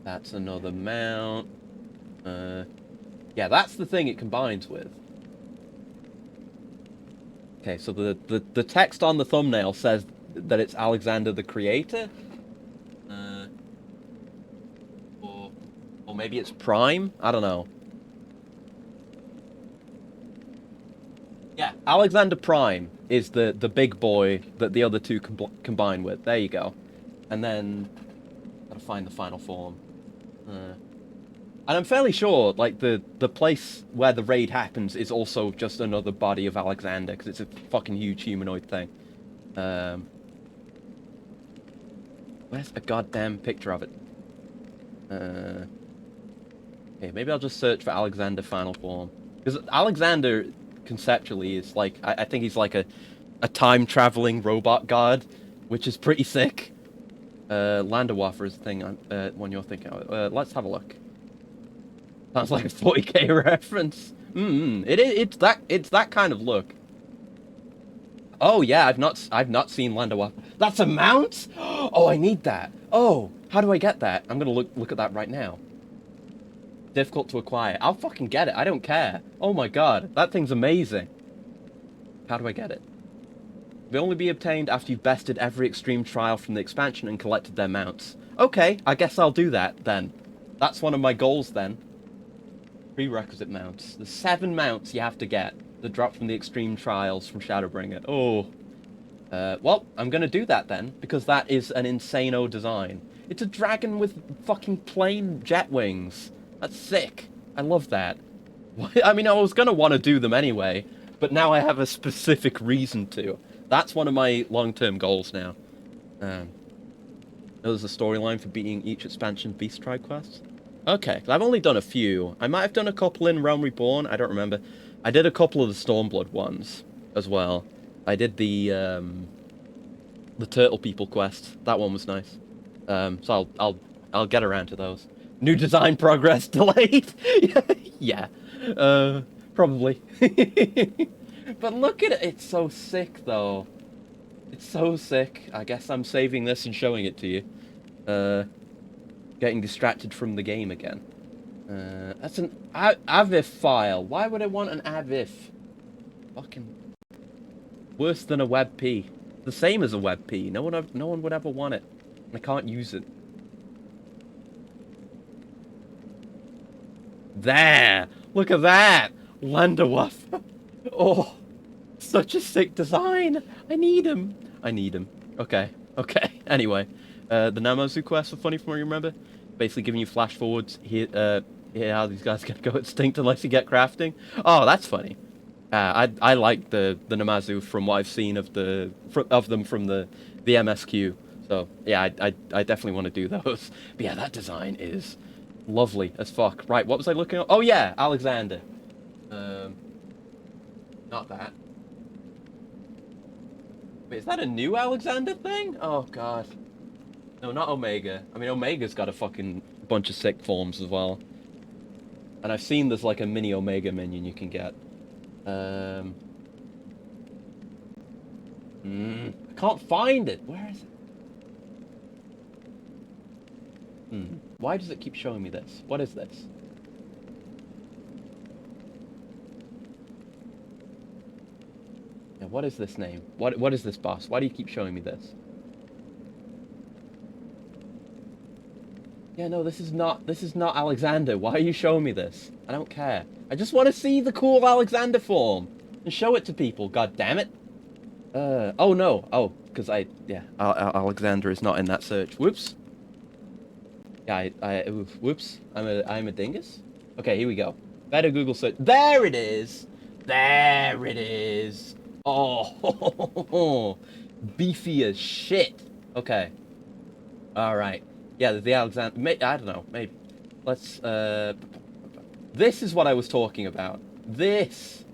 That's another mount. Yeah, that's the thing it combines with. Okay, so the text on the thumbnail says that it's Alexander the Creator. Or maybe it's Prime? I don't know. Yeah, Alexander Prime is the big boy that the other two combine with. There you go. And then... Gotta find the final form. And I'm fairly sure, like, the place where the raid happens is also just another body of Alexander, because it's a fucking huge humanoid thing. Where's a goddamn picture of it? Okay, maybe I'll just search for Alexander final form. Because Alexander, conceptually, is like... I think he's like a time-traveling robot god, which is pretty sick. Landerwaffer is the thing one you're thinking of. Let's have a look. Sounds like a 40k reference. It's that kind of look. Oh yeah, I've not seen Landerwaffer. That's a mount? Oh, I need that. Oh, how do I get that? I'm gonna look at that right now. Difficult to acquire. I'll fucking get it. I don't care. Oh my god, that thing's amazing. How do I get it? Will only be obtained after you've bested every extreme trial from the expansion and collected their mounts. Okay, I guess I'll do that then. That's one of my goals then. Prerequisite mounts. The 7 mounts you have to get. The drop from the extreme trials from Shadowbringer. Oh. Well, I'm gonna do that then, because that is an insane-o design. It's a dragon with fucking plain jet wings. That's sick. I love that. I mean, I was gonna want to do them anyway, but now I have a specific reason to. That's one of my long-term goals now. There's a storyline for beating each expansion Beast Tribe quest. Okay, I've only done a few. I might have done a couple in Realm Reborn, I don't remember. I did a couple of the Stormblood ones as well. I did the Turtle People quest. That one was nice. So I'll get around to those. New design progress delayed. Yeah. Probably. But look at it. It's so sick though. It's so sick. I guess I'm saving this and showing it to you. Getting distracted from the game again. That's an AVIF file. Why would I want an AVIF? Fucking worse than a WebP. The same as a WebP. No one would ever want it. I can't use it. There! Look at that! Landerwaffer. Oh, such a sick design. I need him. Okay. Anyway, the Namazu quest were funny from what you remember. Basically giving you flash forwards. Here how these guys gonna go extinct unless you get crafting. Oh, that's funny. I like the Namazu from what I've seen of them from the MSQ. So yeah, I definitely want to do those. But yeah, that design is lovely as fuck. Right, what was I looking at? Oh yeah, Alexander. Not that. Wait, is that a new Alexander thing? Oh god. No, not Omega. I mean, Omega's got a fucking bunch of sick forms as well. And I've seen there's like a mini Omega minion you can get. I can't find it. Where is it? Why does it keep showing me this? What is this? Yeah, what is this name? What is this boss? Why do you keep showing me this? Yeah, no, this is not Alexander. Why are you showing me this? I don't care. I just want to see the cool Alexander form and show it to people. God damn it. Oh no. Oh, because Alexander is not in that search. Whoops. Yeah, whoops. I'm a dingus. Okay, here we go. Better Google search. There it is. There it is. Oh, beefy as shit. Okay. All right. Yeah, the Alexander. I don't know. Maybe. Let's. This is what I was talking about. This.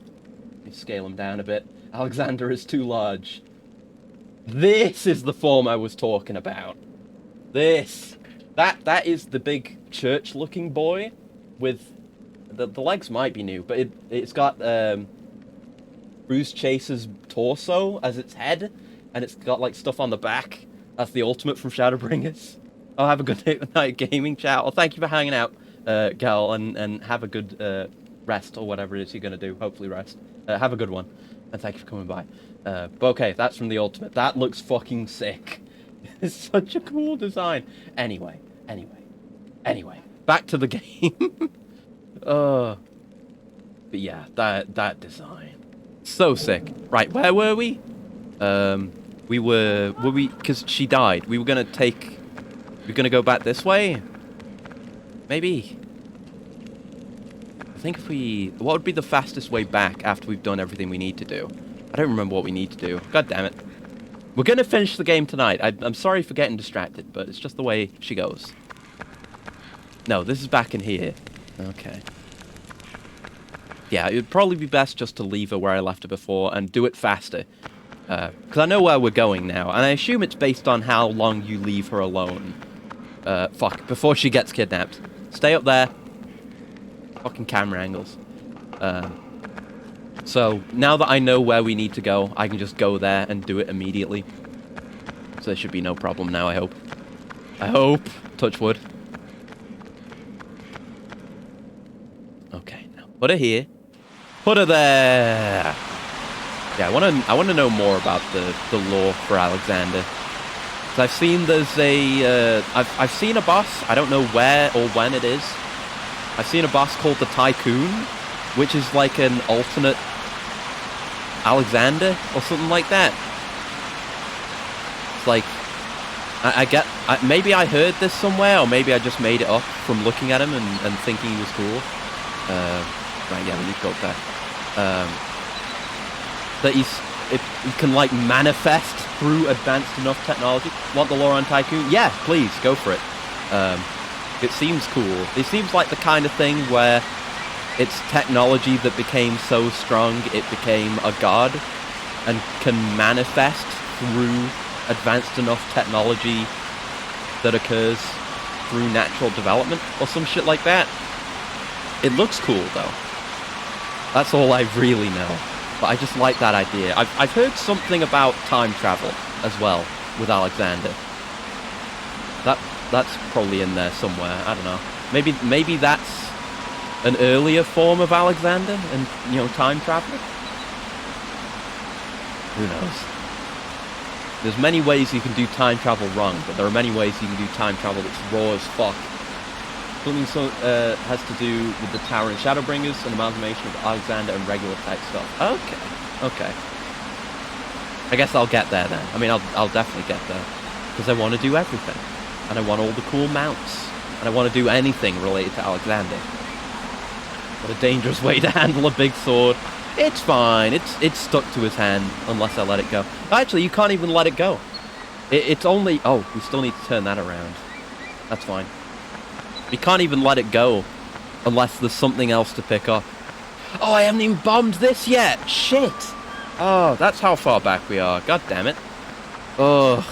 Let me scale him down a bit. Alexander is too large. This is the form I was talking about. This. That is the big church-looking boy with the legs might be new, but it's got Bruce Chaser's torso as its head, and it's got like stuff on the back. That's the ultimate from Shadowbringers. Oh, have a good night gaming chat. Well, thank you for hanging out, Gal, and have a good rest or whatever it is you're gonna do. Hopefully rest. Have a good one. And thank you for coming by. But okay, that's from the Ultimate. That looks fucking sick. It's such a cool design. Anyway. Back to the game. But yeah, that design. So sick. Right, where were we? Were we, because she died. We're gonna go back this way? Maybe. I think what would be the fastest way back after we've done everything we need to do? I don't remember what we need to do. God damn it. We're gonna finish the game tonight. I'm sorry for getting distracted, but it's just the way she goes. No, this is back in here. Okay. Yeah, it would probably be best just to leave her where I left her before and do it faster. Because I know where we're going now, and I assume it's based on how long you leave her alone. Before she gets kidnapped. Stay up there. Fucking camera angles. So, now that I know where we need to go, I can just go there and do it immediately. So there should be no problem now, I hope. I hope. Touch wood. Okay, now put her here. Put her there! Yeah, I want to know more about the lore for Alexander. Because I've seen there's a... I've seen a boss. I don't know where or when it is. I've seen a boss called the Tycoon, which is like an alternate Alexander or something like that. It's like... maybe I heard this somewhere, or maybe I just made it up from looking at him and thinking he was cool. Right, yeah, we need to go up there. That he can like manifest through advanced enough technology. Want the lore on Tycoon? Yeah, please, go for it. It seems cool. It seems like the kind of thing where it's technology that became so strong it became a god and can manifest through advanced enough technology that occurs through natural development or some shit like that. It looks cool though. That's all I really know. But I just like that idea. I've heard something about time travel as well with Alexander. That's probably in there somewhere. I don't know. Maybe that's an earlier form of Alexander and, you know, time travel. Who knows? There's many ways you can do time travel wrong, but there are many ways you can do time travel that's raw as fuck. Something has to do with the Tower and Shadowbringers, an amalgamation of Alexander and regular type stuff. Okay. I guess I'll get there then. I mean, I'll definitely get there. Because I want to do everything. And I want all the cool mounts. And I want to do anything related to Alexander. What a dangerous way to handle a big sword. It's fine. It's stuck to his hand unless I let it go. Actually, you can't even let it go. It's only... Oh, we still need to turn that around. That's fine. You can't even let it go unless there's something else to pick up. Oh, I haven't even bombed this yet. Shit. Oh, that's how far back we are. God damn it. Ugh.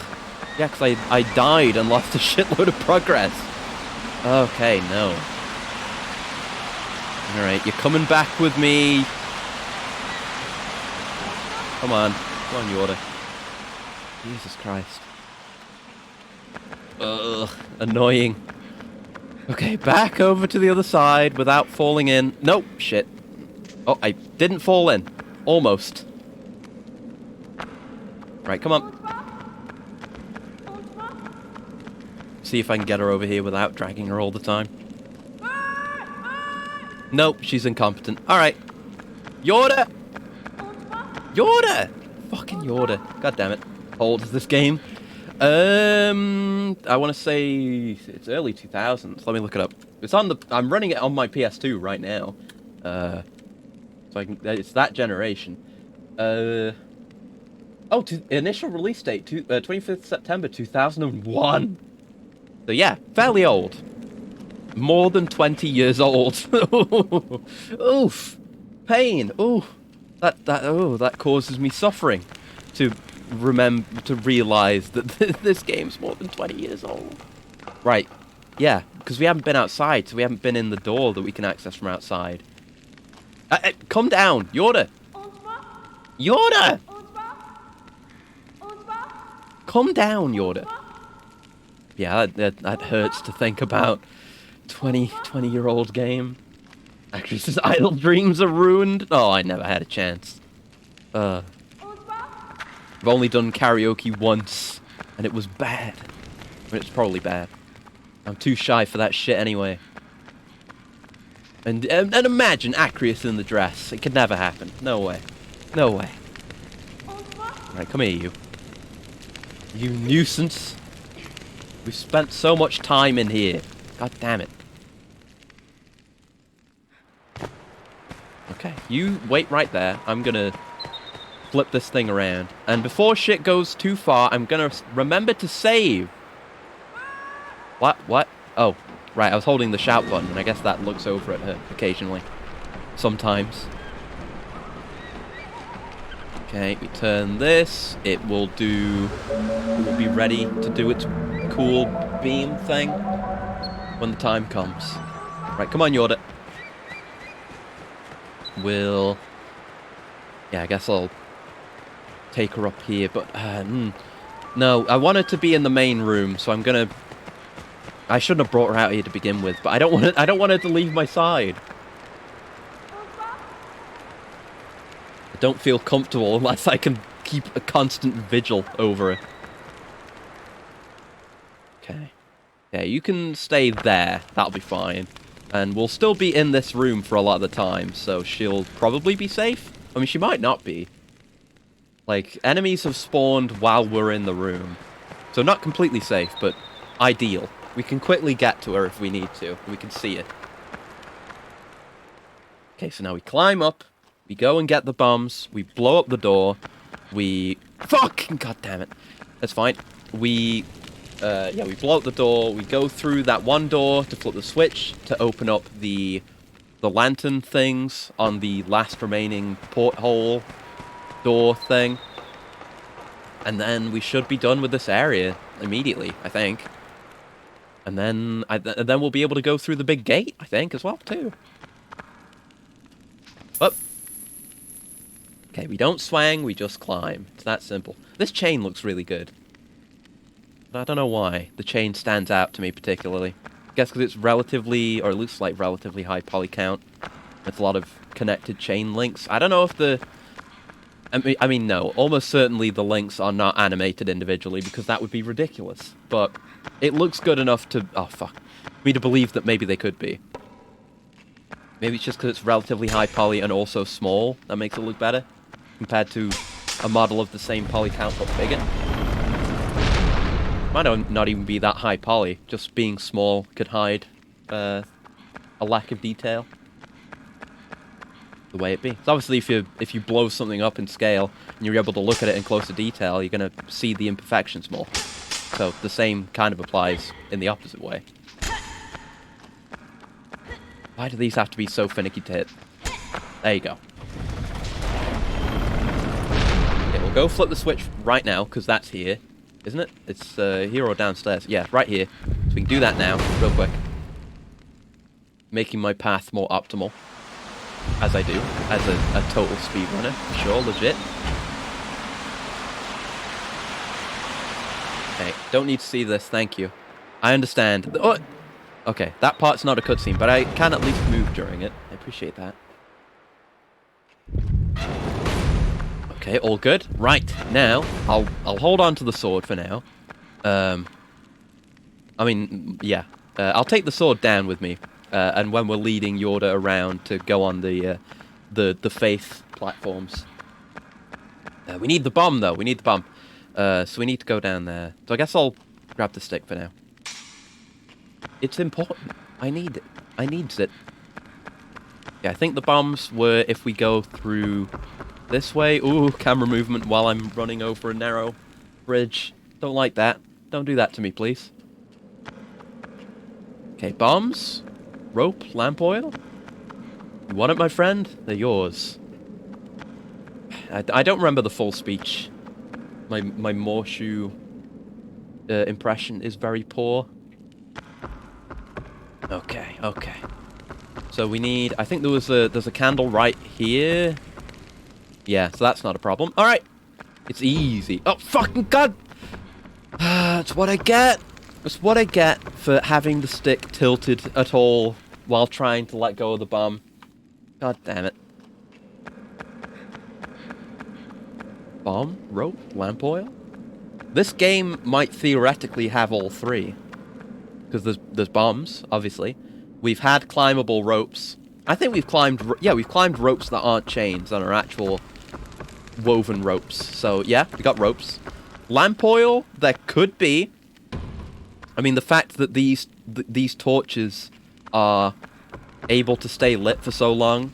Yeah, because I died and lost a shitload of progress. Okay, no. Alright, you're coming back with me. Come on, Yoda. Jesus Christ. Ugh, annoying. Okay, back over to the other side without falling in. Nope, shit. Oh, I didn't fall in. Almost. Right, come on. See if I can get her over here without dragging her all the time. Nope, she's incompetent. Alright. Yoda! Yoda! Fucking Yoda. God damn it. How old is this game? I want to say it's early 2000s. Let me look it up. It's on the... I'm running it on my PS2 right now. So I can... It's that generation. Initial release date, 25th September 2001. So yeah, fairly old. More than 20 years old. Oof. Pain. Ooh. That causes me suffering to realize that this game's more than 20 years old. Right. Yeah, because we haven't been outside, so we haven't been in the door that we can access from outside. Come down, Yoda. Yoda! Come down, Yoda. Yeah, that hurts to think about. 20-year-old game. Actress's idle dreams are ruined. Oh, I never had a chance. I've only done karaoke once, and it was bad. I mean, it's probably bad. I'm too shy for that shit anyway. And imagine Acreus in the dress. It could never happen. No way. No way. Right, come here, you. You nuisance. We've spent so much time in here. God damn it. Okay, you wait right there. I'm gonna flip this thing around. And before shit goes too far, I'm gonna remember to save. What? What? Oh, right, I was holding the shout button, and I guess that looks over at her occasionally. Sometimes. Okay, we turn this. It will be ready to do its cool beam thing when the time comes. Right, come on, Yorda. Yeah, I guess I'll take her up here, but, no, I want her to be in the main room, so I'm gonna... I shouldn't have brought her out here to begin with, but I don't want her to leave my side. I don't feel comfortable unless I can keep a constant vigil over her. Okay. Yeah, you can stay there. That'll be fine. And we'll still be in this room for a lot of the time, so she'll probably be safe. I mean, she might not be. Like, enemies have spawned while we're in the room. So not completely safe, but ideal. We can quickly get to her if we need to. We can see it. Okay, so now we climb up. We go and get the bombs. We blow up the door. We... Fuck! God damn it. That's fine. We blow up the door. We go through that one door to flip the switch to open up the lantern things on the last remaining porthole door thing. And then we should be done with this area immediately, I think. And then we'll be able to go through the big gate, I think, as well, too. Up. Okay, we don't swang, we just climb. It's that simple. This chain looks really good. But I don't know why the chain stands out to me particularly. I guess because it's relatively, or it looks like relatively high poly count. It's a lot of connected chain links. I don't know if the... I mean, no. Almost certainly the links are not animated individually, because that would be ridiculous. But it looks good enough to... Oh, fuck. Me to believe that maybe they could be. Maybe it's just because it's relatively high poly and also small. That makes it look better. Compared to a model of the same poly count but bigger. Might not even be that high poly. Just being small could hide a lack of detail. The way it be. So obviously if you blow something up in scale and you're able to look at it in closer detail, you're going to see the imperfections more. So the same kind of applies in the opposite way. Why do these have to be so finicky to hit? There you go. Okay, we'll go flip the switch right now, because that's here. Isn't it? It's here or downstairs. Yeah, right here. So we can do that now, real quick. Making my path more optimal. As I do, as a total speedrunner, for sure, legit. Okay, don't need to see this, thank you. I understand. Oh! Okay, that part's not a cutscene, but I can at least move during it. I appreciate that. Okay, all good. Right, now, I'll hold on to the sword for now. I mean, yeah. I'll take the sword down with me. And when we're leading Yorda around to go on the faith platforms. We need the bomb, though. We need the bomb. So we need to go down there. So I guess I'll grab the stick for now. It's important. I need it. I needs it. Yeah, I think the bombs were if we go through this way. Ooh, camera movement while I'm running over a narrow bridge. Don't like that. Don't do that to me, please. Okay, bombs. Rope, lamp oil. You want it, my friend? They're yours. I don't remember the full speech. My Morshu impression is very poor. Okay, okay. So we need... I think there's a candle right here. Yeah, so that's not a problem. All right. It's easy. Oh, fucking God! That's what I get. That's what I get for having the stick tilted at all while trying to let go of the bomb. God damn it. Bomb, rope, lamp oil. This game might theoretically have all three. Because there's bombs, obviously. We've had climbable ropes. I think we've climbed... Yeah, we've climbed ropes that aren't chains and are actual woven ropes. So, yeah, we got ropes. Lamp oil, there could be. I mean, the fact that these torches are able to stay lit for so long,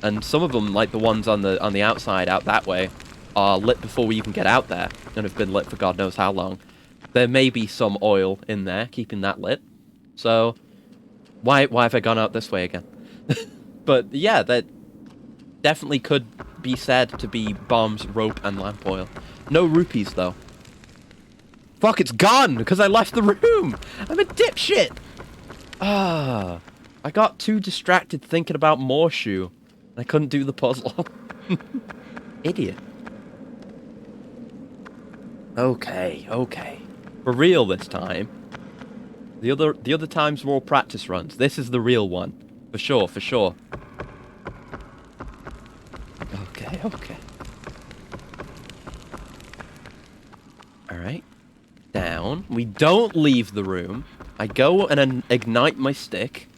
and some of them, like the ones on the outside out that way, are lit before we even get out there, and have been lit for God knows how long. There may be some oil in there keeping that lit. So, why have I gone out this way again? But yeah, that definitely could be said to be bombs, rope, and lamp oil. No rupees though. Fuck, it's gone because I left the room. I'm a dipshit. I got too distracted thinking about Morshoe. I couldn't do the puzzle. Idiot. Okay. For real this time. The other times were all practice runs. This is the real one. For sure. Okay. Alright. Down. We don't leave the room. I go and ignite my stick.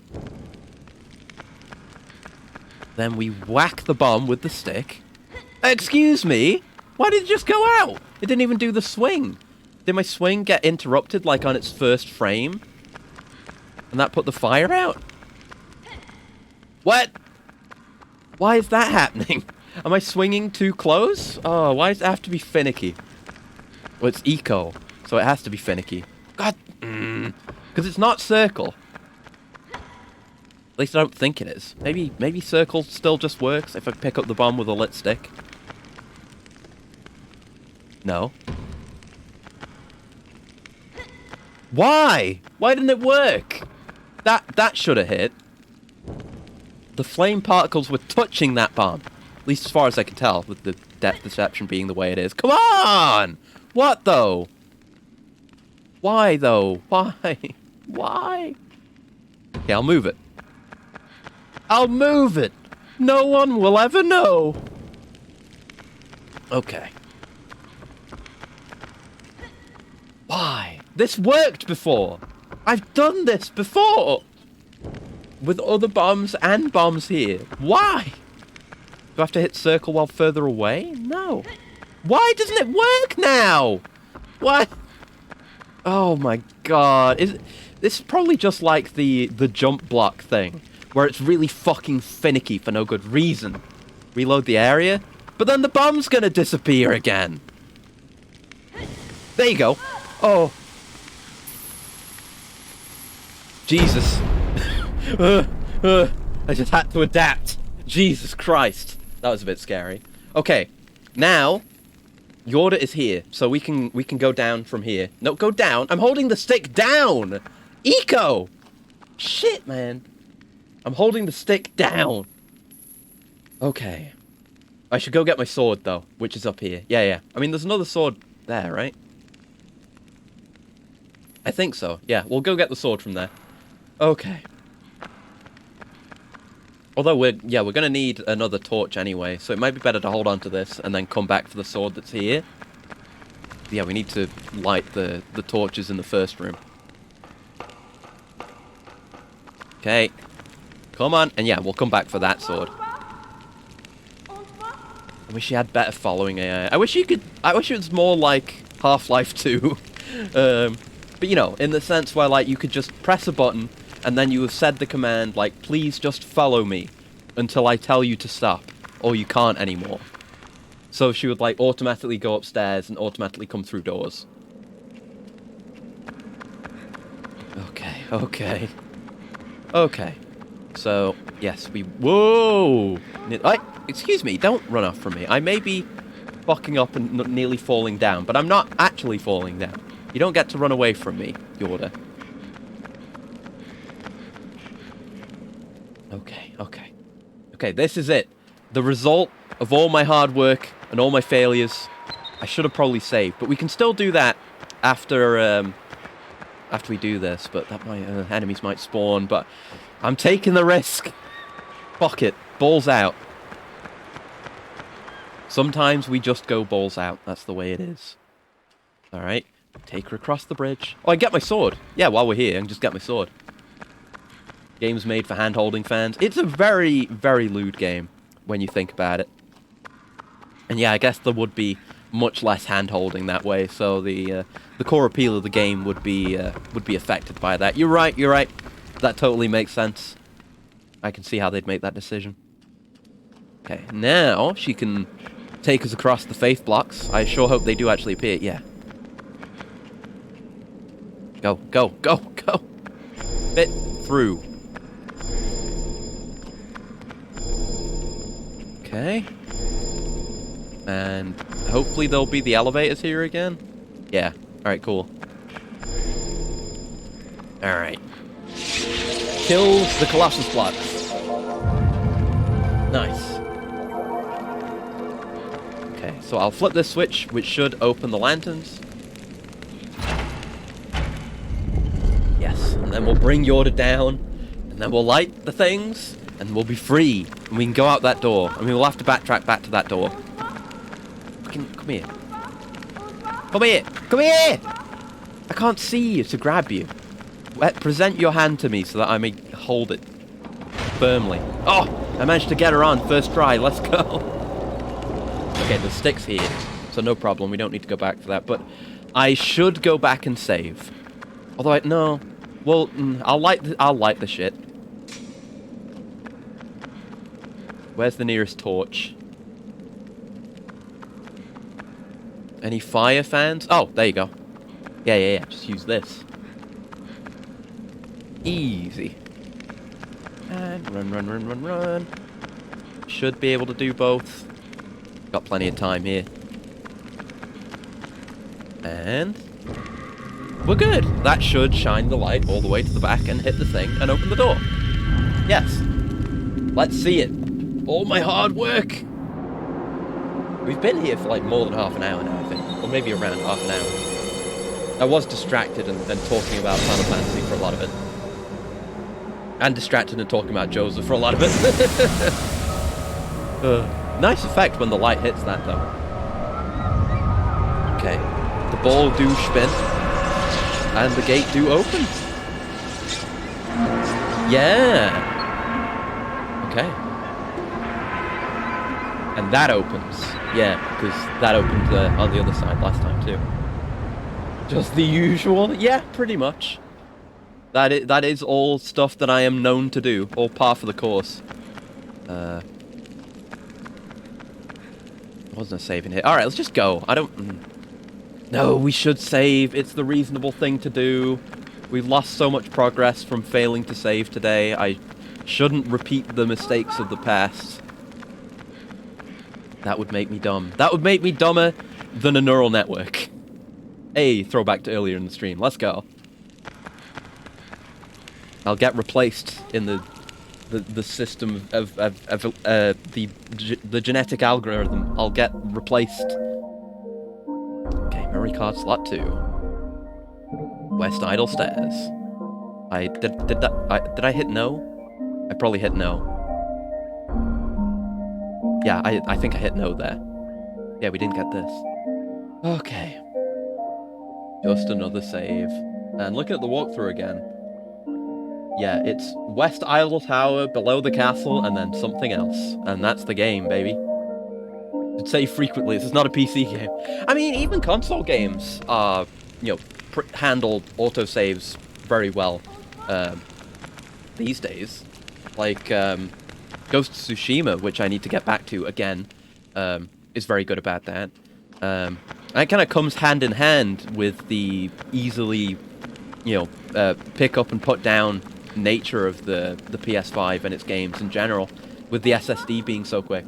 Then we whack the bomb with the stick. Excuse me? Why did it just go out? It didn't even do the swing. Did my swing get interrupted, like, on its first frame? And that put the fire out? What? Why is that happening? Am I swinging too close? Oh, why does it have to be finicky? Well, it's eco, so it has to be finicky. God, because it's not circle. At least I don't think it is. Maybe circle still just works if I pick up the bomb with a lit stick. No. Why? Why didn't it work? That should have hit. The flame particles were touching that bomb. At least as far as I can tell, with the depth perception being the way it is. Come on! What, though? Why, though? Why? Why? Okay, I'll move it. I'll move it! No one will ever know! Okay. Why? This worked before! I've done this before! With other bombs and bombs here. Why? Do I have to hit circle while further away? No. Why doesn't it work now? Why? Oh my god. This is probably just like the jump block thing, where it's really fucking finicky for no good reason. Reload the area, but then the bomb's gonna disappear again. There you go. Oh. Jesus. I just had to adapt. Jesus Christ. That was a bit scary. Okay, now Yorda is here, so we can go down from here. No, go down. I'm holding the stick down. Eco. Shit, man. I'm holding the stick down. Okay. I should go get my sword though, which is up here. Yeah. I mean, there's another sword there, right? I think so. Yeah, we'll go get the sword from there. Okay. Although we're gonna need another torch anyway, so it might be better to hold on to this and then come back for the sword that's here. Yeah, we need to light the torches in the first room. Okay. Come on, and yeah, we'll come back for that sword. I wish you had better following AI. I wish it was more like Half-Life 2. But you know, in the sense where like you could just press a button and then you have said the command like, please just follow me until I tell you to stop, or you can't anymore. So she would like automatically go upstairs and automatically come through doors. Okay. So, yes, whoa! Excuse me, don't run off from me. I may be fucking up and nearly falling down, but I'm not actually falling down. You don't get to run away from me, Yorda. Okay, this is it. The result of all my hard work and all my failures. I should have probably saved, but we can still do that after we do this, but that might, enemies might spawn, but I'm taking the risk. Fuck it. Balls out. Sometimes we just go balls out. That's the way it is. All right. Take her across the bridge. Oh, I get my sword. Yeah, while we're here, I can just get my sword. Game's made for hand-holding fans. It's a very, very lewd game when you think about it. And yeah, I guess there would be much less hand-holding that way, so the core appeal of the game would be affected by that. You're right, you're right. That totally makes sense. I can see how they'd make that decision. Okay, now she can take us across the faith blocks. I sure hope they do actually appear. Yeah. Go, go, go, go. Fit through. Okay. And hopefully there'll be the elevators here again. Yeah. Alright, cool. Alright. Kill the Colossus blocks. Nice. Okay, so I'll flip this switch, which should open the lanterns. Yes, and then we'll bring Yorda down, and then we'll light the things, and we'll be free. And we can go out that door. I mean, we'll have to backtrack back to that door. Come here. Come here! Come here! I can't see you to grab you. Present your hand to me so that I may hold it firmly. Oh! I managed to get her on first try. Let's go. Okay, the stick's here, so no problem. We don't need to go back for that. But I should go back and save. Although no. Well, I'll light the shit. Where's the nearest torch? Any fire fans? Oh, there you go. Yeah. Just use this. Easy. And run. Should be able to do both. Got plenty of time here. And we're good. That should shine the light all the way to the back and hit the thing and open the door. Yes. Let's see it. All my hard work. We've been here for like more than half an hour now, I think. Or maybe around half an hour. I was distracted and talking about Final Fantasy for a lot of it. And distracted and talking about Joseph for a lot of it. Nice effect when the light hits that, though. Okay. The ball do spin. And the gate do open. Yeah. Okay. And that opens. Yeah, because that opened on the other side last time, too. Just the usual? Yeah, pretty much. That is all stuff that I am known to do. All par for the course. I wasn't saving here. Alright, let's just go. I don't... No, we should save. It's the reasonable thing to do. We've lost so much progress from failing to save today. I shouldn't repeat the mistakes of the past. That would make me dumb. That would make me dumber than a neural network. Hey, throwback to earlier in the stream. Let's go. I'll get replaced in the system of the genetic algorithm. I'll get replaced. Okay, memory card slot 2. West Idle Stairs. Did I hit no? I probably hit no. Yeah, I think I hit no there. Yeah, we didn't get this. Okay. Just another save. And looking at the walkthrough again. Yeah, it's West Idle Tower, below the castle, and then something else. And that's the game, baby. I'd say frequently, this is not a PC game. I mean, even console games are, handle autosaves very well these days. Like, Ghost of Tsushima, which I need to get back to again, is very good about that. And it kind of comes hand in hand with the easily, pick up and put down nature of the PS5 and its games in general, with the SSD being so quick.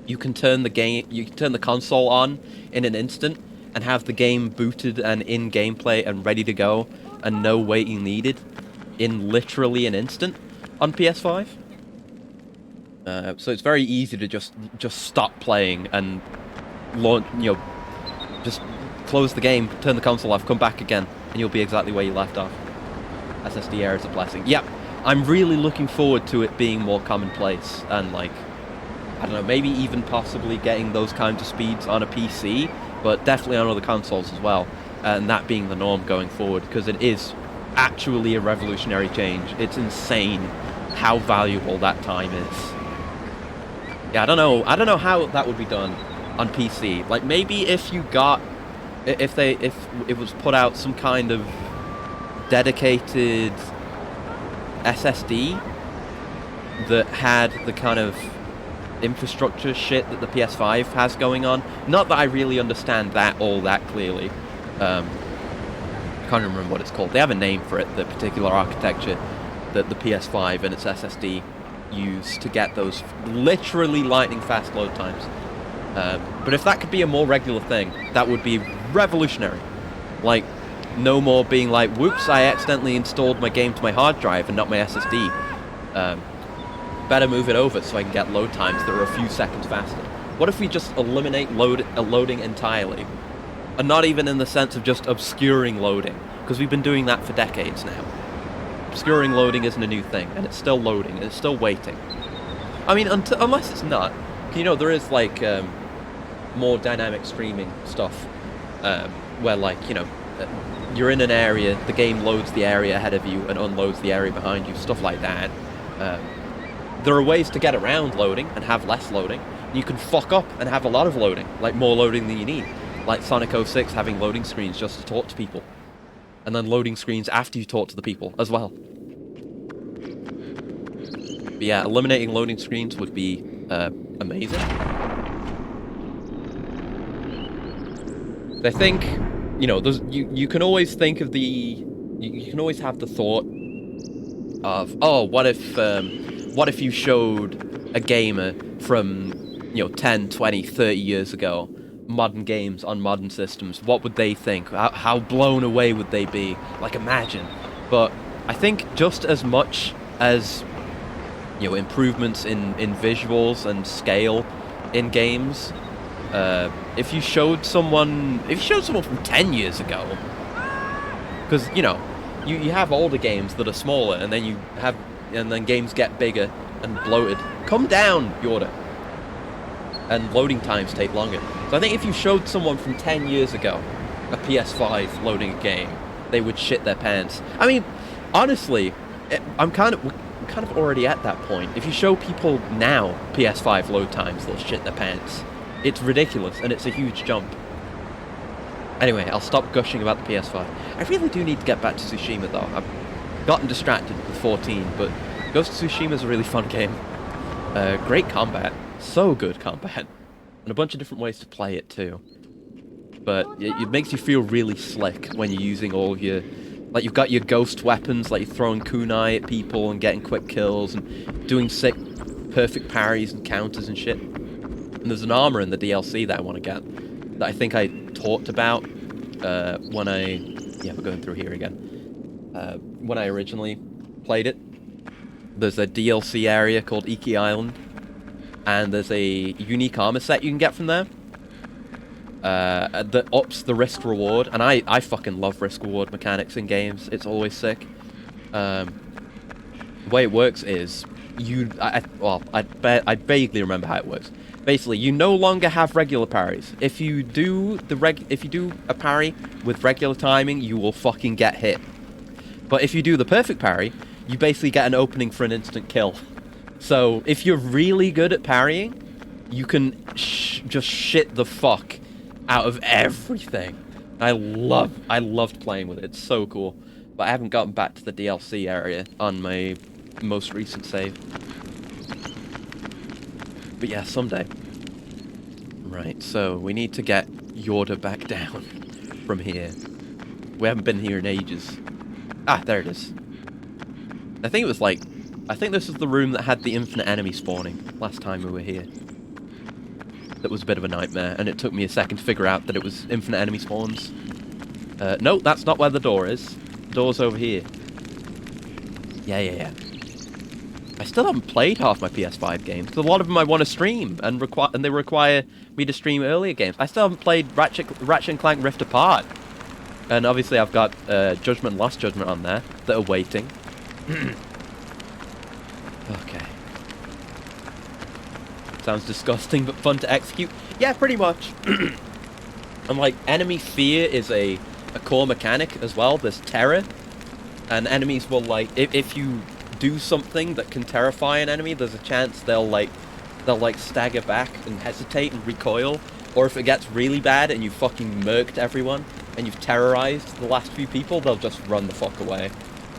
You can turn the console on in an instant and have the game booted and in gameplay and ready to go and no waiting needed in literally an instant on PS5. So it's very easy to just stop playing and launch, just close the game, turn the console off, come back again, and you'll be exactly where you left off. SSD error is a blessing. Yep, I'm really looking forward to it being more commonplace and I don't know, maybe even possibly getting those kinds of speeds on a PC, but definitely on other consoles as well, and that being the norm going forward, because it is actually a revolutionary change. It's insane how valuable that time is. Yeah, I don't know how that would be done on PC. Like, maybe if you got, if it was put out some kind of dedicated SSD that had the kind of infrastructure shit that the PS5 has going on. Not that I really understand that all that clearly. I can't remember what it's called. They have a name for it, the particular architecture that the PS5 and its SSD use to get those literally lightning fast load times. But if that could be a more regular thing, that would be revolutionary. Like, no more being like, whoops, I accidentally installed my game to my hard drive and not my SSD. Better move it over so I can get load times that are a few seconds faster. What if we just eliminate loading entirely? And not even in the sense of just obscuring loading, because we've been doing that for decades now. Obscuring loading isn't a new thing, and it's still loading, and it's still waiting. I mean, unless it's not. You know, there is, like, more dynamic streaming stuff, where, like, you know, you're in an area, the game loads the area ahead of you and unloads the area behind you, stuff like that. There are ways to get around loading and have less loading. You can fuck up and have a lot of loading, like more loading than you need. Like Sonic 06 having loading screens just to talk to people. And then loading screens after you talk to the people as well. But yeah, eliminating loading screens would be amazing. I think, you know, you can always think of you can always have the thought of, oh, what if you showed a gamer from, you know, 10, 20, 30 years ago modern games on modern systems? What would they think? How blown away would they be? Like, imagine. But I think just as much as, you know, improvements in visuals and scale in games, if you showed someone from 10 years ago, because, you know, you have older games that are smaller, and then games get bigger and bloated. Come down, Yorda. And loading times take longer. So I think if you showed someone from 10 years ago a PS5 loading a game, they would shit their pants. I mean, honestly, I'm kind of already at that point. If you show people now PS5 load times, they'll shit their pants. It's ridiculous, and it's a huge jump. Anyway, I'll stop gushing about the PS5. I really do need to get back to Tsushima, though. I've gotten distracted with 14, but Ghost of Tsushima is a really fun game. Great combat. So good combat. And a bunch of different ways to play it, too. But it makes you feel really slick when you're using all of your... Like, you've got your ghost weapons, like you're throwing kunai at people and getting quick kills and doing sick, perfect parries and counters and shit. And there's an armor in the DLC that I want to get, that I think I talked about when I... Yeah, we're going through here again. When I originally played it. There's a DLC area called Iki Island, and there's a unique armor set you can get from there that ups the risk-reward, and I fucking love risk-reward mechanics in games. It's always sick. The way it works is, I vaguely remember how it works. Basically, you no longer have regular parries. If you do a parry with regular timing, you will fucking get hit. But if you do the perfect parry, you basically get an opening for an instant kill. So if you're really good at parrying, you can just shit the fuck out of everything. I loved playing with it. It's so cool. But I haven't gotten back to the DLC area on my most recent save. But yeah, someday. Right, so we need to get Yorda back down from here. We haven't been here in ages. Ah, there it is. I think this is the room that had the infinite enemy spawning last time we were here. That was a bit of a nightmare, and it took me a second to figure out that it was infinite enemy spawns. No, that's not where the door is. The door's over here. Yeah. I still haven't played half my PS5 games, because a lot of them I want to stream, and they require me to stream earlier games. I still haven't played Ratchet & Clank Rift Apart. And obviously I've got Judgment and Lost Judgment on there that are waiting. Okay. Sounds disgusting, but fun to execute. Yeah, pretty much. And like, enemy fear is a core mechanic as well. There's terror, and enemies will like, if you do something that can terrify an enemy, there's a chance they'll stagger back and hesitate and recoil. Or if it gets really bad and you fucking murked everyone and you've terrorized the last few people, they'll just run the fuck away.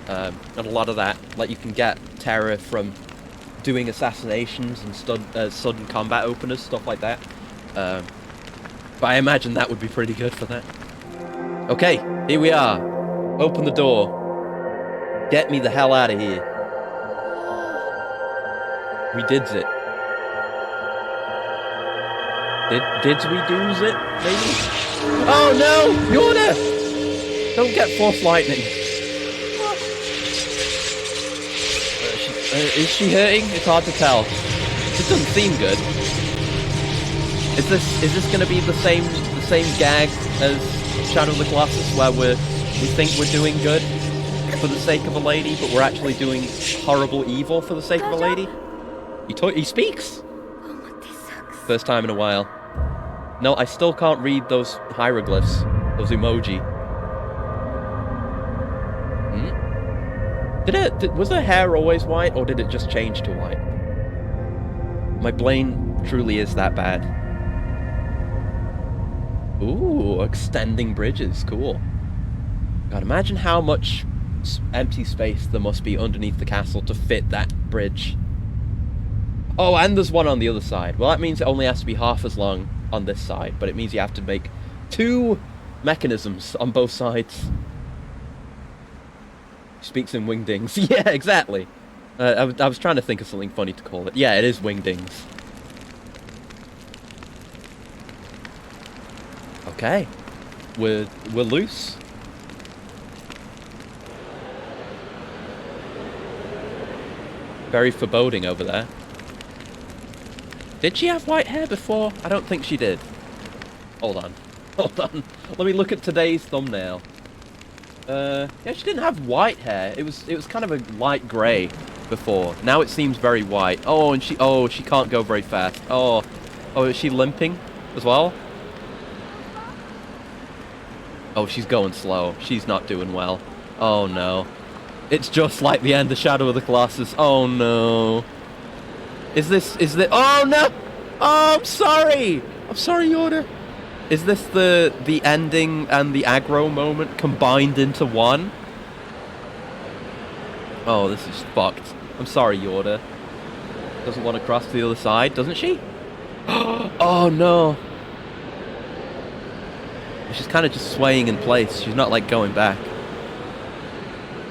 And a lot of that, like, you can get terror from doing assassinations and sudden combat openers, stuff like that. But I imagine that would be pretty good for that. Okay, here we are. Open the door. Get me the hell out of here. We dids it. Dids we do's it, maybe? Oh no! Yorda! Don't get force lightning. Is she hurting? It's hard to tell. It doesn't seem good. Is this going to be the same gag as Shadow of the Colossus, where we think we're doing good for the sake of a lady, but we're actually doing horrible evil for the sake of a lady? He speaks. First time in a while. No, I still can't read those hieroglyphs, those emoji. Was her hair always white, or did it just change to white? My brain truly is that bad. Ooh, extending bridges, cool. God, imagine how much empty space there must be underneath the castle to fit that bridge. Oh, and there's one on the other side. Well, that means it only has to be half as long on this side, but it means you have to make 2 mechanisms on both sides. Speaks in wingdings. Yeah, exactly. I was trying to think of something funny to call it. Yeah, it is wingdings. Okay. We're loose. Very foreboding over there. Did she have white hair before? I don't think she did. Hold on. Hold on. Let me look at today's thumbnail. Yeah, she didn't have white hair. It was kind of a light grey before. Now it seems very white. Oh, and she can't go very fast. Oh, is she limping as well? Oh, she's going slow. She's not doing well. Oh no. It's just like the end of Shadow of the Colossus. Oh no. Is this... Oh no! Oh, I'm sorry! I'm sorry, Yorda. Is this the ending and the aggro moment combined into one? Oh, this is fucked. I'm sorry, Yorda. Doesn't want to cross to the other side, doesn't she? Oh no. She's kind of just swaying in place. She's not like going back.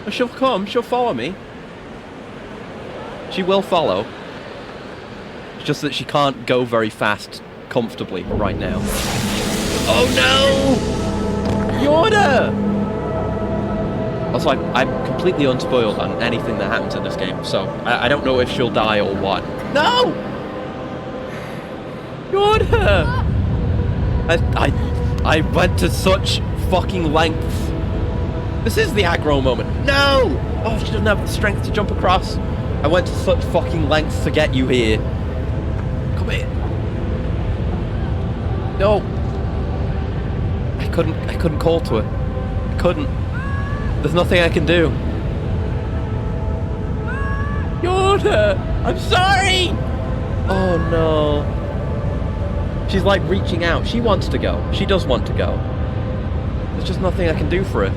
But she'll come. She'll follow me. She will follow. It's just that she can't go very fast comfortably right now. Oh no! Yorda! Also, I'm completely unspoiled on anything that happens in this game, so I don't know if she'll die or what. No! Yorda! I went to such fucking lengths. This is the aggro moment. No! Oh, she doesn't have the strength to jump across. I went to such fucking lengths to get you here. Come here. No. I couldn't call to her. I couldn't. There's nothing I can do. Yorda! I'm sorry! Oh no. She's like reaching out. She wants to go. She does want to go. There's just nothing I can do for her.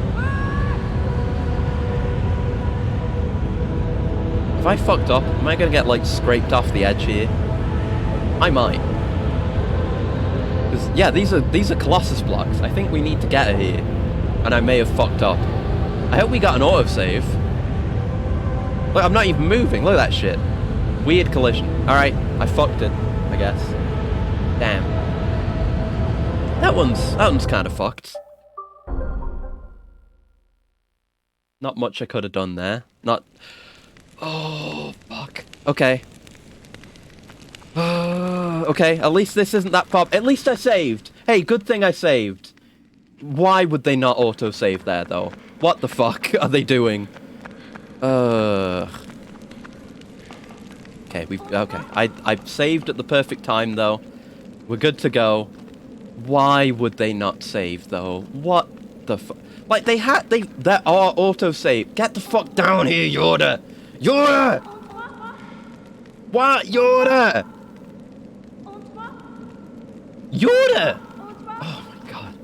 If I fucked up, am I gonna get like scraped off the edge here? I might. Because yeah, these are Colossus blocks. I think we need to get her here. And I may have fucked up. I hope we got an autosave. Look, I'm not even moving. Look at that shit. Weird collision. Alright, I fucked it, I guess. Damn. That one's kind of fucked. Not much I could have done there. Not... Oh, fuck. Okay. Okay, at least this isn't that pop. At least I saved. Hey, good thing I saved. Why would they not autosave there, though? What the fuck are they doing? Okay, okay. I've saved at the perfect time, though. We're good to go. Why would they not save, though? What the fuck? Like, that are autosave. Get the fuck down here, Yoda! Yoda! What? Yoda! Yoda! Oh my god.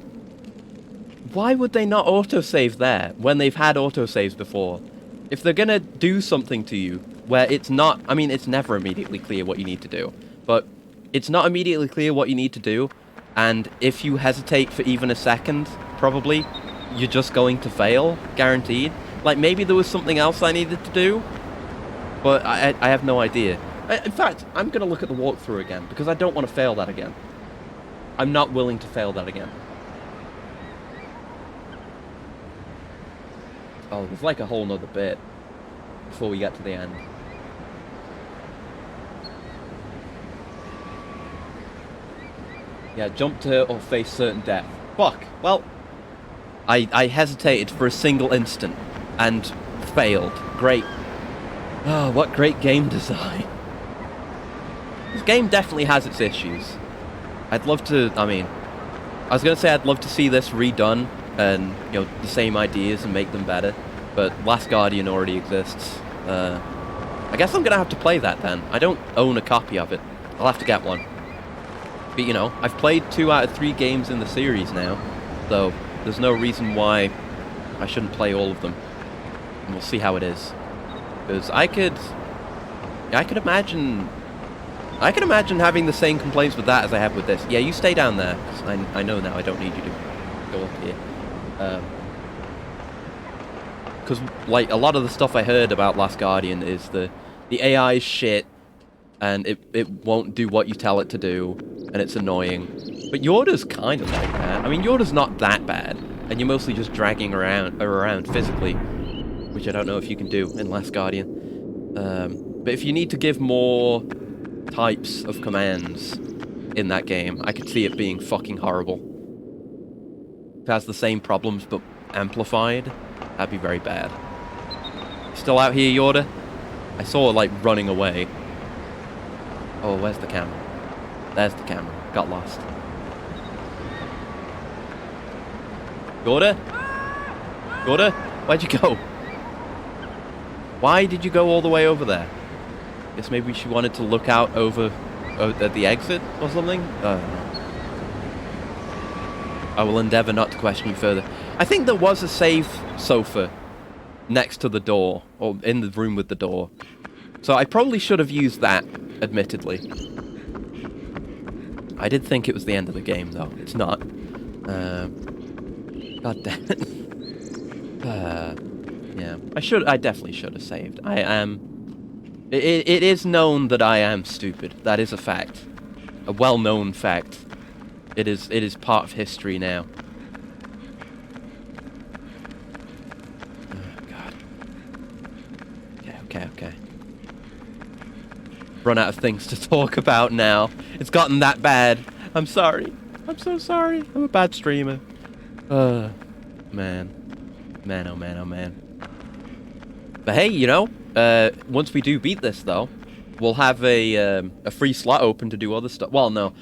Why would they not autosave there when they've had autosaves before? If they're gonna do something to you where it's not... I mean, it's never immediately clear what you need to do. But it's not immediately clear what you need to do. And if you hesitate for even a second, probably, you're just going to fail. Guaranteed. Like, maybe there was something else I needed to do. But I have no idea. In fact, I'm going to look at the walkthrough again. Because I don't want to fail that again. I'm not willing to fail that again. Oh, there's like a whole nother bit before we get to the end. Yeah, jump to or face certain death. Fuck. Well, I hesitated for a single instant and failed. Great. Oh, what great game design. This game definitely has its issues. I'd love to, I mean, I was going to say I'd love to see this redone and, you know, the same ideas and make them better, but Last Guardian already exists. I guess I'm going to have to play that then. I don't own a copy of it. I'll have to get one. But, you know, I've played 2 out of 3 games in the series now, so there's no reason why I shouldn't play all of them. And we'll see how it is. Because I could imagine having the same complaints with that as I have with this. Yeah, you stay down there, 'cause I know now I don't need you to go up here. Because, like, a lot of the stuff I heard about Last Guardian is the AI is shit, and it won't do what you tell it to do, and it's annoying. But Yoda's kind of like that. I mean, Yoda's not that bad, and you're mostly just dragging around physically, which I don't know if you can do in Last Guardian. But if you need to give more types of commands in that game, I could see it being fucking horrible. If it has the same problems but amplified, that'd be very bad. Still out here, Yoda? I saw it, like, running away. Oh, where's the camera? There's the camera. Got lost. Yoda? Yoda? Where'd you go? Why did you go all the way over there? Guess maybe she wanted to look out over at the exit or something? I will endeavour not to question you further. I think there was a safe sofa next to the door, or in the room with the door. So I probably should have used that, admittedly. I did think it was the end of the game, though. It's not. God damn it. Yeah, I definitely should have saved. I am... It is known that I am stupid. That is a fact. A well-known fact. It is part of history now. Oh, God. Okay. Run out of things to talk about now. It's gotten that bad. I'm sorry. I'm so sorry. I'm a bad streamer. Man. Man, oh man, oh man. But hey, you know, once we do beat this, though, we'll have a free slot open to do other stuff. Well, no.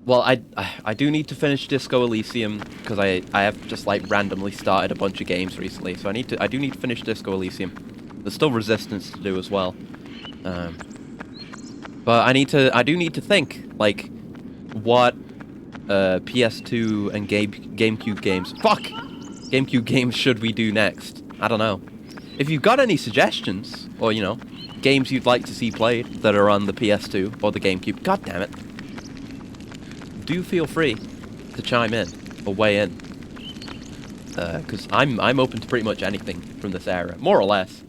Well, I do need to finish Disco Elysium, because I have just, like, randomly started a bunch of games recently, so I do need to finish Disco Elysium. There's still Resistance to do as well. But I do need to think, like, what PS2 and GameCube games... Fuck! GameCube games should we do next? I don't know. If you've got any suggestions, or, you know, games you'd like to see played that are on the PS2 or the GameCube, god damn it, do feel free to chime in or weigh in. Because I'm open to pretty much anything from this era, more or less.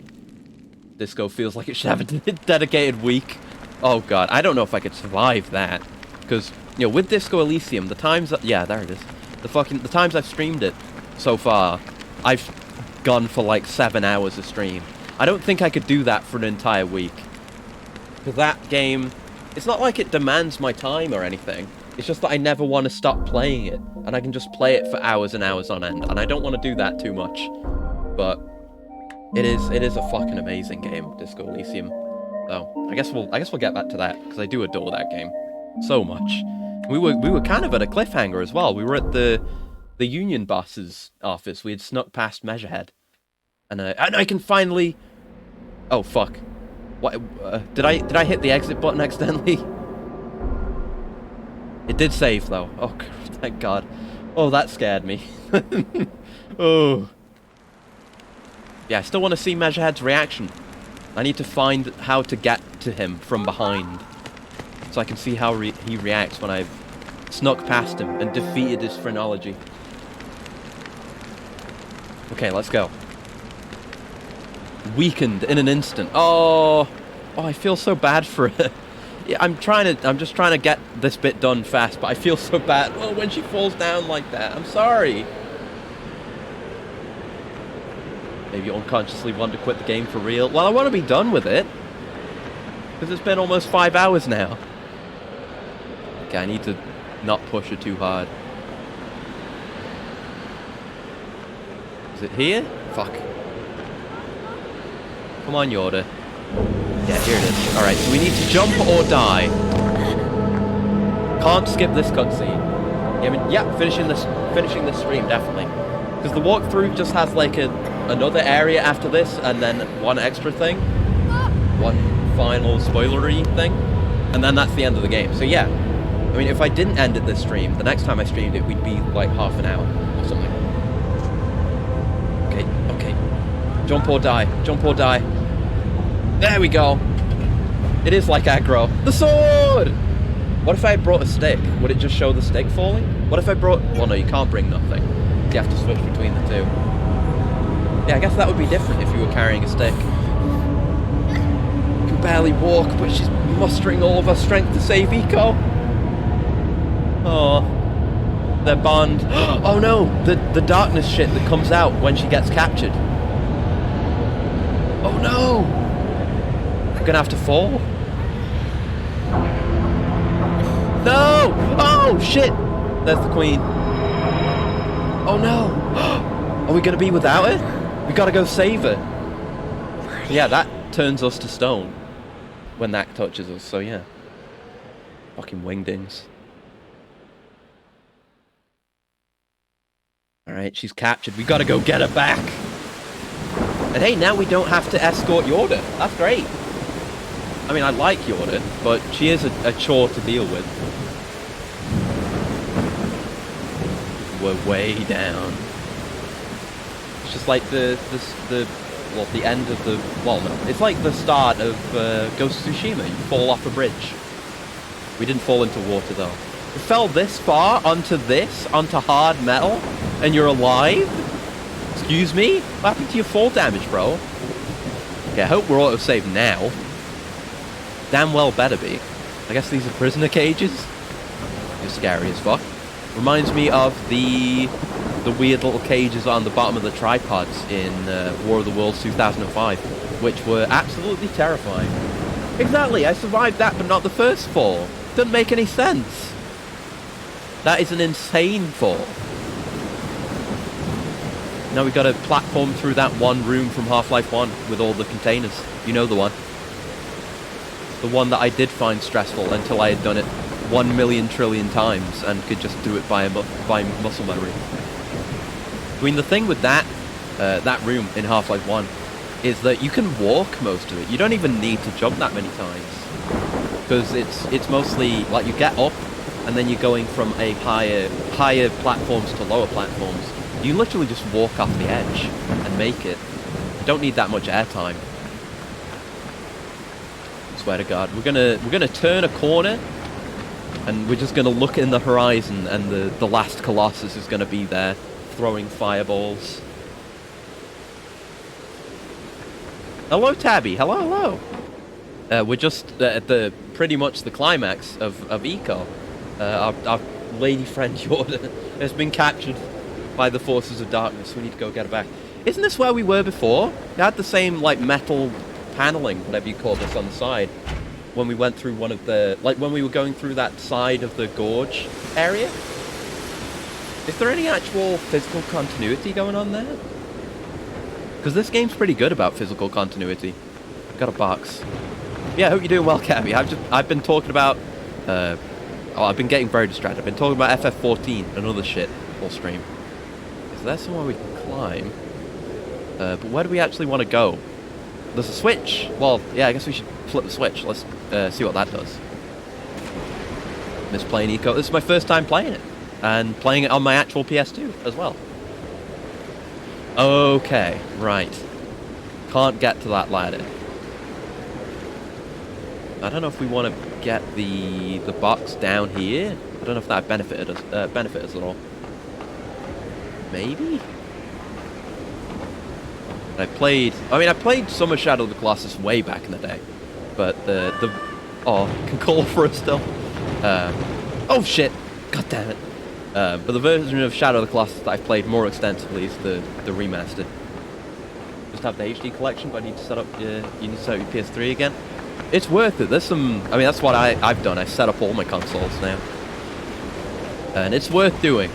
Disco feels like it should have a dedicated week. Oh god, I don't know if I could survive that. Because, you know, with Disco Elysium, the times... Yeah, there it is. The times I've streamed it so far, I've gone for like 7 hours a stream. I don't think I could do that for an entire week. Because that game, it's not like it demands my time or anything. It's just that I never want to stop playing it. And I can just play it for hours and hours on end. And I don't want to do that too much. But it is a fucking amazing game, Disco Elysium. So I guess we'll get back to that because I do adore that game so much. We were kind of at a cliffhanger as well. We were at the Union boss's office. We had snuck past Measurehead, and I can finally. Oh fuck! What did I hit the exit button accidentally? It did save though. Oh, thank God. Oh, that scared me. Oh. Yeah, I still want to see Measurehead's reaction. I need to find how to get to him from behind, so I can see how he reacts when I've snuck past him and defeated his phrenology. Okay, let's go. Weakened in an instant. Oh, I feel so bad for it. Yeah, I'm just trying to get this bit done fast, but I feel so bad. Oh, when she falls down like that. I'm sorry. Maybe you unconsciously want to quit the game for real. Well, I want to be done with it, because it's been almost 5 hours now. Okay, I need to not push it too hard. Is it here? Fuck. Come on, Yoda. Yeah, here it is. Alright, so we need to jump or die. Can't skip this cutscene. Yeah, finishing this stream, definitely. Because the walkthrough just has like another area after this, and then one extra thing. One final spoilery thing. And then that's the end of the game. So yeah. I mean, if I didn't end it this stream, the next time I streamed it, we'd be like half an hour or something. Okay. Jump or die. Jump or die. There we go. It is like aggro. The sword! What if I brought a stick? Would it just show the stick falling? What if I brought... Well, no, you can't bring nothing. You have to switch between the two. Yeah, I guess that would be different if you were carrying a stick. Can barely walk, but she's mustering all of her strength to save Eco. Oh, their bond. Oh no, the darkness shit that comes out when she gets captured. Oh no! I'm gonna have to fall. No! Oh shit! There's the queen. Oh no! Are we gonna be without her? We gotta go save her. Yeah, that turns us to stone when that touches us, so yeah. Fucking wingdings. Alright, she's captured. We gotta go get her back. And hey, now we don't have to escort Yoda. That's great. I mean, I like Yoda, but she is a chore to deal with. We're way down. It's just like the end of the... Well, no. It's like the start of Ghost of Tsushima. You fall off a bridge. We didn't fall into water, though. You fell this far onto hard metal, and you're alive? Excuse me? What happened to your fall damage, bro? Okay, I hope we're auto-saved now. Damn well better be. I guess these are prisoner cages? They're scary as fuck. Reminds me of the weird little cages on the bottom of the tripods in War of the Worlds 2005, which were absolutely terrifying. Exactly, I survived that, but not the first fall. Doesn't make any sense. That is an insane fall. Now we've got to platform through that one room from Half-Life 1 with all the containers. You know the one. The one that I did find stressful until I had done it 1 million trillion times and could just do it by muscle memory. I mean, the thing with that room in Half-Life 1 is that you can walk most of it. You don't even need to jump that many times. Because it's mostly, like, you get up and then you're going from a higher platforms to lower platforms. You literally just walk off the edge and make it. You don't need that much airtime. I swear to God, we're gonna turn a corner, and we're just gonna look in the horizon, and the last Colossus is gonna be there, throwing fireballs. Hello, Tabby. Hello. We're just at pretty much the climax of Eco. Our lady friend Yoda has been captured by the forces of darkness. We need to go get her back. Isn't this where we were before? They had the same, like, metal paneling, whatever you call this, on the side. When we went through one of the... Like, when we were going through that side of the gorge area. Is there any actual physical continuity going on there? Because this game's pretty good about physical continuity. Got a box. Yeah, I hope you're doing well, Cabby. I've been talking about I've been getting very distracted. I've been talking about FF14 and other shit all stream. Is there somewhere we can climb? But where do we actually want to go? There's a switch. Well, yeah, I guess we should flip the switch. Let's see what that does. Miss playing Eco. This is my first time playing it. And playing it on my actual PS2 as well. Okay, right. Can't get to that ladder. I don't know if we want to get the box down here. I don't know if that benefit us at all. Maybe? I played some of Shadow of the Colossus way back in the day. But can call for it still. Oh shit! God damn it. But the version of Shadow of the Colossus that I've played more extensively is the remastered. Just have the HD collection, but I need to set up your PS3 again. It's worth it. There's some. I mean, that's what I've done. I set up all my consoles now, and it's worth doing.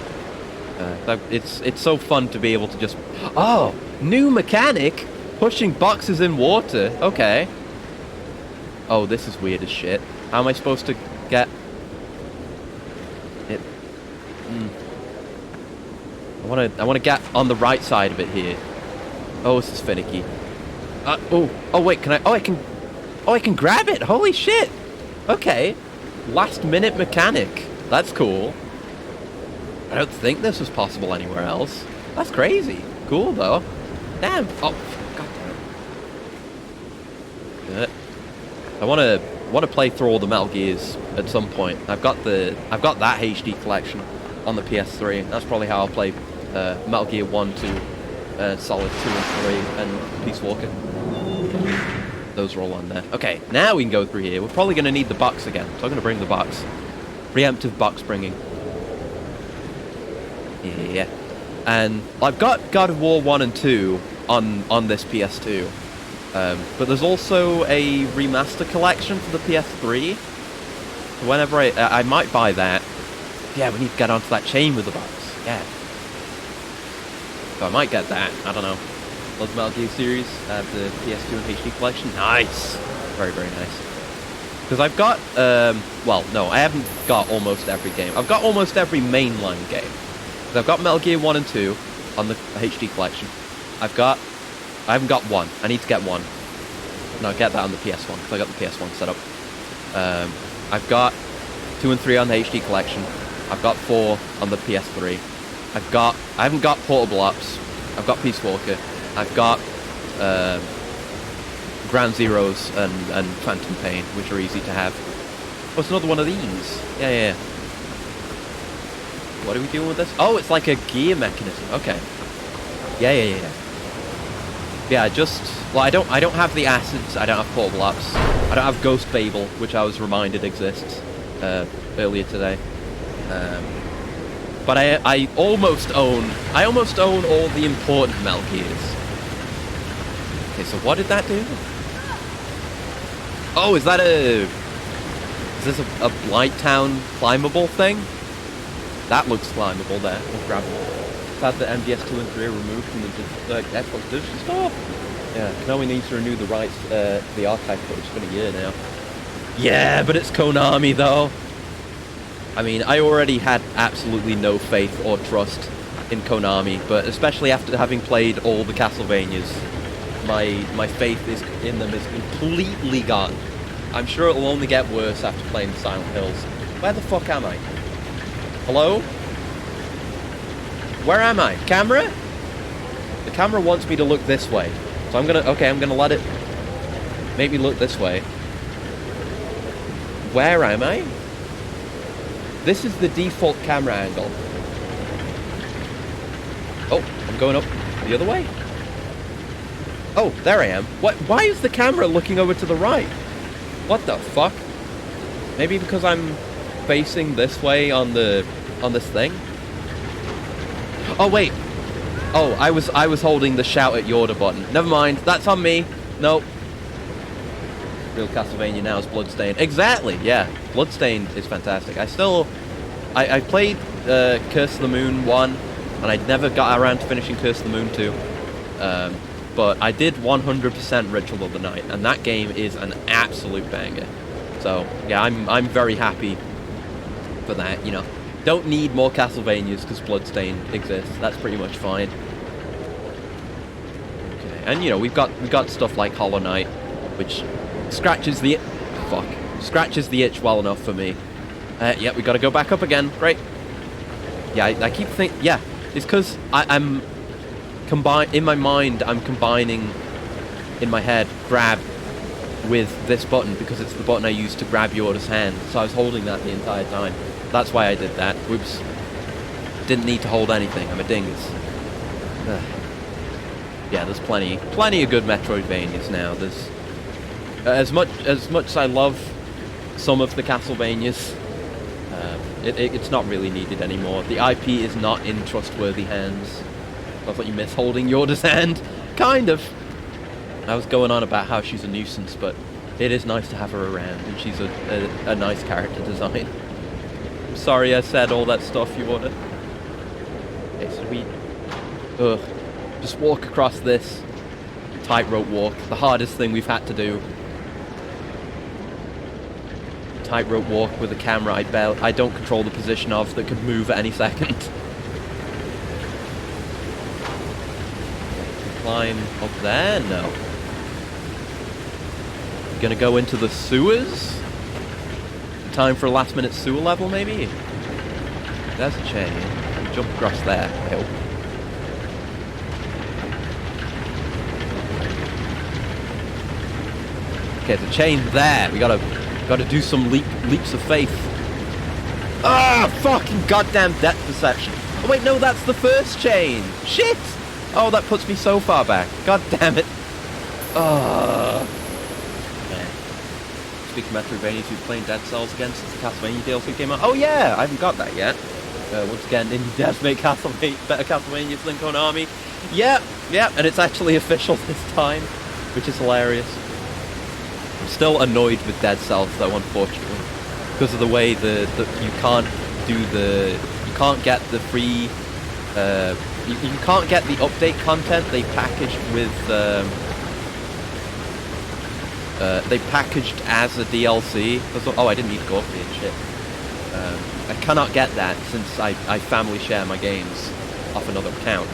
It's so fun to be able to just. Oh, new mechanic, pushing boxes in water. Okay. Oh, this is weird as shit. How am I supposed to get it? I want to get on the right side of it here. Oh, this is finicky. Oh wait, can I? Oh, I can grab it. Holy shit. Okay. Last minute mechanic. That's cool. I don't think this was possible anywhere else. That's crazy. Cool though. Damn. Oh, god damn it. I want to play through all the Metal Gears at some point. I've got that HD collection on the PS3. That's probably how I'll play Metal Gear 1, 2, Solid 2 and 3, and Peace Walker. Those are all on there. Okay, now we can go through here. We're probably going to need the box again, so I'm going to bring the box. Preemptive box bringing. Yeah. And I've got God of War 1 and 2 on this PS2. But there's also a remaster collection for the PS3. So whenever I might buy that. Yeah, we need to get onto that chain with the box. Yeah. So I might get that. I don't know. Love the Metal Gear series, the PS2 and HD collection. Nice! Very, very nice. Because I've got, well, no, I haven't got almost every game. I've got almost every mainline game. So I've got Metal Gear 1 and 2 on the HD collection. I haven't got 1. I need to get 1. And I'll get that on the PS1, because I got the PS1 set up. I've got 2 and 3 on the HD collection. I've got 4 on the PS3. I haven't got Portable Ops. I've got Peace Walker. I've got Ground Zeroes and Phantom Pain, which are easy to have. Oh, it's another one of these. Yeah. What are we doing with this? Oh, it's like a gear mechanism. Okay. Yeah. Yeah, I don't have the acids. I don't have Portable Ops. I don't have Ghost Babel, which I was reminded exists earlier today. But I almost own all the important Metal Gears. Okay, so what did that do? Oh, is this a Blighttown climbable thing? That looks climbable there. We'll grab it. Glad that MGS 2 and 3 are removed from the Xbox Digital Store. Yeah, now we need to renew the rights to the archive footage. It's been a year now. Yeah, but it's Konami though. I mean, I already had absolutely no faith or trust in Konami, but especially after having played all the Castlevanias, my faith in them is completely gone. I'm sure it'll only get worse after playing the Silent Hills. Where the fuck am I? Hello? Where am I? Camera? The camera wants me to look this way. So I'm gonna let it make me look this way. Where am I? This is the default camera angle. Oh, I'm going up the other way. Oh, there I am. What? Why is the camera looking over to the right? What the fuck? Maybe because I'm facing this way on this thing? Oh wait. Oh, I was holding the shout at Yorda button. Never mind. That's on me. Nope. Real Castlevania now is Bloodstained. Exactly. Yeah. Bloodstained is fantastic. I played Curse of the Moon 1, and I never got around to finishing Curse of the Moon 2. but I did 100% Ritual of the Night, and that game is an absolute banger. So yeah, I'm very happy for that. You know, don't need more Castlevanias because Bloodstained exists. That's pretty much fine. Okay, and you know we've got stuff like Hollow Knight, which scratches the itch well enough for me. Yeah, we got to go back up again. Great. Yeah, I keep thinking. Yeah, it's because I'm in my mind. I'm combining in my head grab with this button because it's the button I used to grab Yorda's hand. So I was holding that the entire time. That's why I did that. Whoops. Didn't need to hold anything. I'm a dingus. Yeah, there's plenty of good Metroidvanias now. There's as much as I love some of the Castlevanias, it's not really needed anymore. The IP is not in trustworthy hands. I thought you miss holding Yorda's hand. Kind of. I was going on about how she's a nuisance, but it is nice to have her around, and she's a nice character design. I'm sorry I said all that stuff, Yorda. Okay, so we... just walk across this tightrope walk. The hardest thing we've had to do. Tightrope walk with a camera I don't control the position of that could move at any second. Climb up there? No. Gonna go into the sewers? Time for a last minute sewer level, maybe? There's a chain. Jump across there, I hope. Okay, the chain there. We gotta do some leaps of faith. Ah, fucking goddamn depth perception. Oh wait, no, that's the first chain. Shit! Oh, that puts me so far back. God damn it. Man. Speaking of Metroidvanias, we've playing Dead Cells again since the Castlevania DLC came out. Oh yeah, I haven't got that yet. Once again, indie devs make better Castlevanias than Konami. Yeah, and it's actually official this time, which is hilarious. I'm still annoyed with Dead Cells though, unfortunately, because of the way you can't get the free, you can't get the update content they packaged with, they packaged as a DLC. Oh, I didn't need to go up here and shit. I cannot get that since I family share my games off another account.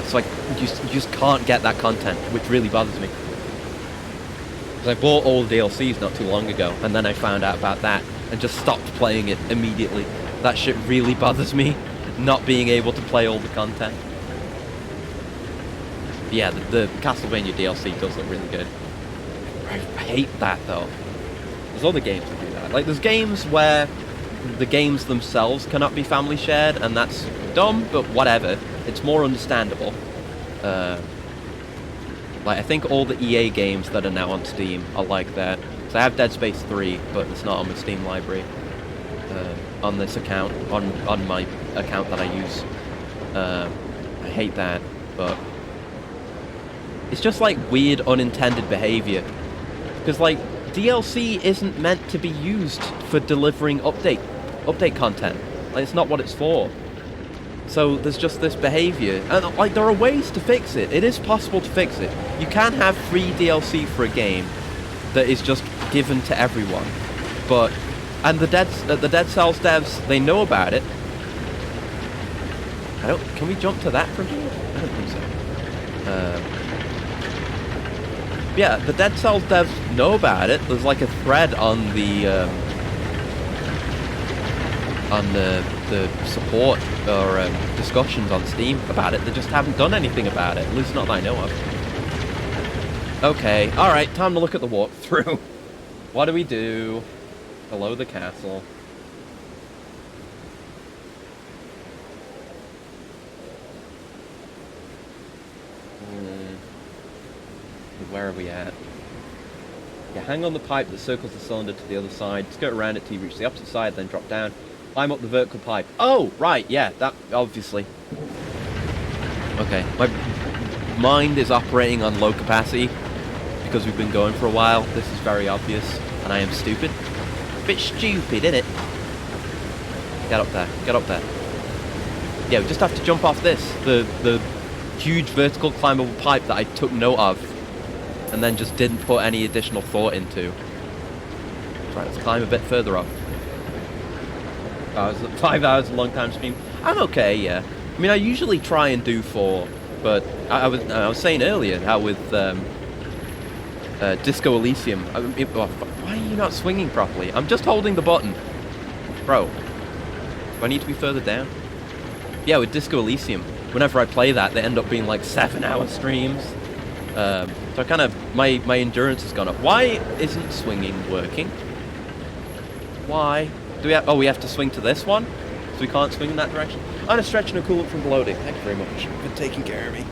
So you just can't get that content, which really bothers me. Because I bought all the DLCs not too long ago, and then I found out about that, and just stopped playing it immediately. That shit really bothers me, not being able to play all the content. But yeah, the Castlevania DLC does look really good. I hate that, though. There's other games that do that. Like, there's games where the games themselves cannot be family shared, and that's dumb, but whatever. It's more understandable. Like, I think all the EA games that are now on Steam are like that. So I have Dead Space 3, but it's not on my Steam library. On this account, on my account that I use. I hate that, but... It's just, like, weird, unintended behavior. Because, like, DLC isn't meant to be used for delivering update content. Like, it's not what it's for. So there's just this behavior, and like there are ways to fix it. It is possible to fix it. You can have free DLC for a game that is just given to everyone, and the Dead Cells devs, they know about it. Can we jump to that from here? I don't think so. Yeah, the Dead Cells devs know about it. There's like a thread on the support or discussions on Steam about it. They just haven't done anything about it, at least not that I know of. Okay, alright, time to look at the walkthrough. What do we do? Below the castle. Where are we at? Yeah, hang on the pipe that circles the cylinder to the other side. Skirt around it till you reach the opposite side, then drop down. Climb up the vertical pipe. Oh, right, yeah, that, obviously. Okay, my mind is operating on low capacity because we've been going for a while. This is very obvious, and I am stupid. A bit stupid, innit? Get up there, get up there. Yeah, we just have to jump off this. The huge vertical climbable pipe that I took note of, and then just didn't put any additional thought into. Right, let's climb a bit further up. 5 hours, a long time stream. I'm okay, yeah. I mean, I usually try and do 4, but I was saying earlier how with Disco Elysium, why are you not swinging properly? I'm just holding the button. Bro, do I need to be further down? Yeah, with Disco Elysium, whenever I play that, they end up being like 7-hour streams. So I kind of, my endurance has gone up. Why isn't swinging working? Why? Do we have, we have to swing to this one? So we can't swing in that direction? I'm gonna stretch and a coolant from loading. Thank you very much for taking care of me.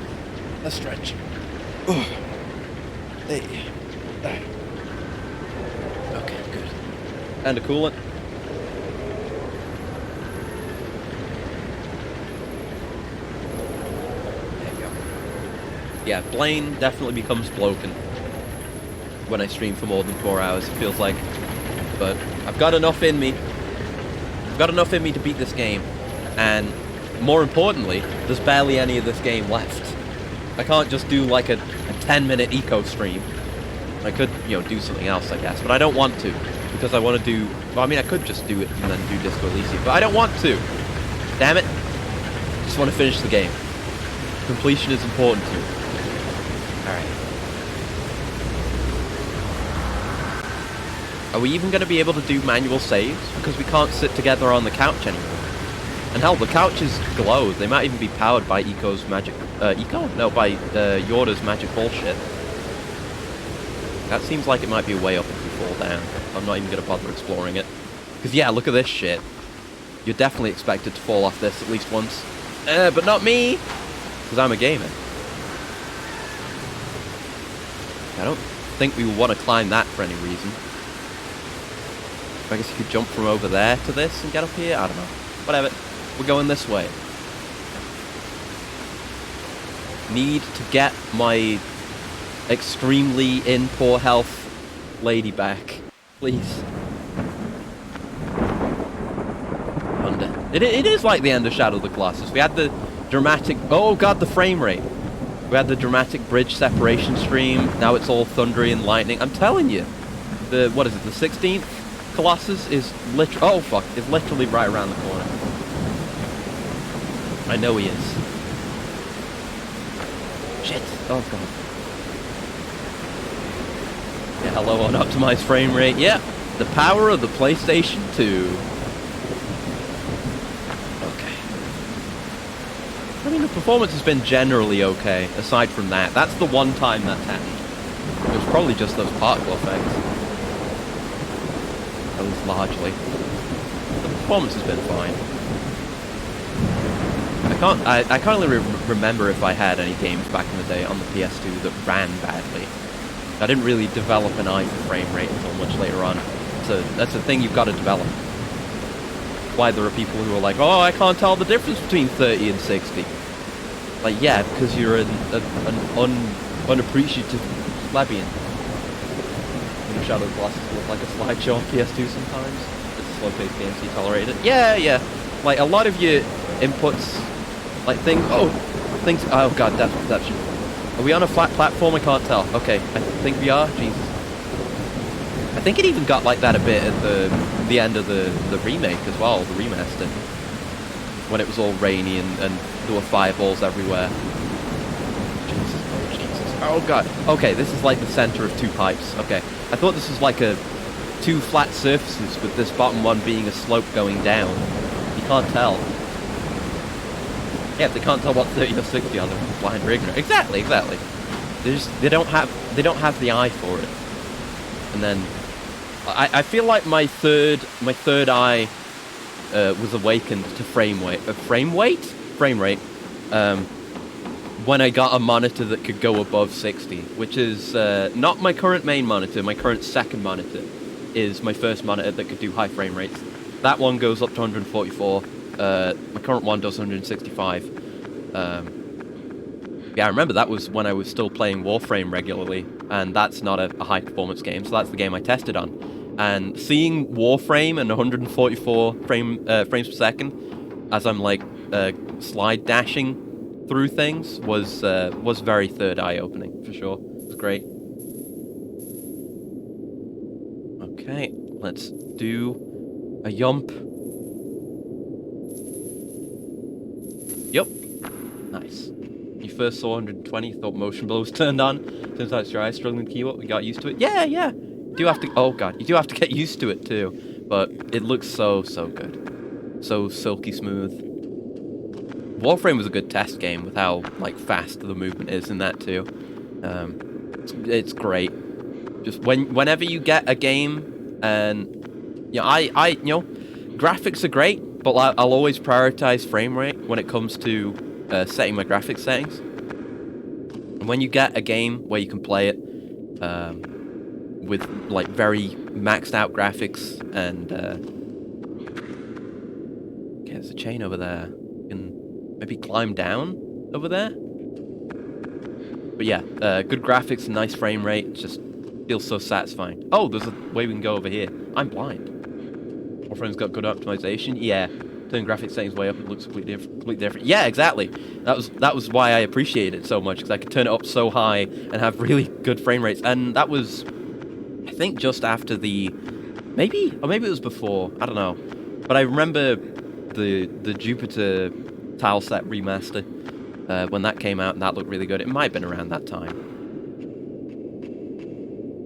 Let's stretch. Hey. Okay, good. And a coolant. There you go. Yeah, Blaine definitely becomes broken when I stream for more than 4 hours, it feels like. But I've got enough in me. I've got enough in me to beat this game. And more importantly, there's barely any of this game left. I can't just do like a 10-minute eco stream. I could, do something else, I guess, but I don't want to, because I want to do, well, I mean, I could just do it and then do Disco Elysium, but I don't want to. Damn it. Just want to finish the game. Completion is important to me. Alright. Are we even going to be able to do manual saves? Because we can't sit together on the couch anymore. And hell, the couches glow. They might even be powered by Eco's magic... Eco? No, by Yorda's magic bullshit. That seems like it might be a way up if we fall down. I'm not even going to bother exploring it. Because yeah, look at this shit. You're definitely expected to fall off this at least once. But not me! Because I'm a gamer. I don't think we would want to climb that for any reason. I guess you could jump from over there to this and get up here? I don't know. Whatever. We're going this way. Need to get my extremely in poor health lady back. Please. Under. It is like the end of Shadow of the Colossus. We had the dramatic... Oh god, the frame rate. We had the dramatic bridge separation stream. Now it's all thundery and lightning. I'm telling you. The... What is it? The 16th Colossus is literally... Oh fuck. Is literally right around the corner. I know he is. Shit. Oh god. Yeah, hello on optimized frame rate. Yeah, the power of the PlayStation 2. Okay. I mean, the performance has been generally okay, aside from that. That's the one time that's happened. It was probably just those particle effects. At least largely. The performance has been fine. I can't really remember if I had any games back in the day on the PS2 that ran badly. I didn't really develop an eye for frame rate until much later on. So that's a thing you've got to develop. Why there are people who are like, oh, I can't tell the difference between 30 and 60. Like, yeah, because you're an unappreciative plebeian. You know, Shadow of the Colossus look like a slideshow on PS2 sometimes. It's a slow-paced game, so you tolerate it. Yeah. Like, a lot of your inputs, like things, oh god, depth perception. Are we on a flat platform? I can't tell. Okay, I think we are. Jesus. I think it even got like that a bit at the end of the remake as well, the remaster. When it was all rainy and there were fireballs everywhere. Jesus, oh Jesus. Oh god. Okay, this is like the center of two pipes. Okay. I thought this was like two flat surfaces with this bottom one being a slope going down. You can't tell. Yeah, if they can't tell what 30 or 60 are, they're blind or ignorant. Exactly. They don't have the eye for it. And then I feel like my third eye was awakened to frame rate when I got a monitor that could go above 60, which is not my current main monitor. My current second monitor is my first monitor that could do high frame rates. That one goes up to 144. My current one does 165. Yeah, I remember that was when I was still playing Warframe regularly, and that's not a high performance game, so that's the game I tested on. And seeing Warframe and 144 frames per second as I'm like slide dashing through things was very third eye opening for sure. It was great. Okay, let's do a yump. Yup. Nice. You first saw 120, thought motion blur was turned on. Turns out it's your eyes struggling with the keyboard. We got used to it. Yeah. You do have to. Oh god, you do have to get used to it too. But it looks so good, so silky smooth. Warframe was a good test game with how like fast the movement is in that too. It's great. Just whenever you get a game, and you know, graphics are great, but I'll always prioritize frame rate when it comes to setting my graphics settings. And when you get a game where you can play it with like very maxed out graphics and okay, there's a chain over there. You can maybe climb down over there. But yeah, good graphics and nice frame rate. It just feels so satisfying. Oh, there's a way we can go over here. I'm blind. Warframe's got good optimization. Yeah. Turn graphics settings way up, it looks completely different. Yeah, exactly. That was why I appreciated it so much, because I could turn it up so high and have really good frame rates. And that was, I think, just after the, maybe it was before. I don't know. But I remember the Jupiter tile set remaster when that came out, and that looked really good. It might have been around that time.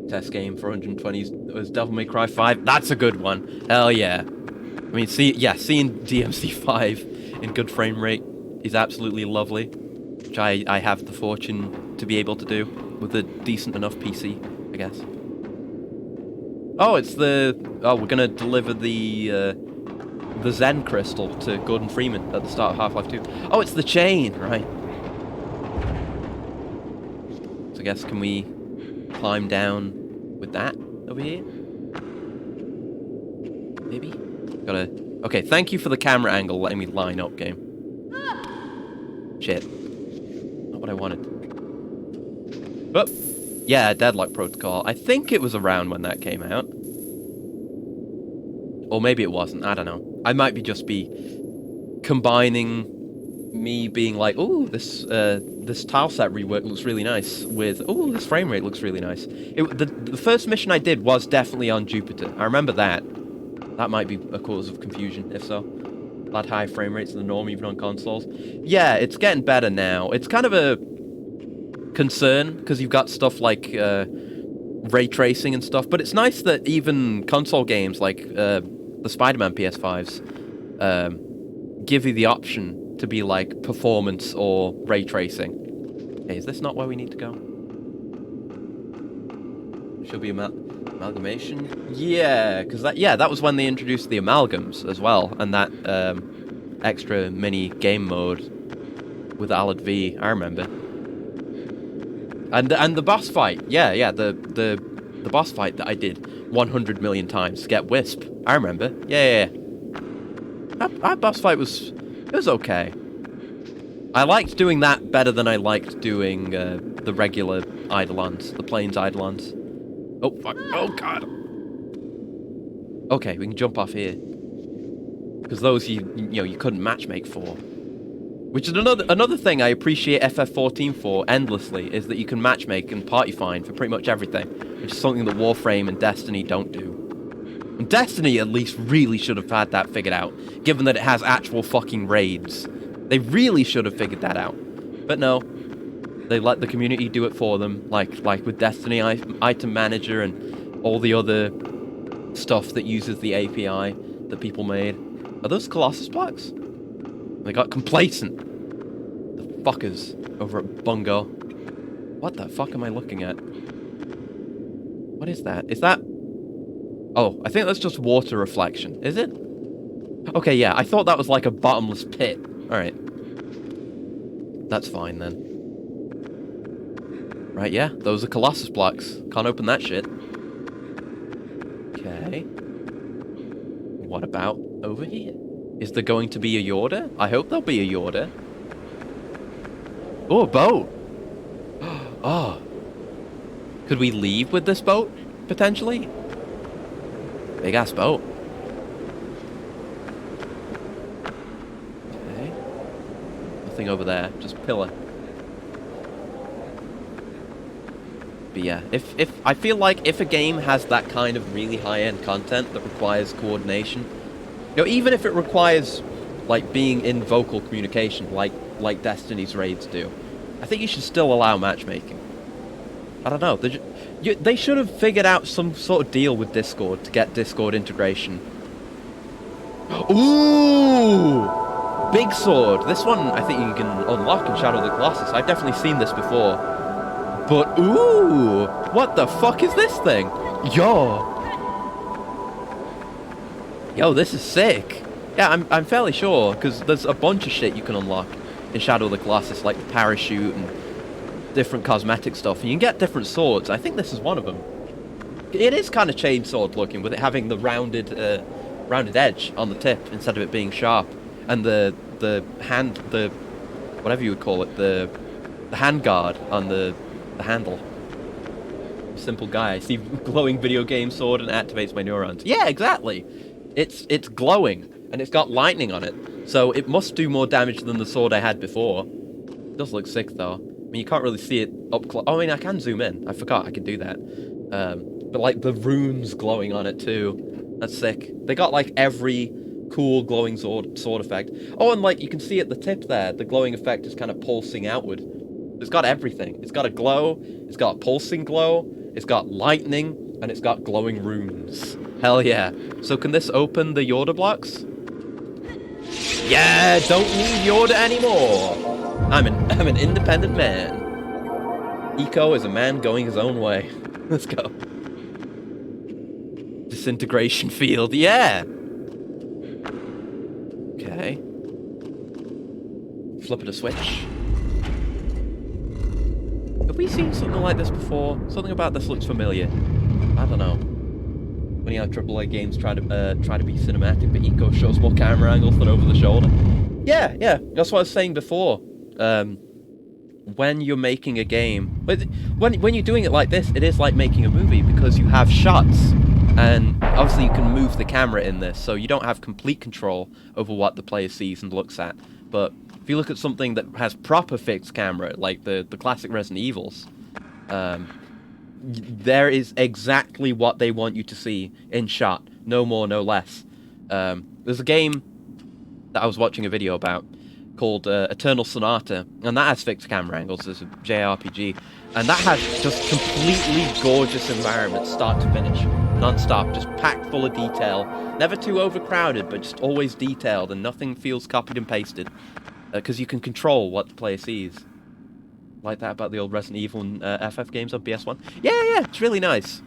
Test game for 120s was Devil May Cry 5. That's a good one. Hell yeah. I mean, seeing DMC5 in good frame rate is absolutely lovely, which I have the fortune to be able to do with a decent enough PC, I guess. Oh, we're gonna deliver the Zen crystal to Gordon Freeman at the start of Half-Life 2. Oh, it's the chain, right? So I guess, can we climb down with that over here? Maybe? Okay, thank you for the camera angle letting me line up, game. Shit. Not what I wanted. But, yeah, Deadlock Protocol. I think it was around when that came out. Or maybe it wasn't, I don't know. I might just be combining me being like, ooh, this tile set rework looks really nice, with, ooh, this frame rate looks really nice. The first mission I did was definitely on Jupiter. I remember that. That might be a cause of confusion, if so. That high frame rates are the norm even on consoles. Yeah, it's getting better now. It's kind of a concern, because you've got stuff like ray tracing and stuff, but it's nice that even console games like the Spider-Man PS5s give you the option to be like performance or ray tracing. Hey, is this not where we need to go? Should be amalgamation? Yeah, because that was when they introduced the amalgams as well, and that extra mini game mode with Alad V, I remember. And the boss fight, the boss fight that I did 100 million times to get Wisp, I remember. Yeah. That boss fight was okay. I liked doing that better than I liked doing the regular Eidolons, the Plains Eidolons. Oh, fuck. Oh, God. Okay, we can jump off here. Because those you couldn't matchmake for. Which is another thing I appreciate FF14 for endlessly, is that you can matchmake and party find for pretty much everything. Which is something that Warframe and Destiny don't do. And Destiny at least really should have had that figured out, given that it has actual fucking raids. They really should have figured that out. But no. They let the community do it for them, like with Destiny Item Manager and all the other stuff that uses the API that people made. Are those Colossus blocks? They got complacent. The fuckers over at Bungo. What the fuck am I looking at? What is that? Is that... Oh, I think that's just water reflection. Is it? Okay, yeah, I thought that was like a bottomless pit. Alright. That's fine then. Right, yeah, those are Colossus blocks. Can't open that shit. Okay. What about over here? Is there going to be a Yorda? I hope there'll be a Yorda. Oh, a boat! Oh. Could we leave with this boat, potentially? Big-ass boat. Okay. nothing over there, just pillar. But yeah, if I feel like if a game has that kind of really high-end content that requires coordination, you know, even if it requires like being in vocal communication, like Destiny's raids do, I think you should still allow matchmaking. I don't know. They should have figured out some sort of deal with Discord to get Discord integration. Ooh! Big sword. This one I think you can unlock in Shadow of the Colossus. I've definitely seen this before. But, ooh! What the fuck is this thing? Yo! Yo, this is sick. Yeah, I'm fairly sure, because there's a bunch of shit you can unlock in Shadow of the Colossus, like the parachute and different cosmetic stuff. And you can get different swords. I think this is one of them. It is kind of chainsword looking, with it having the rounded edge on the tip instead of it being sharp. And the whatever you would call it, the hand guard on the handle. Simple guy. I see glowing video game sword and activates my neurons. Yeah, exactly. It's glowing and it's got lightning on it, so it must do more damage than the sword I had before. It does look sick though. I mean, you can't really see it up close. Oh, I mean, I can zoom in. I forgot I could do that. But like the runes glowing on it too. That's sick. They got like every cool glowing sword effect. Oh, and like you can see at the tip there, the glowing effect is kind of pulsing outward. It's got everything. It's got a glow, it's got a pulsing glow, it's got lightning, and it's got glowing runes. Hell yeah. So can this open the Yorda blocks? Yeah, don't need Yorda anymore. I'm an independent man. Eco is a man going his own way. Let's go. Disintegration field, yeah. Okay. Flip it a switch. Have we seen something like this before? Something about this looks familiar. I don't know. When you have AAA games try to be cinematic, but Eco shows more camera angles than over the shoulder. Yeah, that's what I was saying before. When you're making a game, when you're doing it like this, it is like making a movie because you have shots, and obviously you can move the camera in this, so you don't have complete control over what the player sees and looks at. But if you look at something that has proper fixed camera, like the classic Resident Evils, there is exactly what they want you to see in shot, no more, no less. There's a game that I was watching a video about called Eternal Sonata, and that has fixed camera angles. It's a JRPG, and that has just completely gorgeous environments, start to finish, non-stop, just packed full of detail, never too overcrowded, but just always detailed, and nothing feels copied and pasted, because you can control what the player sees. Like that about the old Resident Evil and FF games on PS1. Yeah, it's really nice.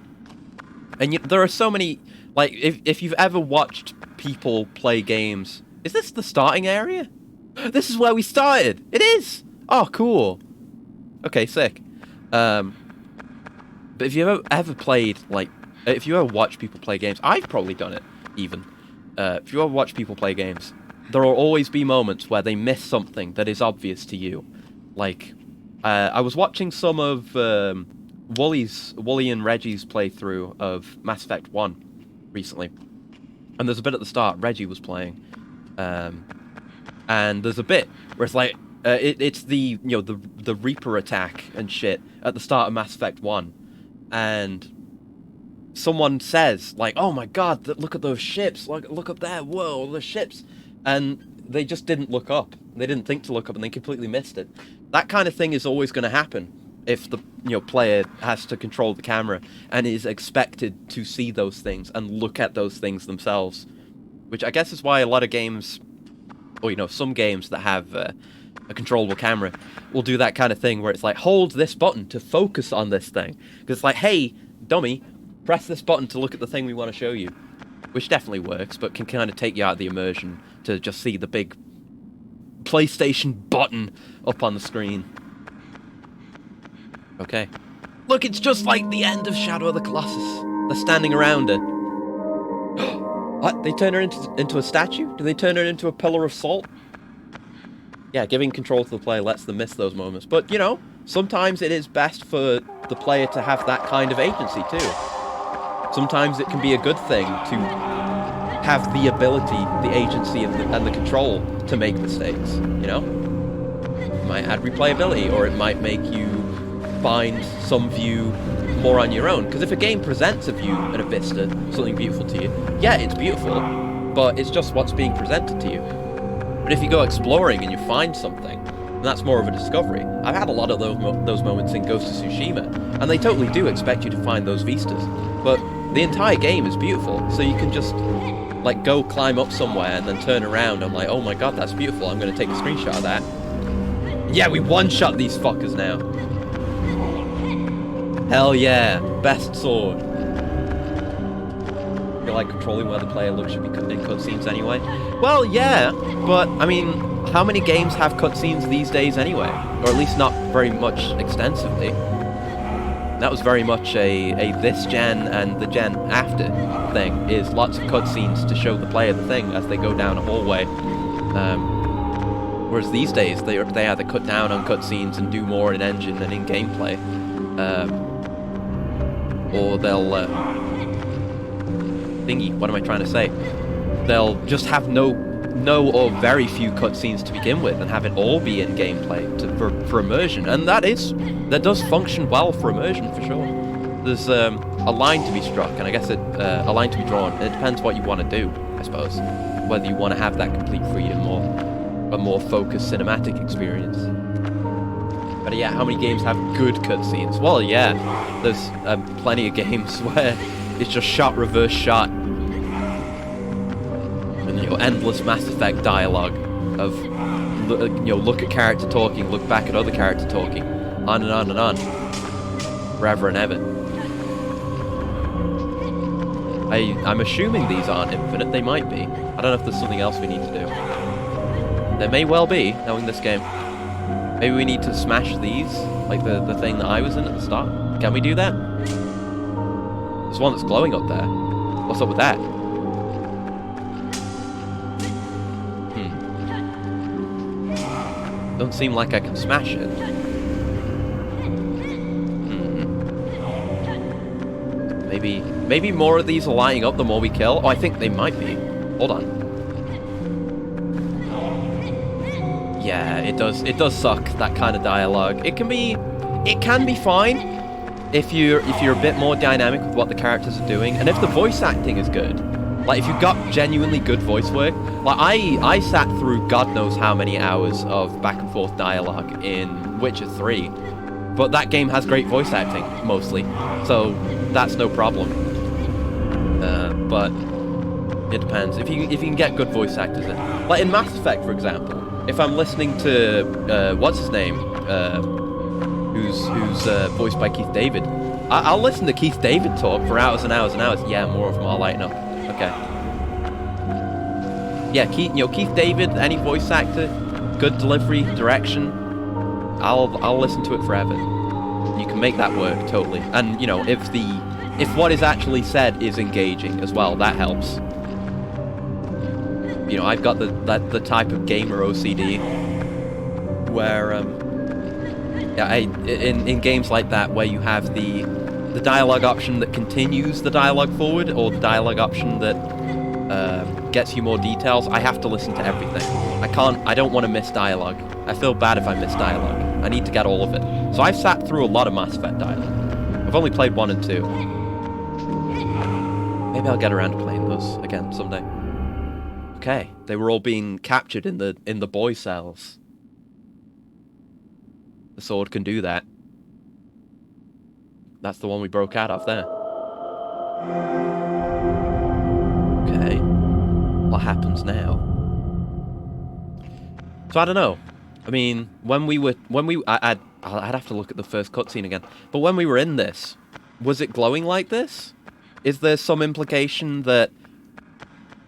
And there are so many, like, if you've ever watched people play games, is this the starting area? This is where we started. It is. Oh, cool. Okay, sick. But if you ever played, like, if you ever watch people play games, I've probably done it, even. If you ever watch people play games, there will always be moments where they miss something that is obvious to you. Like, I was watching some of Wooly and Reggie's playthrough of Mass Effect 1 recently. And there's a bit at the start, Reggie was playing. And there's a bit where it's like, it's the, you know, the Reaper attack and shit at the start of Mass Effect 1. And someone says, like, oh my god, look at those ships, look up there, whoa, the ships. And they just didn't look up. They didn't think to look up, and they completely missed it. That kind of thing is always going to happen if the player has to control the camera and is expected to see those things and look at those things themselves. Which I guess is why a lot of games, or some games that have a controllable camera will do that kind of thing where it's like, hold this button to focus on this thing. Because it's like, hey, dummy, press this button to look at the thing we want to show you. Which definitely works, but can kind of take you out of the immersion to just see the big PlayStation button up on the screen. Okay. Look, it's just like the end of Shadow of the Colossus. They're standing around it. What? They turn her into a statue? Do they turn her into a pillar of salt? Yeah, giving control to the player lets them miss those moments. But, sometimes it is best for the player to have that kind of agency, too. Sometimes it can be a good thing to have the ability, the agency, and the control to make mistakes, It might add replayability, or it might make you find some view more on your own. Because if a game presents a view and a vista, something beautiful to you, yeah, it's beautiful, but it's just what's being presented to you. But if you go exploring and you find something, then that's more of a discovery. I've had a lot of those moments in Ghost of Tsushima, and they totally do expect you to find those vistas. But the entire game is beautiful, so you can just like go climb up somewhere and then turn around. I'm like, oh my god, that's beautiful. I'm going to take a screenshot of that. Yeah, we one-shot these fuckers now. Hell yeah, best sword. I feel like controlling where the player looks should be in cutscenes anyway. Well, yeah, but I mean, how many games have cutscenes these days anyway? Or at least not very much extensively. That was very much a this gen and the gen after thing, is lots of cutscenes to show the player the thing as they go down a hallway. Whereas these days, they either cut down on cutscenes and do more in engine than in gameplay. Or they'll... what am I trying to say? They'll just have no or very few cutscenes to begin with and have it all be in gameplay for immersion. And that does function well for immersion, for sure. There's a line to be struck, and I guess a line to be drawn. It depends what you want to do, I suppose. Whether you want to have that complete freedom or a more focused cinematic experience. But yeah, how many games have good cutscenes? Well, yeah, there's plenty of games where it's just shot, reverse shot. And, you know, endless Mass Effect dialogue of, you know, look at character talking, look back at other character talking, on and on and on. Forever and ever. I'm assuming these aren't infinite, they might be. I don't know if there's something else we need to do. There may well be, knowing this game. Maybe we need to smash these, like the thing that I was in at the start. Can we do that? There's one that's glowing up there. What's up with that? Don't seem like I can smash it. Maybe more of these are lining up the more we kill. Oh, I think they might be. Hold on. Yeah, it does suck, that kind of dialogue. It can be fine if you're a bit more dynamic with what the characters are doing, and if the voice acting is good. Like, if you've got genuinely good voice work. Like, I sat through God knows how many hours of back and forth dialogue in Witcher 3, but that game has great voice acting, mostly, so that's no problem. But it depends. If you can get good voice actors in. Like, in Mass Effect, for example, if I'm listening to, what's his name, who's voiced by Keith David, I'll listen to Keith David talk for hours and hours and hours. Yeah, more of them are lighting up. Okay. Yeah, Keith David, any voice actor, good delivery, direction, I'll listen to it forever. You can make that work, totally. And, you know, if what is actually said is engaging as well, that helps. You know, I've got the type of gamer OCD where in games like that where you have the dialogue option that continues the dialogue forward, or the dialogue option that gets you more details, I have to listen to everything. I don't want to miss dialogue. I feel bad if I miss dialogue. I need to get all of it. So I've sat through a lot of Mass Effect dialogue. I've only played 1 and 2. Maybe I'll get around to playing those again someday. Okay, they were all being captured in the boy cells. The sword can do that. That's the one we broke out of there. Okay, what happens now? So I don't know. I mean, I'd have to look at the first cutscene again. But when we were in this, was it glowing like this? Is there some implication that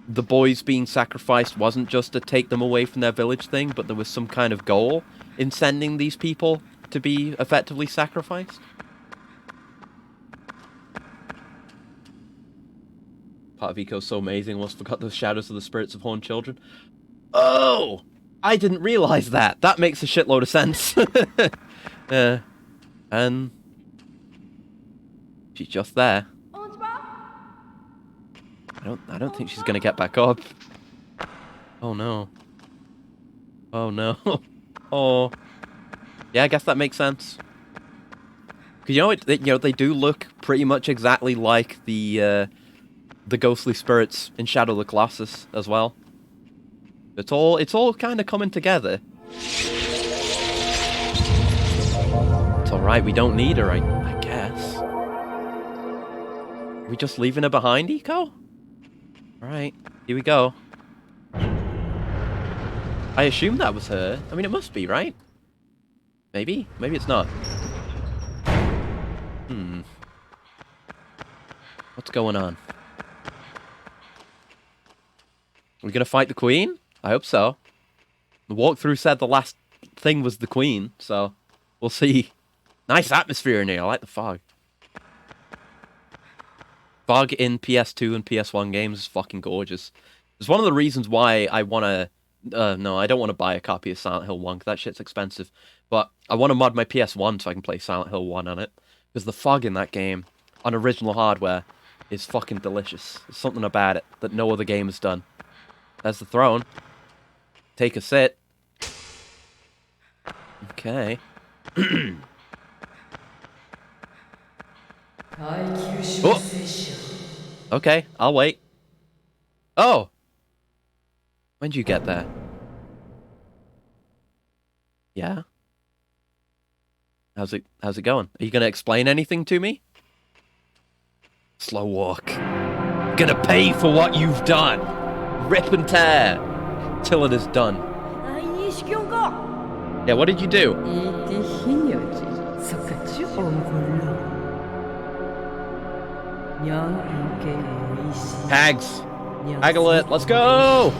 the boys being sacrificed wasn't just to take them away from their village thing, but there was some kind of goal in sending these people to be effectively sacrificed? Part of Eco's so amazing, almost forgot those shadows of the spirits of horned children. Oh! I didn't realize that! That makes a shitload of sense. And she's just there. I don't think she's gonna get back up. Oh no. Oh no. Oh, yeah, I guess that makes sense. Cause they do look pretty much exactly like the ghostly spirits in Shadow of the Colossus as well. It's all kind of coming together. It's all right. We don't need her, I guess. Are we just leaving her behind, Eco? All right, here we go. I assume that was her. I mean, it must be, right? Maybe it's not. What's going on? Are we gonna fight the queen? I hope so. The walkthrough said the last thing was the queen, so we'll see. Nice atmosphere in here. I like the fog. Fog in PS2 and PS1 games is fucking gorgeous. It's one of the reasons why I want to... no, I don't want to buy a copy of Silent Hill 1, because that shit's expensive. But I want to mod my PS1 so I can play Silent Hill 1 on it. Because the fog in that game, on original hardware, is fucking delicious. There's something about it that no other game has done. There's the throne. Take a sit. Okay. Oh! Okay, I'll wait. Oh! When'd you get there? Yeah? How's it going? Are you gonna explain anything to me? Slow walk. Gonna pay for what you've done. Rip and tear. Till it is done. Yeah, what did you do? Hags. Hag alert, let's go!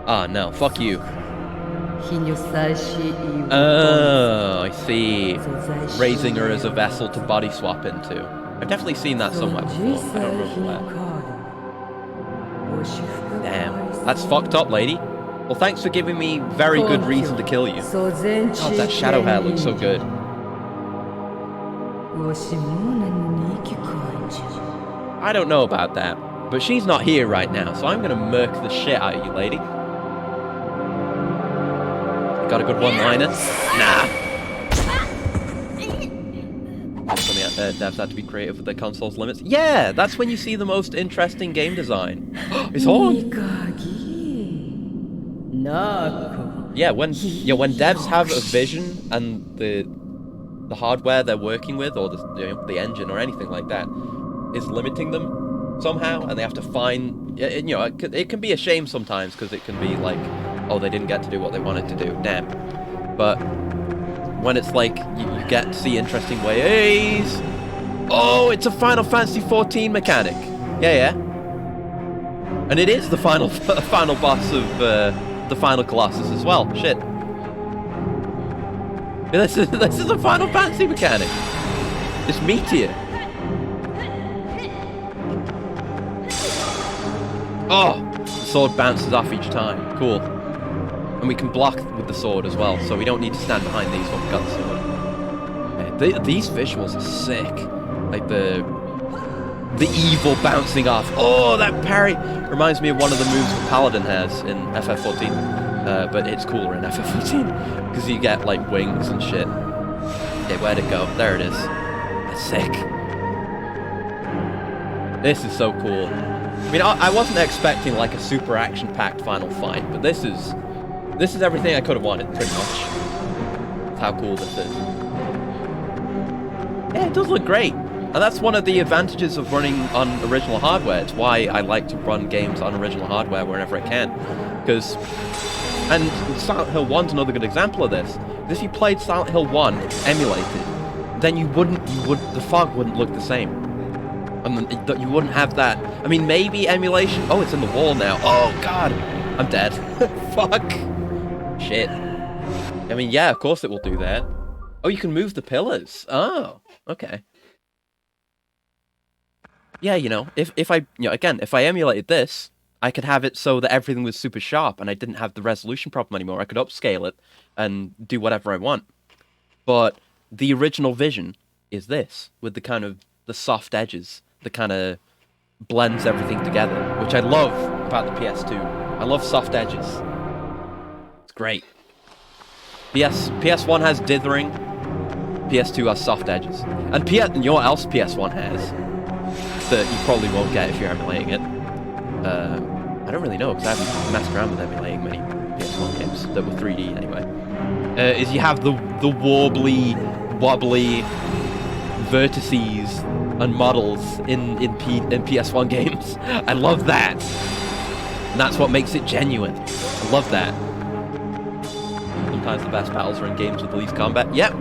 Ah, no, fuck you. Oh, I see. Raising her as a vessel to body swap into. I've definitely seen that somewhere before. I don't remember where. Damn, that's fucked up, lady. Well, thanks for giving me very good reason to kill you. God, that shadow hair looks so good. I don't know about that, but she's not here right now, so I'm gonna murk the shit out of you, lady. Got a good one-liner? Nah. Devs had to be creative with their console's limits. Yeah, that's when you see the most interesting game design. It's horn. Yeah, when devs have a vision and the hardware they're working with, or the engine or anything like that, is limiting them somehow, and they have to find... it can be a shame sometimes, because it can be like, oh, they didn't get to do what they wanted to do. Damn. But when it's like, you get to see interesting ways... Oh, it's a Final Fantasy XIV mechanic. Yeah. And it is the final boss of the Final Colossus as well. Shit. This is a Final Fantasy mechanic. It's Meteor. Oh, the sword bounces off each time. Cool. And we can block with the sword as well, so we don't need to stand behind these when we've got the sword. These visuals are sick. Like the evil bouncing off. Oh, that parry reminds me of one of the moves the Paladin has in FF14. But it's cooler in FF14 because you get like wings and shit. Okay, where'd it go? There it is. That's sick. This is so cool. I mean, I wasn't expecting like a super action-packed final fight, but this is everything I could have wanted, pretty much. That's how cool this is. Yeah, it does look great. And that's one of the advantages of running on original hardware. It's why I like to run games on original hardware whenever I can. And Silent Hill 1's another good example of this. If you played Silent Hill 1 emulated, then the fog wouldn't look the same. And you wouldn't have that. I mean, maybe emulation. Oh, it's in the wall now. Oh, God. I'm dead. Fuck. Shit. I mean, yeah, of course it will do that. Oh, you can move the pillars. Oh, okay. Yeah, if I emulated this, I could have it so that everything was super sharp and I didn't have the resolution problem anymore. I could upscale it and do whatever I want. But the original vision is this, with the kind of the soft edges that kind of blends everything together, which I love about the PS2. I love soft edges. great. PS1 has dithering. PS2 has soft edges. And you know what else PS1 has? That you probably won't get if you're emulating it. I don't really know, because I haven't messed around with emulating many PS1 games that were 3D anyway. Is you have the wobbly, vertices and models in PS1 games. I love that. And that's what makes it genuine. I love that. Sometimes the best battles are in games with the least combat. Yep.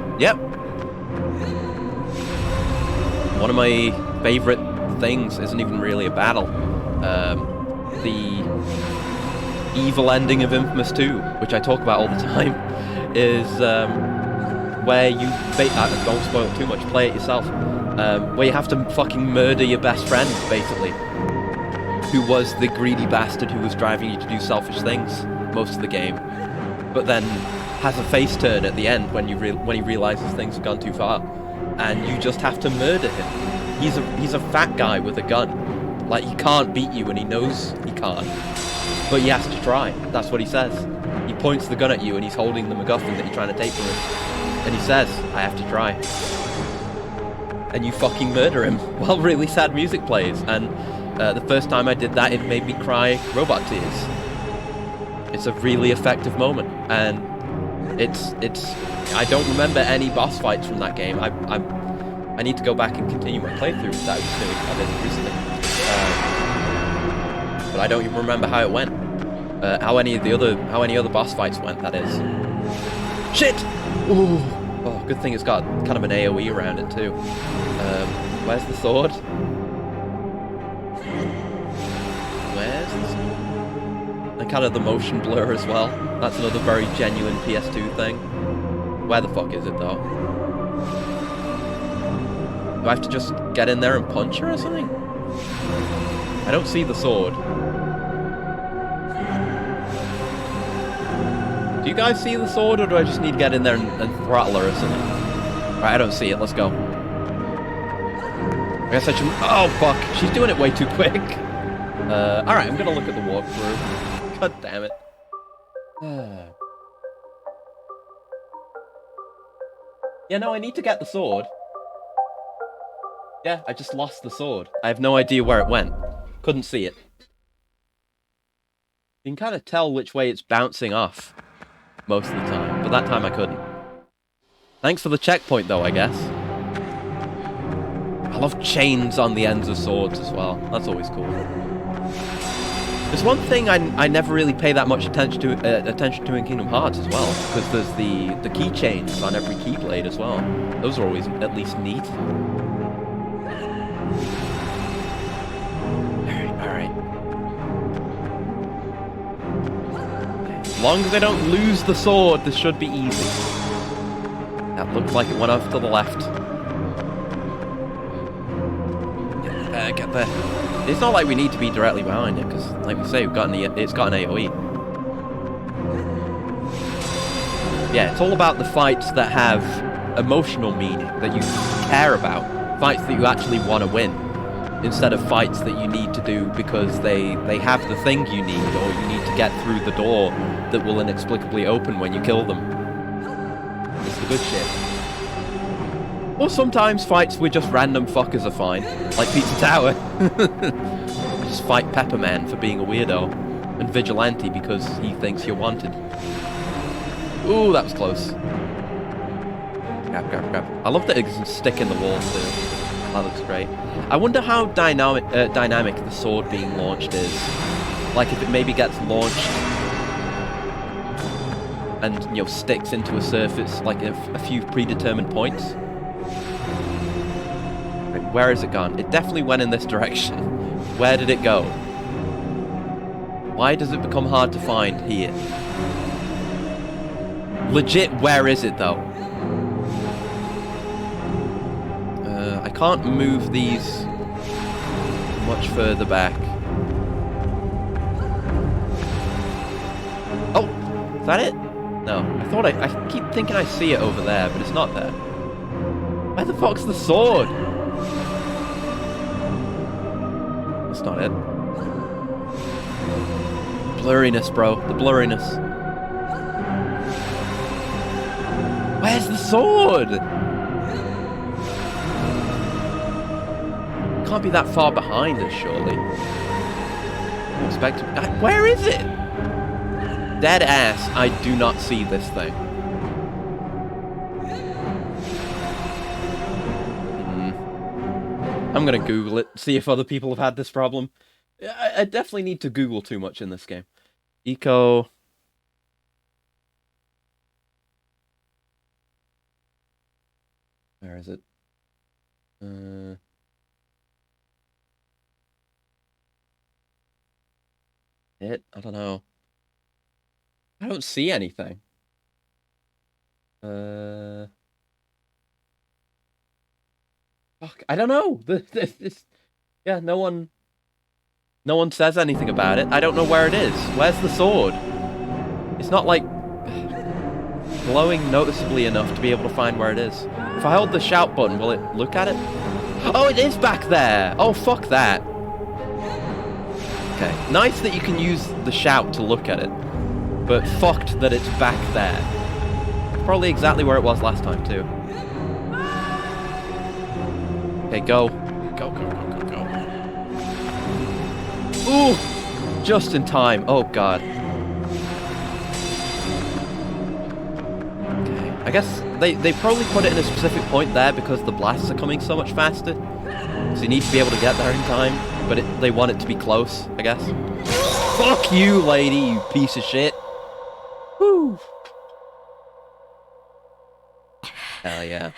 One of my favorite things isn't even really a battle. The evil ending of Infamous 2, which I talk about all the time, is where you... don't spoil it too much, play it yourself. Where you have to fucking murder your best friend, basically. Who was the greedy bastard who was driving you to do selfish things most of the game. But then has a face turn at the end when he realizes things have gone too far. And you just have to murder him. He's a fat guy with a gun. Like, he can't beat you and he knows he can't. But he has to try. That's what he says. He points the gun at you and he's holding the MacGuffin that you're trying to take from him. And he says, I have to try. And you fucking murder him while really sad music plays. And the first time I did that, it made me cry robot tears. It's a really effective moment. And it's I don't remember any boss fights from that game. I need to go back and continue my playthrough that I did recently. But I don't even remember how it went. How any other boss fights went, that is. Shit! Ooh. Oh, good thing it's got kind of an AoE around it too. Where's the sword? And kind of the motion blur as well. That's another very genuine PS2 thing. Where the fuck is it though? Do I have to just get in there and punch her or something? I don't see the sword. Do you guys see the sword, or do I just need to get in there and throttle her or something? Alright, I don't see it. Let's go. I guess I should... Oh, fuck. She's doing it way too quick. Alright, I'm gonna look at the walkthrough. God damn it. Yeah, no, I need to get the sword. Yeah, I just lost the sword. I have no idea where it went. Couldn't see it. You can kind of tell which way it's bouncing off most of the time, but that time I couldn't. Thanks for the checkpoint, though, I guess. I love chains on the ends of swords as well. That's always cool. There's one thing I never really pay that much attention to in Kingdom Hearts as well, because there's the keychains on every keyblade as well. Those are always at least neat. Alright. As long as I don't lose the sword, this should be easy. That looks like it went off to the left. Get there. It's not like we need to be directly behind it, because, like we say, it's got an AoE. Yeah, it's all about the fights that have emotional meaning, that you care about. Fights that you actually want to win, instead of fights that you need to do because they have the thing you need, or you need to get through the door that will inexplicably open when you kill them. It's the good shit. Or sometimes fights with just random fuckers are fine, like Pizza Tower. Just fight Pepperman for being a weirdo, and Vigilante because he thinks you're wanted. Ooh, that was close. Grab. I love that it can stick in the wall too. That looks great. I wonder how dynamic the sword being launched is. Like if it maybe gets launched and, you know, sticks into a surface, like a few predetermined points. Right, where has it gone? It definitely went in this direction. Where did it go? Why does it become hard to find here? Legit, where is it though? I can't move these much further back. Oh, is that it? No, I keep thinking I see it over there, but it's not there. Where the fuck's the sword? That's not it. Blurriness, bro. The blurriness. Where's the sword? Can't be that far behind us, surely. Where is it? Dead ass, I do not see this thing. I'm gonna Google it, see if other people have had this problem. I definitely need to Google too much in this game. Eco... Where is it? I don't know. I don't see anything. Fuck, I don't know. Yeah, no one says anything about it. I don't know where it is. Where's the sword? It's not like glowing noticeably enough to be able to find where it is. If I hold the shout button, will it look at it? Oh, it is back there! Oh, fuck that. Okay, nice that you can use the shout to look at it, but fucked that it's back there. Probably exactly where it was last time, too. Okay, go. Go. Ooh! Just in time. Oh, God. Okay, I guess they probably put it in a specific point there because the blasts are coming so much faster. So you need to be able to get there in time, but they want it to be close, I guess. Fuck you, lady, you piece of shit. Woo! Hell yeah.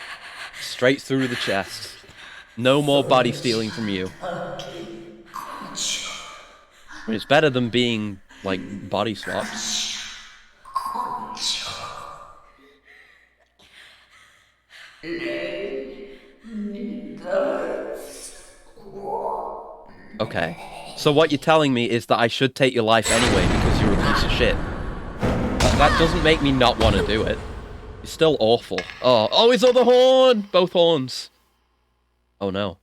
Straight through the chest. No more body stealing from you. I mean, it's better than being, like, body swapped. Okay, so what you're telling me is that I should take your life anyway because you're a piece of shit. That doesn't make me not want to do it. You're still awful. Oh, his other horn! Both horns. Oh no.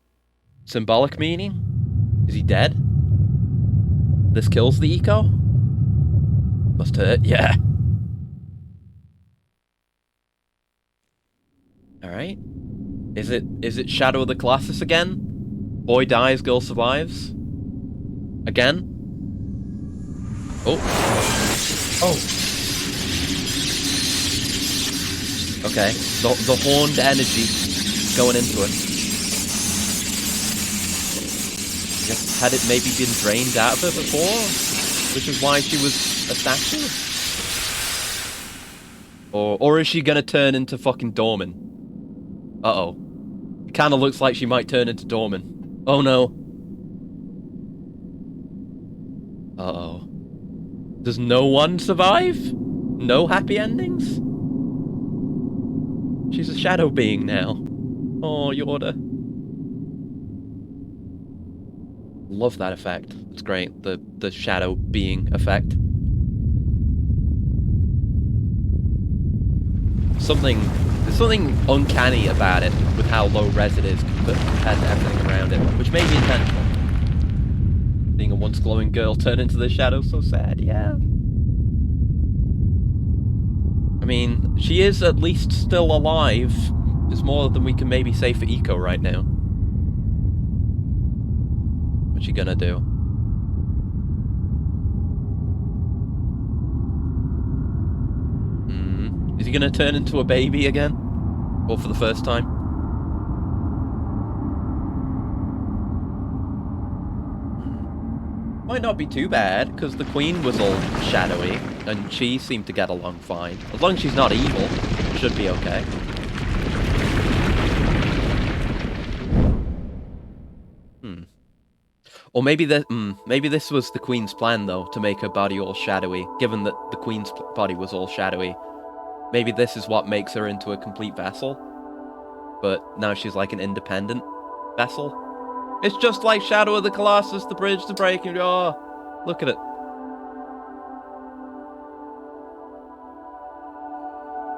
Symbolic meaning? Is he dead? This kills the eco? Must hurt, yeah. Alright. Is it Shadow of the Colossus again? Boy dies, girl survives? Again? Oh. Oh. Okay. The horned energy going into it. I guess had it maybe been drained out of her before? Which is why she was a statue? Or is she gonna turn into fucking Dorman? Uh-oh. It kinda looks like she might turn into Dorman. Oh no. Uh-oh. Does no one survive? No happy endings? She's a shadow being now. Oh, Yorda. Love that effect. It's great. The shadow being effect. There's something uncanny about it with how low res it is compared to everything around it, which may be intentional. Seeing a once glowing girl turn into the shadow, so sad, yeah. I mean, she is at least still alive. It's more than we can maybe say for Eco right now. What's she gonna do? Is he gonna turn into a baby again? Or for the first time? Might not be too bad, because the Queen was all shadowy, and she seemed to get along fine. As long as she's not evil, it should be okay. Or maybe this was the Queen's plan, though, to make her body all shadowy, given that the Queen's body was all shadowy. Maybe this is what makes her into a complete vessel. But now she's like an independent vessel. It's just like Shadow of the Colossus, the bridge to breaking. Oh, look at it.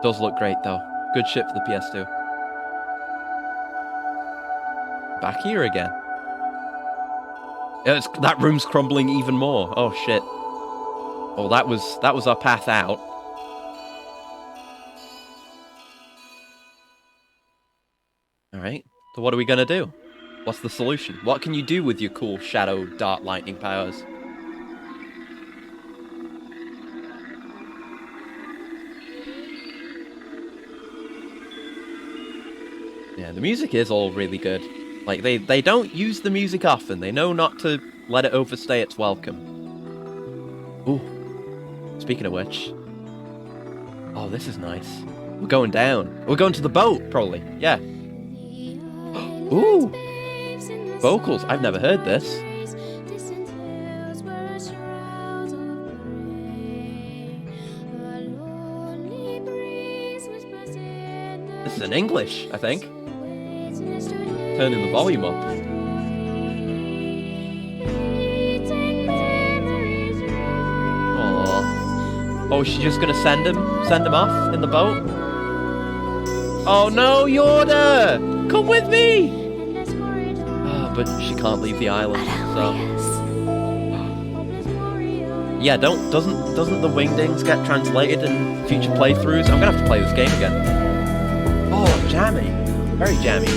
Does look great, though. Good shit for the PS2. Back here again. Yeah, that room's crumbling even more. Oh, shit. Oh, that was our path out. Alright, so what are we gonna do? What's the solution? What can you do with your cool shadow dart lightning powers? Yeah, the music is all really good. Like, they don't use the music often. They know not to let it overstay its welcome. Ooh. Speaking of which... Oh, this is nice. We're going down. We're going to the boat, probably. Yeah. Ooh! Vocals. I've never heard this. This is in English, I think. Turning the volume up. Aww. Oh, is she just gonna send him off in the boat? Oh no, Yorda! Come with me! But she can't leave the island, so... Yeah, doesn't the wingdings get translated in future playthroughs? I'm gonna have to play this game again. Oh, jammy. Very jammy.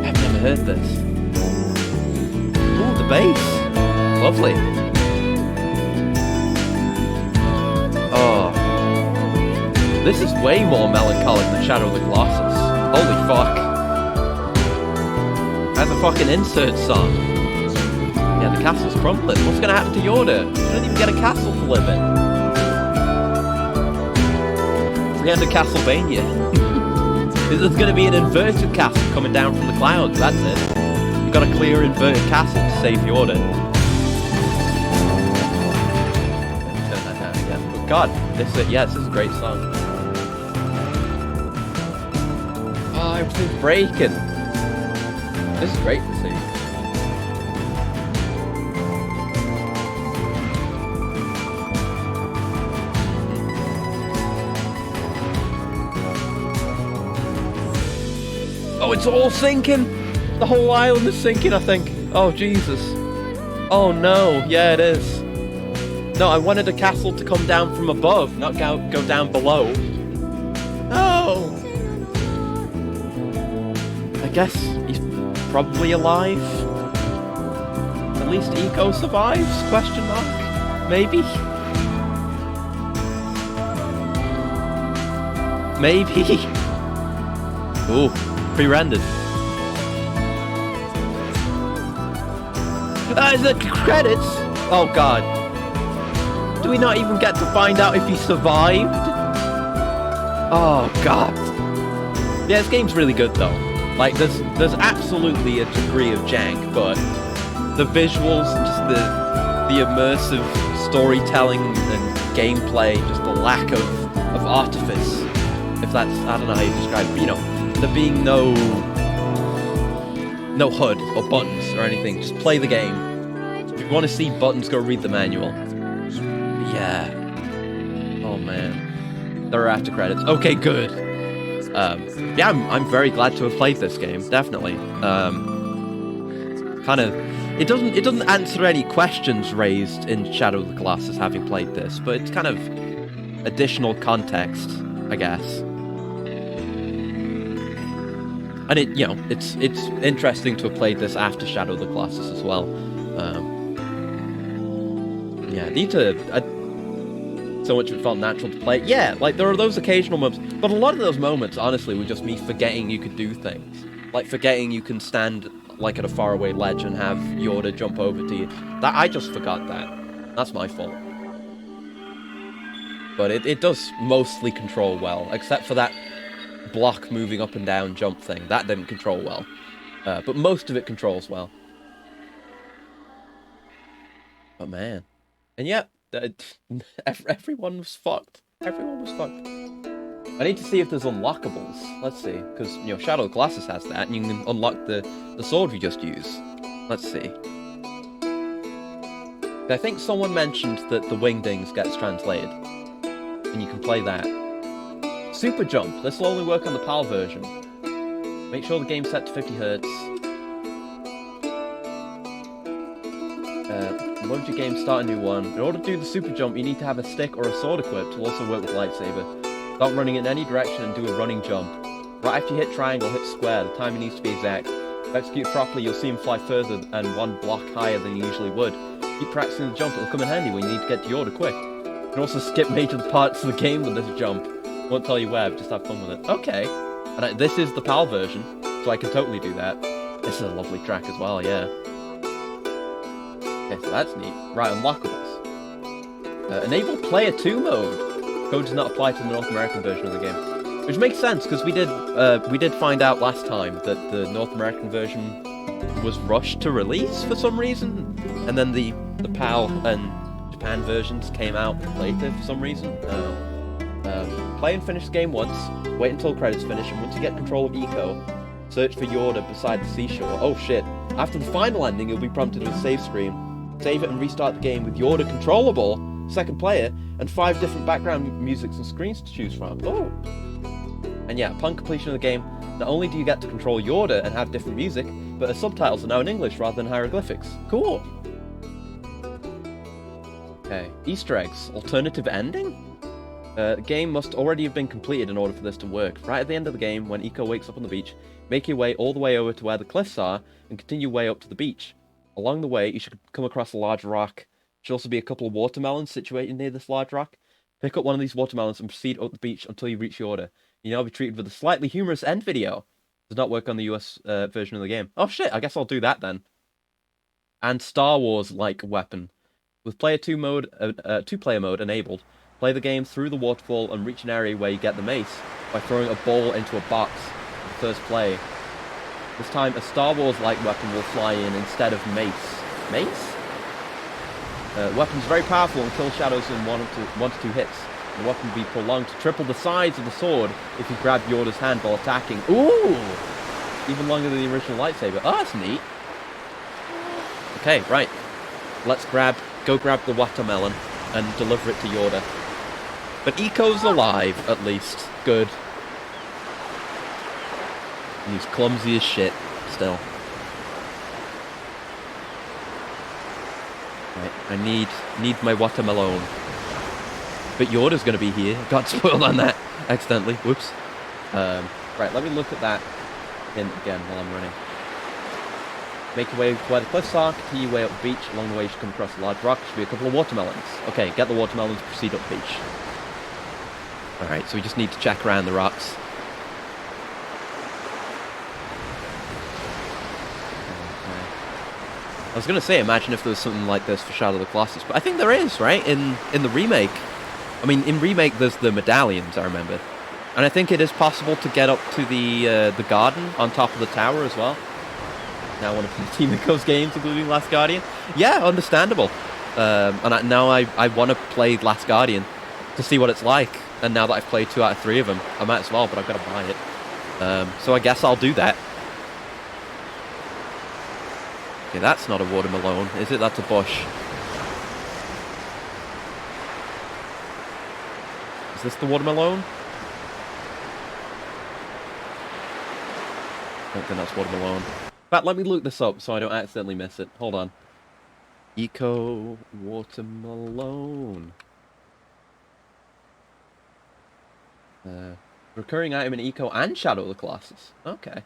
I've never heard this. Ooh, the bass. Lovely. Oh. This is way more melancholic than Shadow of the Colossus. Holy fuck. That's a fucking insert song. Yeah, the castle's crumbling. What's gonna happen to Yorda? She doesn't even get a castle to live in. It's the end of Castlevania. There's gonna be an inverted castle coming down from the clouds, that's it. You've got to clear inverted castle to save Yorda. Turn that down again. But God, this is a great song. Oh, everything's breaking. This is great to see. Oh, it's all sinking! The whole island is sinking, I think. Oh, Jesus. Oh, no. Yeah, it is. No, I wanted a castle to come down from above, not go down below. No! I guess he's probably alive. At least Eco survives? Question mark? Maybe? Maybe? Ooh, pre-rendered. The credits! Oh god. Do we not even get to find out if he survived? Oh god. Yeah, this game's really good though. Like, there's absolutely a degree of jank, but the visuals, just the immersive storytelling and gameplay, just the lack of artifice, if that's, I don't know how you describe it, you know, there being no HUD or buttons or anything, just play the game. If you want to see buttons, go read the manual. But yeah. Oh man. There are after credits. Okay, good. Yeah, I'm very glad to have played this game, definitely. Kind of, it doesn't answer any questions raised in Shadow of the Colossus having played this, but it's kind of additional context, I guess. And it, you know, it's interesting to have played this after Shadow of the Colossus as well. Yeah, these are so much of it felt natural to play. Yeah, like there are those occasional moments, but a lot of those moments, honestly, were just me forgetting you could do things, like forgetting you can stand like at a faraway ledge and have Yorda jump over to you. That I just forgot that. That's my fault. But it does mostly control well, except for that block moving up and down jump thing. That didn't control well. But most of it controls well. But man. And yeah, everyone was fucked. Everyone was fucked. I need to see if there's unlockables. Let's see. Because, you know, Shadow of the Colossus has that, and you can unlock the sword we just used. Let's see. I think someone mentioned that the Wingdings gets translated. And you can play that. Super Jump. This will only work on the PAL version. Make sure the game's set to 50 Hz. Load your game, start a new one. In order to do the Super Jump, you need to have a stick or a sword equipped. It'll also work with lightsaber. Start running in any direction and do a running jump. Right after you hit triangle, hit square. The timing needs to be exact. If executed properly, you'll see him fly further and one block higher than you usually would. Keep practicing the jump, it'll come in handy when you need to get to your order quick. You can also skip major parts of the game with this jump. Won't tell you where, but just have fun with it. Okay. And this is the PAL version, so I can totally do that. This is a lovely track as well, yeah. Okay, so that's neat. Right, unlockables. Enable Player 2 mode. Code does not apply to the North American version of the game. Which makes sense, because we did find out last time that the North American version was rushed to release for some reason. And then the PAL and Japan versions came out later for some reason. Play and finish the game once, wait until credits finish, and once you get control of Eco, search for Yorda beside the seashore. Oh shit. After the final ending, you'll be prompted with a save screen. Save it and restart the game with Yorda controllable, second player, and 5 different background musics and screens to choose from. Oh! And yeah, upon completion of the game, not only do you get to control Yorda and have different music, but the subtitles are now in English rather than hieroglyphics. Cool! Okay, Easter eggs. Alternative ending? The game must already have been completed in order for this to work. Right at the end of the game, when Eco wakes up on the beach, make your way all the way over to where the cliffs are, and continue way up to the beach. Along the way, you should come across a large rock. There should also be a couple of watermelons situated near this large rock. Pick up one of these watermelons and proceed up the beach until you reach Yorda. You'll now be treated with a slightly humorous end video. Does not work on the US version of the game. Oh shit, I guess I'll do that then. And Star Wars-like weapon. With Player 2 mode, 2-player mode enabled, play the game through the waterfall and reach an area where you get the mace by throwing a ball into a box for the first play. This time, a Star Wars-like weapon will fly in instead of mace. Mace? The weapon's very powerful and kills shadows in 1 to 2 hits. The weapon will be prolonged to triple the size of the sword if you grab Yorda's hand while attacking. Ooh! Even longer than the original lightsaber. Oh, that's neat. Okay, right. Let's go grab the watermelon and deliver it to Yorda. But Eco's alive, at least. Good. And he's clumsy as shit, still. Right, I need my watermelon. But Yorda's gonna be here. Got spoiled on that accidentally. Whoops. Right, let me look at that again while I'm running. Make your way to where the cliffs are, continue your way up the beach. Along the way, you should come across a large rock. There should be a couple of watermelons. Okay, get the watermelons, proceed up the beach. Alright, so we just need to check around the rocks. Okay. I was going to say, imagine if there was something like this for Shadow of the Colossus, but I think there is, right? In the remake. I mean, in remake, there's the medallions, I remember. And I think it is possible to get up to the garden on top of the tower as well. Now one of the Team Ico's games, including Last Guardian. Yeah, understandable. And now I want to play Last Guardian to see what it's like. And now that I've played 2 out of 3 of them, I might as well, but I've got to buy it. So I guess I'll do that. Okay, that's not a watermelon, is it? That's a bush. Is this the watermelon? I don't think that's watermelon. In fact, let me look this up so I don't accidentally miss it. Hold on. Eco watermelon. Recurring item in Eco and Shadow of the Colossus. Okay.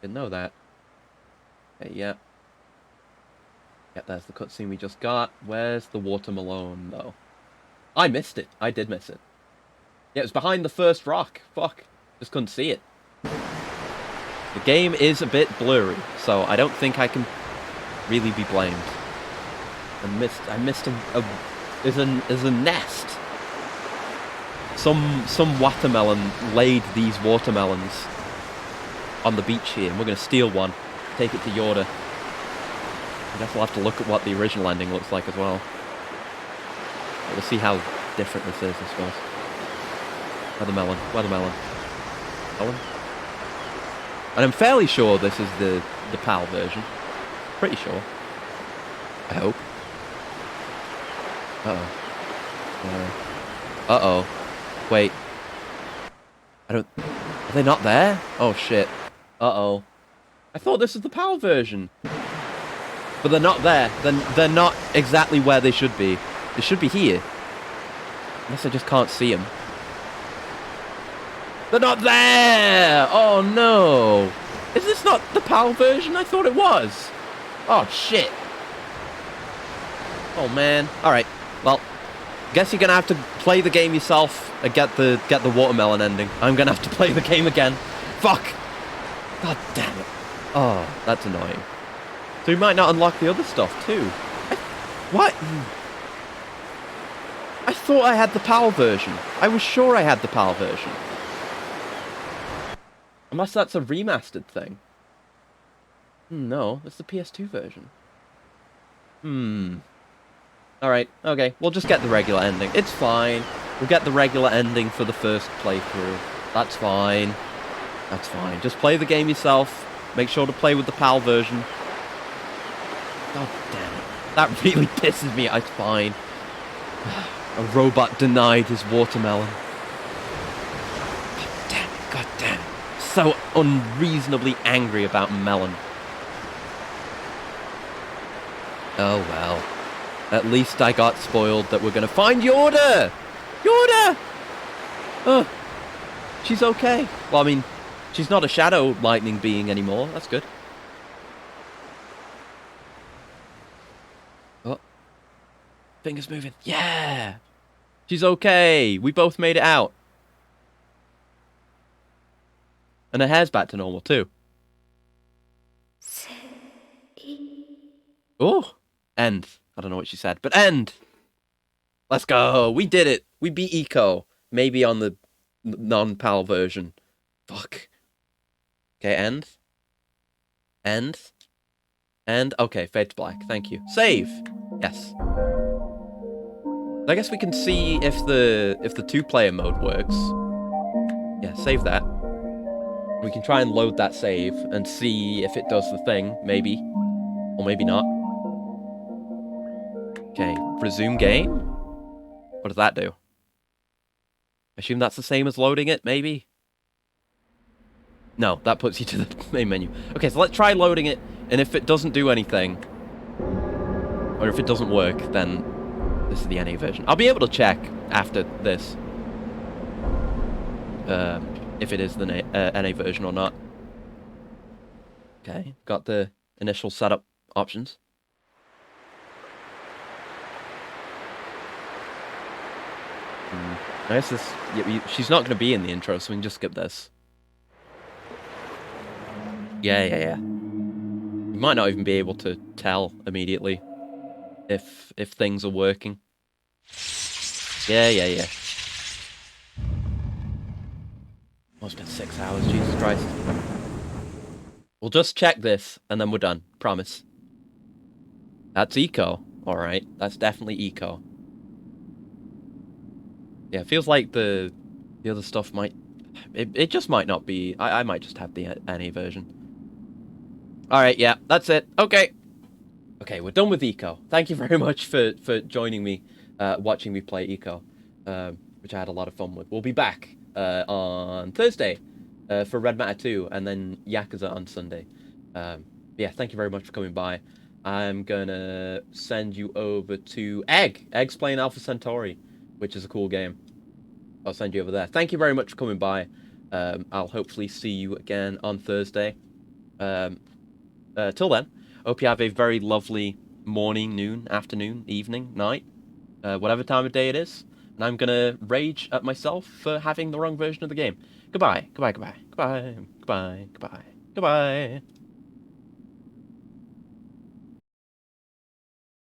Didn't know that. Okay, yeah. Yeah, there's the cutscene we just got. Where's the watermelon, though? I missed it. I did miss it. Yeah, it was behind the first rock. Fuck. Just couldn't see it. The game is a bit blurry, so I don't think I can really be blamed. I missed there's a nest. Some watermelon laid these watermelons on the beach here, and we're going to steal one, take it to Yorda. I guess we'll have to look at what the original ending looks like as well. We'll see how different this is, I suppose. Watermelon. Melon. And I'm fairly sure this is the PAL version. Pretty sure. I hope. Uh-oh. Uh-oh. Wait. Are they not there? Oh, shit. Uh-oh. I thought this was the PAL version. But they're not there. They're not exactly where they should be. They should be here. Unless I just can't see them. They're not there! Oh, no. Is this not the PAL version? I thought it was. Oh, shit. Oh, man. All right. Well, guess you're going to have to play the game yourself and get the watermelon ending. I'm going to have to play the game again. Fuck. God damn it. Oh, that's annoying. So we might not unlock the other stuff, too. What? I thought I had the PAL version. I was sure I had the PAL version. Unless that's a remastered thing. No, it's the PS2 version. Alright, okay. We'll just get the regular ending. It's fine. We'll get the regular ending for the first playthrough. That's fine. That's fine. Just play the game yourself. Make sure to play with the PAL version. God damn it. That really pisses me. It's fine. A robot denied his watermelon. God damn it. God damn it. So unreasonably angry about melon. Oh well. At least I got spoiled that we're gonna find Yorda! Yorda! Oh, she's okay. Well, I mean, she's not a shadow lightning being anymore. That's good. Oh. Fingers moving. Yeah! She's okay. We both made it out. And her hair's back to normal, too. Oh! End. I don't know what she said, but end! Let's go! We did it! We beat Eco. Maybe on the non-PAL version. Fuck. Okay, end. End. End. Okay, fade to black. Thank you. Save! Yes. I guess we can see if the two-player mode works. Yeah, save that. We can try and load that save and see if it does the thing, maybe. Or maybe not. Okay, resume game? What does that do? I assume that's the same as loading it, maybe? No, that puts you to the main menu. Okay, so let's try loading it, and if it doesn't do anything, or if it doesn't work, then this is the NA version. I'll be able to check after this. If it is the NA version or not. Okay, got the initial setup options. I guess this... she's not going to be in the intro, so we can just skip this. Yeah. We might not even be able to tell immediately if things are working. Yeah. Oh, it's been 6 hours, Jesus Christ. We'll just check this, and then we're done. Promise. That's Eco. Alright, that's definitely Eco. Yeah, it feels like the other stuff might... It just might not be... I might just have the NA version. Alright, yeah, that's it. Okay. Okay, we're done with Eco. Thank you very much for joining me, watching me play Eco, which I had a lot of fun with. We'll be back on Thursday for Red Matter 2, and then Yakuza on Sunday. Yeah, thank you very much for coming by. I'm gonna send you over to Egg. Egg's playing Alpha Centauri, which is a cool game. I'll send you over there. Thank you very much for coming by. I'll hopefully see you again on Thursday. Till then, hope you have a very lovely morning, noon, afternoon, evening, night, whatever time of day it is. And I'm gonna rage at myself for having the wrong version of the game. Goodbye. Goodbye.